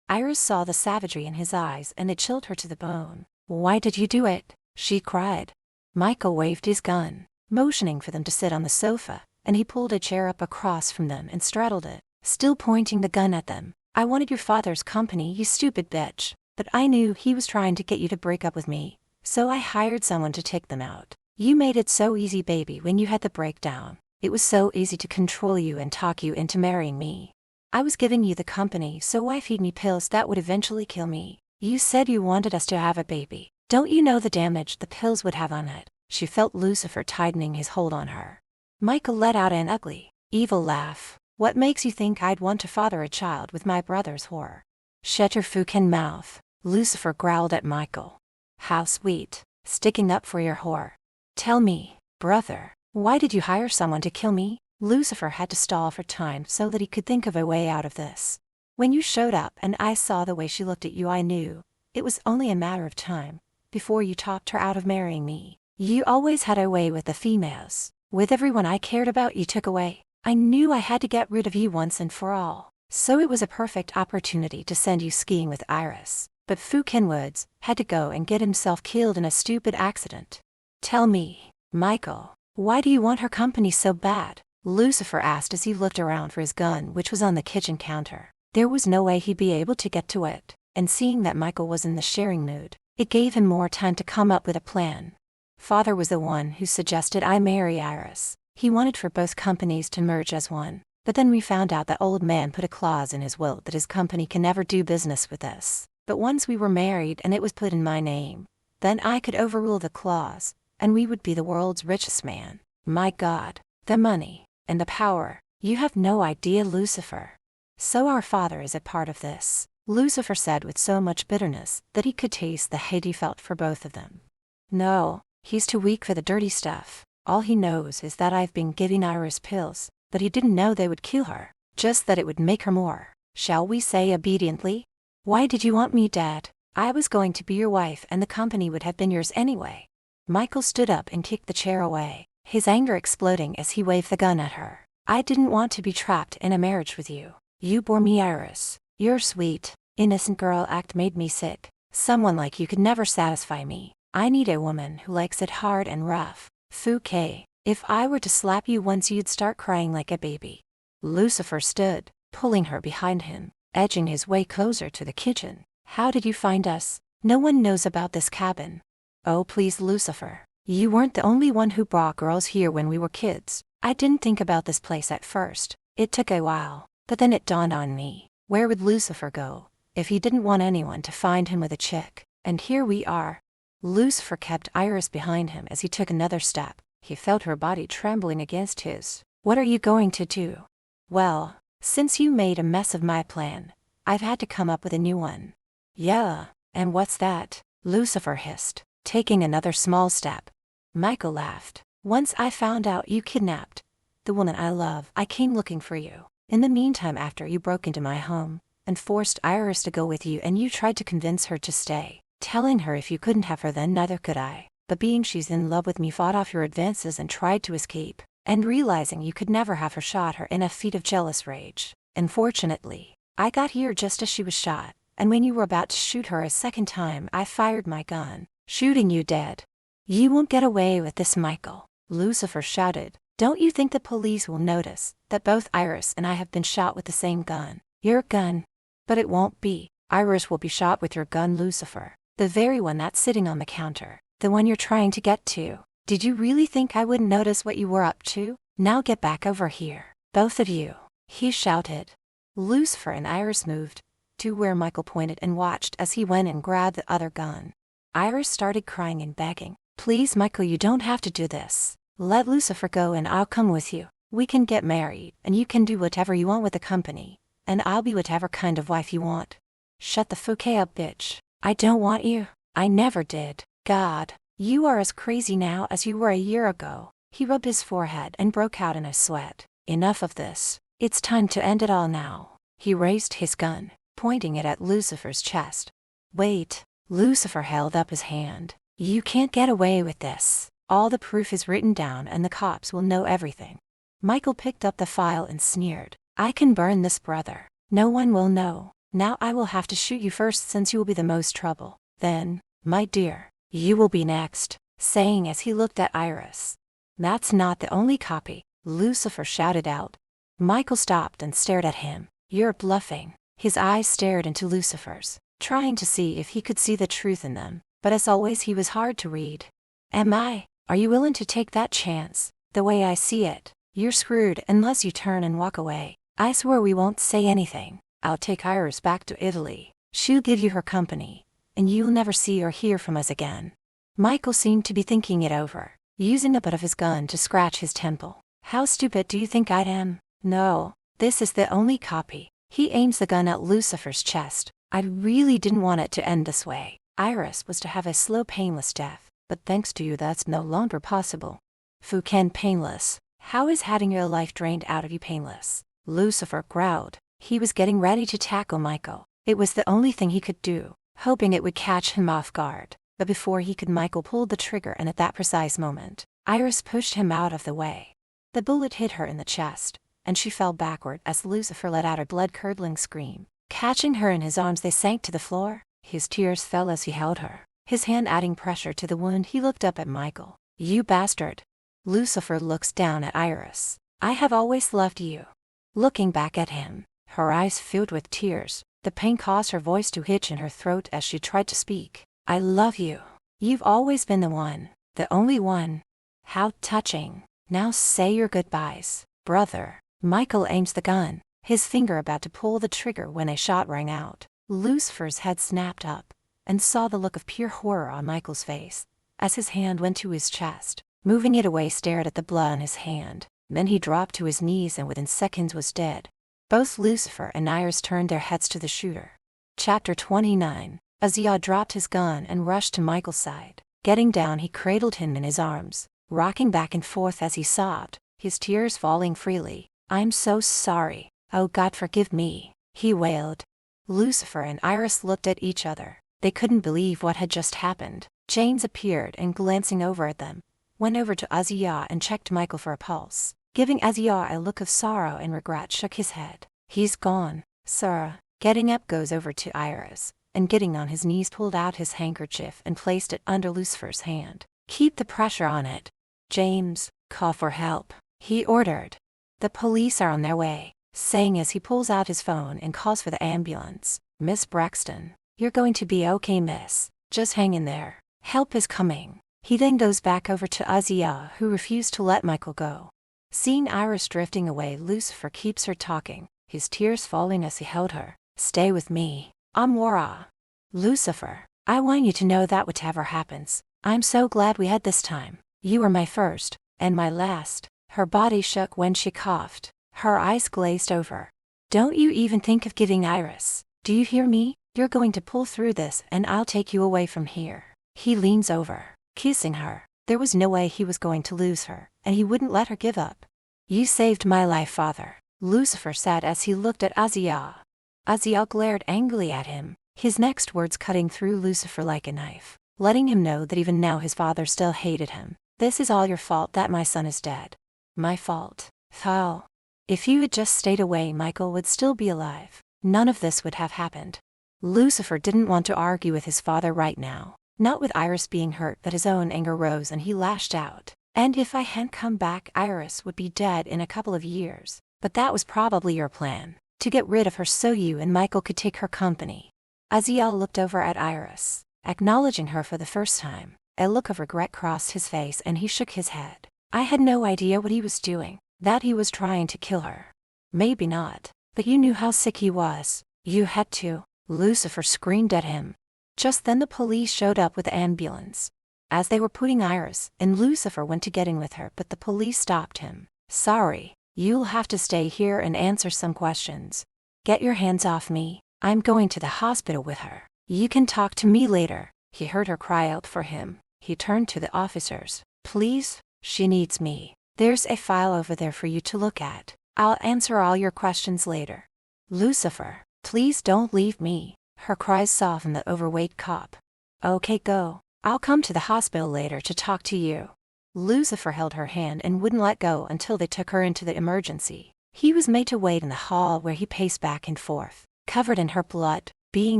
Iris saw the savagery in his eyes, and it chilled her to the bone. "Why did you do it?" she cried. Michael waved his gun, motioning for them to sit on the sofa, and he pulled a chair up across from them and straddled it, still pointing the gun at them. "I wanted your father's company, you stupid bitch, but I knew he was trying to get you to break up with me, so I hired someone to take them out. You made it so easy, baby, when you had the breakdown. It was so easy to control you and talk you into marrying me. I was giving you the company, so why feed me pills that would eventually kill me? You said you wanted us to have a baby. Don't you know the damage the pills would have on it?" She felt Lucifer tightening his hold on her. Michael let out an ugly, evil laugh. "What makes you think I'd want to father a child with my brother's whore?" "Shut your fucking mouth," Lucifer growled at Michael. "How sweet, sticking up for your whore. Tell me, brother, why did you hire someone to kill me?" Lucifer had to stall for time so that he could think of a way out of this. "When you showed up and I saw the way she looked at you, I knew it was only a matter of time before you talked her out of marrying me. You always had a way with the females. With everyone I cared about you took away. I knew I had to get rid of you once and for all, so it was a perfect opportunity to send you skiing with Iris. But Fu Kenwoods had to go and get himself killed in a stupid accident. Tell me, Michael, why do you want her company so bad?" Lucifer asked as he looked around for his gun, which was on the kitchen counter. There was no way he'd be able to get to it, and seeing that Michael was in the sharing mood, it gave him more time to come up with a plan. "Father was the one who suggested I marry Iris. He wanted for both companies to merge as one, but then we found out that old man put a clause in his will that his company can never do business with us. But once we were married and it was put in my name, then I could overrule the clause, and we would be the world's richest man. My God, the money and the power. You have no idea, Lucifer. So our father is a part of this," Lucifer said with so much bitterness that he could taste the hate he felt for both of them. "No, he's too weak for the dirty stuff. All he knows is that I've been giving Iris pills, but he didn't know they would kill her, just that it would make her more, shall we say, obediently. Why did you want me, Dad? I was going to be your wife and the company would have been yours anyway." Michael stood up and kicked the chair away, his anger exploding as he waved the gun at her. "I didn't want to be trapped in a marriage with you. You bore me, Iris. Your sweet, innocent girl act made me sick. Someone like you could never satisfy me. I need a woman who likes it hard and rough. Fu K, if I were to slap you once you'd start crying like a baby." Lucifer stood, pulling her behind him, edging his way closer to the kitchen. "How did you find us? No one knows about this cabin." "Oh please, Lucifer. You weren't the only one who brought girls here when we were kids. I didn't think about this place at first. It took a while, but then it dawned on me. Where would Lucifer go if he didn't want anyone to find him with a chick? And here we are." Lucifer kept Iris behind him as he took another step. He felt her body trembling against his. "What are you going to do?" "Well, since you made a mess of my plan, I've had to come up with a new one." "Yeah, and what's that?" Lucifer hissed, taking another small step. Michael laughed. "Once I found out you kidnapped the woman I love, I came looking for you. In the meantime, after you broke into my home and forced Iris to go with you and you tried to convince her to stay, telling her if you couldn't have her then neither could I. But being she's in love with me, fought off your advances and tried to escape, and realizing you could never have her, shot her in a fit of jealous rage. Unfortunately, I got here just as she was shot, and when you were about to shoot her a second time, I fired my gun, shooting you dead." "You won't get away with this, Michael," Lucifer shouted. "Don't you think the police will notice that both Iris and I have been shot with the same gun? Your gun." "But it won't be. Iris will be shot with your gun, Lucifer. The very one that's sitting on the counter. The one you're trying to get to. Did you really think I wouldn't notice what you were up to? Now get back over here, both of you," he shouted. Lucifer and Iris moved to where Michael pointed and watched as he went and grabbed the other gun. Iris started crying and begging, "Please, Michael, you don't have to do this. Let Lucifer go and I'll come with you. We can get married, and you can do whatever you want with the company, and I'll be whatever kind of wife you want." "Shut the fuck up, bitch. I don't want you. I never did. God, you are as crazy now as you were a year ago." He rubbed his forehead and broke out in a sweat. "Enough of this. It's time to end it all now." He raised his gun, pointing it at Lucifer's chest. "Wait." Lucifer held up his hand. "You can't get away with this. All the proof is written down and the cops will know everything." Michael picked up the file and sneered. "I can burn this, brother. No one will know. Now I will have to shoot you first since you will be the most trouble. Then, my dear, you will be next," saying as he looked at Iris. "That's not the only copy," Lucifer shouted out. Michael stopped and stared at him. "You're bluffing." His eyes stared into Lucifer's, trying to see if he could see the truth in them, but as always he was hard to read. "Am I? Are you willing to take that chance? The way I see it, you're screwed unless you turn and walk away. I swear we won't say anything. I'll take Iris back to Italy. She'll give you her company, and you'll never see or hear from us again." Michael seemed to be thinking it over, using the butt of his gun to scratch his temple. "How stupid do you think I am? No, this is the only copy." He aims the gun at Lucifer's chest. "I really didn't want it to end this way. Iris was to have a slow, painless death, but thanks to you that's no longer possible." "Fucking painless. How is having your life drained out of you painless?" Lucifer growled. He was getting ready to tackle Michael. It was the only thing he could do, hoping it would catch him off guard. But before he could, Michael pulled the trigger, and at that precise moment, Iris pushed him out of the way. The bullet hit her in the chest, and she fell backward as Lucifer let out a blood-curdling scream. Catching her in his arms, they sank to the floor. His tears fell as he held her, his hand adding pressure to the wound. He looked up at Michael. "You bastard." Lucifer looks down at Iris. "I have always loved you." Looking back at him, her eyes filled with tears. The pain caused her voice to hitch in her throat as she tried to speak. "I love you. You've always been the one, the only one." "How touching. Now say your goodbyes, brother." Michael aims the gun, his finger about to pull the trigger when a shot rang out. Lucifer's head snapped up, and saw the look of pure horror on Michael's face, as his hand went to his chest. Moving it away, stared at the blood on his hand. Then he dropped to his knees and within seconds was dead. Both Lucifer and Iris turned their heads to the shooter. Chapter 29. Azia dropped his gun and rushed to Michael's side. Getting down, he cradled him in his arms, rocking back and forth as he sobbed, his tears falling freely. "I'm so sorry. Oh God, forgive me," he wailed. Lucifer and Iris looked at each other. They couldn't believe what had just happened. James appeared and, glancing over at them, went over to Azia and checked Michael for a pulse. Giving Azia a look of sorrow and regret, shook his head. "He's gone, sir." Getting up, goes over to Iris, and getting on his knees, pulled out his handkerchief and placed it under Lucifer's hand. "Keep the pressure on it. James, call for help," he ordered. "The police are on their way," saying as he pulls out his phone and calls for the ambulance. "Miss Braxton, you're going to be okay, miss. Just hang in there. Help is coming." He then goes back over to Azia, who refused to let Michael go. Seeing Iris drifting away, Lucifer keeps her talking, his tears falling as he held her. "Stay with me, Amora." "Lucifer, I want you to know that whatever happens, I'm so glad we had this time. You are my first, and my last." Her body shook when she coughed. Her eyes glazed over. "Don't you even think of giving Iris. Do you hear me? You're going to pull through this and I'll take you away from here." He leans over, kissing her. There was no way he was going to lose her, and he wouldn't let her give up. "You saved my life, father," Lucifer said as he looked at Azia. Azia glared angrily at him, his next words cutting through Lucifer like a knife, letting him know that even now his father still hated him. "This is all your fault that my son is dead." "My fault? How? If you had just stayed away, Michael would still be alive. None of this would have happened." Lucifer didn't want to argue with his father right now, not with Iris being hurt, but his own anger rose and he lashed out. "And if I hadn't come back, Iris would be dead in a couple of years. But that was probably your plan, to get rid of her so you and Michael could take her company." Aziel looked over at Iris, acknowledging her for the first time. A look of regret crossed his face and he shook his head. I had no idea what he was doing, that he was trying to kill her. Maybe not, but you knew how sick he was. You had to. Lucifer screamed at him. Just then the police showed up with the ambulance. As they were putting Iris, and Lucifer went to get in with her, but the police stopped him. Sorry, you'll have to stay here and answer some questions. Get your hands off me, I'm going to the hospital with her. You can talk to me later. He heard her cry out for him. He turned to the officers. Please, she needs me. There's a file over there for you to look at. I'll answer all your questions later. Lucifer, please don't leave me. Her cries softened the overweight cop. Okay, go. I'll come to the hospital later to talk to you. Lucifer held her hand and wouldn't let go until they took her into the emergency. He was made to wait in the hall where he paced back and forth, covered in her blood. Being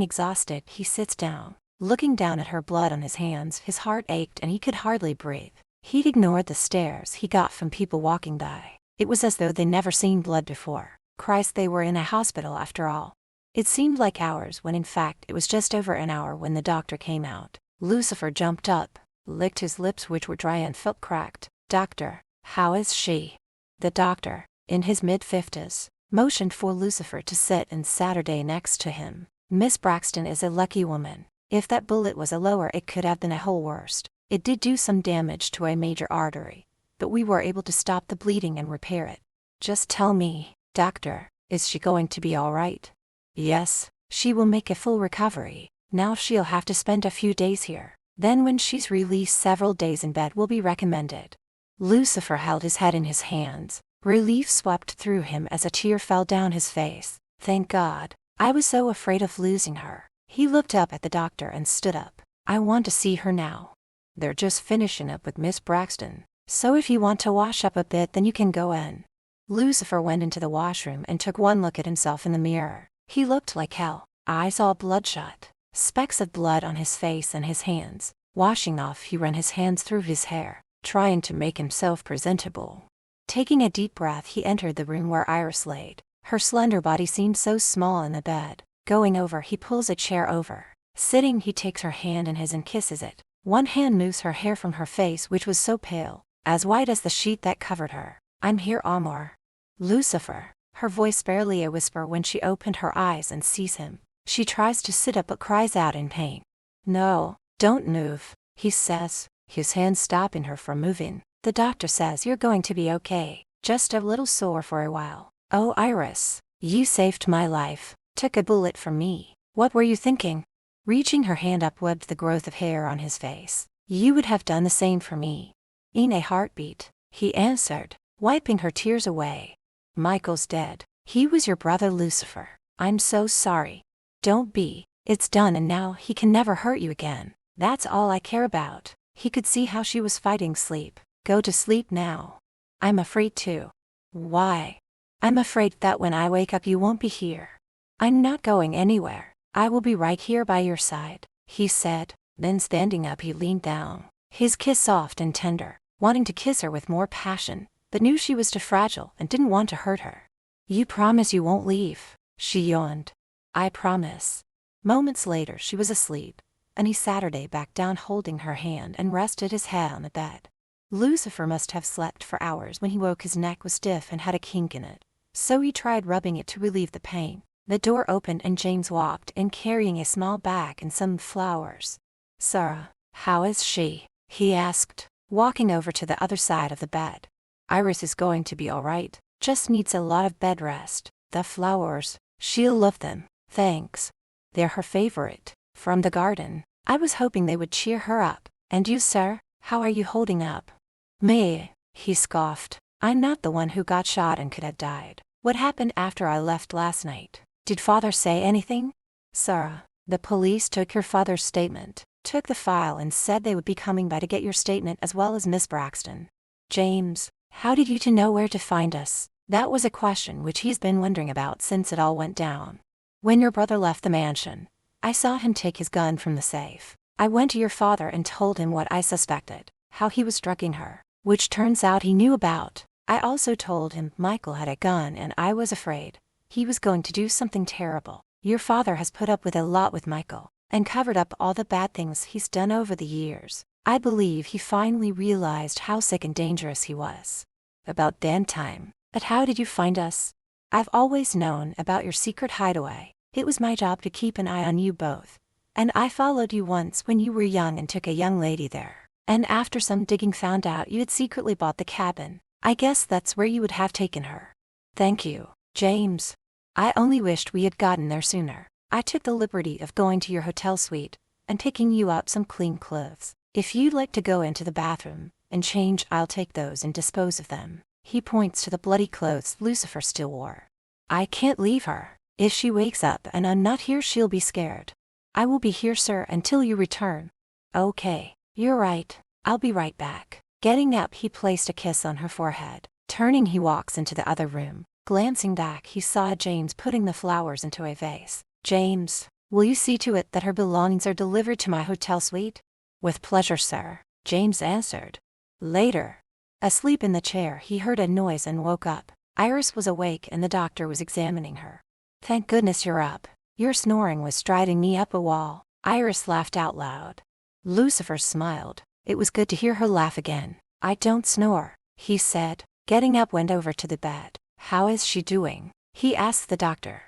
exhausted, he sits down. Looking down at her blood on his hands, his heart ached and he could hardly breathe. He'd ignored the stares he got from people walking by. It was as though they'd never seen blood before. Christ, they were in a hospital after all. It seemed like hours when in fact it was just over an hour when the doctor came out. Lucifer jumped up, licked his lips which were dry and felt cracked. Doctor, how is she? The doctor, in his mid-50s, motioned for Lucifer to sit and Saturday next to him. Miss Braxton is a lucky woman. If that bullet was a lower, it could have been a whole worst. It did do some damage to a major artery, but we were able to stop the bleeding and repair it. Just tell me, doctor, is she going to be all right? Yes, she will make a full recovery. Now she'll have to spend a few days here. Then when she's released, several days in bed will be recommended. Lucifer held his head in his hands. Relief swept through him as a tear fell down his face. Thank God. I was so afraid of losing her. He looked up at the doctor and stood up. I want to see her now. They're just finishing up with Miss Braxton, so if you want to wash up a bit then you can go in. Lucifer went into the washroom and took one look at himself in the mirror. He looked like hell. Eyes all bloodshot. Specks of blood on his face and his hands. Washing off, he ran his hands through his hair, trying to make himself presentable. Taking a deep breath, he entered the room where Iris laid. Her slender body seemed so small in the bed. Going over, he pulls a chair over. Sitting, he takes her hand in his and kisses it. One hand moves her hair from her face, which was so pale, as white as the sheet that covered her. I'm here, Amor. Lucifer. Her voice barely a whisper when she opened her eyes and sees him. She tries to sit up but cries out in pain. No, don't move, he says, his hands stopping her from moving. The doctor says you're going to be okay, just a little sore for a while. Oh, Iris, you saved my life, took a bullet from me. What were you thinking? Reaching her hand up, webbed the growth of hair on his face. You would have done the same for me. In a heartbeat, he answered, wiping her tears away. Michael's dead. He was your brother, Lucifer. I'm so sorry. Don't be. It's done and now he can never hurt you again. That's all I care about. He could see how she was fighting sleep. Go to sleep now. I'm afraid too. Why? I'm afraid that when I wake up you won't be here. I'm not going anywhere. I will be right here by your side, he said. Then standing up, he leaned down, his kiss soft and tender, wanting to kiss her with more passion, but knew she was too fragile and didn't want to hurt her. You promise you won't leave? She yawned. I promise. Moments later she was asleep, and he sat her back down holding her hand and rested his head on the bed. Lucifer must have slept for hours. When he woke, his neck was stiff and had a kink in it, so he tried rubbing it to relieve the pain. The door opened and James walked in carrying a small bag and some flowers. Sarah, how is she? He asked, walking over to the other side of the bed. Iris is going to be all right, just needs a lot of bed rest. The flowers, she'll love them, thanks. They're her favorite, from the garden. I was hoping they would cheer her up. And you, sir, how are you holding up? Me, he scoffed. I'm not the one who got shot and could have died. What happened after I left last night? Did father say anything? Sarah, the police took your father's statement, took the file and said they would be coming by to get your statement as well as Miss Braxton. James, how did you two know where to find us? That was a question which he's been wondering about since it all went down. When your brother left the mansion, I saw him take his gun from the safe. I went to your father and told him what I suspected, how he was drugging her, which turns out he knew about. I also told him Michael had a gun and I was afraid he was going to do something terrible. Your father has put up with a lot with Michael, and covered up all the bad things he's done over the years. I believe he finally realized how sick and dangerous he was. About that time. But how did you find us? I've always known about your secret hideaway. It was my job to keep an eye on you both. And I followed you once when you were young and took a young lady there. And after some digging found out you had secretly bought the cabin. I guess that's where you would have taken her. Thank you, James. I only wished we had gotten there sooner. I took the liberty of going to your hotel suite and picking you up some clean clothes. If you'd like to go into the bathroom and change, I'll take those and dispose of them. He points to the bloody clothes Lucifer still wore. I can't leave her. If she wakes up and I'm not here, she'll be scared. I will be here, sir, until you return. Okay, you're right. I'll be right back. Getting up, he placed a kiss on her forehead. Turning, he walks into the other room. Glancing back, he saw James putting the flowers into a vase. James, will you see to it that her belongings are delivered to my hotel suite? With pleasure, sir, James answered. Later. Asleep in the chair, he heard a noise and woke up. Iris was awake and the doctor was examining her. Thank goodness you're up. Your snoring was driving me up a wall. Iris laughed out loud. Lucifer smiled. It was good to hear her laugh again. I don't snore, he said. Getting up, went over to the bed. How is she doing? He asked the doctor.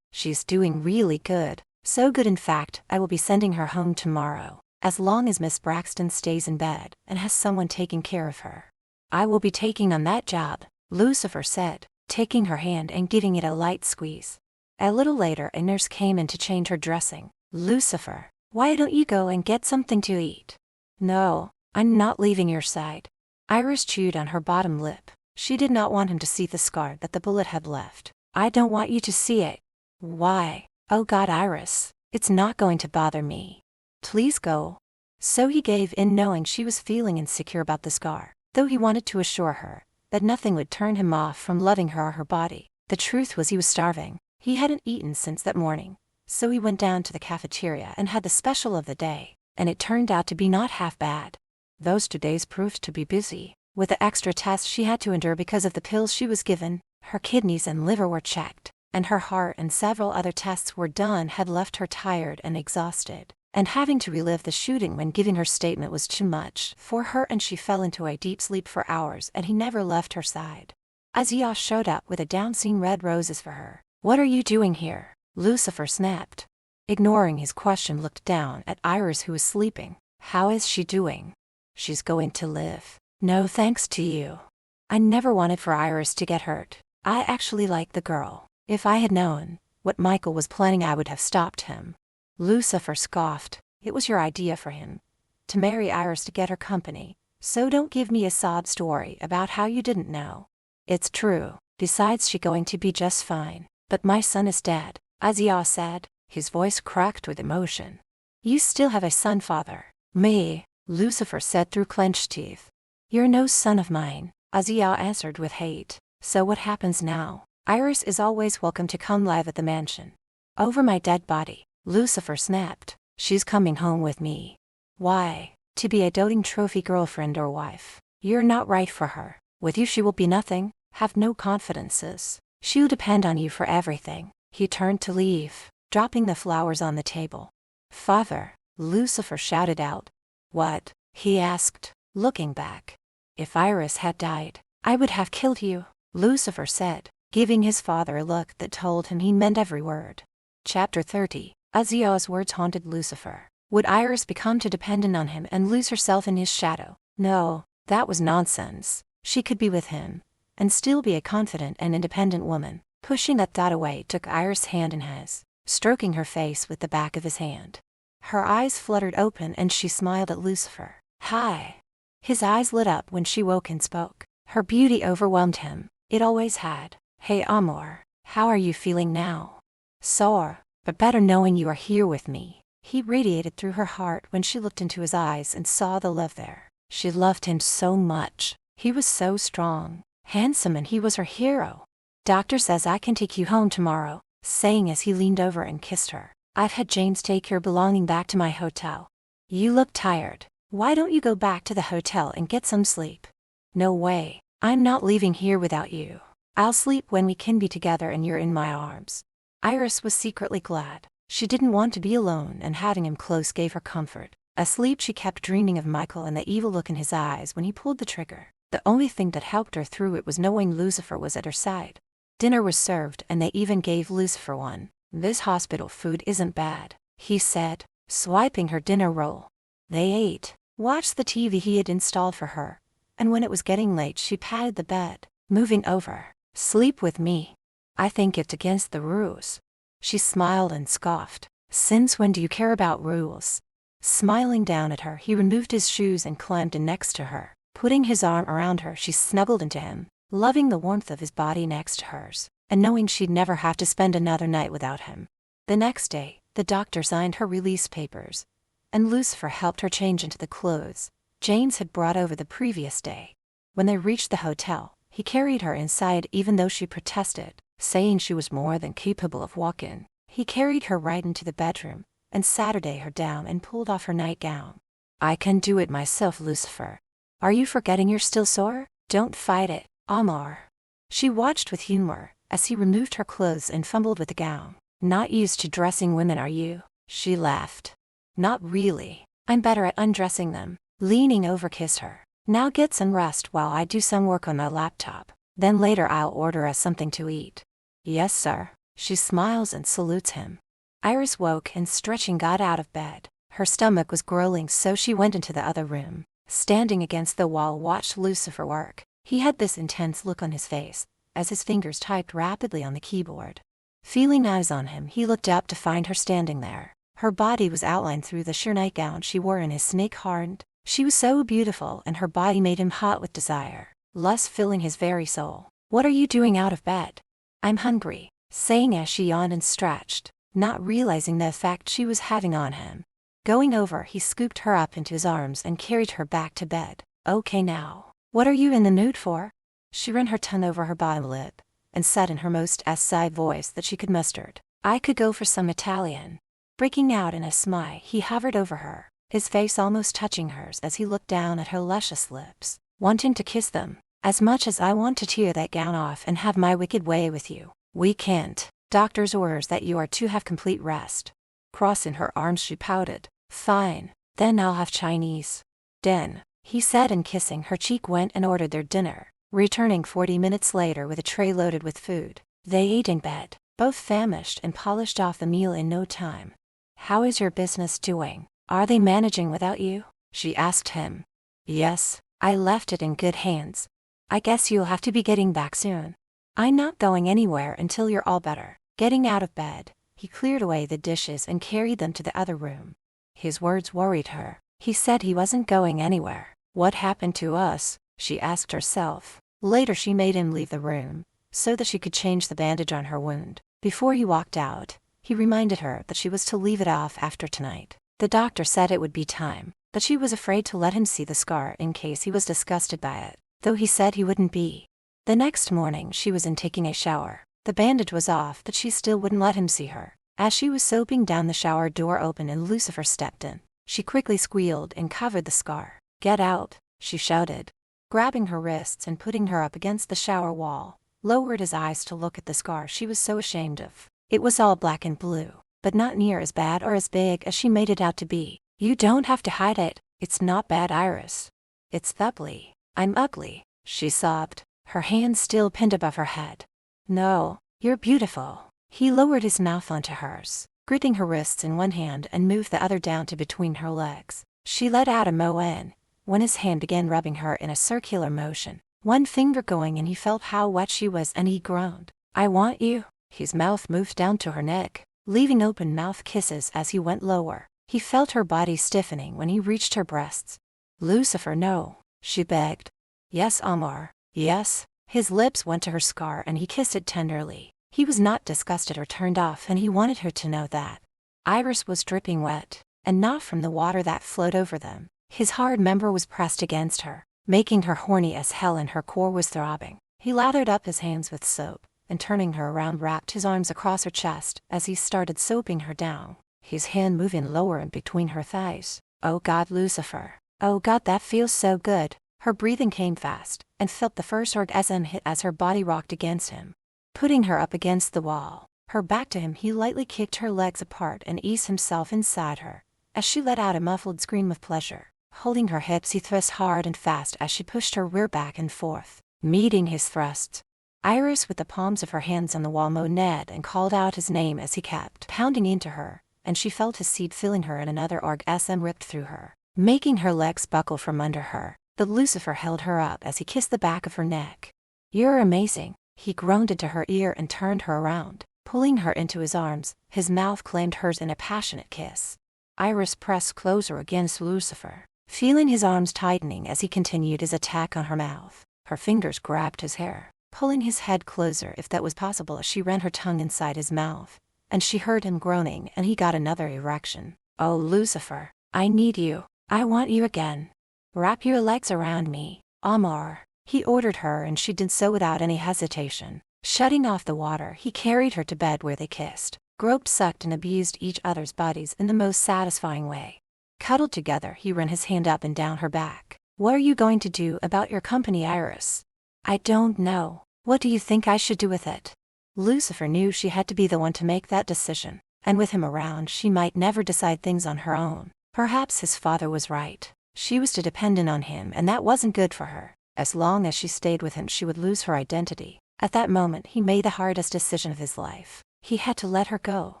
She's doing really good. So good, in fact, I will be sending her home tomorrow. As long as Miss Braxton stays in bed and has someone taking care of her. I will be taking on that job, Lucifer said, taking her hand and giving it a light squeeze. A little later, a nurse came in to change her dressing. Lucifer, why don't you go and get something to eat? No, I'm not leaving your side. Iris chewed on her bottom lip. She did not want him to see the scar that the bullet had left. I don't want you to see it. Why? Oh God, Iris, it's not going to bother me. Please go. So he gave in, knowing she was feeling insecure about the scar, though he wanted to assure her that nothing would turn him off from loving her or her body. The truth was, he was starving. He hadn't eaten since that morning, so he went down to the cafeteria and had the special of the day, and it turned out to be not half bad. Those 2 days proved to be busy. With the extra tests she had to endure because of the pills she was given, her kidneys and liver were checked, and her heart and several other tests were done, had left her tired and exhausted. And having to relive the shooting when giving her statement was too much for her, and she fell into a deep sleep for hours, and he never left her side. Azia showed up with a down-scene red roses for her. What are you doing here? Lucifer snapped. Ignoring his question, looked down at Iris, who was sleeping. How is she doing? She's going to live. No thanks to you. I never wanted for Iris to get hurt. I actually like the girl. If I had known what Michael was planning, I would have stopped him. Lucifer scoffed. It was your idea for him to marry Iris to get her company, so don't give me a sob story about how you didn't know. It's true. Besides, she's going to be just fine. But my son is dead, Azia said, his voice cracked with emotion. You still have a son, father. Me, Lucifer said through clenched teeth. You're no son of mine, Azia answered with hate. So what happens now? Iris is always welcome to come live at the mansion. Over my dead body, Lucifer snapped. She's coming home with me. Why? To be a doting trophy girlfriend or wife. You're not right for her. With you she will be nothing. Have no confidences. She'll depend on you for everything. He turned to leave, dropping the flowers on the table. Father, Lucifer shouted out. What? He asked, looking back. If Iris had died, I would have killed you, Lucifer said, giving his father a look that told him he meant every word. Chapter 30. Azia's words haunted Lucifer. Would Iris become too dependent on him and lose herself in his shadow? No, that was nonsense. She could be with him and still be a confident and independent woman. Pushing that thought away, took Iris' hand in his, stroking her face with the back of his hand. Her eyes fluttered open and she smiled at Lucifer. Hi. His eyes lit up when she woke and spoke. Her beauty overwhelmed him. It always had. Hey Amor, how are you feeling now? Sore, but better knowing you are here with me. He radiated through her heart when she looked into his eyes and saw the love there. She loved him so much. He was so strong, handsome, and he was her hero. Doctor says I can take you home tomorrow, saying as he leaned over and kissed her. I've had James take your belonging back to my hotel. You look tired. Why don't you go back to the hotel and get some sleep? No way. I'm not leaving here without you. I'll sleep when we can be together and you're in my arms. Iris was secretly glad. She didn't want to be alone, and having him close gave her comfort. Asleep, she kept dreaming of Michael and the evil look in his eyes when he pulled the trigger. The only thing that helped her through it was knowing Lucifer was at her side. Dinner was served and they even gave Lucifer one. "This hospital food isn't bad," he said, swiping her dinner roll. They ate, watched the TV he had installed for her, and when it was getting late she patted the bed, moving over. "Sleep with me. I think it's against the rules." She smiled and scoffed. "Since when do you care about rules?" Smiling down at her, he removed his shoes and climbed in next to her. Putting his arm around her, she snuggled into him, loving the warmth of his body next to hers, and knowing she'd never have to spend another night without him. The next day, the doctor signed her release papers, and Lucifer helped her change into the clothes James had brought over the previous day. When they reached the hotel, he carried her inside even though she protested, saying she was more than capable of walking. He carried her right into the bedroom, and Saturday her down and pulled off her nightgown. "I can do it myself, Lucifer. Are you forgetting you're still sore? Don't fight it, Amar." She watched with humor as he removed her clothes and fumbled with the gown. "Not used to dressing women, are you?" She laughed. "Not really. I'm better at undressing them." Leaning over, kissed her. "Now get some rest while I do some work on my laptop. Then later I'll order us something to eat." "Yes, sir." She smiles and salutes him. Iris woke and stretching got out of bed. Her stomach was growling, so she went into the other room. Standing against the wall, watched Lucifer work. He had this intense look on his face as his fingers typed rapidly on the keyboard. Feeling eyes on him, he looked up to find her standing there. Her body was outlined through the sheer nightgown she wore in his snake-hardened. She was so beautiful, and her body made him hot with desire, lust filling his very soul. "What are you doing out of bed?" "I'm hungry," saying as she yawned and stretched, not realizing the effect she was having on him. Going over, he scooped her up into his arms and carried her back to bed. "Okay now, what are you in the mood for?" She ran her tongue over her bottom lip and said in her most side voice that she could muster, "I could go for some Italian." Breaking out in a smile, he hovered over her, his face almost touching hers as he looked down at her luscious lips, wanting to kiss them. "As much as I want to tear that gown off and have my wicked way with you, we can't. Doctor's orders that you are to have complete rest." Crossing her arms, she pouted. "Fine, then I'll have Chinese." "Den," he said, and kissing her cheek went and ordered their dinner, returning 40 minutes later with a tray loaded with food. They ate in bed, both famished, and polished off the meal in no time. "How is your business doing? Are they managing without you?" she asked him. "Yes, I left it in good hands. I guess you'll have to be getting back soon." "I'm not going anywhere until you're all better." Getting out of bed, he cleared away the dishes and carried them to the other room. His words worried her. He said he wasn't going anywhere. What happened to us? She asked herself. Later she made him leave the room, so that she could change the bandage on her wound. Before he walked out, he reminded her that she was to leave it off after tonight. The doctor said it would be time, but she was afraid to let him see the scar in case he was disgusted by it, though he said he wouldn't be. The next morning she was in taking a shower. The bandage was off, but she still wouldn't let him see her. As she was soaping down, the shower door opened and Lucifer stepped in. She quickly squealed and covered the scar. "Get out," she shouted, grabbing her wrists and putting her up against the shower wall. Lowered his eyes to look at the scar she was so ashamed of. It was all black and blue, but not near as bad or as big as she made it out to be. "You don't have to hide it. It's not bad, Iris. It's ugly. I'm ugly," she sobbed, her hands still pinned above her head. "No, you're beautiful." He lowered his mouth onto hers, gripping her wrists in one hand and moved the other down to between her legs. She let out a moan when his hand began rubbing her in a circular motion, one finger going, and he felt how wet she was and he groaned. "I want you." His mouth moved down to her neck, leaving open mouth kisses as he went lower. He felt her body stiffening when he reached her breasts. "Lucifer, no," she begged. "Yes, Amar, yes." His lips went to her scar and he kissed it tenderly. He was not disgusted or turned off, and he wanted her to know that. Iris was dripping wet, and not from the water that flowed over them. His hard member was pressed against her, making her horny as hell, and her core was throbbing. He lathered up his hands with soap, and turning her around wrapped his arms across her chest as he started soaping her down, his hand moving lower and between her thighs. "Oh God, Lucifer. Oh God, that feels so good." Her breathing came fast, and felt the first orgasm hit as her body rocked against him. Putting her up against the wall, her back to him, he lightly kicked her legs apart and eased himself inside her, as she let out a muffled scream of pleasure. Holding her hips, he thrust hard and fast as she pushed her rear back and forth, meeting his thrusts. Iris, with the palms of her hands on the wall, moaned Ned and called out his name as he kept pounding into her, and she felt his seat filling her and another orgasm ripped through her, making her legs buckle from under her. The Lucifer held her up as he kissed the back of her neck. "You're amazing," he groaned into her ear and turned her around, pulling her into his arms. His mouth claimed hers in a passionate kiss. Iris pressed closer against Lucifer, feeling his arms tightening as he continued his attack on her mouth. Her fingers grabbed his hair, pulling his head closer if that was possible as she ran her tongue inside his mouth, and she heard him groaning and he got another erection. "Oh, Lucifer, I need you. I want you again. Wrap your legs around me, Amor," he ordered her, and she did so without any hesitation. Shutting off the water, he carried her to bed where they kissed, groped, sucked, and abused each other's bodies in the most satisfying way. Cuddled together, he ran his hand up and down her back. "What are you going to do about your company, Iris?" "I don't know. What do you think I should do with it?" Lucifer knew she had to be the one to make that decision, and with him around, she might never decide things on her own. Perhaps his father was right. She was too dependent on him, and that wasn't good for her. As long as she stayed with him, she would lose her identity. At that moment, he made the hardest decision of his life. He had to let her go,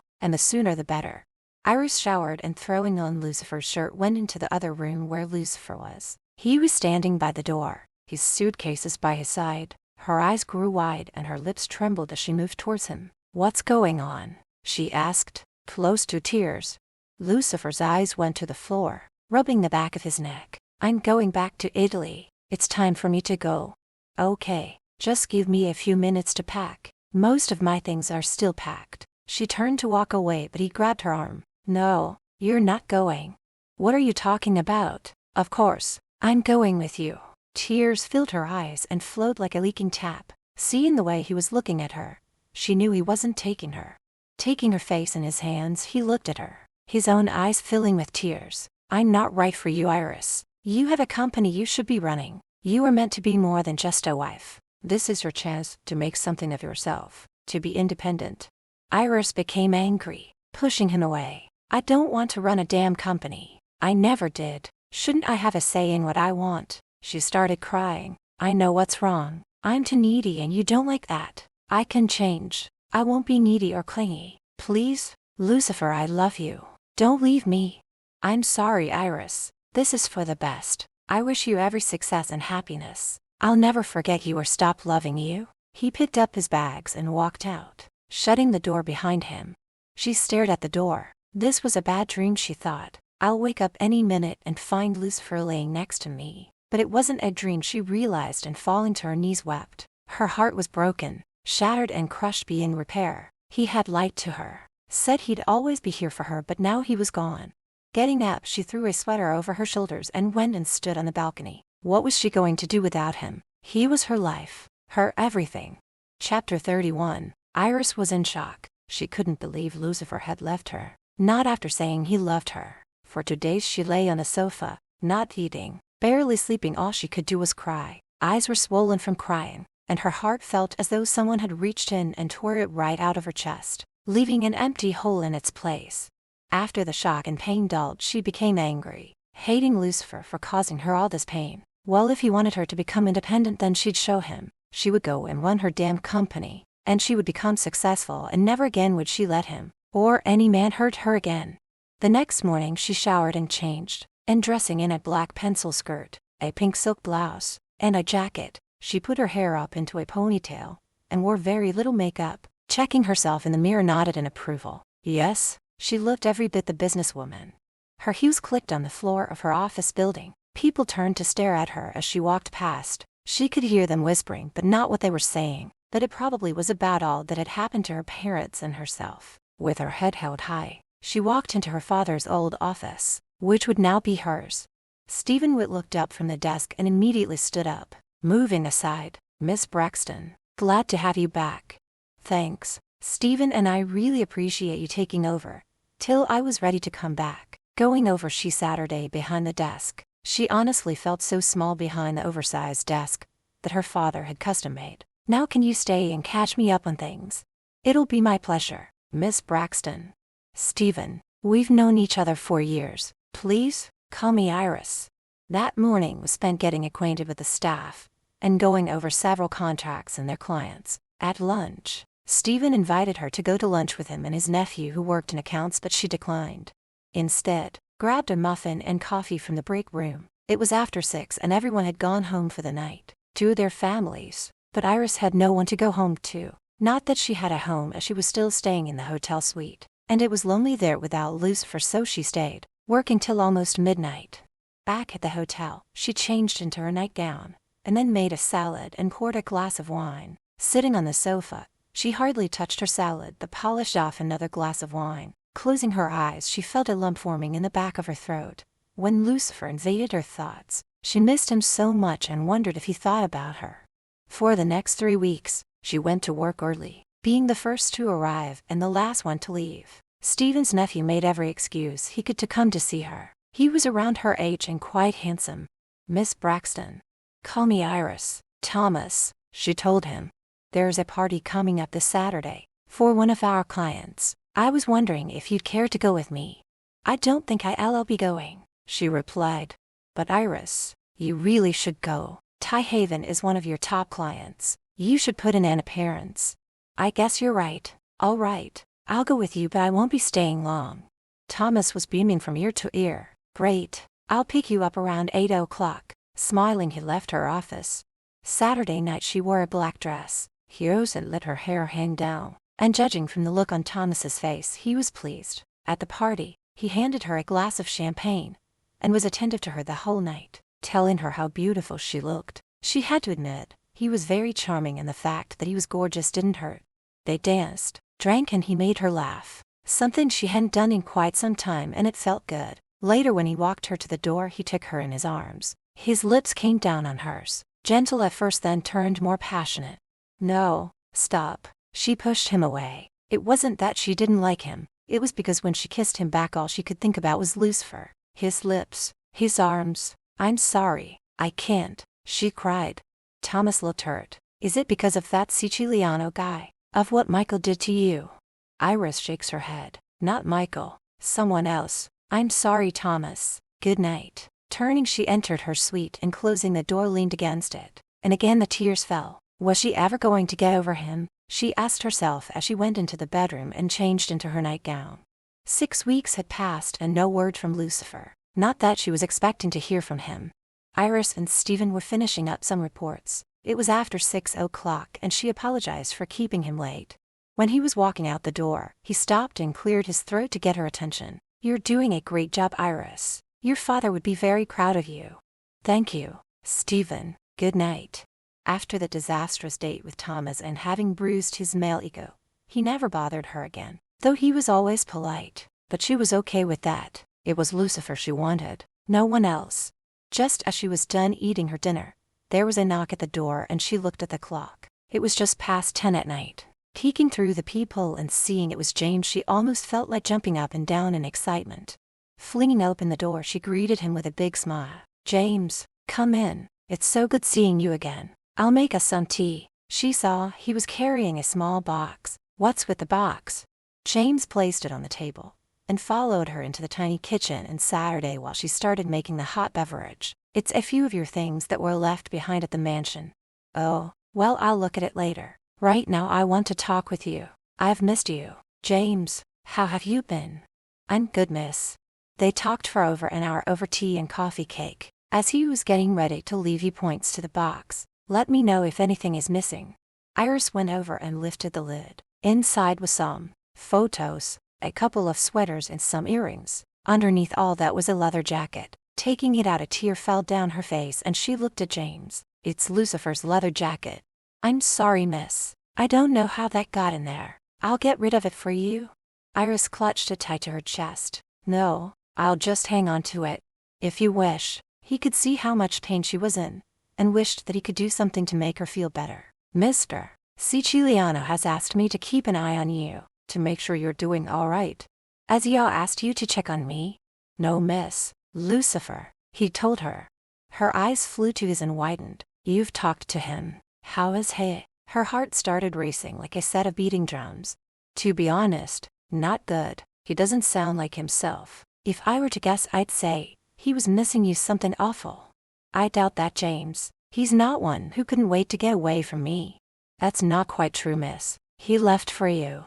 and the sooner the better. Iris showered and, throwing on Lucifer's shirt, went into the other room where Lucifer was. He was standing by the door, his suitcases by his side. Her eyes grew wide and her lips trembled as she moved towards him. "What's going on?" she asked, close to tears. Lucifer's eyes went to the floor, rubbing the back of his neck. "I'm going back to Italy. It's time for me to go." "Okay, just give me a few minutes to pack. Most of my things are still packed." She turned to walk away, but he grabbed her arm. "No, you're not going." "What are you talking about?" "Of course, I'm going with you." Tears filled her eyes and flowed like a leaking tap. Seeing the way he was looking at her, she knew he wasn't taking her. Taking her face in his hands, he looked at her, his own eyes filling with tears. "I'm not right for you, Iris. You have a company you should be running. You are meant to be more than just a wife. This is your chance to make something of yourself, to be independent." Iris became angry, pushing him away. "I don't want to run a damn company. I never did. Shouldn't I have a say in what I want?" She started crying. "I know what's wrong. I'm too needy and you don't like that. I can change. I won't be needy or clingy. Please, Lucifer, I love you. Don't leave me." "I'm sorry, Iris. This is for the best. I wish you every success and happiness. I'll never forget you or stop loving you." He picked up his bags and walked out, shutting the door behind him. She stared at the door. This was a bad dream, she thought. I'll wake up any minute and find Lucifer laying next to me. But it wasn't a dream, she realized, and falling to her knees wept. Her heart was broken, shattered and crushed beyond repair. He had lied to her, said he'd always be here for her, but now he was gone. Getting up, she threw a sweater over her shoulders and went and stood on the balcony. What was she going to do without him? He was her life, her everything. Chapter 31. Iris was in shock. She couldn't believe Lucifer had left her. Not after saying he loved her. For 2 days she lay on a sofa, not eating, barely sleeping. All she could do was cry. Eyes were swollen from crying, and her heart felt as though someone had reached in and tore it right out of her chest, leaving an empty hole in its place. After the shock and pain dulled, she became angry, hating Lucifer for causing her all this pain. Well, if he wanted her to become independent, then she'd show him. She would go and run her damn company, and she would become successful, and never again would she let him, or any man, hurt her again. The next morning she showered and changed, and dressing in a black pencil skirt, a pink silk blouse, and a jacket, she put her hair up into a ponytail, and wore very little makeup. Checking herself in the mirror, nodded in approval. Yes, she looked every bit the businesswoman. Her heels clicked on the floor of her office building. People turned to stare at her as she walked past. She could hear them whispering, but not what they were saying, that it probably was about all that had happened to her parents and herself. With her head held high, she walked into her father's old office, which would now be hers. Stephen Witt looked up from the desk and immediately stood up, moving aside. "Miss Braxton, glad to have you back." "Thanks, Stephen, and I really appreciate you taking over till I was ready to come back." Going over, she sat her day behind the desk. She honestly felt so small behind the oversized desk that her father had custom made. "Now can you stay and catch me up on things?" "It'll be my pleasure, Miss Braxton." Stephen, We've known each other for years. Please, call me Iris. That morning was spent getting acquainted with the staff and going over several contracts and their clients. At lunch, Stephen invited her to go to lunch with him and his nephew who worked in accounts, but she declined. Instead, grabbed a muffin and coffee from the break room. It was after 6 and everyone had gone home for the night to their families, but Iris had no one to go home to. Not that she had a home, as she was still staying in the hotel suite, and it was lonely there without Lucifer, so she stayed, working till almost midnight. Back at the hotel, she changed into her nightgown, and then made a salad and poured a glass of wine. Sitting on the sofa, she hardly touched her salad but polished off another glass of wine. Closing her eyes, she felt a lump forming in the back of her throat. When Lucifer invaded her thoughts, she missed him so much and wondered if he thought about her. For the next 3 weeks, she went to work early, being the first to arrive and the last one to leave. Stephen's nephew made every excuse he could to come to see her. He was around her age and quite handsome. Miss Braxton. Call me Iris. Thomas, she told him. There's a party coming up this Saturday for one of our clients. I was wondering if you'd care to go with me. I don't think I'll be going, she replied. But Iris, you really should go. Ty Haven is one of your top clients. You should put in an appearance. I guess you're right. All right, I'll go with you, but I won't be staying long. Thomas was beaming from ear to ear. Great, I'll pick you up around 8 o'clock. Smiling, he left her office. Saturday night she wore a black dress, heels, and let her hair hang down, and judging from the look on Thomas's face, he was pleased. At the party, he handed her a glass of champagne, and was attentive to her the whole night, telling her how beautiful she looked. She had to admit, he was very charming, and the fact that he was gorgeous didn't hurt. They danced, drank, and he made her laugh, something she hadn't done in quite some time, and it felt good. Later, when he walked her to the door, he took her in his arms. His lips came down on hers, gentle at first, then turned more passionate. No, stop. She pushed him away. It wasn't that she didn't like him, it was because when she kissed him back, all she could think about was Lucifer, his lips, his arms. I'm sorry, I can't, she cried. Thomas looked hurt. Is it because of that Siciliano guy? Of what Michael did to you? Iris shakes her head. Not Michael, someone else. I'm sorry, Thomas. Good night. Turning, she entered her suite and closing the door leaned against it. And again the tears fell. Was she ever going to get over him? She asked herself as she went into the bedroom and changed into her nightgown. 6 weeks had passed and no word from Lucifer. Not that she was expecting to hear from him. Iris and Stephen were finishing up some reports. It was after 6 o'clock and she apologized for keeping him late. When he was walking out the door, he stopped and cleared his throat to get her attention. You're doing a great job, Iris. Your father would be very proud of you. Thank you, Stephen. Good night. After the disastrous date with Thomas and having bruised his male ego, he never bothered her again, though he was always polite. But she was okay with that. It was Lucifer she wanted, no one else. Just as she was done eating her dinner, there was a knock at the door and she looked at the clock. It was just past 10 at night. Peeking through the peephole and seeing it was James, she almost felt like jumping up and down in excitement. Flinging open the door, she greeted him with a big smile. James, come in. It's so good seeing you again. I'll make us some tea. She saw he was carrying a small box. What's with the box? James placed it on the table and followed her into the tiny kitchen and Saturday while she started making the hot beverage. It's a few of your things that were left behind at the mansion. Oh, well, I'll look at it later. Right now I want to talk with you. I've missed you. James, how have you been? I'm good, miss. They talked for over an hour over tea and coffee cake. As he was getting ready to leave, he points to the box. Let me know if anything is missing. Iris went over and lifted the lid. Inside was some photos, a couple of sweaters and some earrings. Underneath all that was a leather jacket. Taking it out, a tear fell down her face and she looked at James. It's Lucifer's leather jacket. I'm sorry, miss. I don't know how that got in there. I'll get rid of it for you. Iris clutched it tight to her chest. No, I'll just hang on to it. If you wish. He could see how much pain she was in, and wished that he could do something to make her feel better. Mr. Siciliano has asked me to keep an eye on you, to make sure you're doing all right. Has he asked you to check on me? No, miss. Lucifer, he told her. Her eyes flew to his and widened. You've talked to him. How is he? Her heart started racing like a set of beating drums. To be honest, not good. He doesn't sound like himself. If I were to guess, I'd say he was missing you something awful. I doubt that, James. He's not one who couldn't wait to get away from me. That's not quite true, miss. He left for you.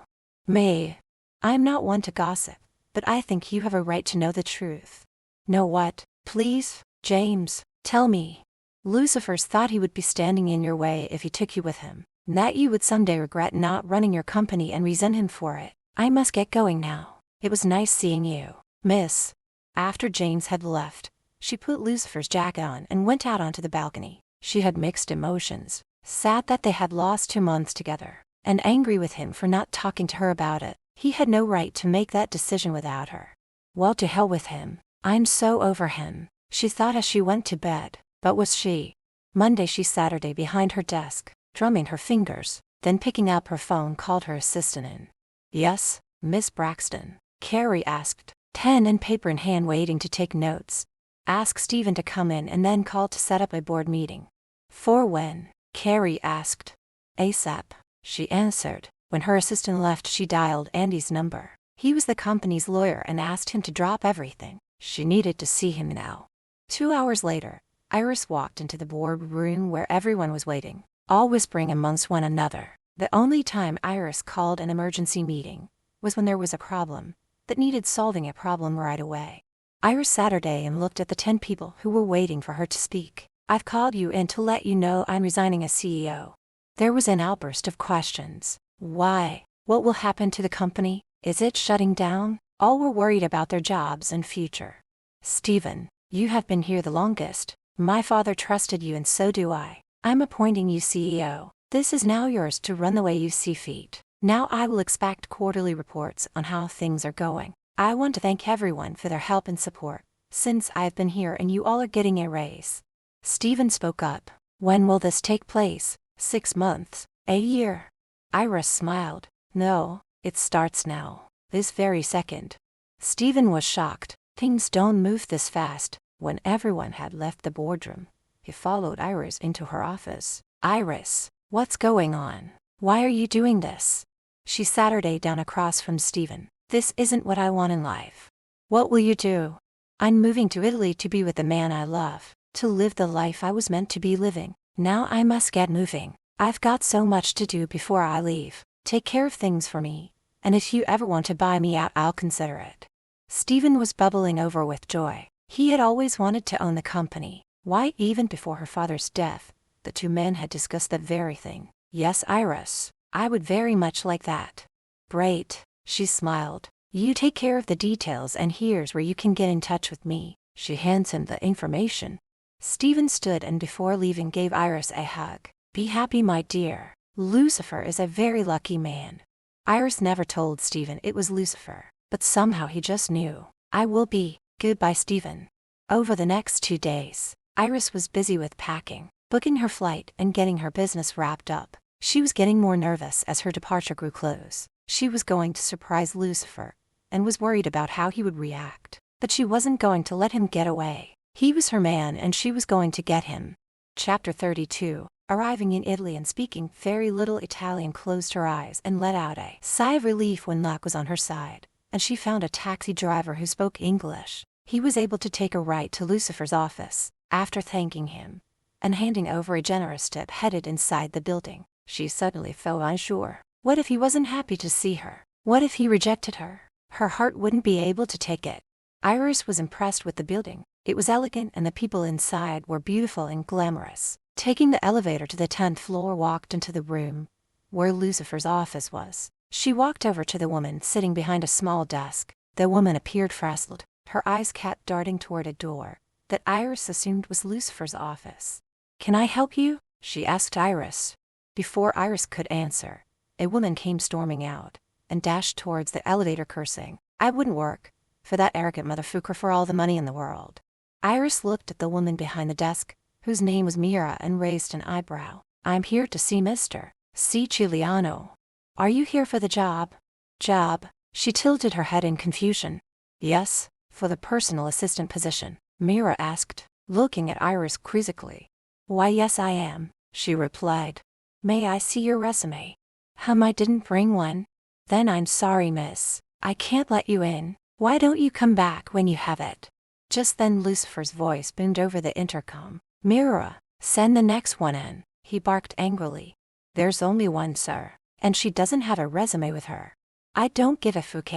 Me. I'm not one to gossip, but I think you have a right to know the truth. Know what, please, James? Tell me. Lucifer's thought he would be standing in your way if he took you with him, and that you would someday regret not running your company and resent him for it. I must get going now. It was nice seeing you, miss. After James had left, she put Lucifer's jacket on and went out onto the balcony. She had mixed emotions, sad that they had lost 2 months together, and angry with him for not talking to her about it. He had no right to make that decision without her. Well, to hell with him. I'm so over him, she thought as she went to bed. But was she? Monday she Saturday behind her desk, drumming her fingers, then picking up her phone called her assistant in. Yes, Miss Braxton, Carrie asked, pen and paper in hand waiting to take notes. Ask Stephen to come in and then call to set up a board meeting. For when? Carrie asked. ASAP, she answered. When her assistant left, she dialed Andy's number. He was the company's lawyer and asked him to drop everything. She needed to see him now. 2 hours later, Iris walked into the boardroom where everyone was waiting, all whispering amongst one another. The only time Iris called an emergency meeting was when there was a problem that needed solving, a problem right away. Iris sat her day and looked at the 10 people who were waiting for her to speak. I've called you in to let you know I'm resigning as CEO. There was an outburst of questions. Why? What will happen to the company? Is it shutting down? All were worried about their jobs and future. Stephen, you have been here the longest. My father trusted you and so do I. I'm appointing you CEO. This is now yours to run the way you see fit. Now I will expect quarterly reports on how things are going. I want to thank everyone for their help and support since I've been here, and you all are getting a raise. Stephen spoke up. When will this take place? 6 months? A year? Iris smiled. No, it starts now. This very second. Stephen was shocked. Things don't move this fast. When everyone had left the boardroom, he followed Iris into her office. Iris, what's going on? Why are you doing this? She sat her day down across from Stephen. This isn't what I want in life. What will you do? I'm moving to Italy to be with the man I love, to live the life I was meant to be living. Now I must get moving. I've got so much to do before I leave. Take care of things for me, and if you ever want to buy me out, I'll consider it. Stephen was bubbling over with joy. He had always wanted to own the company. Why, even before her father's death, the 2 men had discussed that very thing. Yes, Iris, I would very much like that. Great, she smiled. You take care of the details, and here's where you can get in touch with me. She hands him the information. Stephen stood and before leaving gave Iris a hug. Be happy, my dear. Lucifer is a very lucky man. Iris never told Stephen it was Lucifer, but somehow he just knew. I will be. Goodbye, Stephen. Over the next 2 days, Iris was busy with packing, booking her flight, and getting her business wrapped up. She was getting more nervous as her departure grew close. She was going to surprise Lucifer, and was worried about how he would react. But she wasn't going to let him get away. He was her man and she was going to get him. Chapter 32. Arriving in Italy and speaking very little Italian, closed her eyes and let out a sigh of relief when luck was on her side, and she found a taxi driver who spoke English. He was able to take her right to Lucifer's office. After thanking him and handing over a generous tip, headed inside the building. She suddenly felt unsure. What if he wasn't happy to see her? What if he rejected her? Her heart wouldn't be able to take it. Iris was impressed with the building. It was elegant and the people inside were beautiful and glamorous. Taking the elevator to the 10th floor, walked into the room where Lucifer's office was. She walked over to the woman sitting behind a small desk. The woman appeared frazzled, her eyes kept darting toward a door that Iris assumed was Lucifer's office. Can I help you? She asked Iris. Before Iris could answer, a woman came storming out and dashed towards the elevator, cursing. I wouldn't work for that arrogant motherfucker for all the money in the world. Iris looked at the woman behind the desk, whose name was Mira, and raised an eyebrow. I'm here to see Mr. Siciliano. Are you here for the job? Job? She tilted her head in confusion. Yes, for the personal assistant position, Mira asked, looking at Iris quizzically. Why, yes I am, she replied. May I see your resume? I didn't bring one. Then I'm sorry, miss. I can't let you in. Why don't you come back when you have it? Just then Lucifer's voice boomed over the intercom. Mira, send the next one in, he barked angrily. There's only one, sir, and she doesn't have a resume with her. I don't give a fuck.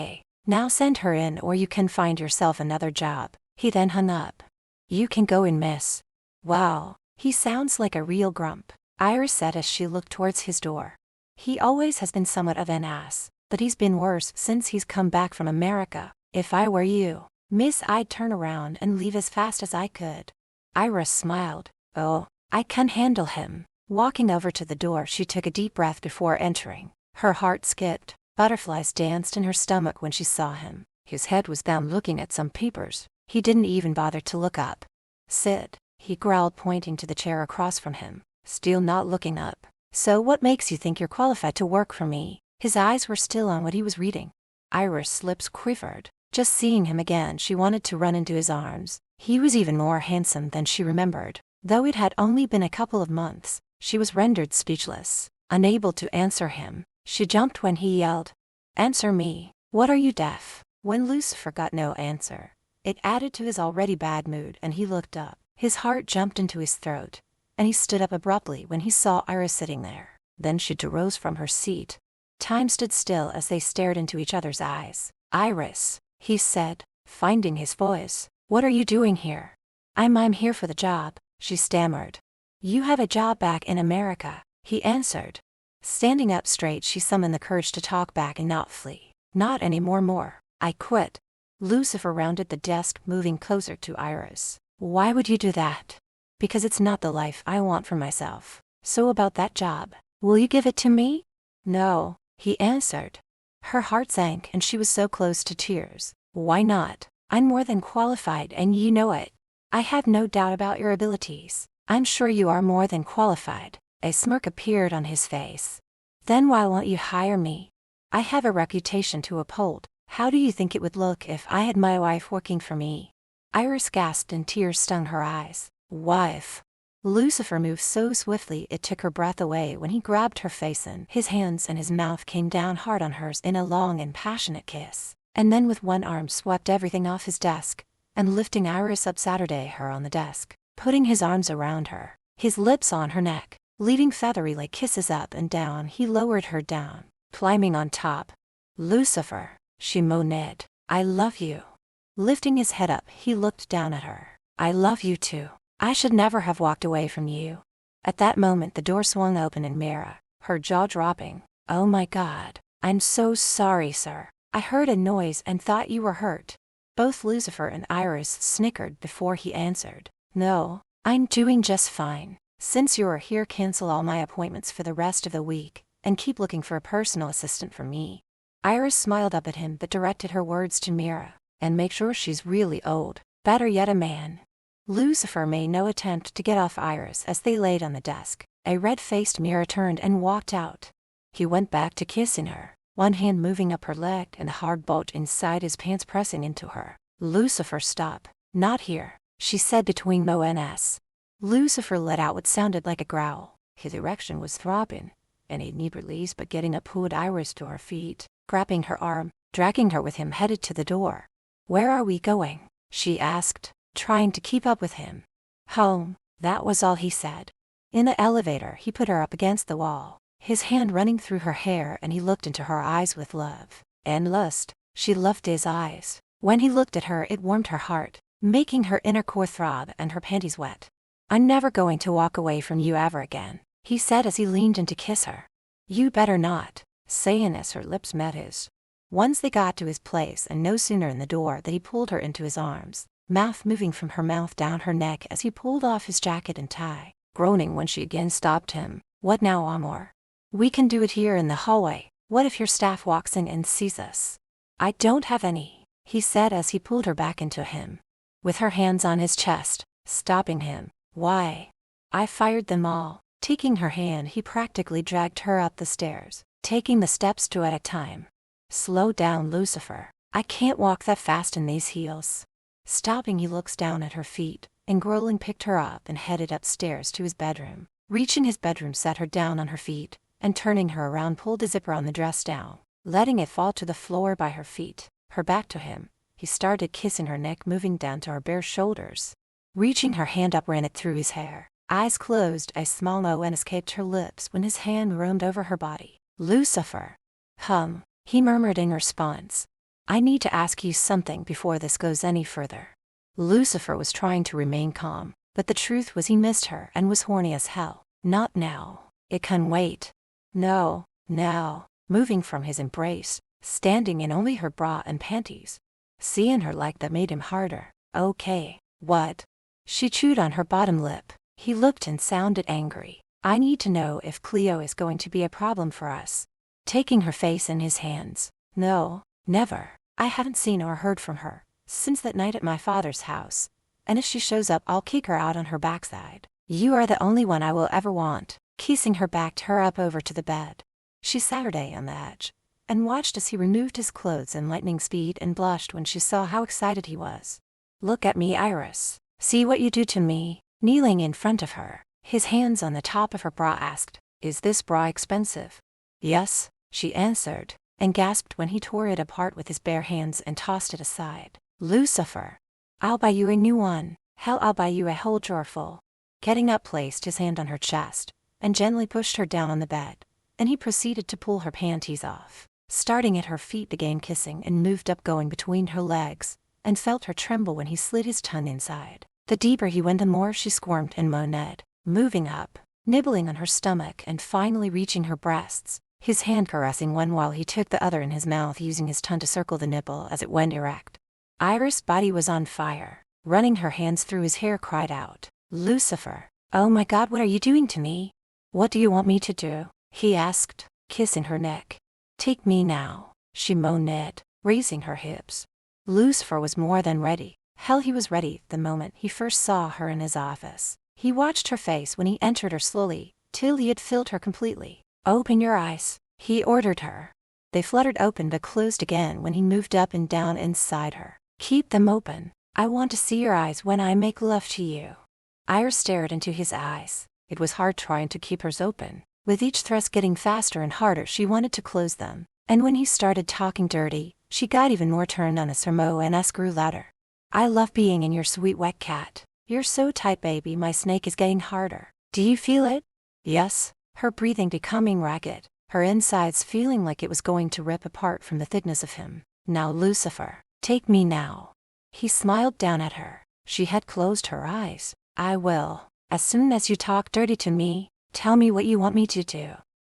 Now send her in or you can find yourself another job. He then hung up. You can go in, miss. Wow, he sounds like a real grump, Iris said as she looked towards his door. He always has been somewhat of an ass, but he's been worse since he's come back from America. If I were you, miss, I'd turn around and leave as fast as I could. Iris smiled. Oh, I can handle him. Walking over to the door, she took a deep breath before entering. Her heart skipped. Butterflies danced in her stomach when she saw him. His head was down looking at some papers. He didn't even bother to look up. Sit, he growled, pointing to the chair across from him. Still not looking up. So what makes you think you're qualified to work for me? His eyes were still on what he was reading. Iris' lips quivered. Just seeing him again, she wanted to run into his arms. He was even more handsome than she remembered. Though it had only been a couple of months, she was rendered speechless. Unable to answer him, she jumped when he yelled, "Answer me, what are you, deaf?" When Lucifer got no answer, it added to his already bad mood and he looked up. His heart jumped into his throat, and he stood up abruptly when he saw Iris sitting there. Then she arose from her seat. Time stood still as they stared into each other's eyes. "Iris," he said, finding his voice, "what are you doing here?" I'm here for the job," she stammered. "You have a job back in America," he answered. Standing up straight, she summoned the courage to talk back and not flee. "Not anymore. I quit." Lucifer rounded the desk, moving closer to Iris. "Why would you do that?" "Because it's not the life I want for myself. So about that job, will you give it to me?" "No," he answered. Her heart sank and she was so close to tears. "Why not? I'm more than qualified and you know it. I have no doubt about your abilities. I'm sure you are more than qualified." A smirk appeared on his face. "Then why won't you hire me? I have a reputation to uphold. How do you think it would look if I had my wife working for me?" Iris gasped and tears stung her eyes. "Wife?" Lucifer moved so swiftly it took her breath away when he grabbed her face in his hands and his mouth came down hard on hers in a long and passionate kiss, and then with one arm swept everything off his desk, and lifting Iris up Saturday her on the desk, putting his arms around her, his lips on her neck, leaving feathery like kisses up and down. He lowered her down, climbing on top. "Lucifer," she moaned, "I love you." Lifting his head up, he looked down at her. "I love you too. I should never have walked away from you." At that moment the door swung open and Mira, her jaw dropping, "Oh my God, I'm so sorry, sir. I heard a noise and thought you were hurt." Both Lucifer and Iris snickered before he answered, "No, I'm doing just fine. Since you are here, cancel all my appointments for the rest of the week, and keep looking for a personal assistant for me." Iris smiled up at him but directed her words to Mira, "And make sure she's really old, better yet a man." Lucifer made no attempt to get off Iris as they laid on the desk. A red-faced Mira turned and walked out. He went back to kissing her, one hand moving up her leg and the hard bolt inside his pants pressing into her. "Lucifer, stop. Not here," she said between Mo and S. Lucifer let out what sounded like a growl. His erection was throbbing, and he needed release but getting up pulled Iris to her feet, grabbing her arm, dragging her with him headed to the door. "Where are we going?" she asked, trying to keep up with him. "Home," that was all he said. In the elevator he put her up against the wall, his hand running through her hair, and he looked into her eyes with love and lust. She loved his eyes. When he looked at her it warmed her heart, making her inner core throb and her panties wet. "I'm never going to walk away from you ever again," he said as he leaned in to kiss her. "You better not," saying as her lips met his. Once they got to his place and no sooner in the door than he pulled her into his arms, mouth moving from her mouth down her neck as he pulled off his jacket and tie, groaning when she again stopped him. "What now, Amor? We can do it here in the hallway. What if your staff walks in and sees us?" "I don't have any," he said as he pulled her back into him, with her hands on his chest, stopping him. "Why?" "I fired them all." Taking her hand, he practically dragged her up the stairs, taking the steps two at a time. "Slow down, Lucifer. I can't walk that fast in these heels." Stopping, he looks down at her feet, and Growling picked her up and headed upstairs to his bedroom. Reaching his bedroom, set her down on her feet, and turning her around pulled the zipper on the dress down, letting it fall to the floor by her feet, her back to him. He started kissing her neck, moving down to her bare shoulders. Reaching her hand up, ran it through his hair. Eyes closed, a small moan escaped her lips when his hand roamed over her body. Lucifer. He murmured in response. I need to ask you something before this goes any further. Lucifer was trying to remain calm, but the truth was he missed her and was horny as hell. Not now. It can wait. No, now. Moving from his embrace, standing in only her bra and panties. Seeing her like that made him harder. Okay, what? She chewed on her bottom lip. He looked and sounded angry. I need to know if Cleo is going to be a problem for us. Taking her face in his hands. No, never. I haven't seen or heard from her since that night at my father's house. And if she shows up, I'll kick her out on her backside. You are the only one I will ever want. Kissing her, backed her up over to the bed. She sat her day on the edge and watched as he removed his clothes in lightning speed and blushed when she saw how excited he was. Look at me, Iris. See what you do to me. Kneeling in front of her, his hands on the top of her bra, asked, Is this bra expensive? Yes, she answered, and gasped when he tore it apart with his bare hands and tossed it aside. Lucifer. I'll buy you a new one. Hell, I'll buy you a whole drawer full. Getting up, placed his hand on her chest and gently pushed her down on the bed, and he proceeded to pull her panties off. Starting at her feet, began kissing and moved up, going between her legs, and felt her tremble when he slid his tongue inside. The deeper he went, the more she squirmed and moaned, moving up, nibbling on her stomach and finally reaching her breasts, his hand caressing one while he took the other in his mouth, using his tongue to circle the nipple as it went erect. Iris' body was on fire. Running her hands through his hair, cried out, Lucifer, oh my God, what are you doing to me? What do you want me to do? He asked, kissing her neck. Take me now, she moaned, raising her hips. Lucifer was more than ready. Hell, he was ready the moment he first saw her in his office. He watched her face when he entered her slowly, till he had filled her completely. Open your eyes, he ordered her. They fluttered open but closed again when he moved up and down inside her. Keep them open. I want to see your eyes when I make love to you. Iris stared into his eyes. It was hard trying to keep hers open. With each thrust getting faster and harder, she wanted to close them. And when he started talking dirty, she got even more turned on as her moans grew louder. I love being in your sweet wet cat. You're so tight, baby, my snake is getting harder. Do you feel it? Yes. Her breathing becoming ragged, her insides feeling like it was going to rip apart from the thickness of him. Now, Lucifer, take me now. He smiled down at her. She had closed her eyes. I will. As soon as you talk dirty to me, tell me what you want me to do.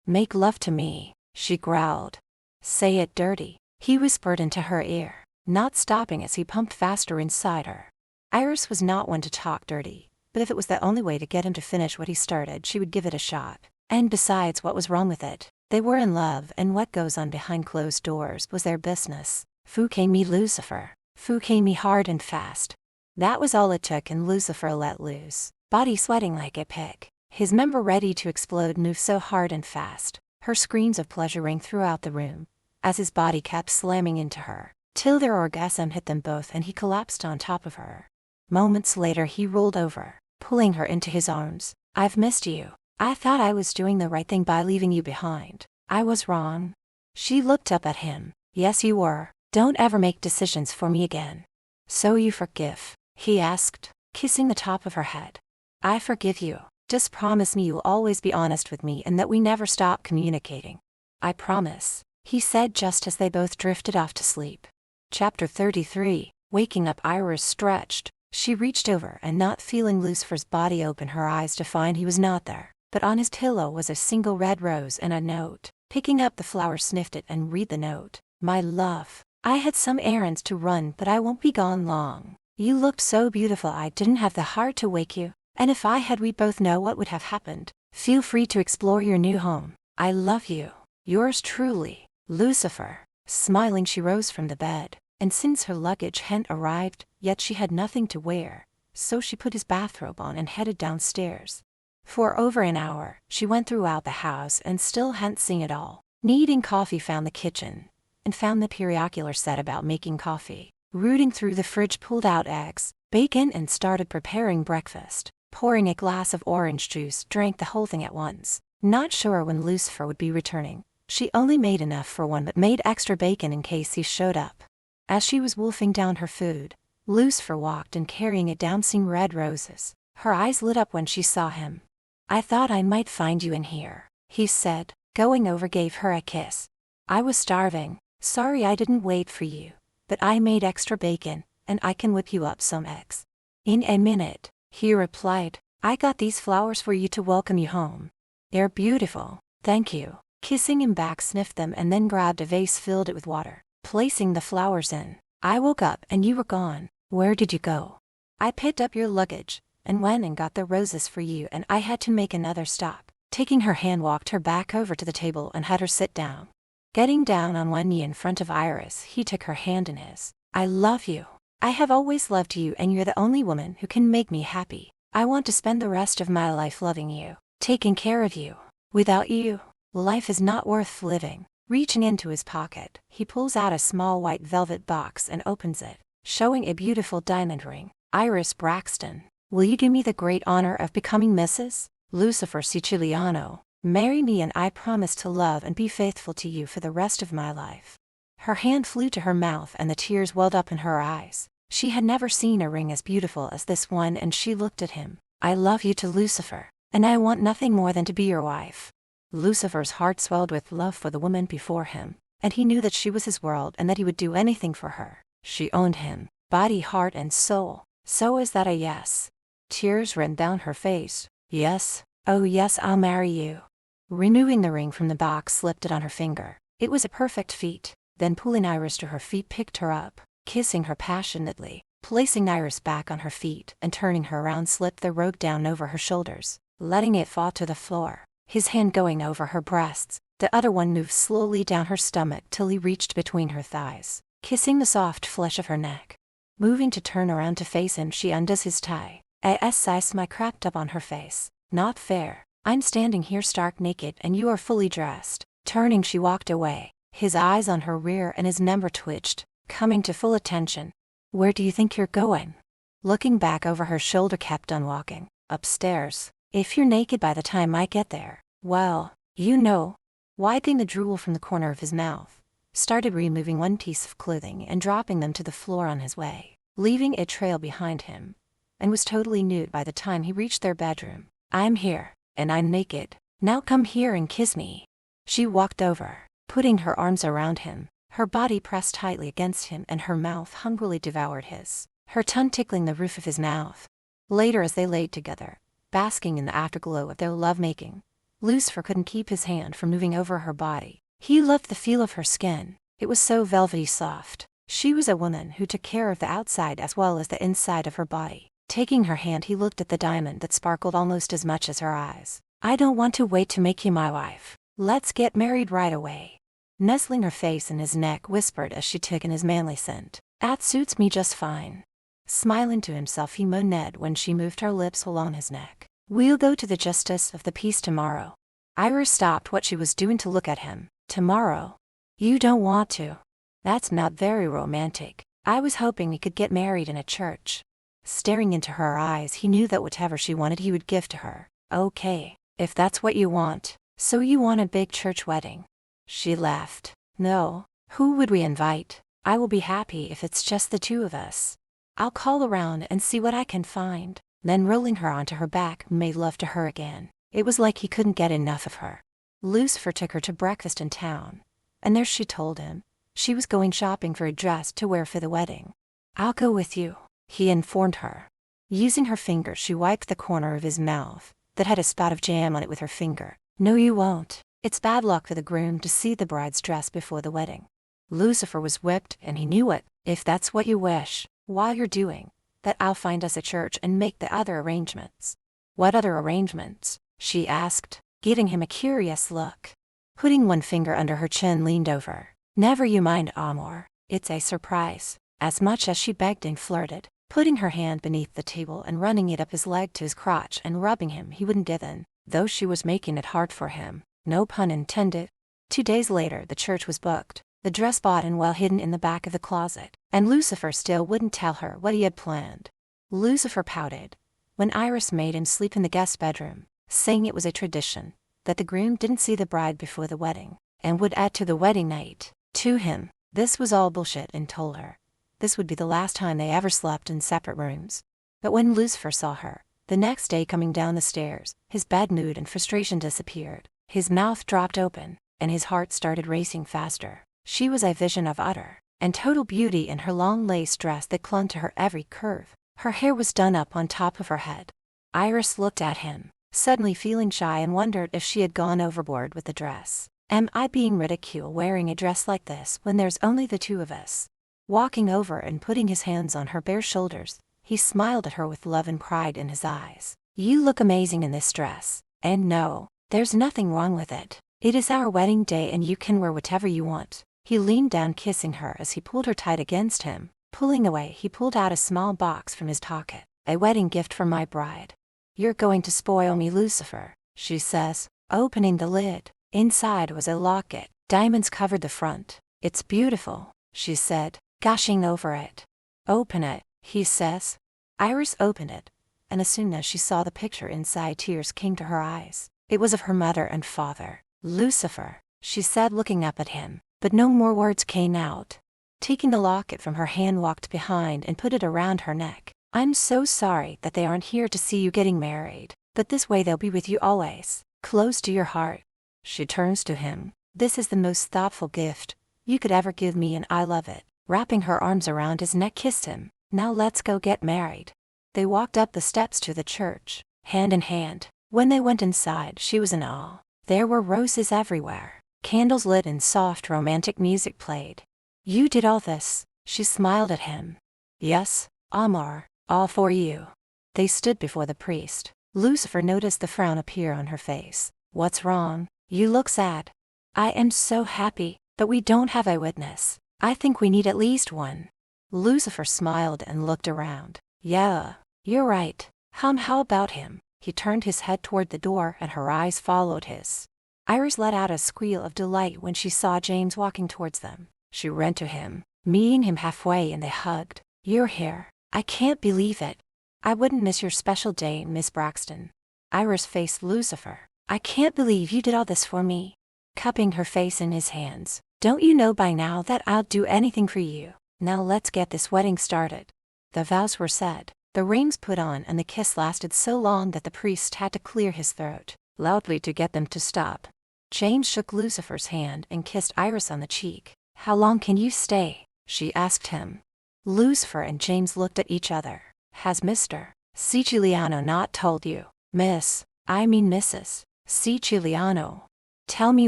Make love to me, she growled. Say it dirty, he whispered into her ear, not stopping as he pumped faster inside her. Iris was not one to talk dirty, but if it was the only way to get him to finish what he started, she would give it a shot. And besides, what was wrong with it? They were in love, and what goes on behind closed doors was their business. Fouquet me, Lucifer. Fouquet me hard and fast. That was all it took, and Lucifer let loose, body sweating like a pig. His member ready to explode moved so hard and fast. Her screams of pleasure rang throughout the room, as his body kept slamming into her, till their orgasm hit them both and he collapsed on top of her. Moments later he rolled over, pulling her into his arms. I've missed you. I thought I was doing the right thing by leaving you behind. I was wrong. She looked up at him. Yes, you were. Don't ever make decisions for me again. So you forgive? He asked, kissing the top of her head. I forgive you. Just promise me you'll always be honest with me and that we never stop communicating. I promise, he said just as they both drifted off to sleep. Chapter 33. Waking up, Iris stretched. She reached over and, not feeling Lucifer's body, opened her eyes to find he was not there, but on his pillow was a single red rose and a note. Picking up the flower, sniffed it and read the note. My love, I had some errands to run, but I won't be gone long. You looked so beautiful I didn't have the heart to wake you, and if I had, we both know what would have happened. Feel free to explore your new home. I love you. Yours truly, Lucifer. Smiling, she rose from the bed, and since her luggage hadn't arrived yet, she had nothing to wear, so she put his bathrobe on and headed downstairs. For over an hour, she went throughout the house and still hadn't seen it all. Needing coffee, found the kitchen, and found the periodical set about making coffee. Rooting through the fridge, pulled out eggs, bacon, and started preparing breakfast. Pouring a glass of orange juice, drank the whole thing at once. Not sure when Lucifer would be returning, She only made enough for one but made extra bacon in case he showed up. As she was wolfing down her food, Lucifer walked in carrying a dancing red roses. Her eyes lit up when she saw him. "I thought I might find you in here," he said, going over gave her a kiss. "I was starving, sorry I didn't wait for you, but I made extra bacon, and I can whip you up some eggs." "In a minute," he replied. "I got these flowers for you to welcome you home. They're beautiful, thank you." Kissing him back, sniffed them and then grabbed a vase, filled it with water, placing the flowers in. "I woke up and you were gone. Where did you go?" "I picked up your luggage and went and got the roses for you, and I had to make another stop." Taking her hand, walked her back over to the table and had her sit down. Getting down on one knee in front of Iris, he took her hand in his. "I love you. I have always loved you, and you're the only woman who can make me happy. I want to spend the rest of my life loving you, taking care of you. Without you, life is not worth living." Reaching into his pocket, he pulls out a small white velvet box and opens it, showing a beautiful diamond ring. "Iris Braxton, will you give me the great honor of becoming Mrs. Lucifer Siciliano? Marry me and I promise to love and be faithful to you for the rest of my life." Her hand flew to her mouth and the tears welled up in her eyes. She had never seen a ring as beautiful as this one, and she looked at him. "I love you to Lucifer, and I want nothing more than to be your wife." Lucifer's heart swelled with love for the woman before him, and he knew that she was his world and that he would do anything for her. She owned him, body, heart, and soul. So is that a yes? Tears ran down her face. "Yes, oh yes, I'll marry you." Removing the ring from the box, slipped it on her finger. It was a perfect feat. Then pulling Iris to her feet, picked her up, kissing her passionately. Placing Iris back on her feet and turning her around, slipped the robe down over her shoulders, letting it fall to the floor. His hand going over her breasts, the other one moved slowly down her stomach till he reached between her thighs, kissing the soft flesh of her neck. Moving to turn around to face him, she undoes his tie. A smile cracked up on her face. "Not fair. I'm standing here stark naked and you are fully dressed." Turning, she walked away, his eyes on her rear and his number twitched, coming to full attention. "Where do you think you're going?" Looking back over her shoulder, kept on walking. "Upstairs. If you're naked by the time I get there, well, you know." Wiping the drool from the corner of his mouth, started removing one piece of clothing and dropping them to the floor on his way, leaving a trail behind him, and was totally nude by the time he reached their bedroom. "I'm here, and I'm naked. Now come here and kiss me." She walked over, putting her arms around him, her body pressed tightly against him and her mouth hungrily devoured his, her tongue tickling the roof of his mouth. Later, as they laid together, basking in the afterglow of their lovemaking, Lucifer couldn't keep his hand from moving over her body. He loved the feel of her skin. It was so velvety soft. She was a woman who took care of the outside as well as the inside of her body. Taking her hand, he looked at the diamond that sparkled almost as much as her eyes. "I don't want to wait to make you my wife. Let's get married right away." Nestling her face in his neck, whispered as she took in his manly scent. "That suits me just fine." Smiling to himself, he moaned when she moved her lips along his neck. "We'll go to the justice of the peace tomorrow." Iris stopped what she was doing to look at him. "Tomorrow? You don't want to? That's not very romantic. I was hoping we could get married in a church." Staring into her eyes, he knew that whatever she wanted he would give to her. "Okay, if that's what you want. So you want a big church wedding?" She laughed. "No, who would we invite? I will be happy if it's just the two of us. I'll call around and see what I can find." Then rolling her onto her back, made love to her again. It was like he couldn't get enough of her. Lucifer took her to breakfast in town, and there she told him she was going shopping for a dress to wear for the wedding. "I'll go with you," he informed her. Using her finger, she wiped the corner of his mouth that had a spot of jam on it with her finger. "No, you won't. It's bad luck for the groom to see the bride's dress before the wedding." Lucifer was whipped, and he knew it. "If that's what you wish, while you're doing that, I'll find us a church and make the other arrangements." "What other arrangements?" she asked, giving him a curious look. Putting one finger under her chin, leaned over. "Never you mind, Amor. It's a surprise." As much as she begged and flirted, putting her hand beneath the table and running it up his leg to his crotch and rubbing him, he wouldn't give in, though she was making it hard for him. No pun intended. 2 days later, the church was booked, the dress bought and well hidden in the back of the closet, and Lucifer still wouldn't tell her what he had planned. Lucifer pouted when Iris made him sleep in the guest bedroom, saying it was a tradition that the groom didn't see the bride before the wedding. and would add to the wedding night. To him, this was all bullshit and told her this would be the last time they ever slept in separate rooms. But when Lucifer saw her, the next day coming down the stairs, his bad mood and frustration disappeared. His mouth dropped open, and his heart started racing faster. She was a vision of utter and total beauty in her long lace dress that clung to her every curve. Her hair was done up on top of her head. Iris looked at him, suddenly feeling shy, and wondered if she had gone overboard with the dress. Am I being ridiculed wearing a dress like this when there's only the two of us? Walking over and putting his hands on her bare shoulders, he smiled at her with love and pride in his eyes. You look amazing in this dress, and no, there's nothing wrong with it. It is our wedding day and you can wear whatever you want. He leaned down, kissing her as he pulled her tight against him. Pulling away, he pulled out a small box from his pocket. A wedding gift for my bride. You're going to spoil me, Lucifer, she says, opening the lid. Inside was a locket. Diamonds covered the front. It's beautiful, she said, gushing over it. Open it, he says. Iris opened it, and as soon as she saw the picture inside, tears came to her eyes. It was of her mother and father. Lucifer, she said, looking up at him, but no more words came out. Taking the locket from her hand, walked behind and put it around her neck. I'm so sorry that they aren't here to see you getting married, but this way they'll be with you always, close to your heart. She turns to him. This is the most thoughtful gift you could ever give me, and I love it. Wrapping her arms around his neck, kissed him. Now let's go get married. They walked up the steps to the church, hand in hand. When they went inside, she was in awe. There were roses everywhere, candles lit, and soft romantic music played. You did all this? She smiled at him. Yes, Amar, all for you. They stood before the priest. Lucifer noticed the frown appear on her face. What's wrong? You look sad. I am so happy, but we don't have a witness. I think we need at least one. Lucifer smiled and looked around. Yeah, you're right. How about him? He turned his head toward the door, and her eyes followed his. Iris let out a squeal of delight when she saw James walking towards them. She ran to him, meeting him halfway, and they hugged. You're here. I can't believe it. I wouldn't miss your special day, Miss Braxton. Iris faced Lucifer. I can't believe you did all this for me. Cupping her face in his hands. Don't you know by now that I'll do anything for you? Now let's get this wedding started. The vows were said, the rings put on, and the kiss lasted so long that the priest had to clear his throat loudly to get them to stop. James shook Lucifer's hand and kissed Iris on the cheek. How long can you stay? She asked him. Lucifer and James looked at each other. Has Mr. Siciliano not told you? Mrs. Siciliano. Tell me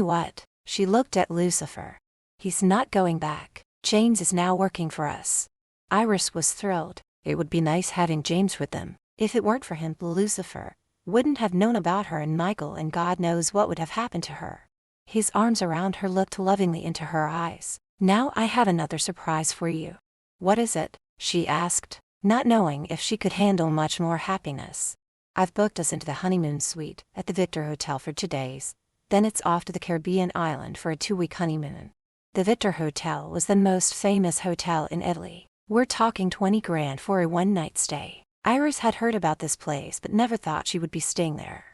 what? She looked at Lucifer. He's not going back. James is now working for us. Iris was thrilled. It would be nice having James with them. If it weren't for him, Lucifer wouldn't have known about her and Michael, and God knows what would have happened to her. His arms around her looked lovingly into her eyes. Now I have another surprise for you. What is it? She asked, not knowing if she could handle much more happiness. I've booked us into the honeymoon suite at the Victor Hotel for 2 days. Then it's off to the Caribbean island for a 2-week honeymoon. The Victor Hotel was the most famous hotel in Italy. We're talking 20 grand for a 1-night stay. Iris had heard about this place but never thought she would be staying there.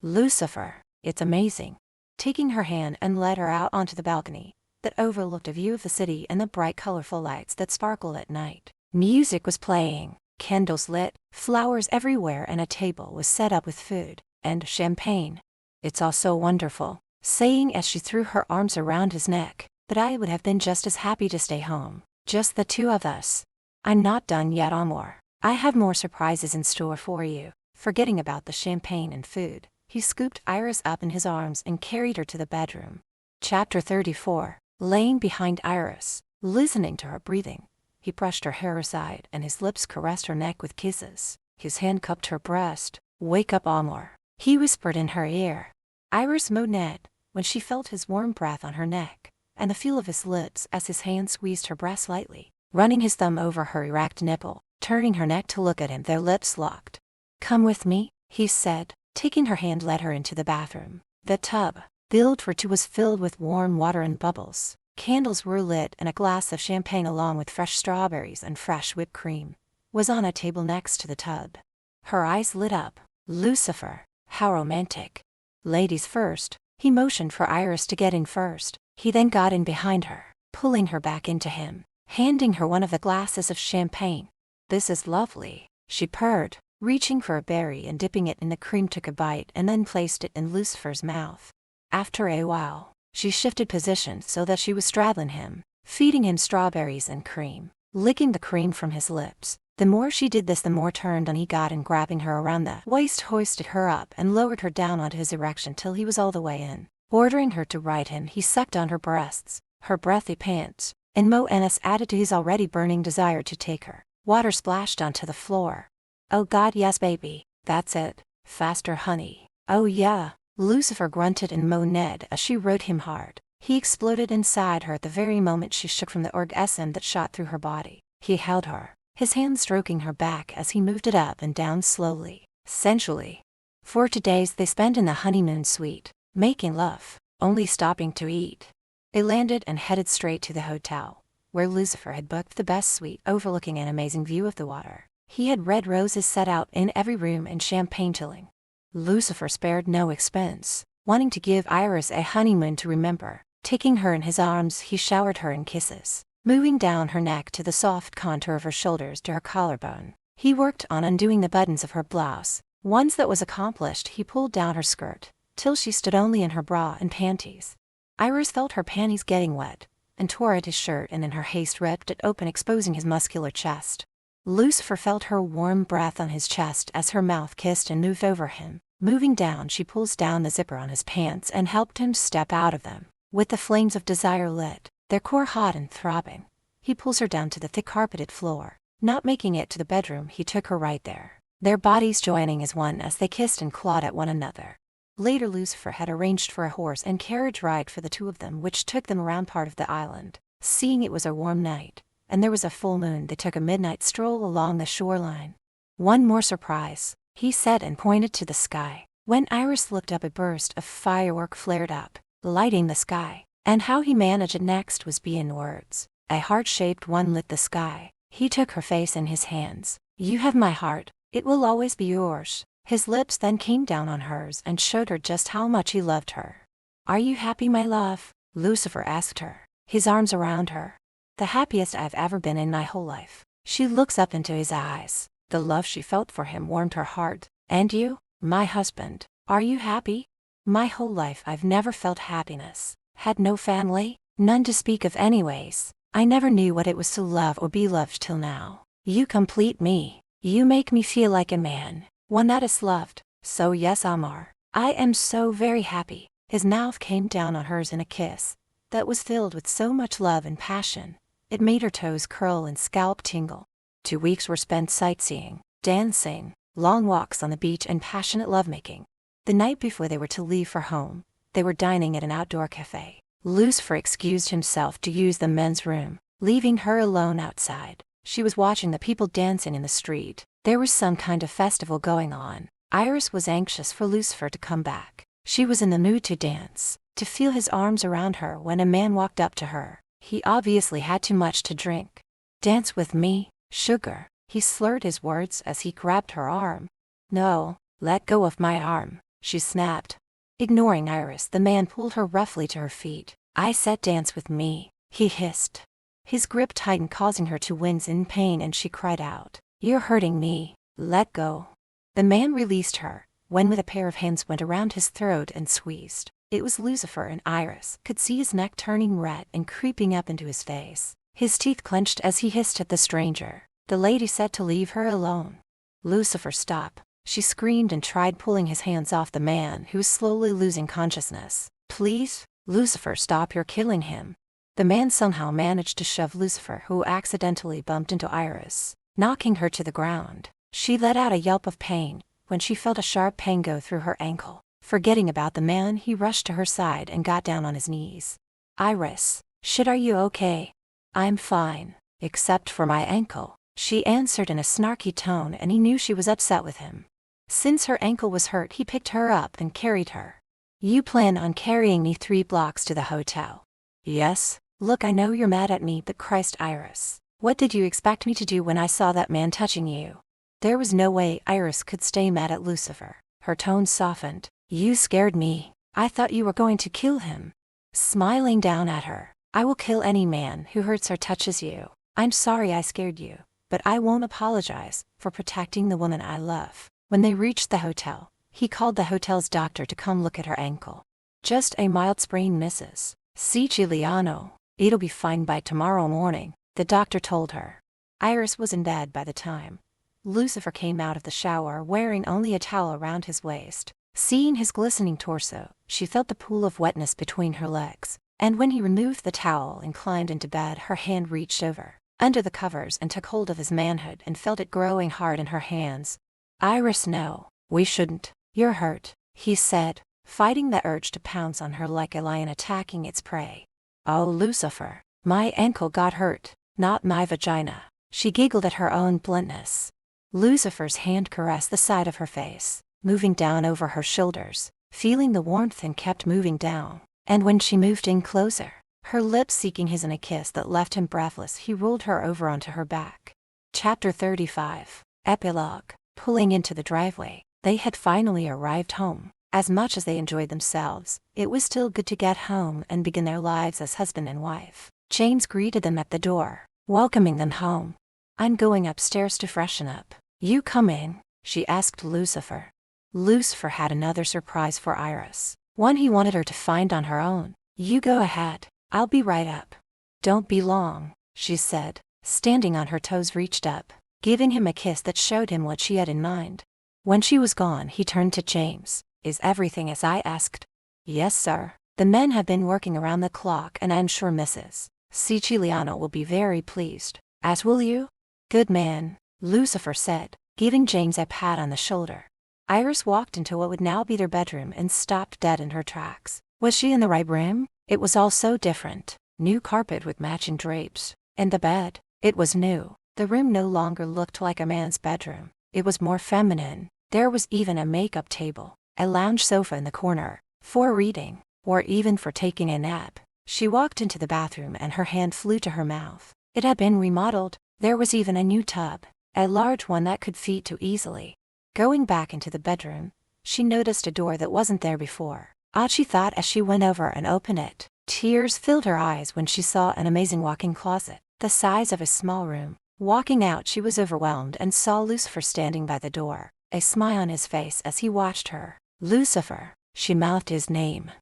Lucifer, it's amazing. Taking her hand and led her out onto the balcony that overlooked a view of the city and the bright colorful lights that sparkled at night. Music was playing, candles lit, flowers everywhere, and a table was set up with food and champagne. It's all so wonderful, saying as she threw her arms around his neck, but I would have been just as happy to stay home, just the two of us. I'm not done yet, Amor. I have more surprises in store for you. Forgetting about the champagne and food, he scooped Iris up in his arms and carried her to the bedroom. Chapter 34. Laying behind Iris, listening to her breathing, he brushed her hair aside and his lips caressed her neck with kisses. His hand cupped her breast. Wake up, Amor, he whispered in her ear. Iris moaned when she felt his warm breath on her neck, and the feel of his lips as his hand squeezed her breast lightly, running his thumb over her erect nipple. Turning her neck to look at him, their lips locked. Come with me, he said. Taking her hand, led her into the bathroom. The tub, filled for 2, was filled with warm water and bubbles. Candles were lit, and a glass of champagne along with fresh strawberries and fresh whipped cream was on a table next to the tub. Her eyes lit up. Lucifer, how romantic. Ladies first. He motioned for Iris to get in first. He then got in behind her, pulling her back into him, handing her one of the glasses of champagne. "This is lovely," she purred, reaching for a berry and dipping it in the cream, took a bite and then placed it in Lucifer's mouth. After a while, she shifted positions so that she was straddling him, feeding him strawberries and cream, licking the cream from his lips. The more she did this, the more turned on he got, and grabbing her around the waist hoisted her up and lowered her down onto his erection till he was all the way in. Ordering her to ride him, he sucked on her breasts, her breathy pants, and moaness added to his already burning desire to take her. Water splashed onto the floor. "Oh God, yes baby, that's it. Faster honey. Oh yeah." Lucifer grunted and moaned as she rode him hard. He exploded inside her at the very moment she shook from the orgasm that shot through her body. He held her, his hand stroking her back as he moved it up and down slowly, sensually. For 2 days they spent in the honeymoon suite, making love, only stopping to eat. They landed and headed straight to the hotel, where Lucifer had booked the best suite overlooking an amazing view of the water. He had red roses set out in every room and champagne chilling. Lucifer spared no expense, wanting to give Iris a honeymoon to remember. Taking her in his arms, he showered her in kisses, moving down her neck to the soft contour of her shoulders to her collarbone. He worked on undoing the buttons of her blouse. Once that was accomplished, he pulled down her skirt, till she stood only in her bra and panties. Iris felt her panties getting wet, and tore at his shirt, and in her haste ripped it open, exposing his muscular chest. Lucifer felt her warm breath on his chest as her mouth kissed and moved over him. Moving down, she pulls down the zipper on his pants and helped him step out of them. With the flames of desire lit, their core hot and throbbing, he pulls her down to the thick carpeted floor. Not making it to the bedroom, he took her right there, their bodies joining as one as they kissed and clawed at one another. Later, Lucifer had arranged for a horse and carriage ride for the two of them, which took them around part of the island. Seeing it was a warm night, and there was a full moon, they took a midnight stroll along the shoreline. "One more surprise," he said and pointed to the sky. When Iris looked up, a burst of firework flared up, lighting the sky, and how he managed it next was beyond words. A heart-shaped one lit the sky. He took her face in his hands. "You have my heart. It will always be yours." His lips then came down on hers and showed her just how much he loved her. "Are you happy, my love?" Lucifer asked her, his arms around her. "The happiest I've ever been in my whole life." She looks up into his eyes. The love she felt for him warmed her heart. "And you, my husband, are you happy?" "My whole life I've never felt happiness. Had no family, none to speak of anyways. I never knew what it was to love or be loved till now. You complete me. You make me feel like a man, one that is loved. So yes, Amar, I am so very happy." His mouth came down on hers in a kiss that was filled with so much love and passion, it made her toes curl and scalp tingle. 2 weeks were spent sightseeing, dancing, long walks on the beach, and passionate lovemaking. The night before they were to leave for home, they were dining at an outdoor cafe. Lucifer excused himself to use the men's room, leaving her alone outside. She was watching the people dancing in the street. There was some kind of festival going on. Iris was anxious for Lucifer to come back. She was in the mood to dance, to feel his arms around her, when a man walked up to her. He obviously had too much to drink. "Dance with me, sugar," he slurred his words as he grabbed her arm. "No, let go of my arm," she snapped. Ignoring Iris, the man pulled her roughly to her feet. "I said dance with me," he hissed. His grip tightened, causing her to wince in pain, and she cried out, "You're hurting me. Let go." The man released her, when with a pair of hands went around his throat and squeezed. It was Lucifer, and Iris could see his neck turning red and creeping up into his face. His teeth clenched as he hissed at the stranger. The lady said to leave her alone. "Lucifer, stop." She screamed and tried pulling his hands off the man, who was slowly losing consciousness. "Please, Lucifer, stop, you're killing him." The man somehow managed to shove Lucifer, who accidentally bumped into Iris, knocking her to the ground. She let out a yelp of pain when she felt a sharp pain go through her ankle. Forgetting about the man, he rushed to her side and got down on his knees. "Iris, shit, are you okay?" "I'm fine, except for my ankle," she answered in a snarky tone, and he knew she was upset with him. Since her ankle was hurt, he picked her up and carried her. "You plan on carrying me 3 blocks to the hotel?" "Yes." "Look, I know you're mad at me, but Christ, Iris, what did you expect me to do when I saw that man touching you?" There was no way Iris could stay mad at Lucifer. Her tone softened. "You scared me. I thought you were going to kill him." smiling down at her. "I will kill any man who hurts or touches you. I'm sorry I scared you, but I won't apologize for protecting the woman I love." When they reached the hotel, he called the hotel's doctor to come look at her ankle. "Just a mild sprain, Mrs. Siciliano. It'll be fine by tomorrow morning," the doctor told her. Iris was in bed by the time Lucifer came out of the shower wearing only a towel around his waist. Seeing his glistening torso, she felt the pool of wetness between her legs, and when he removed the towel and climbed into bed, her hand reached over under the covers and took hold of his manhood and felt it growing hard in her hands. "Iris, no, we shouldn't. You're hurt," he said, fighting the urge to pounce on her like a lion attacking its prey. "Oh, Lucifer, my ankle got hurt, not my vagina." She giggled at her own bluntness. Lucifer's hand caressed the side of her face, moving down over her shoulders, feeling the warmth, and kept moving down. And when she moved in closer, her lips seeking his in a kiss that left him breathless, he rolled her over onto her back. Chapter 35. Epilogue. Pulling into the driveway, they had finally arrived home. As much as they enjoyed themselves, it was still good to get home and begin their lives as husband and wife. James greeted them at the door, welcoming them home. "I'm going upstairs to freshen up. You come in?" she asked Lucifer. Lucifer had another surprise for Iris, one he wanted her to find on her own. "You go ahead, I'll be right up." "Don't be long," she said, standing on her toes, reached up, giving him a kiss that showed him what she had in mind. When she was gone, he turned to James. "Is everything as I asked?" "Yes, sir. The men have been working around the clock, and I'm sure Mrs. Siciliano will be very pleased, as will you." "Good man," Lucifer said, giving James a pat on the shoulder. Iris walked into what would now be their bedroom and stopped dead in her tracks. Was she in the right room? It was all so different. New carpet with matching drapes. And the bed. It was new. The room no longer looked like a man's bedroom. It was more feminine. There was even a makeup table, a lounge sofa in the corner, for reading, or even for taking a nap. She walked into the bathroom and her hand flew to her mouth. It had been remodeled. There was even a new tub, a large one that could fit too easily. Going back into the bedroom, she noticed a door that wasn't there before. Odd, she thought as she went over and opened it. Tears filled her eyes when she saw an amazing walk-in closet, the size of a small room. Walking out, she was overwhelmed and saw Lucifer standing by the door, a smile on his face as he watched her. "Lucifer," she mouthed his name.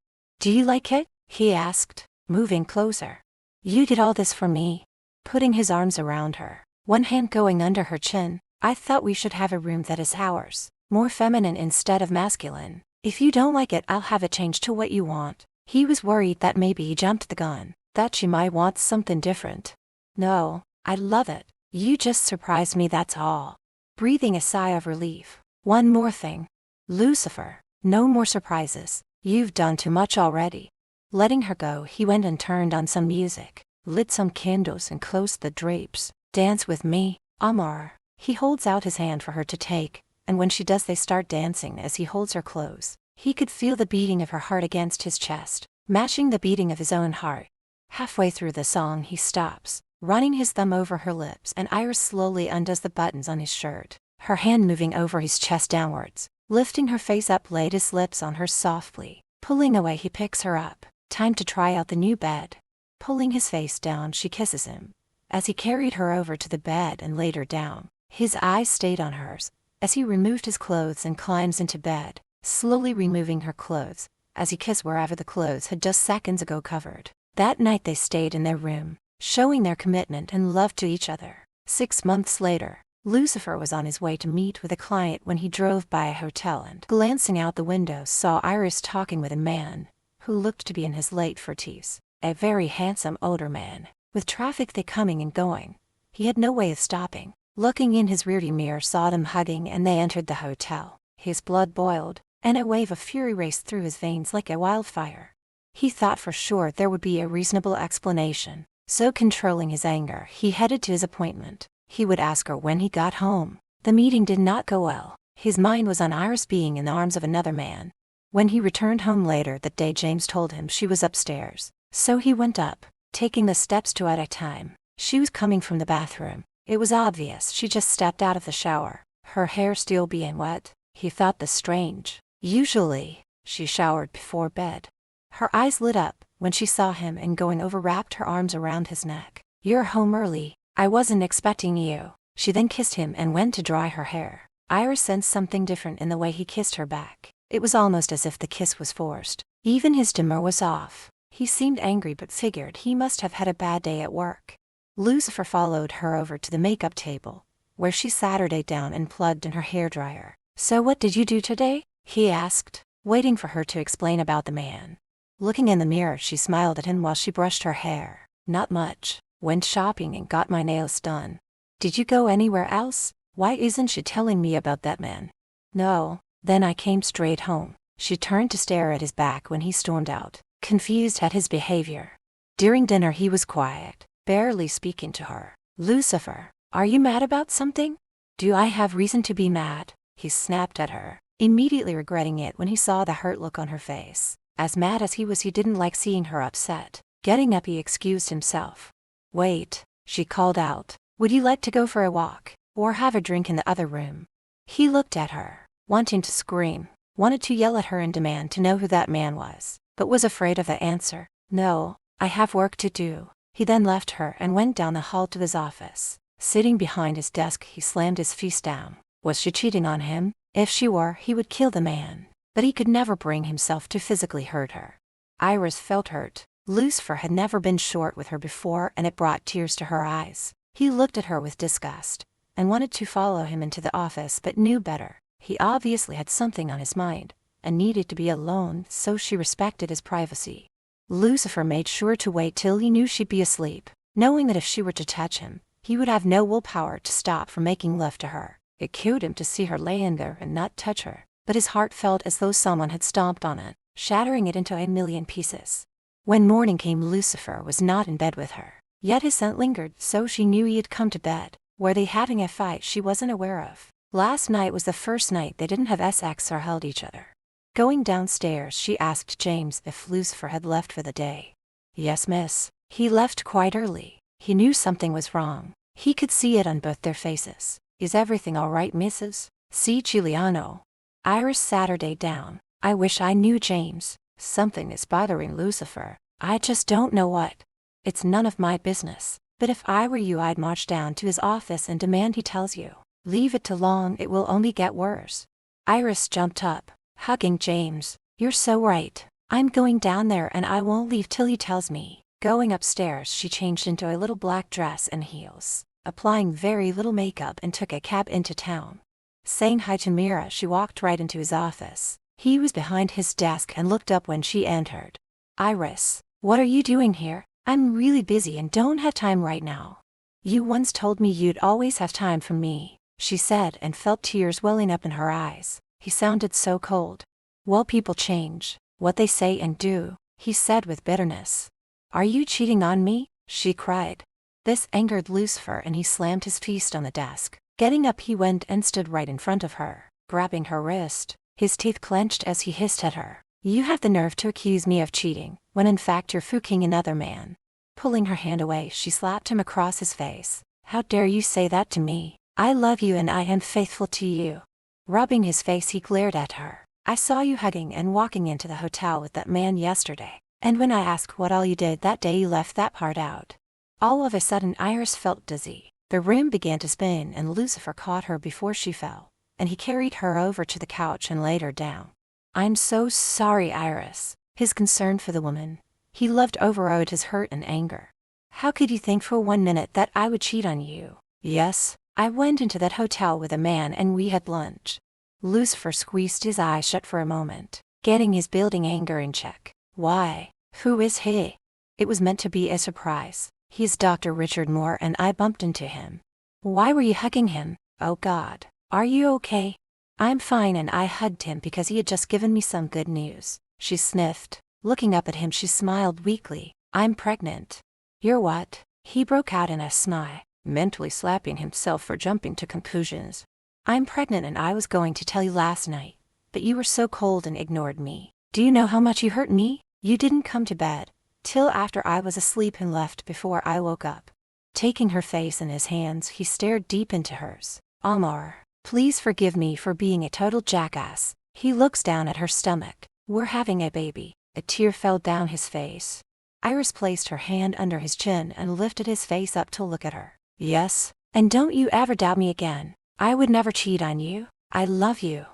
"Do you like it?" he asked, moving closer. "You did all this for me?" Putting his arms around her, one hand going under her chin. "I thought we should have a room that is ours, more feminine instead of masculine. If you don't like it, I'll have it changed to what you want." He was worried that maybe he jumped the gun, that she might want something different. "No, I love it. You just surprised me, that's all." Breathing a sigh of relief. "One more thing." "Lucifer, no more surprises. You've done too much already." Letting her go, he went and turned on some music, lit some candles and closed the drapes. "Dance with me, Amar." He holds out his hand for her to take, and when she does, they start dancing as he holds her close. He could feel the beating of her heart against his chest, matching the beating of his own heart. Halfway through the song, he stops, running his thumb over her lips, and Iris slowly undoes the buttons on his shirt, her hand moving over his chest downwards. Lifting her face up, laid his lips on hers softly. Pulling away, he picks her up. Time to try out the new bed. Pulling his face down, she kisses him. As he carried her over to the bed and laid her down, his eyes stayed on hers, as he removed his clothes and climbs into bed, slowly removing her clothes, as he kissed wherever the clothes had just seconds ago covered. That night they stayed in their room, showing their commitment and love to each other. 6 months later, Lucifer was on his way to meet with a client when he drove by a hotel and, glancing out the window, saw Iris talking with a man who looked to be in his late 40s, a very handsome older man. With traffic they coming and going, he had no way of stopping. Looking in his rearview mirror, saw them hugging, and they entered the hotel. His blood boiled, and a wave of fury raced through his veins like a wildfire. He thought for sure there would be a reasonable explanation, so controlling his anger, he headed to his appointment. He would ask her when he got home. The meeting did not go well. His mind was on Iris being in the arms of another man. When he returned home later that day, James told him she was upstairs, so he went up, taking the steps two at a time. She was coming from the bathroom. It was obvious she just stepped out of the shower, her hair still being wet. He thought this strange. Usually, she showered before bed. Her eyes lit up, when she saw him and going over wrapped her arms around his neck. "You're home early. I wasn't expecting you." She then kissed him and went to dry her hair. Iris sensed something different in the way he kissed her back. It was almost as if the kiss was forced. Even his demur was off. He seemed angry but figured he must have had a bad day at work. Lucifer followed her over to the makeup table, where she sat her down and plugged in her hairdryer. "So what did you do today?" he asked, waiting for her to explain about the man. Looking in the mirror, she smiled at him while she brushed her hair. "Not much. Went shopping and got my nails done." "Did you go anywhere else? Why isn't she telling me about that man?" "No, then I came straight home." She turned to stare at his back when he stormed out, confused at his behavior. During dinner he was quiet, barely speaking to her. "Lucifer, are you mad about something?" "Do I have reason to be mad?" he snapped at her, immediately regretting it when he saw the hurt look on her face. As mad as he was, he didn't like seeing her upset. Getting up, he excused himself. "Wait," she called out. "Would you like to go for a walk, or have a drink in the other room?" He looked at her, wanting to scream, wanted to yell at her and demand to know who that man was, but was afraid of the answer. "No, I have work to do." He then left her and went down the hall to his office. Sitting behind his desk, he slammed his fist down. Was she cheating on him? If she were, he would kill the man, but he could never bring himself to physically hurt her. Iris felt hurt. Lucifer had never been short with her before, and it brought tears to her eyes. He looked at her with disgust, and wanted to follow him into the office but knew better. He obviously had something on his mind, and needed to be alone, so she respected his privacy. Lucifer made sure to wait till he knew she'd be asleep, knowing that if she were to touch him, he would have no willpower to stop from making love to her. It killed him to see her laying there and not touch her, but his heart felt as though someone had stomped on it, shattering it into a million pieces. When morning came, Lucifer was not in bed with her. Yet his scent lingered, so she knew he had come to bed. Were they having a fight she wasn't aware of? Last night was the first night they didn't have sex or held each other. Going downstairs, she asked James if Lucifer had left for the day. "Yes, miss. He left quite early." He knew something was wrong. He could see it on both their faces. "Is everything all right, Mrs. Siciliano?" Iris sat her down. "I wish I knew James. Something is bothering Lucifer. I just don't know what. It's none of my business, but if I were you, I'd march down to his office and demand he tells you. Leave it too long, it will only get worse." Iris jumped up, hugging James. "You're so right. I'm going down there and I won't leave till he tells me." Going upstairs, she changed into a little black dress and heels, applying very little makeup, and took a cab into town. Saying hi to Mira, she walked right into his office. He was behind his desk and looked up when she entered. "Iris, what are you doing here? I'm really busy and don't have time right now." "You once told me you'd always have time for me," she said, and felt tears welling up in her eyes. He sounded so cold. "Well, people change what they say and do," he said with bitterness. "Are you cheating on me?" she cried. This angered Lucifer and he slammed his fist on the desk. Getting up, he went and stood right in front of her, grabbing her wrist. His teeth clenched as he hissed at her. "You have the nerve to accuse me of cheating, when in fact you're fucking another man." Pulling her hand away, she slapped him across his face. "How dare you say that to me? I love you and I am faithful to you." Rubbing his face, he glared at her. "I saw you hugging and walking into the hotel with that man yesterday, and when I asked what all you did that day, you left that part out." All of a sudden, Iris felt dizzy. The room began to spin and Lucifer caught her before she fell, and he carried her over to the couch and laid her down. "I'm so sorry, Iris." His concern for the woman he loved overrode his hurt and anger. "How could you think for 1 minute that I would cheat on you?" "Yes, I went into that hotel with a man and we had lunch." Lucifer squeezed his eyes shut for a moment, getting his building anger in check. "Why? Who is he?" "It was meant to be a surprise. He's Dr. Richard Moore and I bumped into him." "Why were you hugging him?" "Oh God, are you okay?" "I'm fine, and I hugged him because he had just given me some good news." She sniffed. Looking up at him, she smiled weakly. "I'm pregnant." "You're what?" He broke out in a sigh, mentally slapping himself for jumping to conclusions. "I'm pregnant and I was going to tell you last night, but you were so cold and ignored me. Do you know how much you hurt me? You didn't come to bed till after I was asleep and left before I woke up." Taking her face in his hands, he stared deep into hers. "Amar, please forgive me for being a total jackass." He looks down at her stomach. "We're having a baby." A tear fell down his face. Iris placed her hand under his chin and lifted his face up to look at her. Yes, and don't you ever doubt me again. I would never cheat on you. I love you.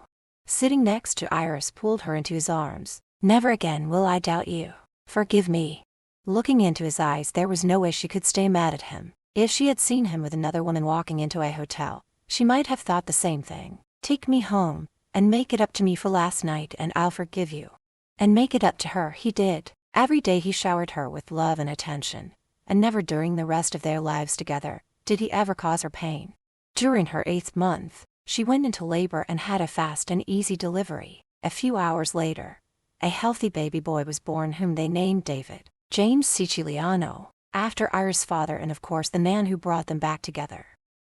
Sitting next to Iris pulled her into his arms. Never again will I doubt you. Forgive me. Looking into his eyes, there was no way she could stay mad at him. If she had seen him with another woman walking into a hotel, she might have thought the same thing. Take me home, and make it up to me for last night, and I'll forgive you. And make it up to her he did. Every day he showered her with love and attention, and never during the rest of their lives together did he ever cause her pain. During her 8th month, she went into labor and had a fast and easy delivery. A few hours later, a healthy baby boy was born whom they named David, James Siciliano, after Iris' father and of course the man who brought them back together.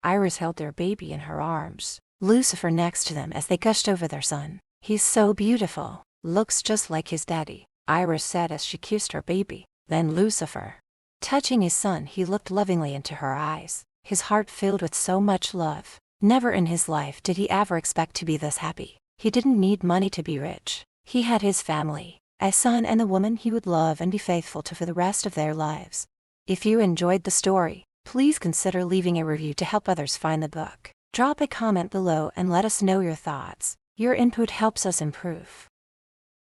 Iris held their baby in her arms, Lucifer next to them as they gushed over their son. He's so beautiful, looks just like his daddy, Iris said as she kissed her baby. Then Lucifer, touching his son, he looked lovingly into her eyes, his heart filled with so much love. Never in his life did he ever expect to be this happy. He didn't need money to be rich. He had his family, a son and a woman he would love and be faithful to for the rest of their lives. If you enjoyed the story, please consider leaving a review to help others find the book. Drop a comment below and let us know your thoughts. Your input helps us improve.